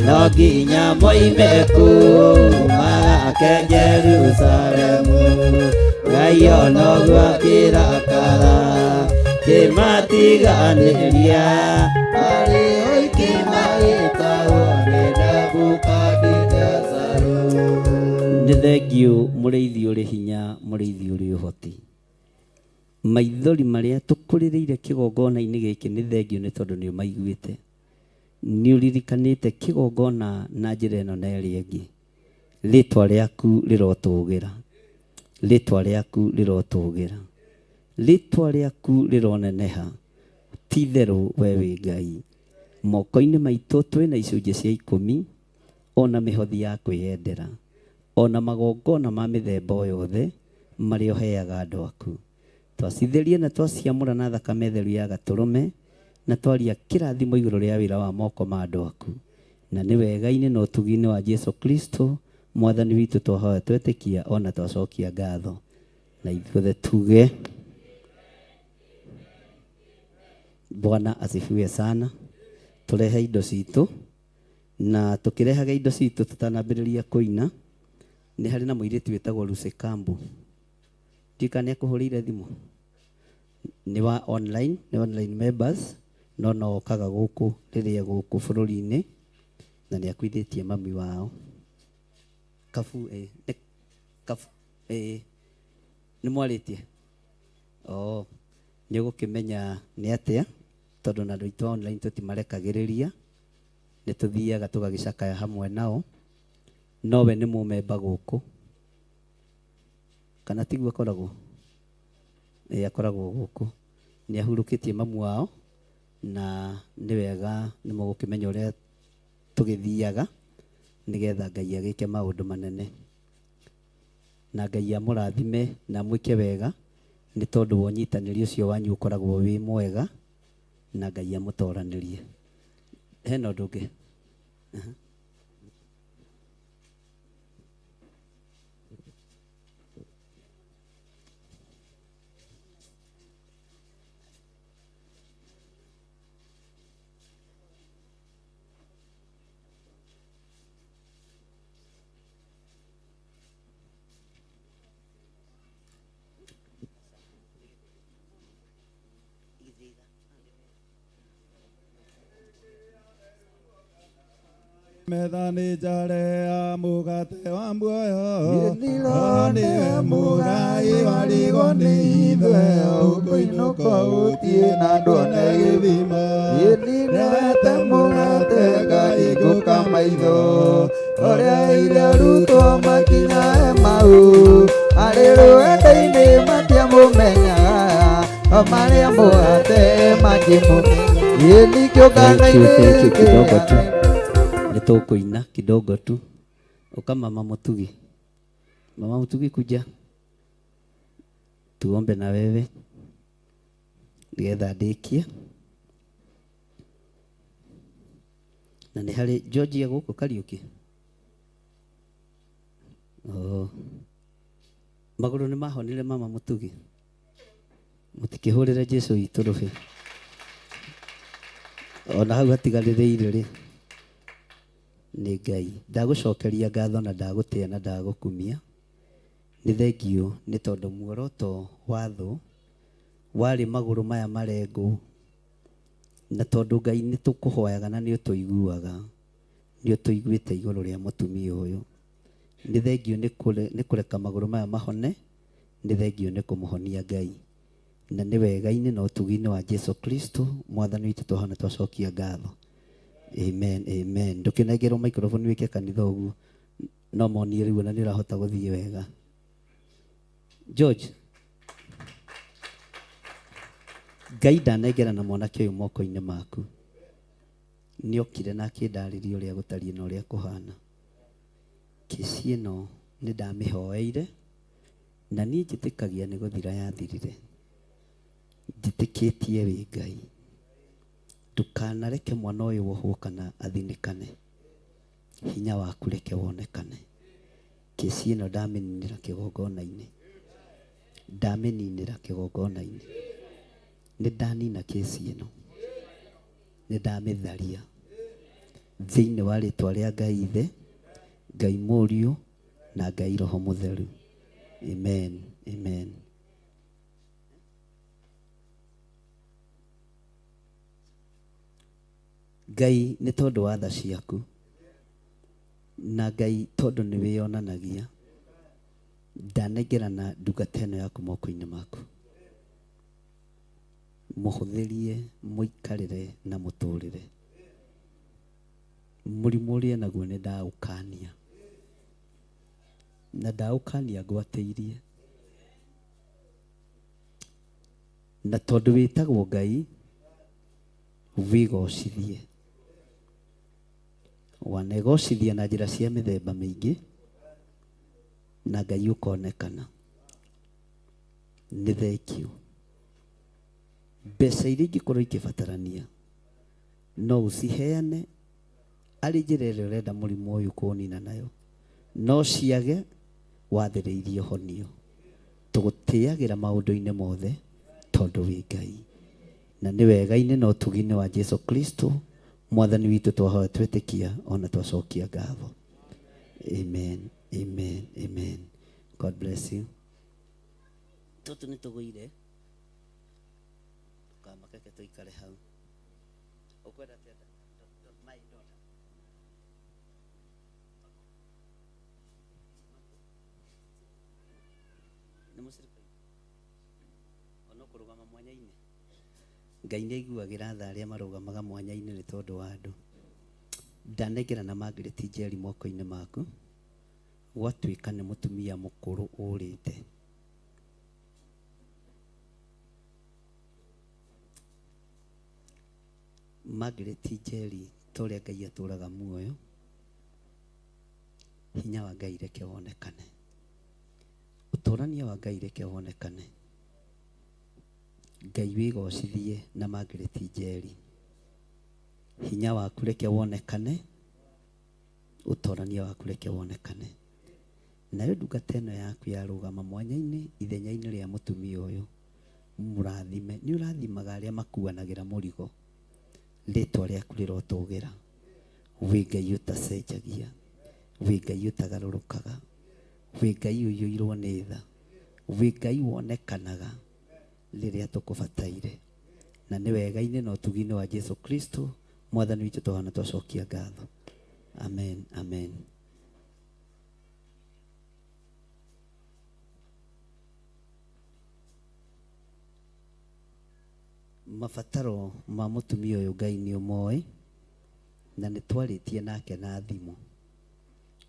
no nginya moime kũu magake Jerusalemu. Ngai onoguo akĩrakara kĩmatiganĩria, marĩ oiki magĩtahwo nĩ thengiũ mũrĩithi ũrĩ hinya, mũrĩithi ũrĩ ũhoti. Maithori marĩa tũkũrĩrĩire kĩgongona-inĩ gĩkĩ nĩ thengiũ nĩ tondũ nĩ ũmaiguĩte. Nĩ ũririkanĩte kĩgongona na njĩra ĩno na ĩrĩa ĩngĩ. Rĩtwa rĩaku rĩrotũgĩra, rĩtwa rĩaku rĩrotũgĩra, rĩtwa rĩaku rĩroneneha. Ti itherũ we wĩ Ngai. Moko-inĩ maitũ twĩna icunjĩ cia 10, ona mĩhothi ya kwĩyendera, ona magongona ma mĩthemba o yothe marĩa ũheaga andũ aku. Twacithĩrie na twaciamũra na thakame theru ya Gatũrũme, na twaria kĩrathimo igũrũ rĩa wĩra wa moko ma andũ aku. Na nĩ wega-inĩ na ũtugi-inĩ wa Jesu Kristo Mwathani witũ twahoya twetĩkia ona twacokia ngatho. Na ithuothe tuge Bwana asifiwe sana. Tũrehe indo citũ, na tũkĩrehaga indo citũ tũtanambĩrĩria kũina, nĩ harĩ na mũirĩtu wĩtagwo Lucy Kambu. Tika nĩ akũhũrĩire thimũ, nĩ wa online, nĩ online members, no okaga gũkũ rĩrĩa gũkũ bũrũri-inĩ, na nĩ akuithĩtie mami wao Kabu. Kabu nĩ mwarĩtie nĩ ũgũkĩmenya nĩ atĩa, tondũ na andũ aitũ online tũtimarekagĩrĩria, nĩ tũthiaga tũgagĩcakaya hamwe nao. Nowe nĩ mũmemba gũkũ, kana tiguo akoragwo? Akoragwo gũkũ. Nĩ ahurũkĩtie mamu wao, na nĩ wega nĩ mũgũkĩmenya ũrĩa tũgĩthiaga nĩgetha Ngai agĩke maũndũ manene. Na Ngai amũrathime na mwĩke wega, nĩ tondũ wa ũnyitanĩri ũcio wanyu ũkoragwo wĩ mwega, na Ngai amũtoranĩrie. Hena ũndũ ũngĩ? Methani jarea mugate wa muoyo niwe mugai warigo ni ithuĩ ũkũinũka ũthiĩ na ndwone gĩthima nĩwete mũgate Ngai ngũka maitho ũrĩa irarutwo makinya Emau arĩ rũenda-inĩ matiamũmenyaga marĩa mũgate makĩmũmenya nĩkĩũngana-inĩ kĩega. Nitũkũina kidogo tu. Uka mama Mutugi. Mama Mutugi kuja. Tuombe na wewe. Nigetha ndĩkie. Na nĩ harĩ Georgia gũkũ Kariũki. Magũrũ nĩ mahonire mama Mutugi. Mũtikĩhũrĩre Jesu witũ rũbĩ. Ona hau hatigarĩrĩire rĩ. Nĩ Ngai. Ndagũcokeria ngatho na ndagũtĩa na ndagũkumia. Nĩ thengiũ nĩ tondũ muoroto wa thũ warĩ magũrũ maya marengũ, na tondũ Ngai nĩ tũkũhoyaga na nĩ ũtũiguaga, nĩ ũtũiguĩte igũrũ rĩa mũtumia ũyũ. Nĩ thengiũ nĩ kũreka magũrũ maya mahone, nĩ thengiũ nĩ kũmũhonia Ngai. Na nĩ wega-inĩ na ũtugi-inĩ wa Jesu Kristo Mwathani witũ twahana twacokia ngatho. Amen, amen. Ndũkĩnengerwo microphone wĩke kanitha ũguo, no monie rĩu na nĩ ũrahota gũthiĩ wega. George, Ngai ndanengera na mwanake ũyũ moko-inĩ maku. Nĩ okire na akĩndarĩria ũrĩa gũtariĩ na ũrĩa kũhana. Kĩci ĩno nĩ ndamĩhoeire, na niĩ njĩtĩkagia nĩ gũthira yathirire. Njĩtĩkĩtie wĩ Ngai. Ndũkanareke mwana ũyũ wohwo kana athinĩkane. Hinya waku reke wonekane. Kĩci ĩno ndamĩninĩra kĩgongona-inĩ. Ndamĩninĩra kĩgongona-inĩ. Nĩ ndanina kĩci ĩno. Nĩ ndamĩtharia. Thĩinĩ wa rĩtwa rĩa Ngai Ithe, Ngai Mũriũ na Ngai Roho Mũtheru. Amen, amen. Ngai nĩ tondũ wa tha ciaku. na Ngai tondu ni wiyonanagia ndanengerana ndungata ĩno yaku moko-inĩ maku mũhũthĩrie mũikarĩre na mũtũrĩre mũrimũ ũrĩa naguo nĩ ndaũkania na ndaũkania ngwatĩirie na tondu wĩtagwo Ngai wĩgocithie wanegocithia na njĩra cia mĩthemba mĩingĩ na Ngai ũkonekana. Nĩ thengio mbeca iria ingĩkorwo ikĩbatarania no ũciheane arĩ njĩra ĩrĩa ũrenda mũrimũ ũyũ kũnina nayo, no ciage wathĩrĩirie honio. Tũgũtĩagĩra maũndũ-inĩ mothe tondu wĩ Ngai, na nĩ wega-inĩ na ũtugi-inĩ wa Jesu Kristo mwathani witũ twahoya twĩtĩkia ona twacokia ngatho. Amen, amen, amen. God bless you. Tũtũ nĩ tũgũire tukamakeke tũikare hau. Ũkwenda atĩa my daughter? Nĩ mũcirika ona kũrũgama mwanya-inĩ. Ngai nĩ aiguagĩra tha arĩa marũgamaga mwanya-inĩ nĩ tondũ wa andũ. Ndanengera na Margaret Njeri moko-inĩ maku gwatuĩka nĩ mũtumia mũkũrũ ũrĩte. Margaret Njeri ta ũrĩa Ngai atũraga muoyo, hinya wa Ngai reke wonekane, ũtũrania wa Ngai reke wonekane. Ngai wĩgocithie na Margaret Njeri, hinya waku reke wonekane, ũtũrania waku reke wonekane. Nayo ndungata ĩno yaku yarũgama mwanya-inĩ ithenya-inĩ rĩa mũtumia ũyũ, mũrathime. Nĩ ũrathimaga arĩa makuanagĩra mũrigo, rĩtwa rĩaku rĩrotũgĩra. Wĩ Ngai ũtacenjagia, wĩ Ngai ũtagarũrũkaga, wĩ Ngai ũiyũirwo nĩ tha, wĩ Ngai wonekanaga rĩrĩa tũkũbataire, na nĩ wega-inĩ na ũtugi-inĩ wa Jesu Kristo mwathani witũ tũhana twacokia ngatho. Amen, amen. Mabataro ma mũtumia ũyũ Ngai nĩ ũmoĩ, na nĩ twarĩtie nake na thimũ.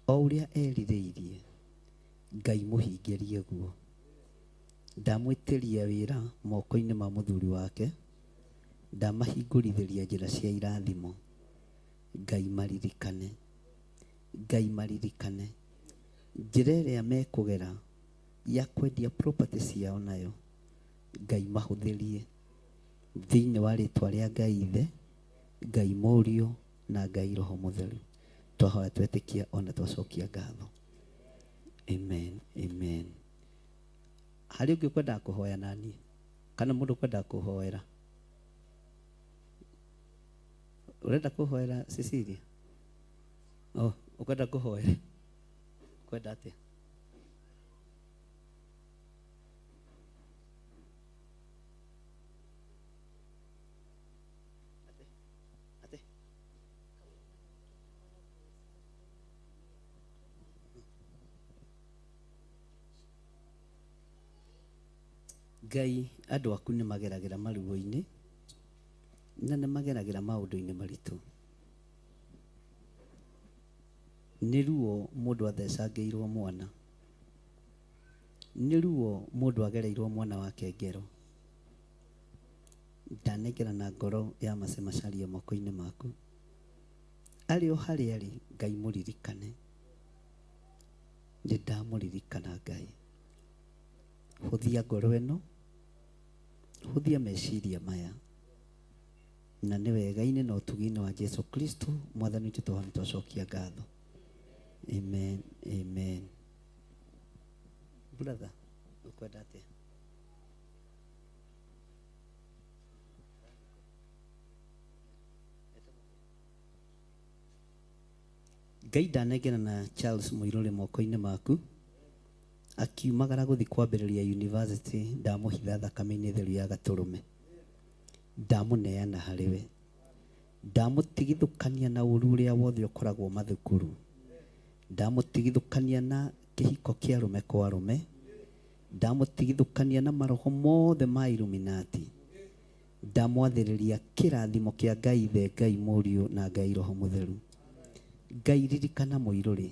O ũrĩa erirĩirie Ngai mũhingĩrie guo. Ndamwĩtĩria wĩra moko-inĩ ma mũthuri wake, ndamahingũrithĩria njĩra cia irathimo. Ngai maririkane, Ngai maririkane njĩra ĩrĩa mekũgera ya kwendia property ciao nayo. Ngai mahũthĩrie thĩinĩ wa rĩtwa rĩa Ngai Ithe, Ngai Mũriũ na Ngai Roho Mũtheru. Twahoya twetĩkia ona twacokia ngatho. Amen, amen. Harĩ ũngĩ ũkwendaga kũhoya nani kana mũndũ ũkwendaga kũhoera? Ũrenda kũhoera Cecilia? Ũkwenda kũhoera? Ũkwenda atĩa? Ngai andũ aku nĩ mageragĩra maruo-inĩ na nĩ mageragĩra maũndũ-inĩ maritũ. Nĩ ruo mũndũ athecangĩirwo mwana, nĩ ruo mũndũ agereirwo mwana wake ngero. Ndanengera na ngoro ya macemacaria moko-inĩ maku. Arĩ o harĩa arĩ, Ngai mũririkane. Nĩ ndamũririkana Ngai. Hũthia ngoro ĩno, hũthia meciria maya, na nĩ wega-inĩ na ũtugi-inĩ wa Jesu Kristo mwathani witũ tũhana twacokia ngatho. Amen, amen. Brother, ũkwenda atĩa? Ngai ndanengera na Charles Mũirũrĩ moko-inĩ maku, akiumagara gũthiĩ kwambĩrĩria university. Ndamũhitha thakame-inĩ theru ya Gatũrũme, ndamũneana harĩ we, ndamũtigithũkania na ũru ũrĩa wothe ũkoragwo mathukuru. ndamutigithukania na kihiko kia rume kwa rume, ndamutigithukania na maroho mothe ma Illuminati, ndamwathĩrĩria kĩrathimo kĩa Ngai Ithe, Ngai Mũriũ na Ngai Roho Mũtheru. Ngai ririkana Mũirũrĩ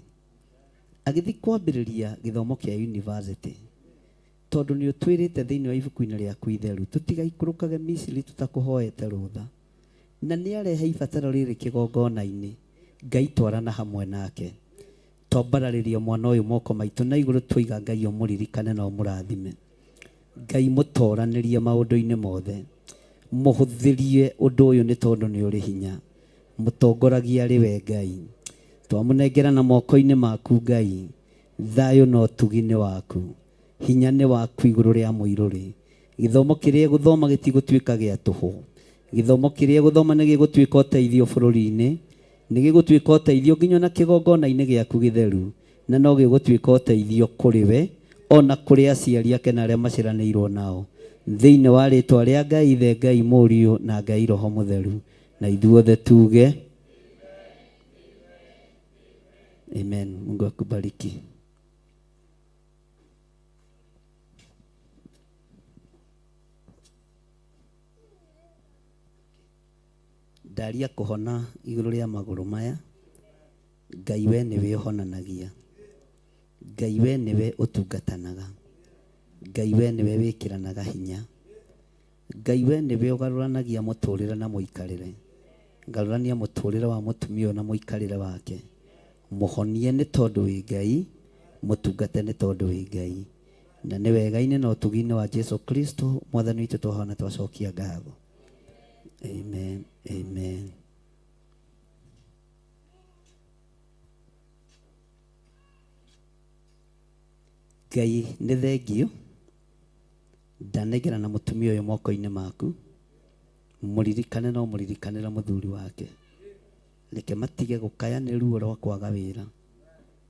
agĩthiĩ kwambĩrĩria gĩthomo kĩa university, tondũ nĩ ũtwĩrĩte thĩinĩ wa ibuku-inĩ rĩaku itheru tũtigaikũrũkage Misiri tũtakũhoete rũtha, na nĩ arehe ibataro rĩrĩ kĩgongona-inĩ. Ngai twarana hamwe nake, twambararĩria mwana ũyũ moko maitũ na igũrũ, twoiga Ngai ũmũririkane na ũmũrathime. Ngai mũtoranĩrie maũndũ-inĩ mothe, mũhũthĩrie ũndũ ũyũ nĩ tondũ nĩ ũrĩ hinya, mũtongoragia arĩ we Ngai. Twamũnengera na moko-inĩ maku Ngai, thayũ na ũtugi nĩ waku, hinya nĩ waku igũrũ rĩa Mũirũrĩ. Gĩthomo kĩrĩa gũthoma gĩtigũtuĩka gĩa tũhũ, gĩthomo kĩrĩa gũthoma nĩ gĩgũtuĩka ũteithio bũrũri-inĩ, nĩ gĩgũtuĩka ũteithio nginya na kĩgongona-inĩ gĩaku gĩtheru, na no gĩgũtuĩka ũteithio kũrĩ we ona kũrĩ aciari ake na arĩa maciaranĩirwo nao, thĩinĩ wa rĩtwa rĩa Ngai Ithe, Ngai Mũriũ na Ngai Roho Mũtheru, na ithuothe tuge amen. Mungu akubariki. Ndaria kũhona igũrũ rĩa magũrũ maya. Ngai we nĩwe ũhonanagia, Ngai we nĩwe ũtungatanaga, Ngai we nĩwe wĩkĩranaga hinya, Ngai we nĩwe ũgarũranagia mũtũrĩre na mũikarĩre. Garũrania mũtũrĩre wa mũtumia na mũikarĩre wake, mũhonie nĩ tondũ wĩ Ngai, mũtungate nĩ tondũ wĩ Ngai, na nĩ wega-inĩ na ũtugi-inĩ wa Jesu Kristo Mwathani witũ twahona twacokia ngatho. Amen, amen. Ngai nĩ thengio, ndanengera na mũtumia ũyũ moko-inĩ maku, mũririkane no mũririkanĩra mũthuri wake, reke matige gũkaya nĩ ruo rwa kwaga wĩra.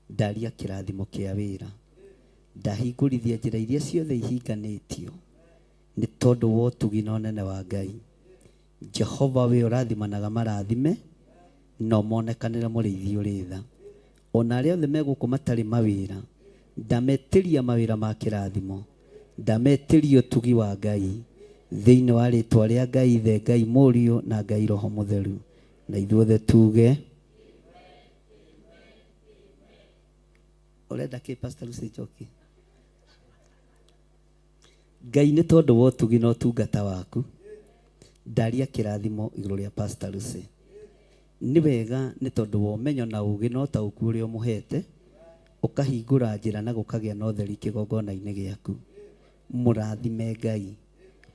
Ndaria kĩrathimo kĩa wĩra, ndahingũrithia njĩra iria ciothe ihinganĩtio nĩ tondũ wa ũtugi na ũnene wa Ngai. Jehova we ũrathimanaga marathime, no monekanĩre mũrĩithi ũrĩ tha. Ona arĩa othe megũkũ matarĩ mawĩra, ndametĩria mawĩra ma kĩrathimo, ndametĩria ũtugi wa Ngai thĩinĩ wa rĩtwa rĩa Ngai Ithe, Ngai Mũriũ na Ngai Roho Mũtheru, na ithuothe tuge ũrenda kĩ Pastor Lucy Njoki? Ngai nĩ tondũ wa ũtugi na ũtungata waku, ndaria kĩrathimo igũrũ rĩa Pastor Lucy. Nĩ wega nĩ tondũ wa ũmenyo na ũũgĩ na ũtaũku ũrĩa ũmũhete, ũkahingũra njĩra na gũkagĩa na ũtheri kĩgongona-inĩ gĩaku. Mũrathime Ngai,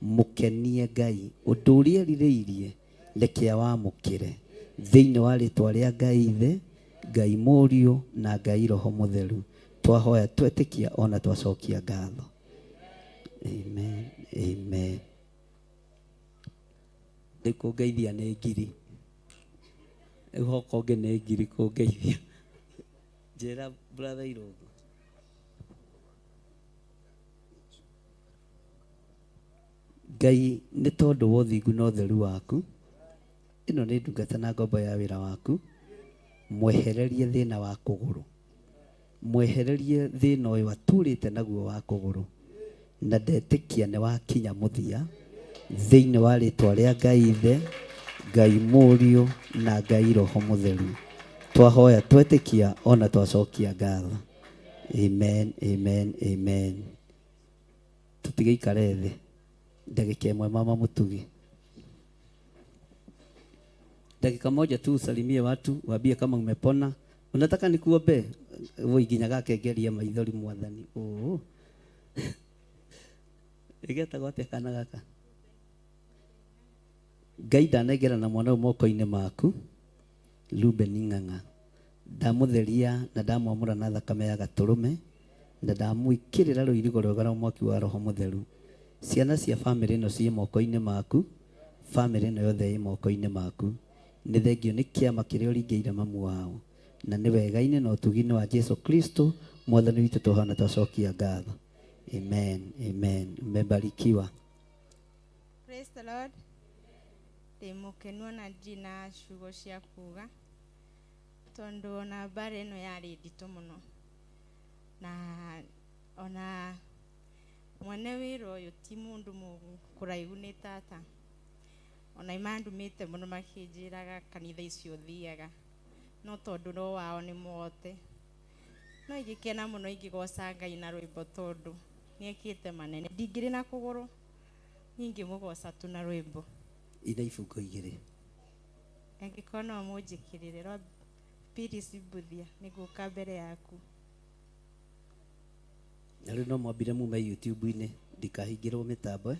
mũkenie Ngai, ũndũ ũrĩa erirĩirie reke awamũkĩre thĩinĩ wa rĩtwa rĩa Ngai Ithe, Ngai Mũriũ na Ngai Roho Mũtheru. Twahoya twetĩkia ona twacokia ngatho. Amen, amen. Ndĩkũngeithia nĩ ngiri, ũhoka ũngĩ nĩ ngiri kũngeithia. Njĩra brother Irũngũ. Ngai nĩ tondũ wa ũthingu na ũtheru waku, ĩno nĩ ndungata na ngombo ya wĩra waku, mwehererie thĩna wa kũgũrũ, mwehererie thĩna ũyũ atũrĩte naguo wa kũgũrũ, na ndetĩkia nĩ wakinya mũthia thĩinĩ wa rĩtwa rĩa Ngai Ithe, Ngai Mũriũ na Ngai Roho Mũtheru. Twahoya twetĩkia ona twacokia ngatho. Amen, amen, amen. Tũtigaikare thĩ dakika ĩmwe mama Mũtugi, dakika moja tu usalimie watu, waambie kama umepona. Unataka nikuombe? Wewe nginya gakengeria maithori Mwathani. Oh. Igeta gote kana gaka. Ngai ndanegera na mwana moko-inĩ maku, Ruben Ng'ang'a. Ndamutheria na ndamwamũra na thakame ya Gatũrũme, na ndamwĩkĩrĩra rũirigo rwega rwa mwaki wa Roho Mũtheru. Ciana cia family ĩno ciĩ moko-inĩ maku, family ĩno yothe ĩ moko-inĩ maku. Nĩ thengio nĩ kĩama kĩrĩa ũringĩire mamu wao, na nĩ wega-inĩ na ũtugi-inĩ wa Jesu Kristo Mwathani witũ tũhana twacokia ngatho. Amen, amen. Mmebarikiwa. Praise the Lord. Ndĩmũkenwo na njina ciugo cia kuga. tondu ona bara ĩno yarĩ nditũ mũno na ona mwene wĩra ũyũ ti mũndũ kũraihu nĩ tata ona imandumĩte mũno makĩnjĩraga kanitha icio thiaga no tondu no wao nĩ mote no ingĩkena mũno ingĩgoca Ngai na rwĩmbo tondu nĩekĩte manene ndingĩrĩ na kũgũrũ ingĩmũgoca tu na rwĩmbo ina ibungo igĩrĩ angĩkorwo no mũnjĩkĩrĩre rwa Phyllis Mbuthia nĩngũka mbere yaku na rĩu no mwambire mume YouTube-inĩ ndikahingĩrwo mitambo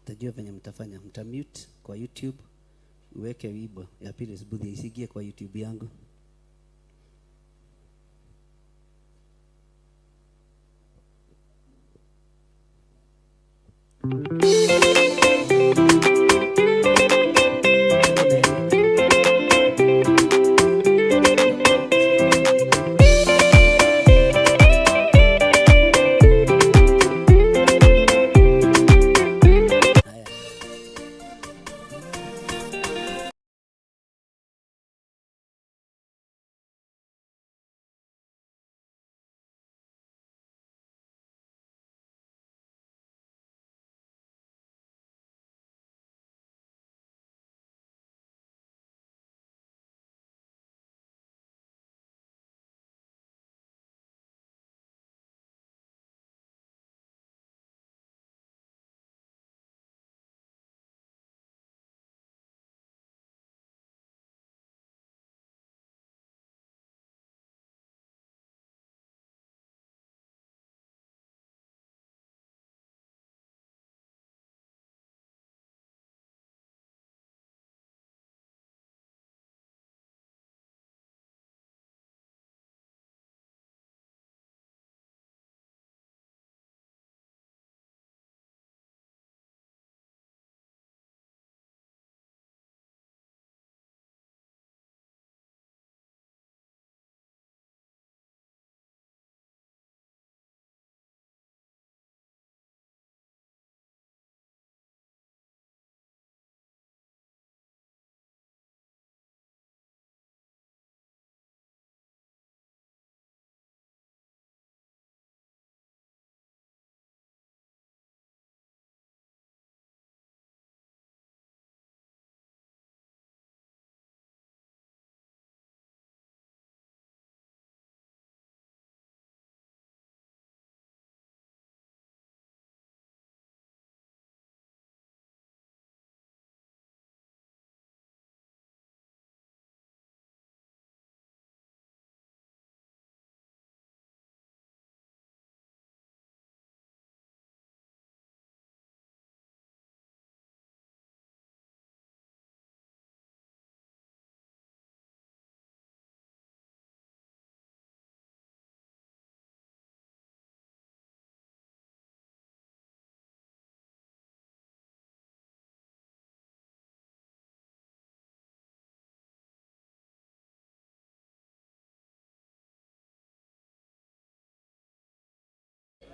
tajua venye mtafanya mtamute kwa YouTube uweke wimbo ya Phyllis Mbuthia isiingie kwa YouTube yangu.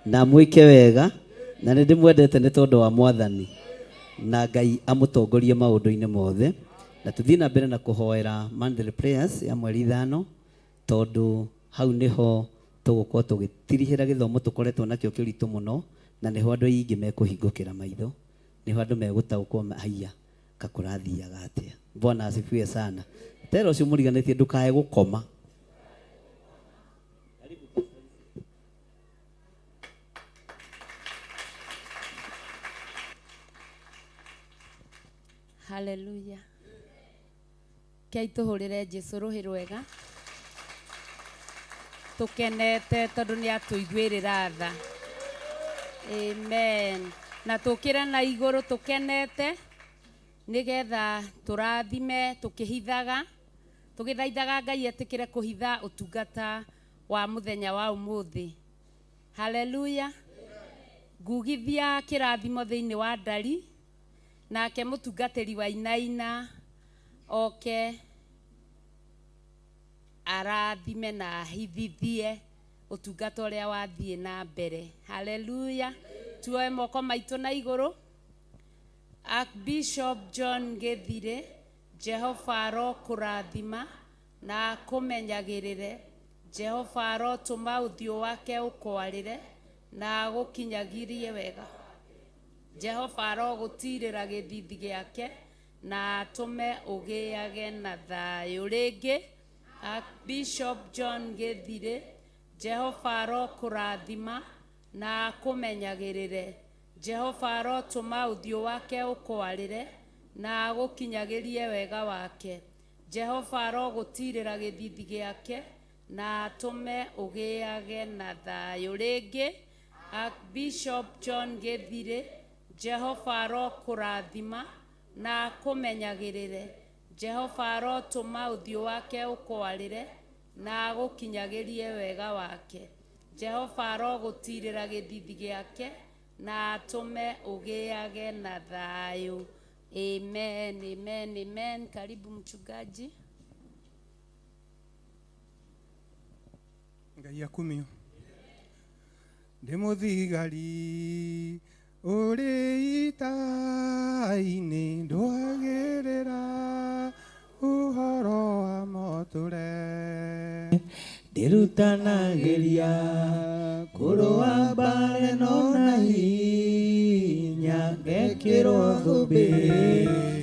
Na mwike wega na nĩ ndĩmwendete nĩ tondũ wa Mwathani na Ngai amũtongorie maũndũ-inĩ mothe na tũthiĩ na mbere na kũhoera monthly prayers ya mweri 5 tondũ hau nĩho tũgũkorwo tũgĩtirihĩra gĩthomo tũkoretwo nakĩo kĩritũ mũno na nĩho andũ aingĩ mekũhingũkĩra maitho nĩho andũ megũtaũkwo haiya kakũrathiaga atĩa. Bwana asifiwe sana. Tero ũcio mũriganĩtie ndũkae gũkoma. Haleluya. Kei tuhurire Jesu ruhi rwega. Tukenete tondu ni atuiguirira tha. Amen. Na tukira na iguru tukenete nigetha turathime tukihithaga tugithaithaga Ngai etikire kuhitha utungata wa muthenya wa umuthi. Haleluya. Ngugithia kirathimo thiini wa ndari nake mutungatiri wa inaina oke arathime na hithithie utungata uria wathie na mbere. Haleluya. Tuoe moko maitu na iguru. Archbishop John Gethire, Jehova aro kurathima na kũmenyagĩrĩre. Jehova arotũma ũthiũ wake ũkwarĩre na gũkinyagirie wega. Jehova arogũtirĩra gĩthithi gĩake na atũme ũgĩage na thayũ. Rĩngĩ Bishop John Gĩthirĩ, Jehova arokũrathima na akũmenyagĩrĩre. Jehova arotũma ũthiũ wake ũkwarĩre na gũkinyagĩrie wega wake. Jehova arogũtirĩra gĩthithi gĩake na atũme ũgĩage na thayũ. Rĩngĩ Bishop John Gĩthirĩ, Jehova arokũrathima na akũmenyagĩrĩre. Jehova arotũma ũthiũ wake ũkwarĩre na gũkinyagĩrie wega wake. Jehova arogũtirĩra gĩthithi gĩake na atũme ũgĩage na thayũ. Amen, amen, amen. Karibu mchungaji. Ngai akumio. Ndĩmũthigari ũrĩ ita-inĩ ndwagĩrĩra ũhoro wa mũtũre. Ndĩrutanagĩria kũrũa mbara no na hinya ngekĩrwo thũmbĩ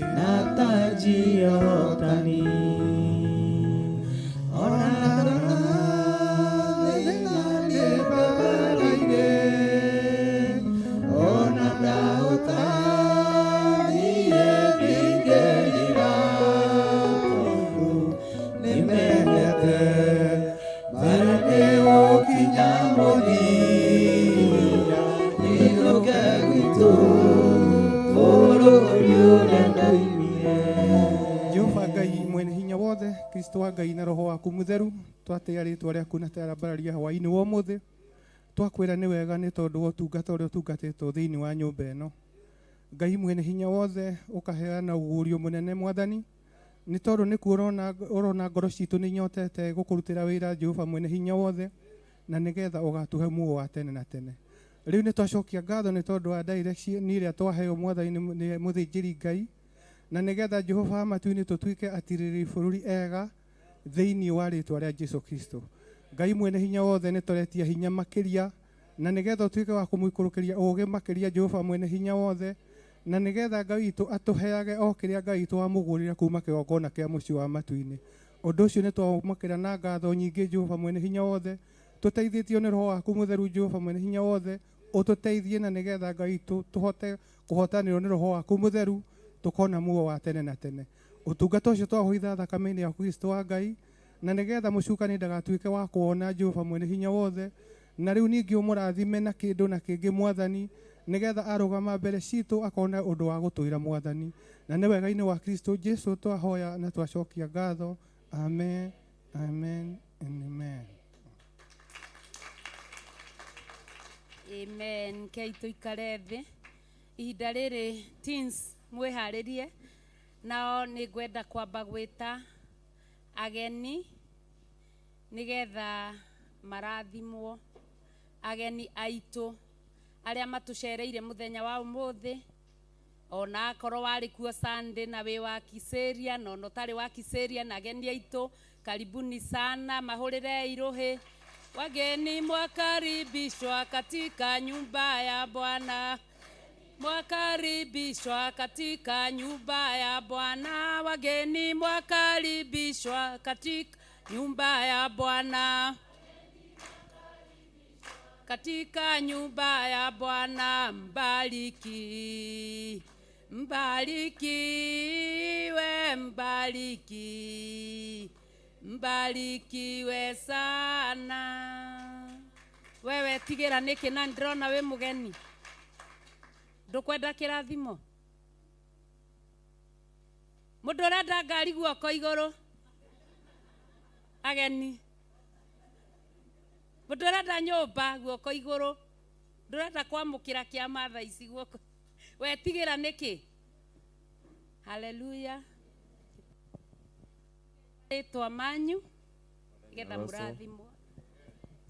na taji ya ũhotani. Ona Jehova Ngai mwene hinya wothe, Kristo wa Ngai na roho waku mutheru, twatĩa rĩtwa rĩaku na tũrambararia hwaĩ-inĩ wa ũmũthĩ. Twakwĩra nĩ wega nĩ tondũ wa ũtungata ũrĩa ũtungatĩtwo thĩinĩ wa nyũmba ĩno. Ngai mwene hinya wothe ũkaheana ũguũrio mũnene Mwathani, nĩ tondũ nĩkuo ũrona ngoro citũ nĩ inyotete gũkũrutĩra wĩra Jehova mwene hinya wothe, na nĩgetha ũgatũhe muoyo wa tene na tene. Rĩu nĩ twacokia ngatho nĩ tondũ wa direction ĩrĩa twaheo Mwathani nĩ mũthĩnjĩri Ngai, na nĩgetha Jehova matu-inĩ tũtuĩke atirĩrĩ bũrũri ega thĩinĩ wa rĩtwa rĩa Jesu Kristo. Ngai mwene hinya wothe nĩ tũretia hinya makĩria, na nĩgetha ũtuĩke wa kũmũikũrũkĩria ũũgĩ makĩria Jehova mwene hinya wothe, na nĩgetha Ngai witũ atũheage o kĩrĩa Ngai witũ wamũgũrĩra kuma kĩgongona kĩa mũciĩ wa matu-inĩ. Ũndũ ũcio nĩ twamakĩra na ngatho nyingĩ Jehova mwene hinya wothe, tũteithĩtio nĩ roho waku mũtheru Jehova mwene hinya wothe, ũtũteithie na nĩgetha Ngai witũ tũhote kũhotanĩrwo nĩ roho waku mũtheru, tũkona muoyo wa tene na tene. Ũtungata ũcio twahũitha thakame-inĩ ya Kristo wa Ngai, na nĩgetha mũcukani ndagatuĩke wa kuona Jehova mwene hinya wothe, na rĩu ningĩ ũmũrathime na kĩndũ na kĩngĩ Mwathani, nĩgetha arũgama mbere citũ akona ũndũ wa gũtũĩra Mwathani. Na nĩ wega-inĩ wa Kristo Jesu twahoya na twacokia ngatho. Amen, amen, and amen. Amen. Kei tũikare thĩ. Ihinda rĩrĩ teens mwĩharĩrie, nao nĩ ngwenda kwamba gwĩta ageni nĩgetha marathimwo. Ageni aitũ arĩa matũcereire mũthenya wa ũmũthĩ, ona akorwo warĩ kuo Sunday na wĩ wa Kiserian, na ona ũtarĩ wa Kiserian, ageni aitũ karibuni sana, mahũrĩre irũhĩ. Wageni mwakaribishwa katika nyumba ya Bwana. Mwakaribishwa katika nyumba ya Bwana. Wageni mwakaribishwa katika nyumba ya Bwana. Katika nyumba ya Bwana. Mbariki, mbarikiwe, mbariki, mbarikiwe sana. Wewe tigĩra nĩkĩ na ndĩrona wĩ mũgeni. Ndũkwenda kĩrathimo? Mũndũ ũrenda ngari guoko igũrũ. Ageni. Mũndũ ũrenda nyũmba guoko igũrũ. Ndũrenda kwamũkĩra kĩama thaa ici guoko. We tigĩra nĩkĩ? Hallelujah. Rĩtwa manyu nĩgetha mũrathimwo.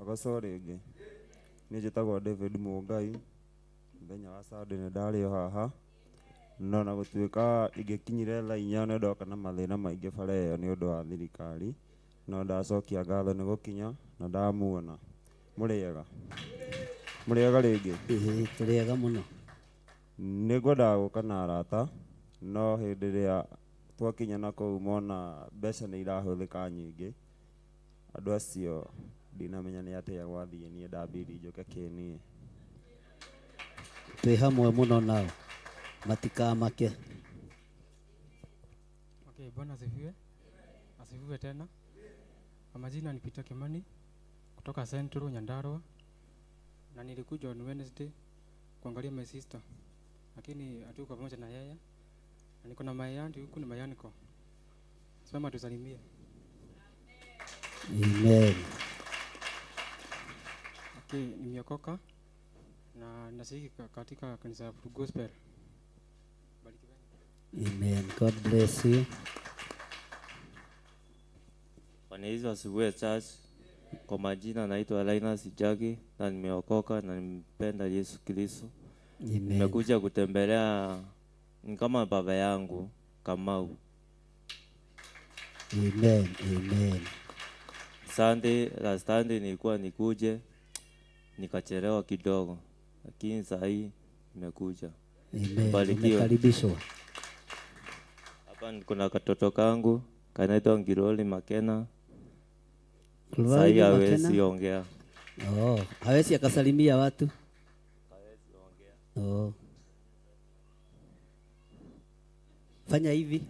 Agoco rĩngĩ. Niĩ njĩtagwo David Mũngai. Mũthenya wa Sunday nĩ ndarĩ o haha. No na gũtuĩka ingĩkinyire thaa 4 nĩ ndoka na mathĩna maingĩ bara ĩyo nĩ ũndũ wa thirikari. no ndacokia ngatho nĩ gũkinya na ndamuona. Mũrĩega mũrĩega rĩngĩ? Tũrĩega mũno. Nĩ ngwendaga gũka na arata, no hĩndĩ ĩrĩa twakinya na kũu mona mbeca nĩ irahũthĩka nyingĩ, andũ acio ndinamenya nĩ atĩa gwathiĩ, niĩ ndambindi njoke kĩniĩ. Twĩ hamwe mũno nao, matikamake. Okay, Bwana asifiwe. Asifiwe tena. Kwa majina ni Peter Kimani kutoka Central Nyandarua, na nilikuja on Wednesday kuangalia my sister, lakini hatuko pamoja na yeye, na niko na mayandi huku na mayaniko. Sema tusalimie. Amen. Okay, nimeokoka na nashiriki katika kanisa la Full Gospel. Amen. God bless you. Bwana Yesu asifiwe church. Kwa majina naitwa Linus Jagi na nimeokoka na nimpenda Yesu Kristo. Amen. Nimekuja kutembelea ni kama baba yangu Kamau. Amen. Amen. Last Sunday nilikuwa nikuje nikachelewa kidogo, lakini sasa hii nimekuja. Amen. Barikiwe. Umekaribishwa. Hapa kuna katoto kangu kanaitwa Ngiroli Makena. Ngiroli Sai Makena? hawezi ongea. Oh, hawezi akasalimia watu. Hawezi ongea. Oh. Fanya hivi.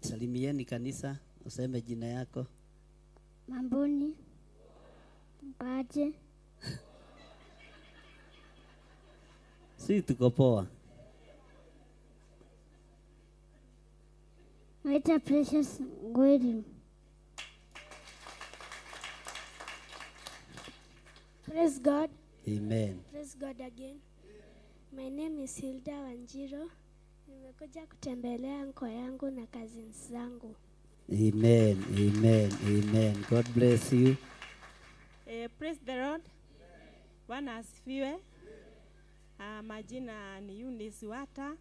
Salimieni kanisa, useme jina yako. Mamboni. Mkaje. Si tuko poa. Naitwa Precious Ngwiri. Praise God. Amen. Praise God again. My name is Hilda Wanjiro. Nimekuja kutembelea anko yangu na cousins zangu. Amen. Amen. Amen. God bless you. Praise the Lord. Bwana asifiwe. Majina ni Eunice Wata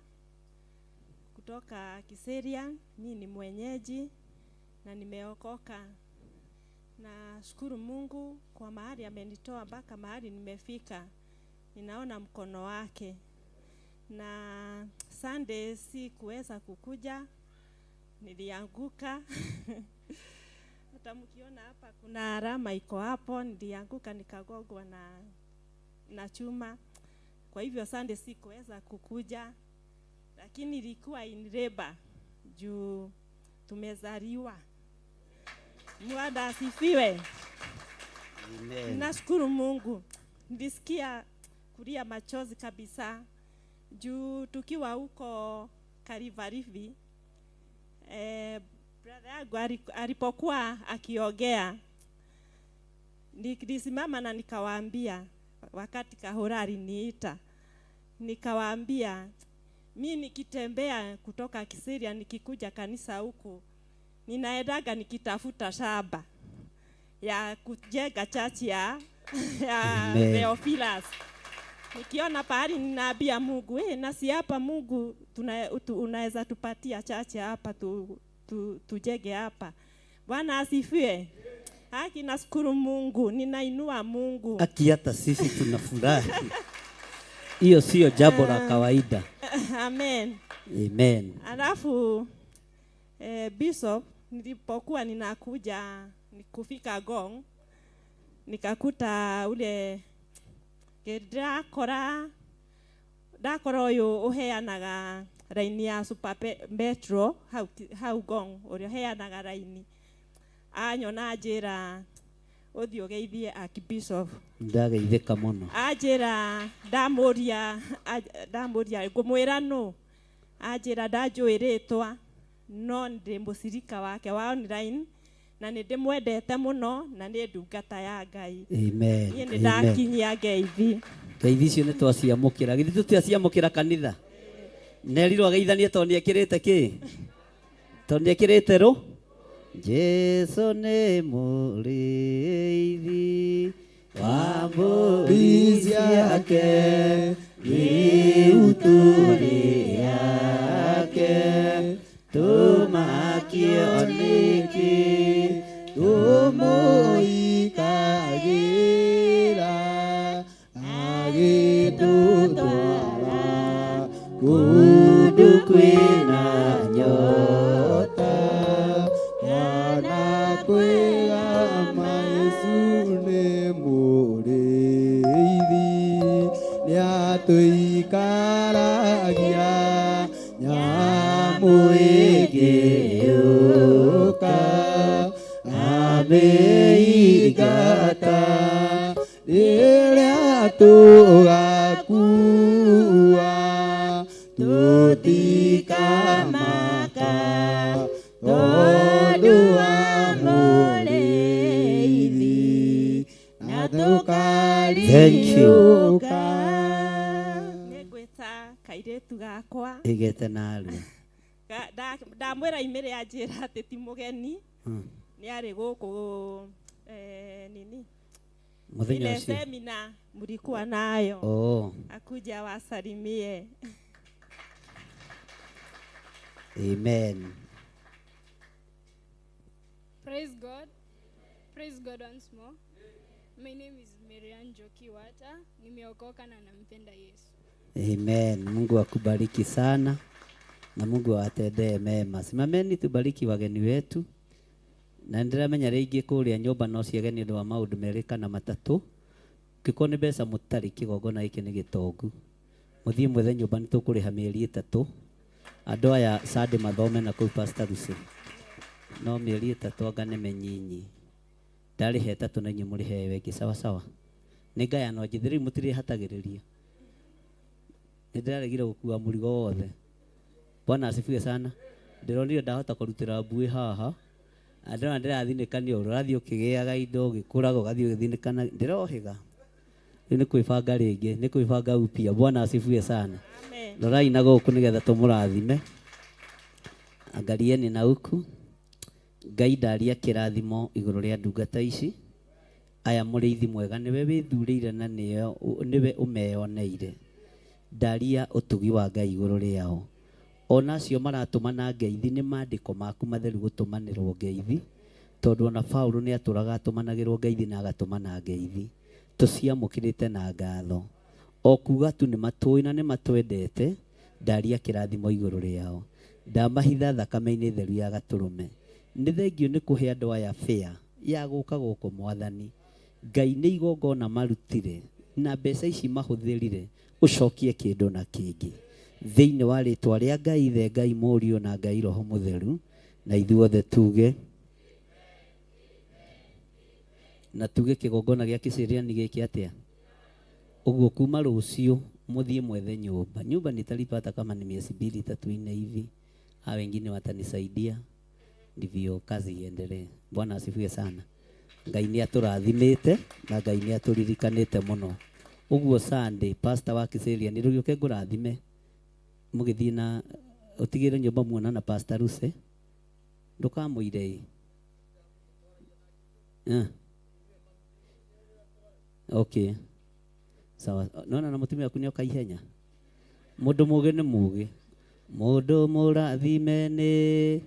kutoka Kiserian. Mimi ni mwenyeji na nimeokoka. Na shukuru Mungu kwa mahali amenitoa mpaka mahali nimefika. Ninaona mkono wake. Na Sunday si kuweza kukuja, nilianguka. Hata mkiona hapa kuna alama iko hapo, nilianguka nikagongwa na chuma. Kwa hivyo Sunday si kuweza kukuja, lakini ilikuwa in labor juu tumezaliwa. Bwana asifiwe. Amen. Nashukuru Mungu. Nilisikia kulia machozi kabisa. Juu tukiwa huko Kalivarivi, brother yangu alipokuwa akiongea, nilisimama na nikawaambia, wakati Kahora aliniita, nikawaambia, mimi nikitembea kutoka Kisiria nikikuja kanisa huku, ninaendaga nikitafuta shamba ya kujenga church ya Theophilus. Nikiona pahali ninaambia Mungu, na si hapa Mungu unaweza tupatia chache hapa tujenge hapa. Bwana asifiwe. Haki nashukuru Mungu, ninainua Mungu. Haki hata sisi tunafurahi. Hiyo sio jambo la kawaida. Amen. Amen. Alafu Bishop, nilipokuwa ninakuja nikufika Gong, nikakuta ule ndakora uyu uheanaga raini ya Super Metro hau Gong, uria uheanaga raini anyona anjira uthi ugeithie Archbishop. Ndageithika muno. Anjira ndamuria ngumwira no, anjira ndanjuiritwa no ndi musirika wake wa online na ndimwendete muno na ni ndungata ya Ngai. Amen. Ni ndakinyia ngeithi. Ngeithi cio nĩ twaciamũkĩra. Githĩ tũtiaciamũkĩra kanitha? Nerirwo ageithanie tondũ nĩekĩrĩte kĩ? Tondũ nĩekĩrĩte rũ? Jesu nĩ mũrĩithi wa mbũri ciake, rĩu tũrĩ ake tũmakio nĩkĩ tũmũikagĩra agĩtũtwara kũndũ kwĩna nyota yana kwĩgama Yesu nĩ mũrĩithi nĩatũikaragia nyamũ ĩngĩũka amĩingata rĩrĩa tũgakua tũtikamaka tondũ wa mũrĩithi na tũkaririũka. Nĩngwĩta kairĩtu gakwa igete narua ndamwĩra imĩrĩ anjĩra atĩ ti mũgeni nĩ arĩ gũkũ nini Mũthenya ile ũcio. semina mlikuwa nayo akuja wasalimie. Amen. Praise God. Praise God once more. My name is Marian Jokiwata. Nimeokoka na nampenda Yesu. Amen. Mungu akubariki sana na Mungu awatendee mema. Simameni tubariki wageni wetu. Na ndiramenya rĩngĩ kũrĩa nyũmba no ciage nĩ ũndũ wa maũndũ merĩ kana matatũ. Kĩko nĩ mbeca mũtarĩ kĩgongona gĩkĩ nĩ gĩtongu. Mũthiĩ mwethe nyũmba nĩ tũkũrĩha mĩeri 3. Andũ aya Sunday mathome na kũu Pastor Lucy. No mĩeri 3 anga nĩ menyinyi. Ndarĩhe 3 na inyuĩ mũrĩhe wengĩ sawa sawa. Nĩ ngayano njithĩrĩ mũtirĩ hatagĩrĩria. Nĩ ndĩraregire gũkua mũrigo wothe. Bwana asifiwe sana. Ndĩronire ndahota kũrutĩra mbuĩ haha. Andũ ndirathinĩkania ũrathiĩ ũkĩgĩaga indo ũgĩkũraga ũgathiĩ ũgĩthinĩkana ndĩrohĩga. Rĩu nĩ kwĩbanga rĩngĩ, nĩ kwĩbanga upya. Bwana asifiwe sana. Amen. Rorai na gũkũ nĩgetha tũmũrathime. Angalieni na huku. Ngai ndaria kĩrathimo igũrũ rĩa ndungata ici. Aya mũrĩithi mwega nĩwe wĩthurĩire na nĩwe ũmeyoneire. Ndaria ũtugi wa Ngai igũrũ rĩao. Ona acio maratũmana ngeithi nĩ maandĩko maku matheru gũtũmanĩrwo ngeithi, tondũ ona Paulo nĩ atũraga atũmanagĩrwo ngeithi na agatũmana ngeithi. Tũciamũkĩrĩte na ngatho. O kuga tu nĩ matũĩ na nĩ matwendete. Ndaria kĩrathimo igũrũ rĩao. Ndamahitha thakame-inĩ theru ya Gatũrũme. Nĩ thengio nĩ kũhe andũ aya fea ya gũka gũkũ Mwathani. Ngai nĩ igongona marutire na mbeca ici mahũthĩrire ũcokie kĩndũ na kĩngĩ. Thĩinĩ wa rĩtwa rĩa Ngai Ithe, Ngai Mũriũ na Ngai Roho Mũtheru, na ithuothe tuge na tuge kĩgongona gĩa kĩcĩrĩani gĩkĩ atĩa. Ũguo kuma rũciũ mũthiĩ mwethe nyũmba. Nyumba nitalipata kama ni miezi 2-3 hivi. Hao wengine watanisaidia ndivyo kazi iendelee. Bwana asifiwe sana. Ngai nĩ atũrathimĩte na Ngai nĩ atũririkanĩte mũno. Ũguo Sunday pastor wa kĩcĩrĩani rĩu ũke ngũrathime. Mũgĩthiĩ na ũtigĩre nyũmba muona na Pastor Lucy. Ndũkamũire. Okay. Sawa. Nona na mũtumia waku nĩ oka ihenya. Mũndũ mũgĩ nĩ mũgĩ. Mũndũ mũrathime nĩ.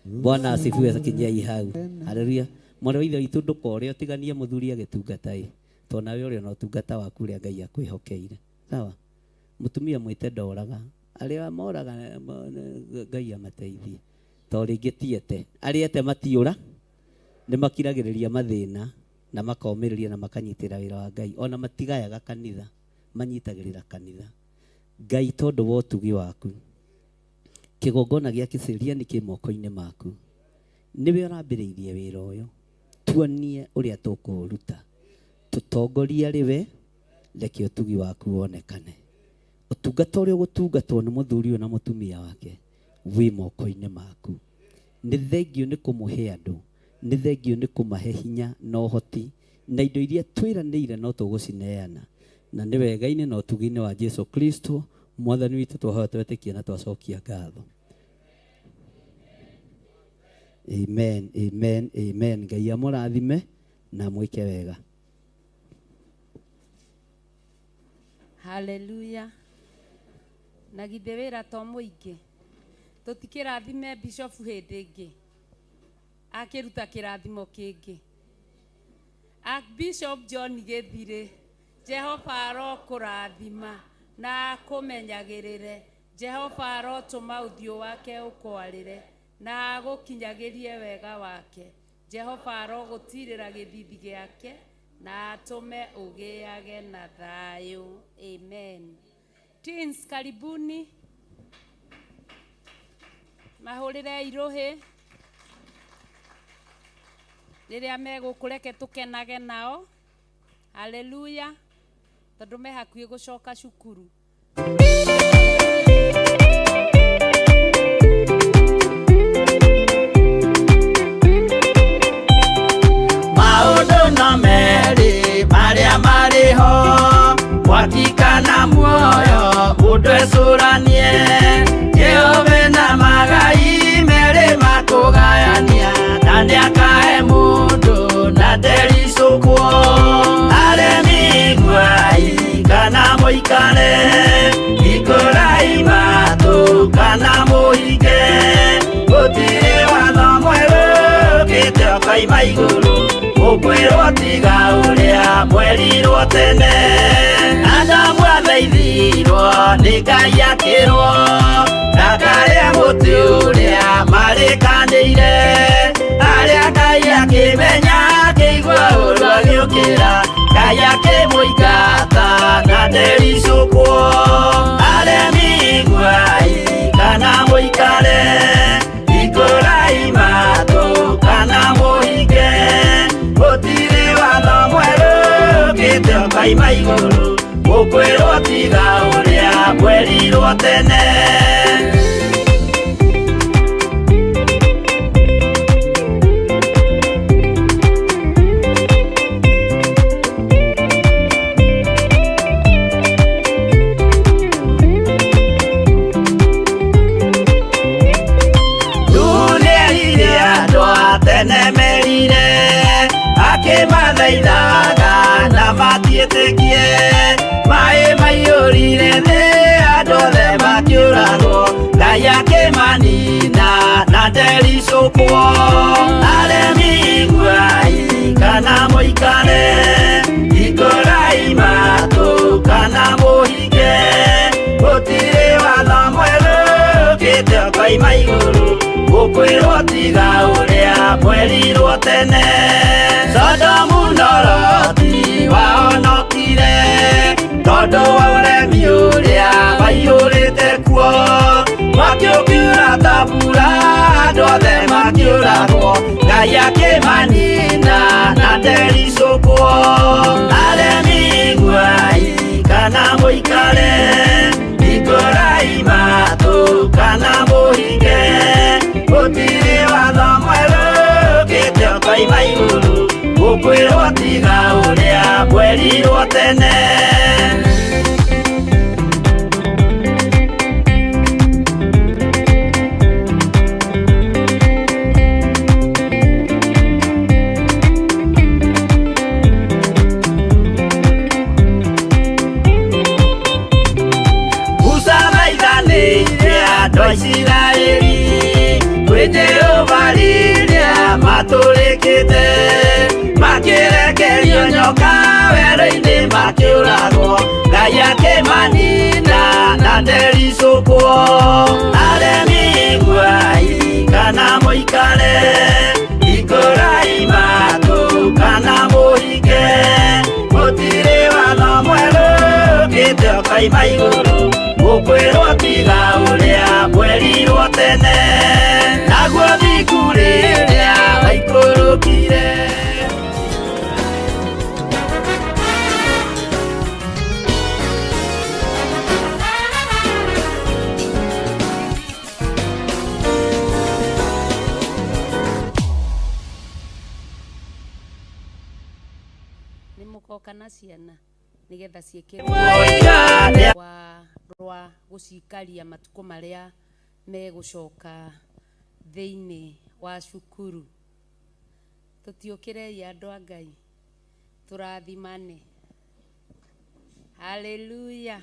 Bwana asifiwe kinyai hau. Haleluya. Mwana wa ithe witũ ndũkore ũtiganie mũthuri agĩtungata. To nawe ũrĩ na ũtungata waku ũrĩa Ngai akwĩhokeire. Sawa. Mutumia mwĩte ndoraga. Arĩa moraga Ngai amateithie. To rĩngĩ tiete. Arĩa ete matiũra nĩ makiragĩrĩria mathĩna na makomĩrĩria na makanyitĩra wĩra wa Ngai. Ona matigayaga kanitha, manyitagĩrĩra kanitha. Ngai tondũ wa ũtugi waku. Kĩgongona gĩa kĩcĩrĩani kĩ moko-inĩ maku. Nĩwe ũrambĩrĩirie wĩra ũyũ. Tuonie ũrĩa tũkũũruta. Tũtongoria rĩwe, reke ũtugi waku wonekane. Ũtungata ũrĩa ũgũtungatwo nĩ mũthuri ũyũ na mũtumia wake wĩ moko-inĩ maku. Nĩ thengio nĩ kũmũhe andũ, nĩ thengio nĩ kũmahe hinya na ũhoti na indo iria twĩranĩire no tũgũcineana. Na nĩ wega-inĩ na ũtugi-inĩ wa Jesu Kristo Mwathani witũ twahoya twetĩkia na twacokia ngatho. Amen, amen, amen. Ngai amũrathime na mwĩke wega. Haleluya. Na githe wĩra to mũingĩ tũtikĩrathime bishop hĩndĩ ĩngĩ akĩruta kĩrathimo kĩngĩ. Bishop John Gĩthirĩ, Jehova arokũrathima na akũmenyagĩrĩre. Jehova arotũma ũthiũ wake ũkwarĩre na agũkinyagĩrie wega wake. Jehova arogũtirĩra gĩthithi gĩake na atũme ũgĩage na thayũ. Amen. Teens, karibuni. Mahũrĩre irũhĩ rĩrĩa megũkũreke tũkenage nao. Haleluya. Tondũ me hakuhĩ gũcoka cukuru. Maũndũ no merĩ marĩa marĩ ho, mwakika na muoyo mũndũ ecũranie. Jehova na magai merĩ makũgayania, na nĩakahe mũndũ na ndericũkwo. Aremi guai kana mũikare, ikũrai matũ kana mũhinge. Gũtirĩ watho mwerũ ũkĩte ũkaima igũrũ, ũkwĩrwo tiga ũrĩa mwerirwo tene. Adamu athaithirwo nĩ Ngai akĩrwo ndakarĩe mũtĩ ũrĩa marĩkanĩire. Arĩa Ngai akĩmenya akĩigua ũru agĩũkĩra, Ngai akĩmũingata na ndericũkwo. Aremi guai kana mũikare, ikũrai matũ kana mũhinge. Gũtirĩ watho mwerũ ũkĩte ũkaima igũrũ, ũkwĩrwo tiga ũrĩa mwerirwo tene. Nĩerire andũ a tene merire, akĩmathaithaga na matiĩtĩkie. Maĩ maiyũrire thĩ andũ othe makĩũragwo, Ngai akĩmanina na ndericũkwo. Aremi guai kana mũikare, ikũrai matũ kana mũhinge. Gũtirĩ watho mwerũ ũkĩte ũkaima igũrũ, ũkwĩrwo tiga ũrĩa mwerirwo tene. Sodomu na Loti wahonokire tondũ wa ũremi ũrĩa waiyũrĩte kuo. Mwaki ũkiura ta mbura andũ othe makĩũragwo, Ngai akĩmanina na ndericũkwo. Aremi guai kana mũikare, ikũrai matũ kana mũhinge. Gũtirĩ watho mwerũ ũkĩte ũkaima igũrũ, ũkwĩrwo tiga ũrĩa mwerirwo tene. Musa maithanĩire andũ a Isiraeli, kwĩ Jehova rĩrĩa matũrĩkĩte. Makĩrekerio nyoka werũ-inĩ makĩũragwo, Ngai akĩmanina na ndericũkwo. Aremi guai kana mũikare, ikũrai matũ kana mũhinge. Gũtirĩ watho mwerũ ũkĩte ũkaima igũrũ, ũkwĩrwo tiga ũrĩa mwerirwo tene. Naguo thiku rĩrĩa waikũrũkire, nĩmũkoka na ciana nĩgetha ciĩkĩrwo rwa gũcikaria matukũ marĩa megũcoka thĩinĩ wa cukuru. Tũtiũkĩrei andũ a Ngai, tũrathimane. Haleluya.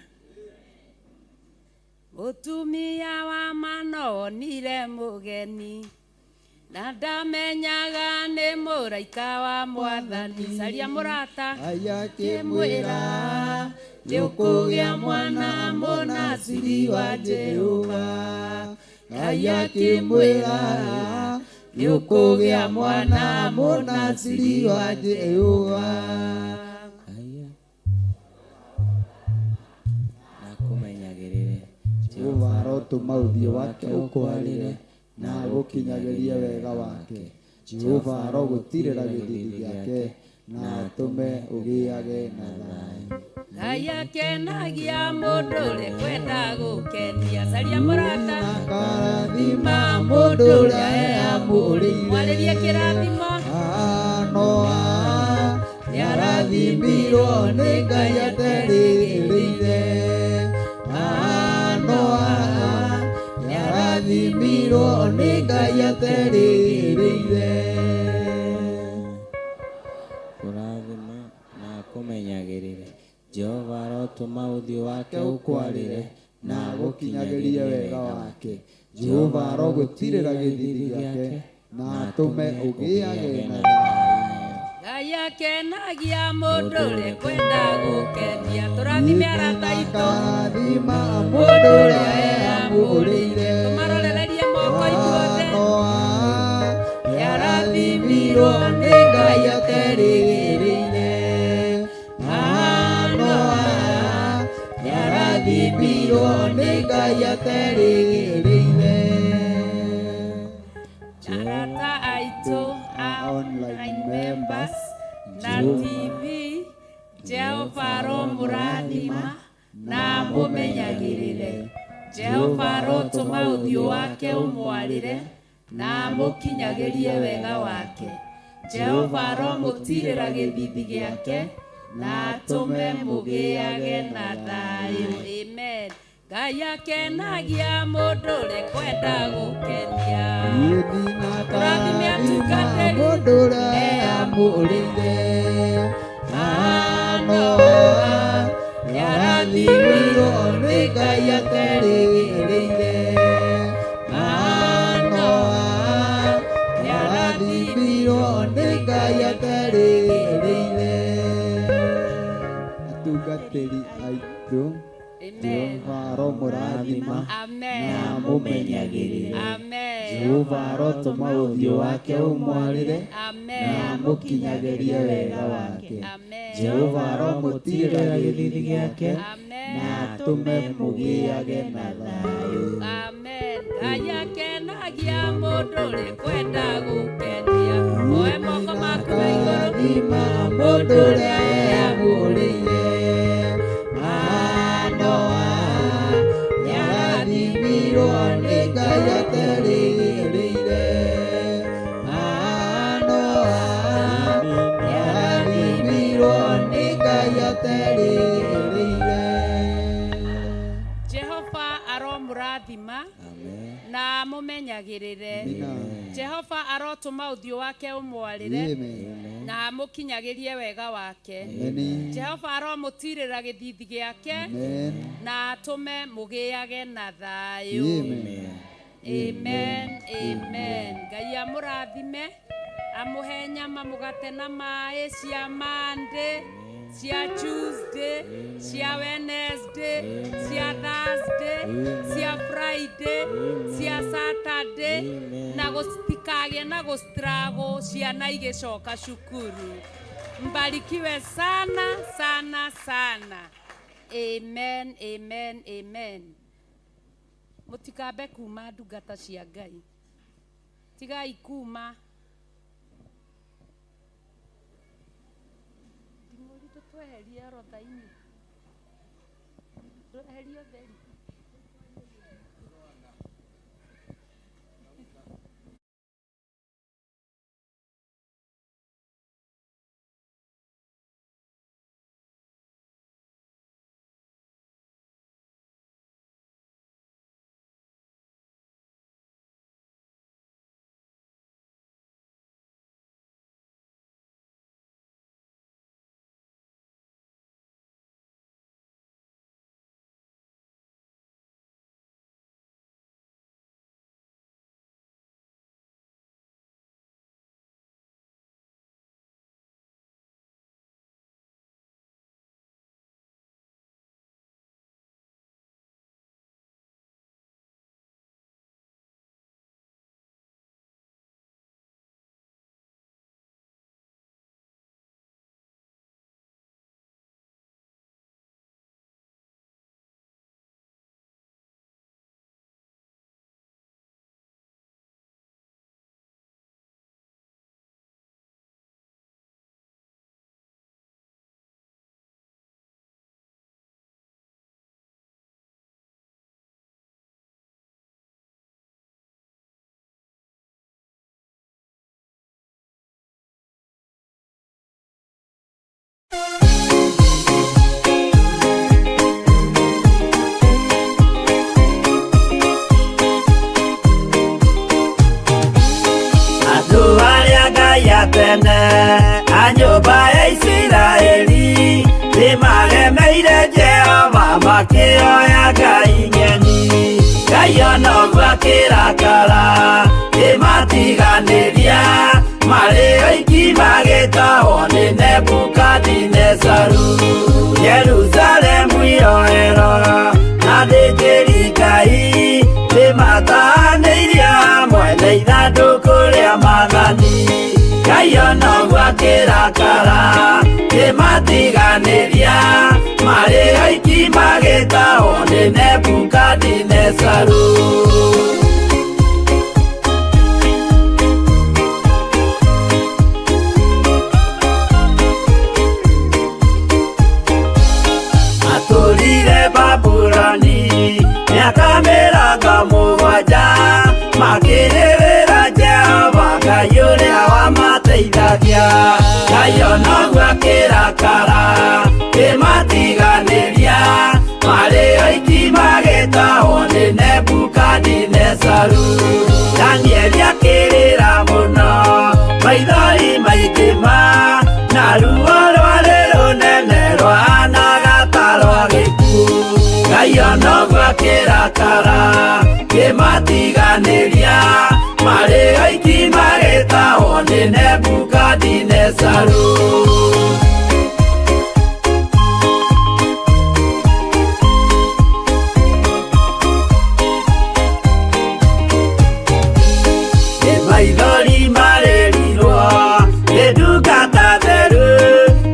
Mutumia wa manonire mugeni na ndamenyaga nĩ mũraika wa Mwathani. Caria mũrata akĩmwĩra nĩ ũkũgĩa mwana mũnaciri wa Jehova. Ngai akĩmwĩra nĩ ũkũgĩa mwana mũnaciri wa Jehova. Jehova arotũma ũthiũ wake ũkwarĩre na agũkinyagĩrie wega wake. Jehova arogũtirĩra gĩthithi gĩake na atũme ũgĩage na thayũ. Ngai akenagia mũndũ ũrĩa kwenda gũkenia. Caria mũrata akarathima mũndũ ũrĩa eamũrĩire. Mwarĩrie kĩrathimo. Noa nĩarathimirwo nĩ Ngai aterĩgĩrĩire. Nĩarathimirwo nĩ Ngai aterĩgĩrĩire. Kũrathima na akũmenyagĩrĩre. Jehova arotũma ũthiũ wake ũkwarĩre na agũkinyagĩrie wega wake. Jehova arogũtirĩra gĩthithi gĩake na atũme ũgĩage na thayũ. Ngai akenagia mũndũ ũrĩa kwenda gũkenia. Tũrathime arata aitũ. Akarathima mũndũ ũrĩa eamũrĩire. Tũmarorererie moko ithuothe. Nĩarathimirwo nĩ Ngai aterĩgĩrĩire. Nĩarathimirwo nĩ Ngai aterĩgĩrĩire. Arata aitũ a online members na TV, Jehova aromũrathima na mũmenyagĩrĩre. Jehova arotũma ũthiũ wake ũmwarĩre na mũkinyagĩrie wega wake. Jehova aromũtirĩra gĩthithi gĩake na atũme mũgĩage na thayũ. Amen. Ngai akenagia mũndũ ũrĩa kwenda gũkenia. Tũrathime atungatĩri. Mũndũ ũrĩa eamũrĩire. Nĩarathimirwo nĩ Ngai aterĩgĩrĩire. Nĩarathimirwo nĩ Ngai aterĩgĩrĩire. Atungatĩri aitũ, Jehova aromũrathima na mũmenyagĩrĩre. Jehova arotũma ũthiũ wake ũmwarĩre na mũkinyagĩrie wega wake. Jehova aromũtirĩra gĩthithi gĩake na atũme mũgĩage na thayũ. Amen. Ngai akenagia mũndũ ũrĩa kwenda gũkenia. Oe moko maku na igũrũ. Akarathima mũndũ ũrĩa eamũrĩire. Nĩarathimirwo nĩ Ngai aterĩgĩrĩire. Nĩarathimirwo nĩ Ngai aterĩgĩrĩire. Jehova aromũrathima na mũmenyagĩrĩre. Jehova arotũma ũthiũ wake ũmwarĩre na mũkinyagĩrie wega wake. Jehova aromũtirĩra gĩthithi gĩake na atũme mũgĩage na thayũ. Amen. Amen. Ngai amũrathime amũhe nyama, mũgate na maĩ cia Monday, cia Tuesday, cia Wednesday, cia Thursday, cia Friday, cia Saturday, na gũtikagĩe na gũstruggle ciana igĩcoka cukuru. Mbarikiwe sana sana sana. Amen, amen, amen. Mũtikambe kuma ndungata cia Ngai. Tigai kuma. Ndimũritũ tweherie orodha-inĩ. Tweherie ũtheri. Andũ arĩa Ngai atene a nyũmba ya Isiraeli nĩmagemeire Jehova makĩoya Ngai ng'eni. Ngai ona ũguo akĩrakara kĩmatiganĩria, marĩ oiki magĩtahwo nĩ Nebukadinezaru. Jerusalemu iroero na thĩnjĩri Ngai nĩmatahanĩirie hamwe na ithandũkũ rĩa Mwathani. Ngai ona ũguo akĩrakara kĩmatiganĩria, marĩ oiki magĩtahwo nĩ Nebukadinezaru. Atũrire Babuloni mĩaka mĩrongo mũgwanja, makĩrĩrĩra Jehova Ngai ũrĩa wamateithagia. Ngai ona ũguo akĩrakara kĩmatiganĩria, marĩ oiki magĩtahwo nĩ Nebukadinezaru. Danieli akĩrĩra mũno, maithori maingĩma, na ruo rwarĩ rũnene rwahanaga ta rwa gĩkuũ. Ngai ona ũguo akĩrakara kĩmatiganĩria, marĩ oiki magĩtahwo nĩ Nebukadinezaru. Maithori marĩrirwo nĩ ndungata theru,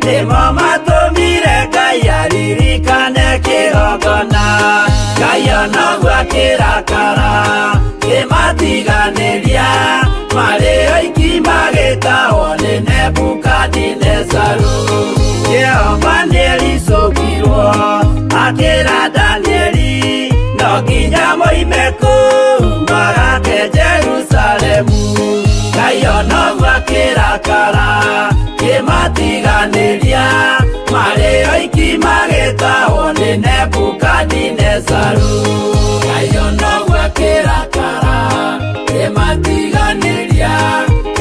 nĩmo matũmire Ngai aririkane kĩgongona. Ngai ona ũguo akĩrakara kĩmatiganĩria, marĩ oiki magĩtahwo nĩ Nebukadinezaru. Jehova nĩericũkirwo akĩra Danieli, no nginya moime kũu magake Jerusalemu. Ngai ona ũguo akĩrakara kĩmatiganĩria, marĩ oiki magĩtahwo nĩ Nebukadinezaru. Ngai ona ũguo akĩrakara kĩmatiganĩria,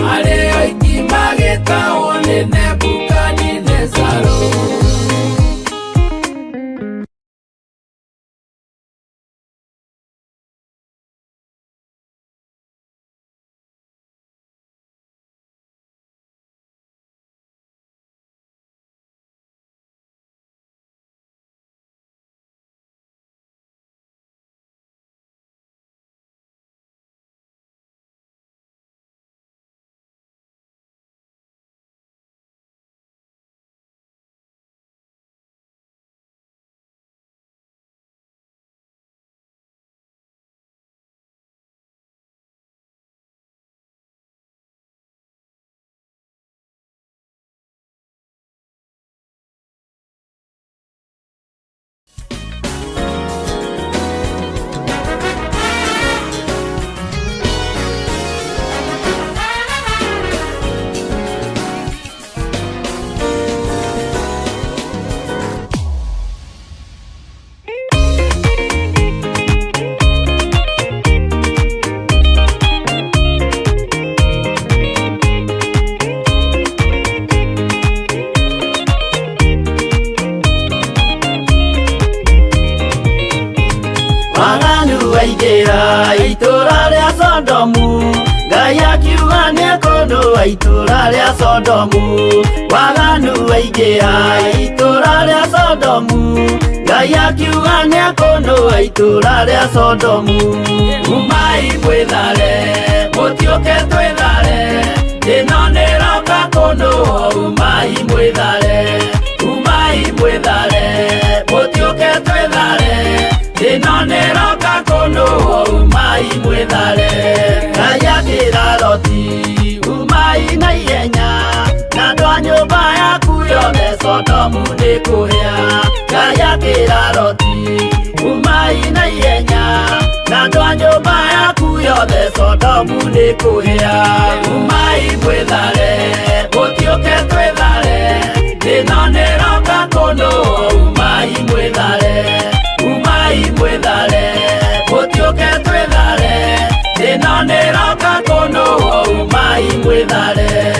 marĩ oiki magĩtahwo nĩ Nebukadinezaru. waingĩra itũra rĩa Sodomu, Ngai akiuga nĩekũndũa itũra rĩa Sodomu. Waganu waingĩra itũra rĩa Sodomu, Ngai akiuga nĩekũndũa itũra rĩa Sodomu. Umai mwĩthare, mũtiũke twĩthare, ĩno nĩroka kũndũa. Umai mwĩthare, umai mwĩthare, mũtiũke twĩthare, ĩno nĩroka kũndũa. Umai mwĩthare. Ngai akĩra Loti, umai na ihenya, na andũ a nyũmba yaku yothe Sodomu nĩkũhĩa. Ngai akĩra Loti, umai na ihenya, na andũ a nyũmba yaku yothe Sodomu nĩkũhĩa. Umai mwĩthare, mũtiũke twĩthare, ĩno nĩ kono umai mwithare gutioke twithare thina niroka kono umai mwithare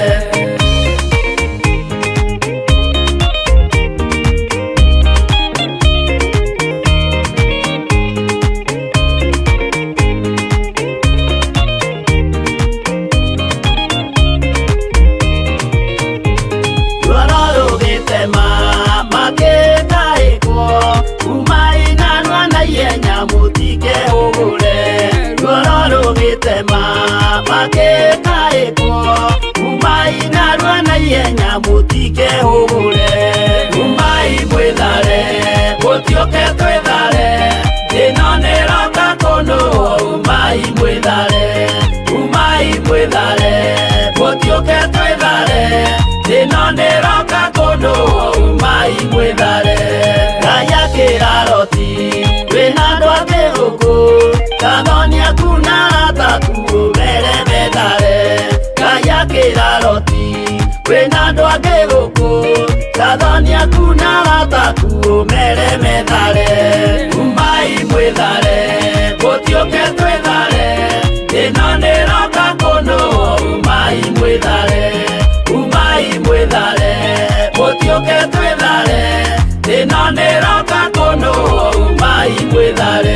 mutike hugure umai mwithare gutioke twithare thina niroka kono umai mwithare gutioke twithare thina niroka kono umai mwithare gaya kiraroti wina ndwake guku kathonia kuna tatu mere methare gaya kiraroti wena ndwake guku tathonia kuna tatu mere methare umai mwithare gutioke twithare thina niroka kono umai mwithare gutioke twithare thina niroka kono umai mwithare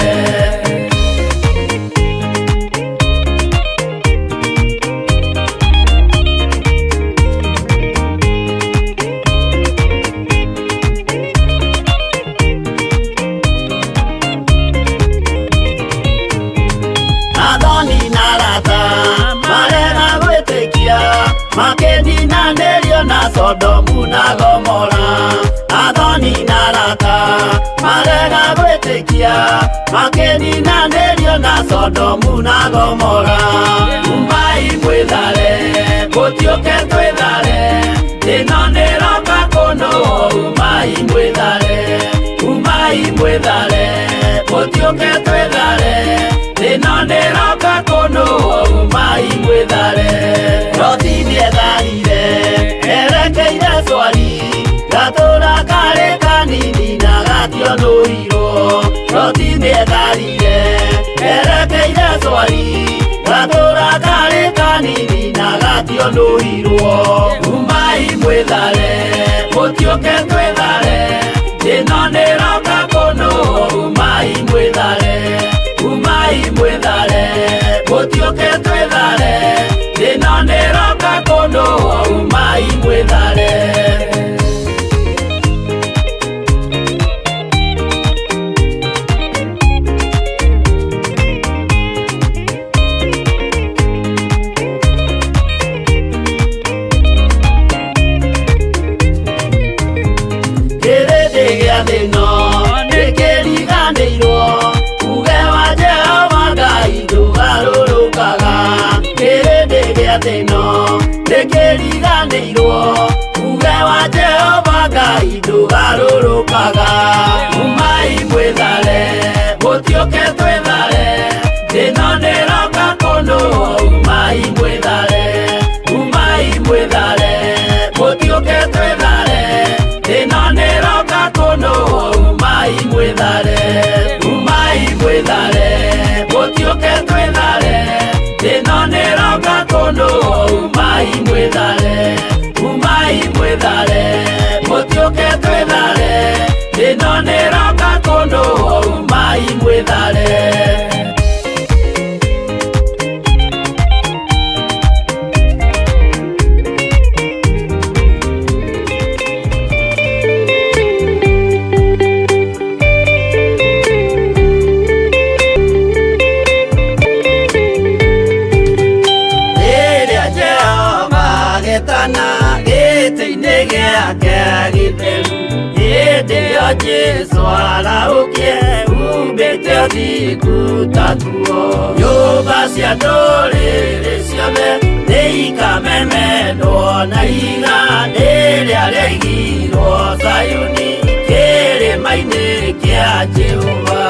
Makeni na Nerio na Sodomu na Gomora Adoni na Rata Marega gwetekia Makeni na Nerio na Sodomu na Gomora Umai mwithare gutioke twithare thina niroka kono umai mwithare gutioke twithare thina niroka kono umai mwithare erekeire swari gatura kare kanini na gatio nuhiro roti nietharire erekeire swari gatura kare kanini na gatio nuhiro umai mwithare gutioke twithare thina niroka kono umai mwithare gutioke twithare thina niroka kono umai mwithare kirindi gia thino nikiriganirwo uge wa Jehova Ngai ndugarurukaga kirindi gia thino nikiriganirwo uge wa Jehova Ngai ndugarurukaga umai mwithare gutioke twithare thina niroka kono umai mwithare gutioke twithare thina niroka kono umai mwithare gutioke twithare thina niroka kono umai mwithare gutioke twithare thina niroka kono umai mwithare Jesu araukie ubete thiku tatuo nyumba cia ndũrĩrĩ ciothe nĩikamemendwo na igandĩ rĩrĩa rĩaigirwo Zayuni kĩrĩma-inĩ kĩa Jehova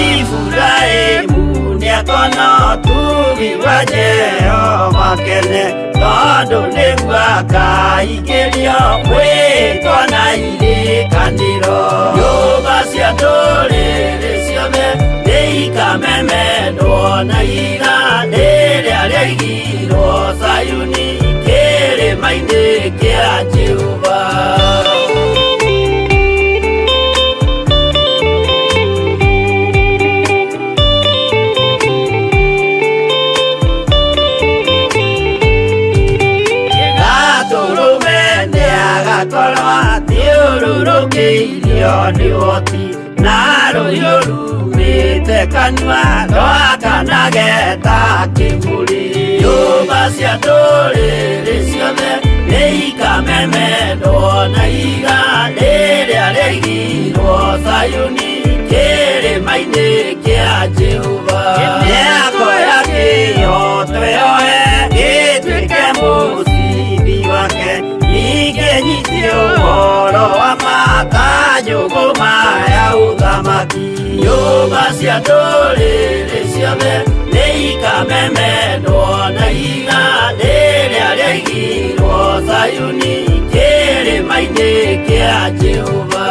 Iburahĩmu nĩakona ũtugi wa Jehova kene tondũ nĩguo akaingĩrio mwĩtwo na irĩ kĩrĩkanĩro nyũmba cia ndũrĩrĩ ciothe nĩikamemendwo na iga rĩrĩa rĩaigirwo Sayuni kĩrĩma-inĩ kĩa Jehova. Agakorwo athiũrũrũkĩirio nĩ ũhoti na rũhiũ rumĩte kanua rwakanageta kĩmũrĩ. Nyũmba cia ndũrĩrĩ ciothe nĩikamemendwo na iga rĩrĩa rĩaigirwo Sayuni kĩrĩma-inĩ kĩa Jehova. Mĩako ya kĩyo twĩoe gĩtuĩke mũcibi wake, ningĩnyitio ũhoro wa makanjũgũ maya ũthamaki. Nyũmba cia ndũrĩrĩ ciothe nĩikamemendwo na iga rĩrĩa rĩaigirwo Sayuni kĩrĩma-inĩ kĩa Jehova.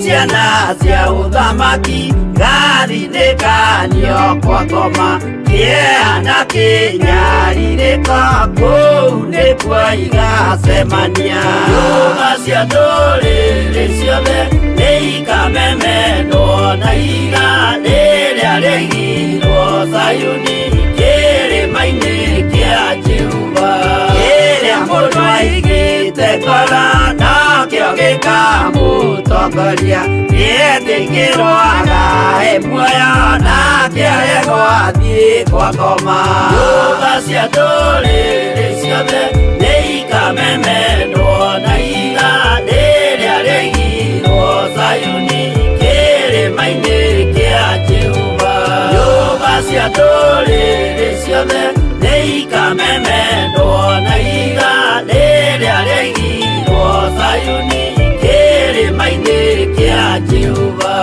Ciana cia ũthamaki gathithĩkanio kwa ngoma, kĩeha kĩnyarirĩka kũu nĩkuo igacemania. Nyũmba cia ndũrĩrĩ ciothe nĩikamemendwo na iga rĩrĩa rĩaigirwo Sayuni kĩrĩma-inĩ kĩa Jehova. Kĩrĩa mũndũ aigĩte ngoro nakĩo gĩkamũtongoria, gĩtĩkĩrwaga he muoyo nake arego athiĩ kwa ngoma. Nyũmba cia ndũrĩrĩ ciothe nĩikamemendwo na iga rĩrĩa rĩaigirwo Sayuni kĩrĩma-inĩ kĩa Jehova. Nyũmba cia ndũrĩrĩ ciothe nĩikamemendwo na iga rĩrĩa rĩaigirwo Sayuni kĩrĩma-inĩ kĩa Jehova.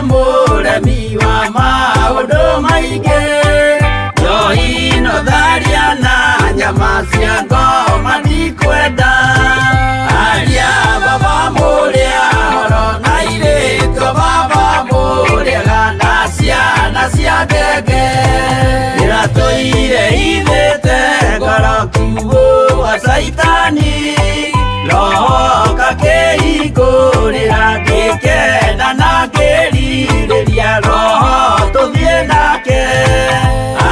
Mũremi wa maũndũ maingĩ, njohi no tharia na nyama cia ngoma ndikwenda. Aria baba mũrĩa horo na airĩtu baba mũrĩega na ciana cia ngenge, ndĩratũire ithĩte ngoro kiugo wa Saitani, roho kakĩhingũrĩra ngĩkenda na ngĩrirĩria roho tũthiĩ nake.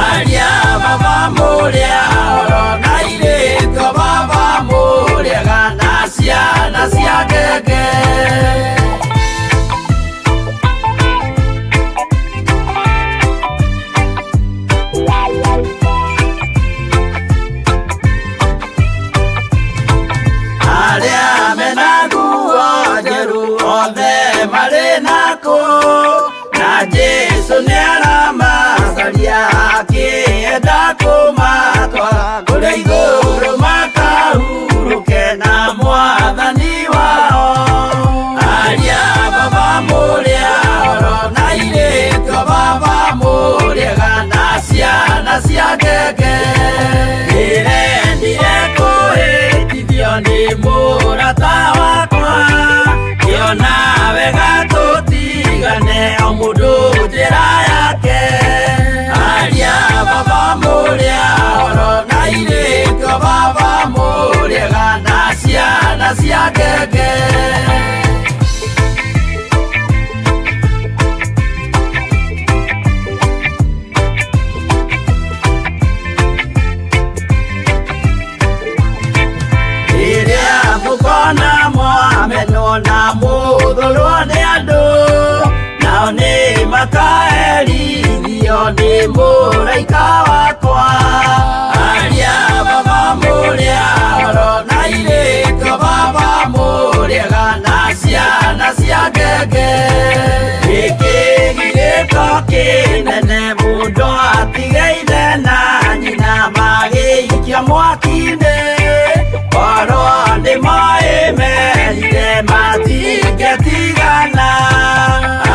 Aria baba mũrĩa horo na airĩtu baba mũrĩega na ciana cia ngenge. Aria mena nguo njerũ othe marĩ nako, na Jesũ nĩaramacaria akĩenda kũmatwara kũrĩa igũrũ makahurũke na Mwathani wao. Aria baba mũrĩa horo na airĩtu baba mũrĩega na ciana cia ngenge, ndĩrendire kũhĩtithio nĩ mũrata wakwa, kĩona wega tũtigane o mũndũ njĩra yake. Aria baba mũrĩa horo na airĩtu baba mũrĩega na ciana cia ngenge. Rĩrĩa mũkona mwamenwo na mũthũrwo nĩ andũ, ndakaherithio nĩ mũraika wakwa. Aria baba mũrĩa oro na irĩko baba mũrĩega na ciana cia ngenge. Gĩkĩ gĩrĩko kĩnene mũndũ atigeire na nyina magĩikia mwaki-inĩ. Korwo nĩ moĩ merire matingĩtigana.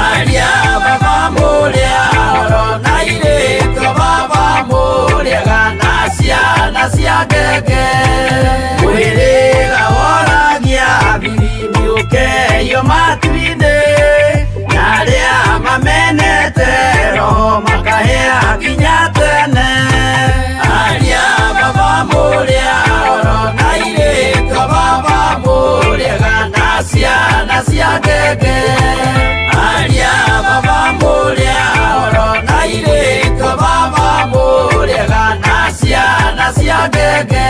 Aria baba mũrĩa oro na irĩko baba mũrĩega na ciana cia ngenge. Mwĩrĩga woragia birimi ũkeyo matu-inĩ. Na arĩa mamenete roho makahĩa nginya tene. Aria baba mũrĩa oro na irĩko baba mũrĩega na ciana cia ngenge. Aria baba mũrĩa oro na irĩko baba mũrĩega na ciana cia ngenge.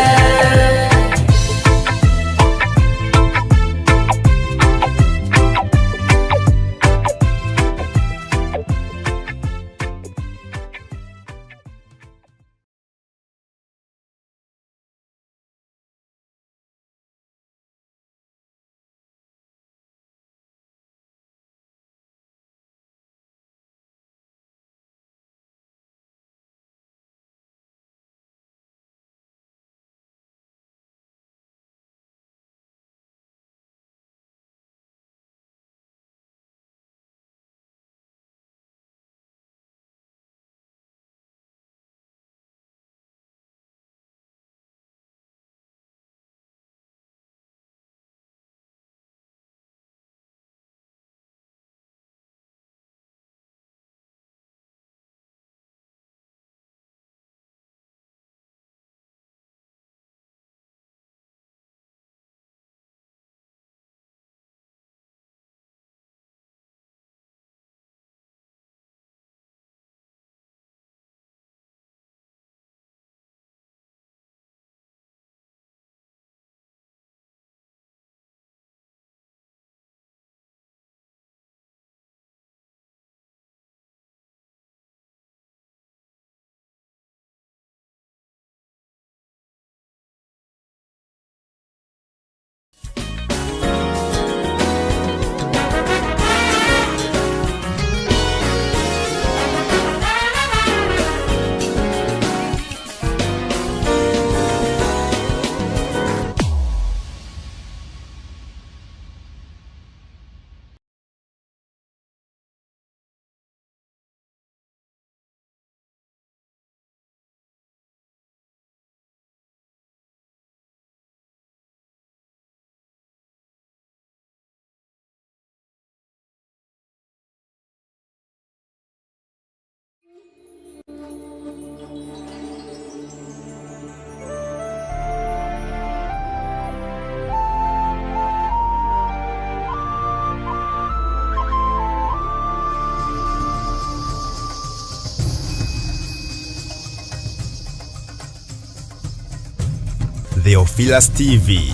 Theophilus TV,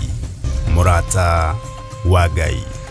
Murata wa Ngai.